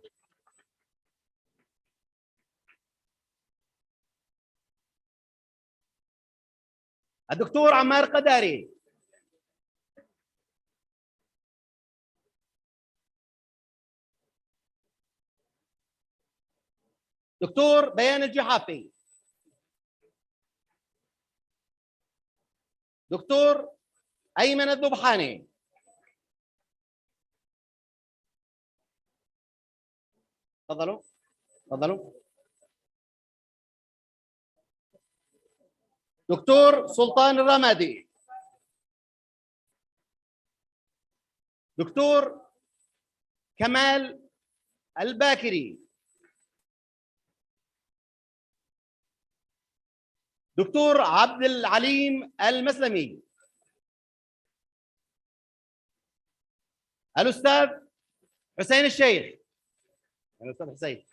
الدكتور عمار قداري. دكتور بيان الجحافي. دكتور أيمن الذبحاني. تفضلوا تفضلوا. دكتور سلطان الرمادي. دكتور كمال الباكري. دكتور عبد العليم المسلمي. الأستاذ حسين الشيخ. الأستاذ حسين.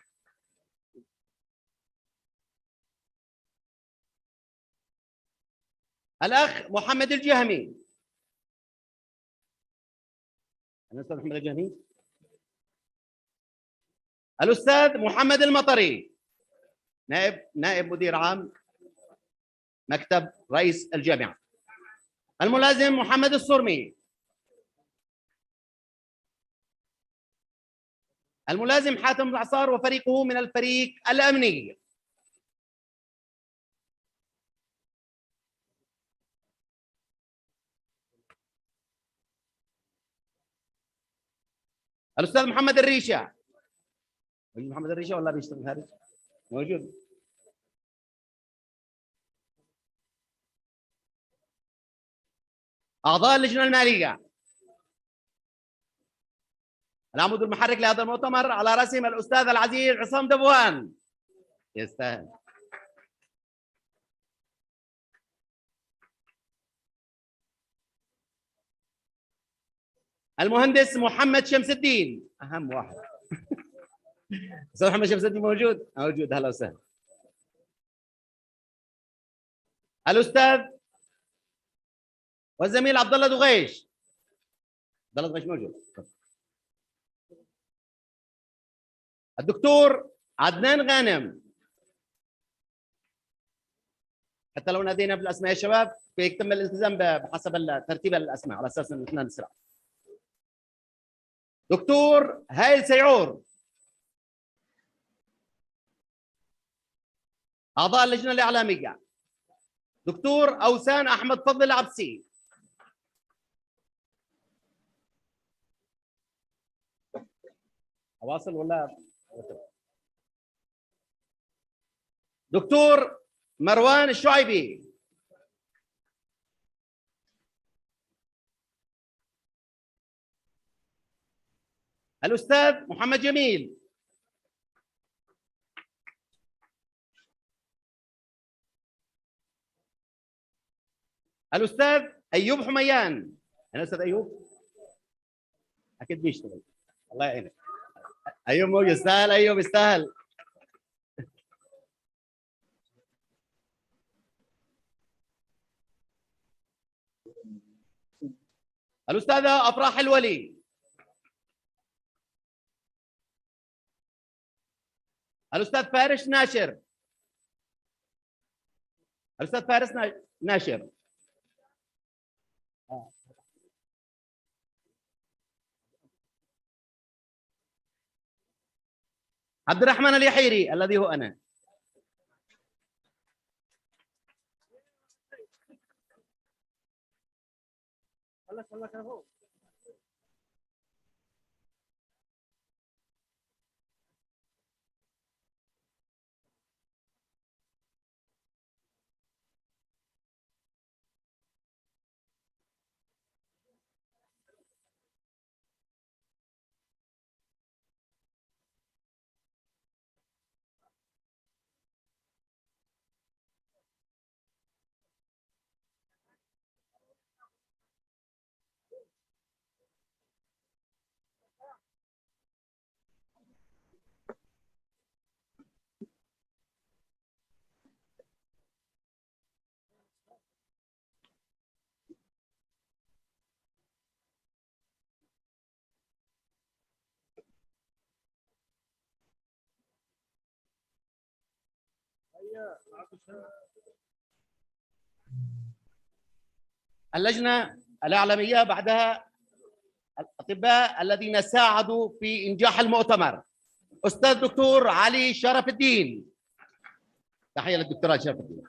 الأخ محمد الجهمي. الأستاذ محمد الجهمي. الأستاذ محمد المطري، نائب مدير عام مكتب رئيس الجامعة. الملازم محمد الصرمي. الملازم حاتم العصار وفريقه من الفريق الأمني. الأستاذ محمد الريشة. محمد الريشة ولا بيشتغل خارج؟ موجود. أعضاء اللجنة المالية. العمود المحرك لهذا المؤتمر على رأسهم الأستاذ العزيز عصام دبوان. يستاهل. المهندس محمد شمس الدين، أهم واحد. أستاذ محمد شمس الدين موجود؟ موجود، أهلا وسهلا. الأستاذ والزميل عبد الله دغيش. عبد الله دغيش موجود. الدكتور عدنان غانم. حتى لو نادينا بالاسماء يا شباب فيتم الالتزام بحسب ترتيب الاسماء على اساس ان احنا نسرع. دكتور هايل سيعور. اعضاء اللجنه الاعلاميه. دكتور اوسان احمد فضل العبسي. اواصل ولا؟ دكتور مروان الشعيبي. الأستاذ محمد جميل. الأستاذ أيوب حميان. أنا أستاذ أيوب أكيد بيشتغل، الله يعينك. أيوب موجود، يستاهل. أيوب يستاهل. الأستاذة أفراح الولي. الأستاذ فارس ناشر. الأستاذ فارس ناشر. عبد الرحمن اليحيري الذي هو أنا. اللجنة الإعلامية بعدها الأطباء الذين ساعدوا في إنجاح المؤتمر. أستاذ دكتور علي شرف الدين. تحية للدكتور علي شرف الدين.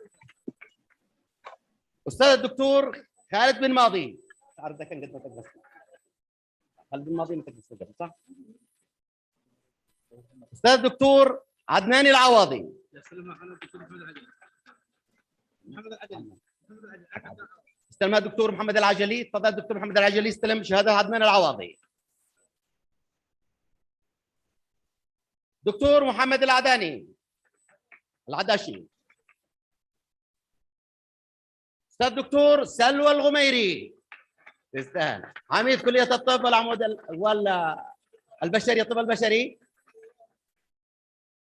أستاذ الدكتور خالد بن ماضي. تعرف ده كان قد ما تقدر. خالد بن ماضي متى تقدر صح؟ أستاذ الدكتور عدنان العواضي. استلمها الدكتور محمد العجلي. تفضل الدكتور محمد العجلي استلم شهاده عدنان العواضي. دكتور محمد العداشي. استاذ دكتور سلوى الغميري. تستاهل. عميد كليه الطب والعمود البشري، الطب البشري،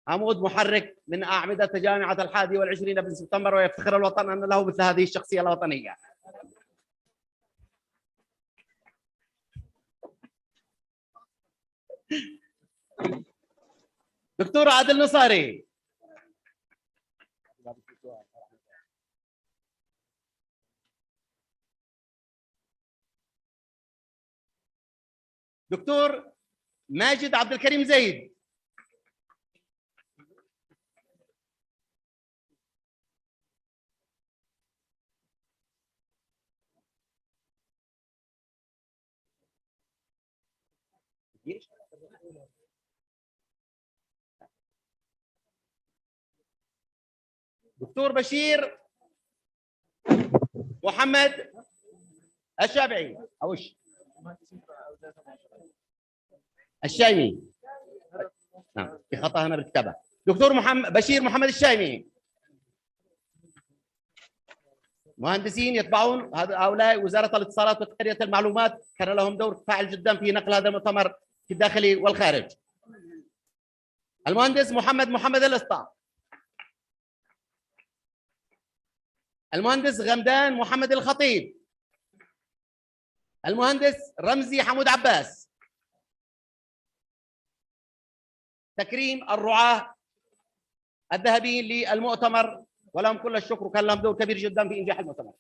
عمود محرك من أعمدة جامعة 21 من سبتمبر، ويفتخر الوطن أن له مثل هذه الشخصية الوطنية. دكتور عادل نصاري. دكتور ماجد عبد الكريم زيد. دكتور بشير محمد الشافعي او الشايمي. نعم في خطأ هنا بالكتابة. دكتور بشير محمد الشايمي. مهندسين يتبعون هؤلاء وزارة الاتصالات وتقنية المعلومات، كان لهم دور فاعل جدا في نقل هذا المؤتمر في الداخل والخارج. المهندس محمد الاسطى. المهندس غمدان محمد الخطيب. المهندس رمزي حمود عباس. تكريم الرعاة الذهبيين للمؤتمر، ولهم كل الشكر، وكان لهم دور كبير جدا في إنجاح المؤتمر.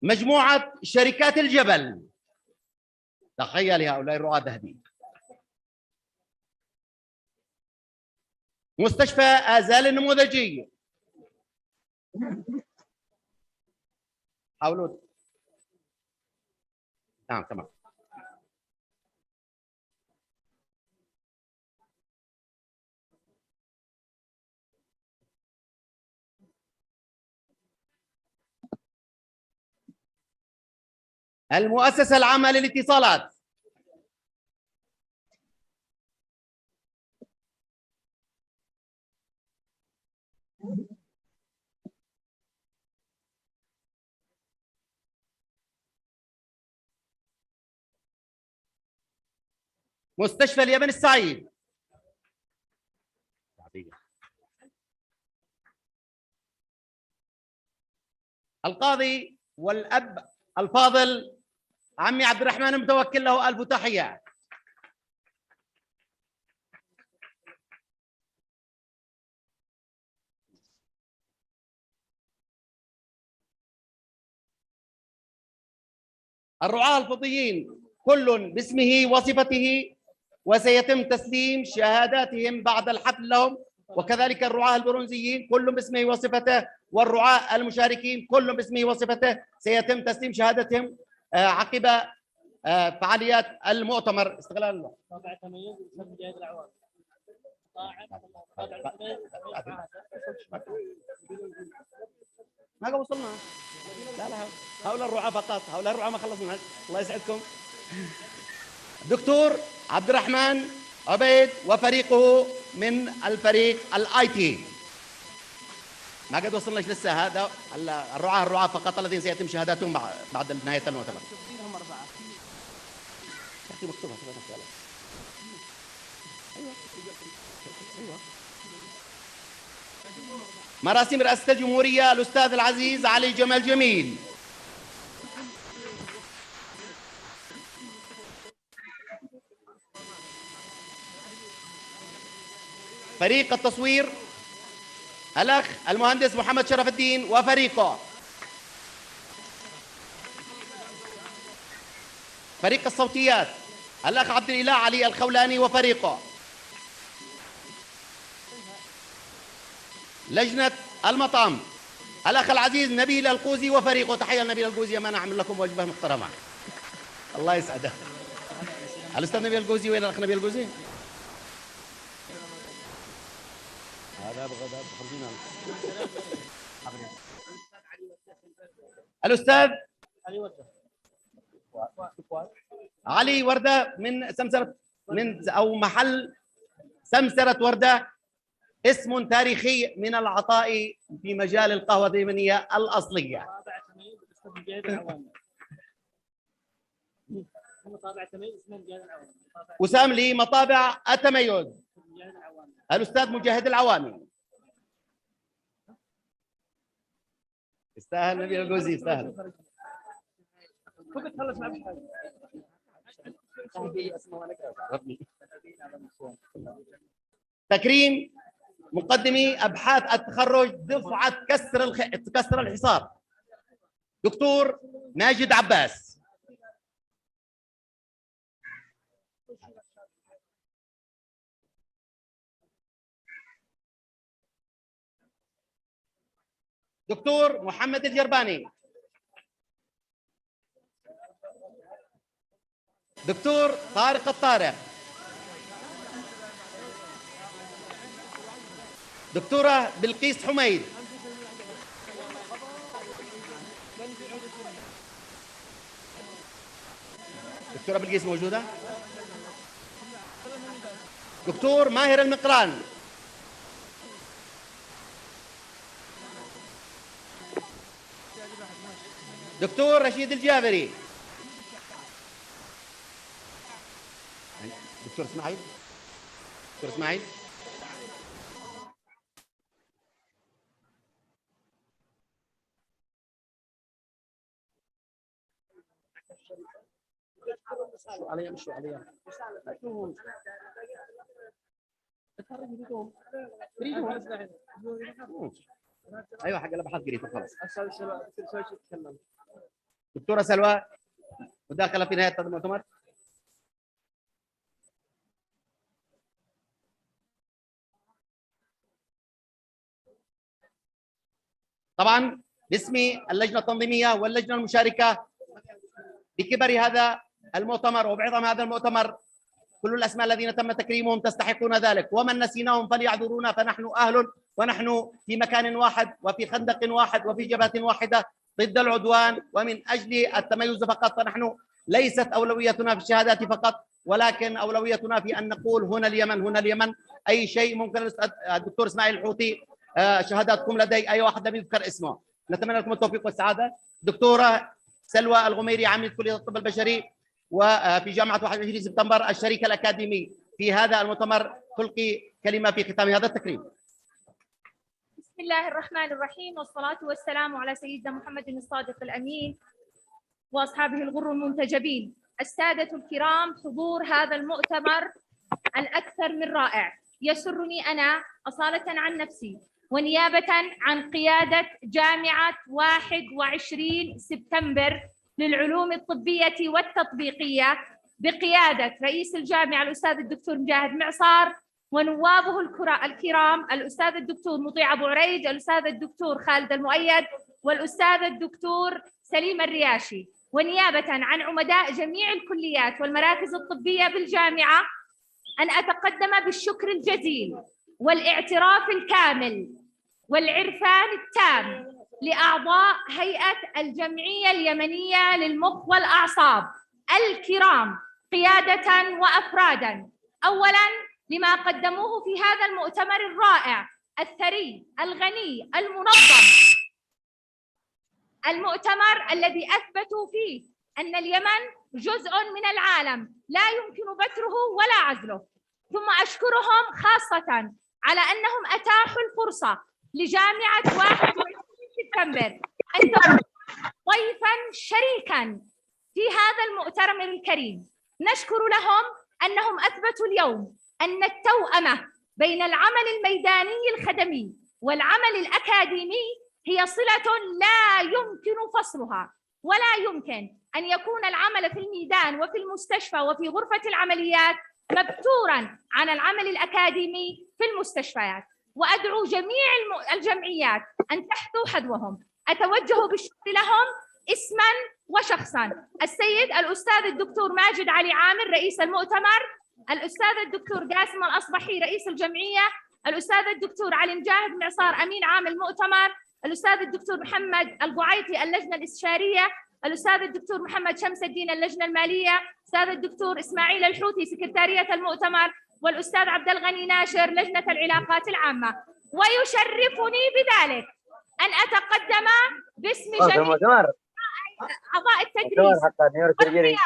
مجموعة شركات الجبل. تخيل هؤلاء الرعاة الذهبيين. مستشفى آزال النموذجي. حاولوا. نعم تمام. المؤسسة العامة للاتصالات. مستشفى اليمن السعيد. القاضي والأب الفاضل عمي عبد الرحمن المتوكل، له ألف تحية. الرعاة الفضيين كل باسمه وصفته، وسيتم تسليم شهاداتهم بعد الحفل لهم، وكذلك الرعاة البرونزيين كل باسمه وصفته، والرعاة المشاركين كل باسمه وصفته سيتم تسليم شهادتهم عقب فعاليات المؤتمر. استغلال ما وصلنا. لا هؤلاء الرعاة فقط، هؤلاء الرعاة ما خلصنا. الله يسعدكم. دكتور عبد الرحمن عبيد وفريقه من الفريق الاي تي. ما قد وصلناش لسه، هذا الرعاة فقط الذين سيتم شهاداتهم بعد نهاية المؤتمر. مكتوبة. مراسم رئاسة الجمهورية الأستاذ العزيز علي جمال جميل. فريق التصوير الأخ المهندس محمد شرف الدين وفريقه. فريق الصوتيات الأخ عبد الإله علي الخولاني وفريقه. لجنة المطعم الأخ العزيز نبيل القوزي وفريقه. تحية لنبيل القوزي، ما نعمل لكم وجبة محترمة. الله يسعده. الأستاذ نبيل القوزي، وين الأخ نبيل القوزي؟ هذا بغداد خرجنا. الأستاذ علي وردة من سمسرة، أو محل سمسرة وردة، اسم تاريخي من العطاء في مجال القهوة اليمنية الأصلية. وسام لي مطابع التميز الأستاذ مجاهد العوامي. يستاهل نبيل القوزي، يستاهل. تكريم مقدمي أبحاث التخرج دفعة كسر الحصار دكتور ماجد عباس. دكتور محمد الجرباني. دكتور طارق الطارق. دكتورة بلقيس حميد. دكتورة بلقيس موجودة؟ دكتور ماهر المقران. دكتور رشيد الجابري. دكتور اسماعيل. دكتور اسماعيل. شو عليا شو عليا ايوه حق الابحاث قريت خلاص. دكتوره سلوى مداخله في نهايه المؤتمر. طبعا باسم اللجنه التنظيميه واللجنه المشاركه بكبر هذا المؤتمر وبعظم هذا المؤتمر، كل الاسماء الذين تم تكريمهم تستحقون ذلك، ومن نسيناهم فليعذرونا، فنحن اهل ونحن في مكان واحد وفي خندق واحد وفي جبهه واحده ضد العدوان ومن اجل التميز فقط. فنحن ليست اولويتنا في الشهادات فقط، ولكن اولويتنا في ان نقول هنا اليمن، هنا اليمن. اي شيء ممكن. الدكتور اسماعيل الحوثي شهاداتكم لدي، اي واحد لم يذكر اسمه. نتمنى لكم التوفيق والسعاده. دكتوره سلوى الغميري عميد كليه الطب البشري، وفي جامعة 21 سبتمبر الشريك الأكاديمي في هذا المؤتمر. تلقي كلمة في ختام هذا التكريم. بسم الله الرحمن الرحيم، والصلاة والسلام على سيدنا محمد الصادق الأمين وأصحابه الغر المنتجبين. السادة الكرام، حضور هذا المؤتمر الأكثر من رائع يسرني أنا أصالة عن نفسي ونيابة عن قيادة جامعة 21 سبتمبر للعلوم الطبية والتطبيقية بقيادة رئيس الجامعة الأستاذ الدكتور مجاهد معصار ونوابه الكرام الأستاذ الدكتور مطيع أبو عريج، الأستاذ الدكتور خالد المؤيد، والأستاذ الدكتور سليم الرياشي، ونيابة عن عمداء جميع الكليات والمراكز الطبية بالجامعة أن أتقدم بالشكر الجزيل والاعتراف الكامل والعرفان التام لأعضاء هيئة الجمعية اليمنية للمخ والأعصاب الكرام قيادة وأفرادا، أولاً لما قدموه في هذا المؤتمر الرائع الثري الغني المنظم، المؤتمر الذي أثبتوا فيه أن اليمن جزء من العالم لا يمكن بتره ولا عزله. ثم أشكرهم خاصة على أنهم أتاحوا الفرصة لجامعة 21 سبتمبر أن تكون ضيفا شريكا في هذا المؤتمر الكريم. نشكر لهم أنهم أثبتوا اليوم أن التوأمة بين العمل الميداني الخدمي والعمل الأكاديمي هي صلة لا يمكن فصلها، ولا يمكن أن يكون العمل في الميدان وفي المستشفى وفي غرفة العمليات مبتوراً عن العمل الأكاديمي في المستشفيات. وأدعو جميع الجمعيات أن تحثوا حذوهم. أتوجه بالشكر لهم اسماً وشخصاً: السيد الأستاذ الدكتور ماجد علي عامر رئيس المؤتمر، الأستاذ الدكتور داسما الأصبحي رئيس الجمعية، الأستاذ الدكتور علي مجاهد معصار أمين عام المؤتمر، الأستاذ الدكتور محمد القعيطي اللجنة الاستشارية، الأستاذ الدكتور محمد شمس الدين اللجنة المالية، الأستاذ الدكتور إسماعيل الحوثي سكرتارية المؤتمر، والأستاذ عبد الغني ناشر لجنة العلاقات العامة. ويشرفني بذلك أن أتقدم باسم جميع أعضاء التدريس والقيادة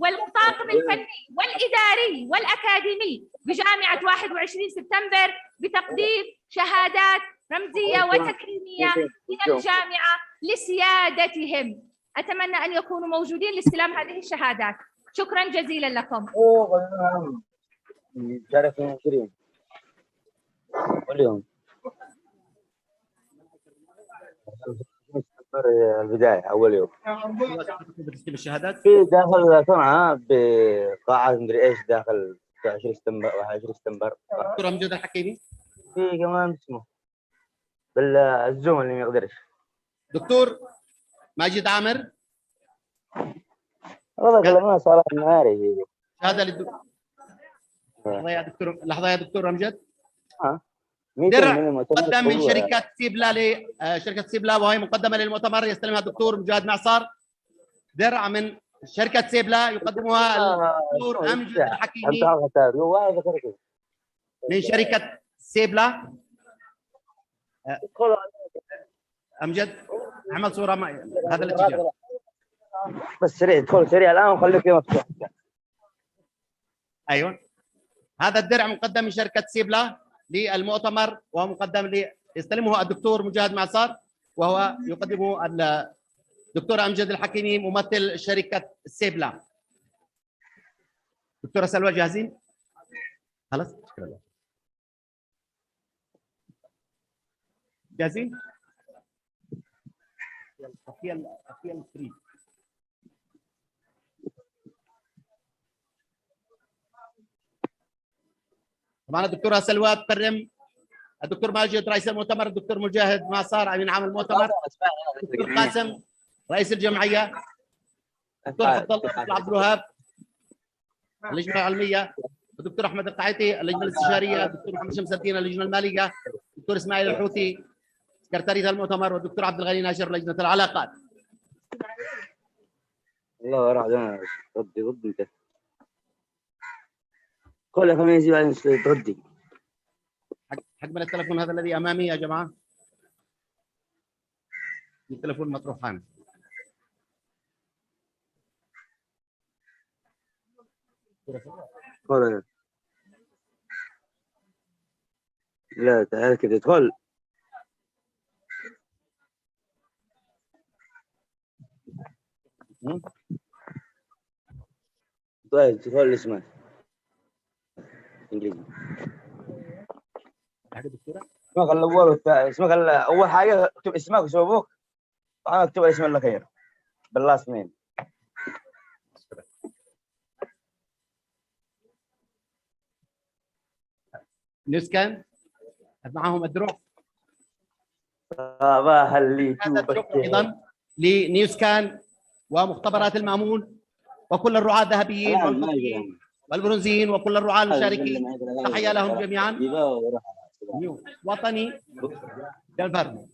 والطاقم الفني والإداري والأكاديمي بجامعة 21 سبتمبر بتقديم شهادات رمزية وتكريمية من الجامعة لسيادتهم. أتمنى أن يكونوا موجودين لاستلام هذه الشهادات. شكرا جزيلا لكم. البداية أول يوم الشهادات في داخل صنعاء بقاعة مدري إيش داخل 20 سبتمبر 21 سبتمبر. دكتور أمجد الحكيمي في كمان اسمه بالزوم اللي ما يقدرش. دكتور ماجد عامر والله ما صار النهاري هذا للدكتور. لحظة يا دكتور أمجد. درع مقدم من شركة سيبلا لشركة سيبلا، وهي مقدمة للمؤتمر يستلمها الدكتور مجاهد معصار. درع من شركة سيبلا يقدمها الدكتور أمجد الحكيمي من شركة سيبلا. أمجد عمل صورة هذا الاتجاه بس سريع، ادخل سريع الآن وخليك مفتوح. أيوه، هذا الدرع مقدم من شركة سيبلا للمؤتمر، وهو مقدم يستلمه الدكتور مجاهد معصار، وهو يقدمه الدكتور أمجد الحكيمي ممثل شركة سيبلا. دكتورة سلوى جاهزين؟ خلاص شكرا. جاهزين؟ طبعا الدكتورة سلوى تكرم الدكتور ماجد رئيس المؤتمر، الدكتور مجاهد معصار امين عام المؤتمر، الدكتور قاسم رئيس الجمعيه، الدكتور عبد الله عبد الوهاب اللجنه العلميه، الدكتور احمد القعيطي اللجنه الاستشاريه، الدكتور محمد شمس الدين اللجنه الماليه، الدكتور اسماعيل الحوثي سكرتاريه المؤتمر، والدكتور عبد الغني ناشر لجنه العلاقات. الله راح ضدي انت كل خميس بعدين تردي. حق من التلفون هذا الذي امامي يا جماعه، التلفون مطروحان. لا تعال كده ادخل. طيب ادخل اسمك انجليزي. اسمك الاول اسمك اول حاجه اكتب اسمك واسم ابوك، بعدين اكتب اسم الاخير باللاست نيم. نسكن معهم الدروع. صباح اللي ايضا لنيوسكان ومختبرات المامون وكل الرعاة الذهبيين والفضيين والبرونزيين وكل الرعاة المشاركين، تحية لهم جميعا. وطني جلفر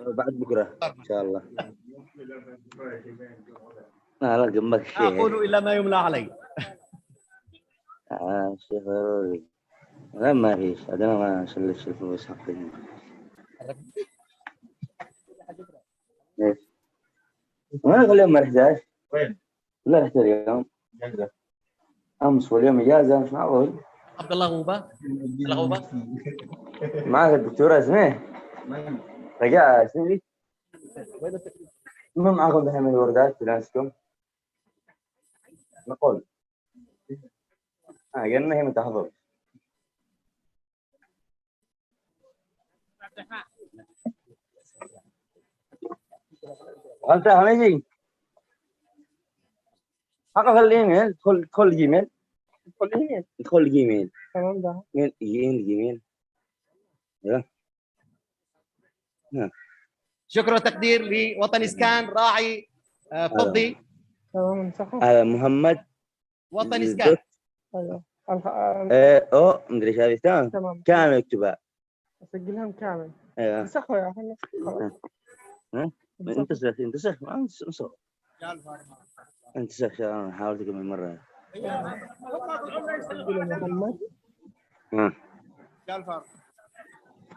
بعد بكره ان شاء الله. لا جنبك شيء. لا اقول الا ما يملى علي. شيخ لا ما فيش، انا ما شلتش الفلوس حقي. وانا كل يوم ما رحتش. وين؟ لا رحت اليوم. امس واليوم اجازه مش معقول. عبد الله غوبه. الغوبه معك الدكتوره اسمه رجاء اسمي. ما معكم دحين من الوردات في ناسكم؟ نقول قلنا هي متحضر. انت هميجي حقق اليمين. ادخل الجيميل. ادخل الجيميل. تمام ده الجيميل. يلا. شكر وتقدير لوطن اسكان راعي فضي. تمام محمد وطن اسكان. ايوه مدري ايش هذه. تمام كامل اكتبها. اسجلهم كامل. ايوه انسخوا يا اخي. انتسخ انتسخ. حاولت كم مره.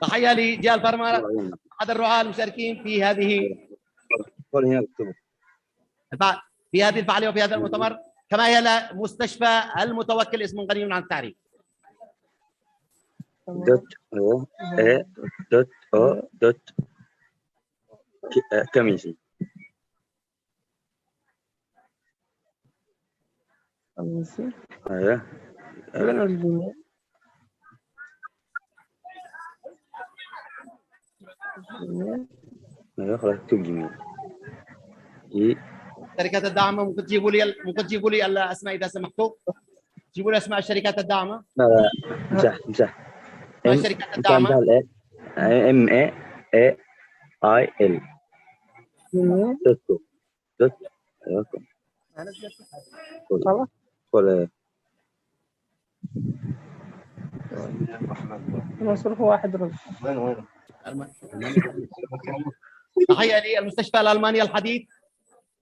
تحية لجيال فارما أحد الرعاة المشاركين في هذه الفعالية وفي هذا المؤتمر، كما هي مستشفى المتوكل اسم غني عن التعريف. كميسي. ايوه ايوه خلاص اكتب جميل. الشركات الداعمة ممكن تجيبوا لي الاسماء اذا سمحتوا. جيبوا لي اسماء الشركات الداعمة. لا امسح الشركات الداعمة MAAIL دوت خلاص ولا مصروف واحد رز. وين تحية للمستشفى الألماني الحديث.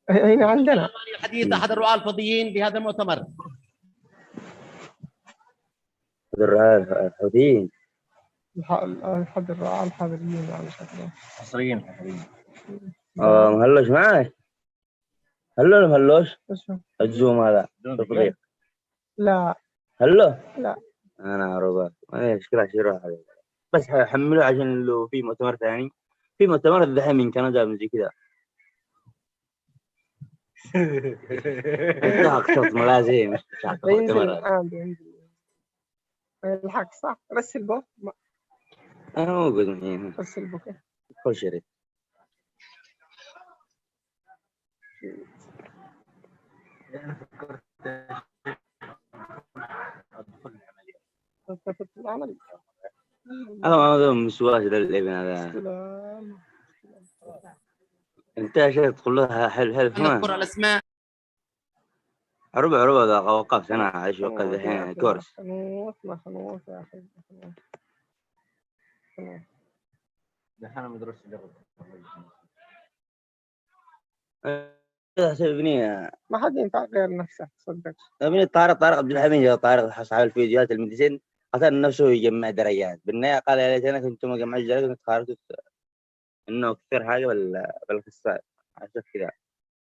هنا عندنا الألماني الحديث أحد الرعاة الفضيين بهذا المؤتمر. الرعاة الفضيين. أحد الرعاة الحاضرين على شكله. حصريين. مهلوش معاك؟ هلو مهلوش؟ الزوم هذا تطبيق. لا هلو؟ لا انا عربات ما مشكلة شيء بس حملوه عشان لو في مؤتمر ثاني. في مؤتمر الدحين من كندا من زي كذا. انت اقصد ملازم مش مؤتمر. الحق صح رسل بو. انا موجود هنا. رسل بو كيف؟ كل شريط. هذا مسواش للابن هذا. انت عشان تدخل لها حلو نذكر الاسماء. ربع ذا وقفت انا عايش وقت الحين كورس. خلاص يا اخي دحين مدرسة جرب. ابني ما حد ينفع غير نفسه صدق. ابني طارق عبد الحميد طارق صاحب الفيديوهات المدرسين قتل نفسه يجمع درجات بالنهاية قال يا ليتني كنت ما جمعت درجات كنت خارجت انه كثير حاجه بالاخصائي عشان كذا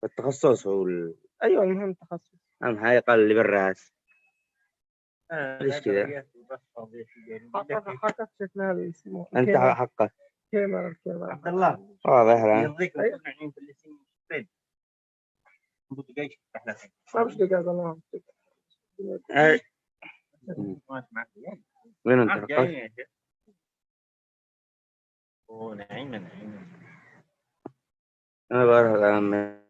التخصص هو ايوه المهم تخصص اهم حاجه قال اللي بالراس ليش كذا؟ حقك شكلها اللي اسمه انت حقك الكاميرا عبد الله واضح الان ما مش دقيقة والله وين انت حقك؟ انا بعرف الان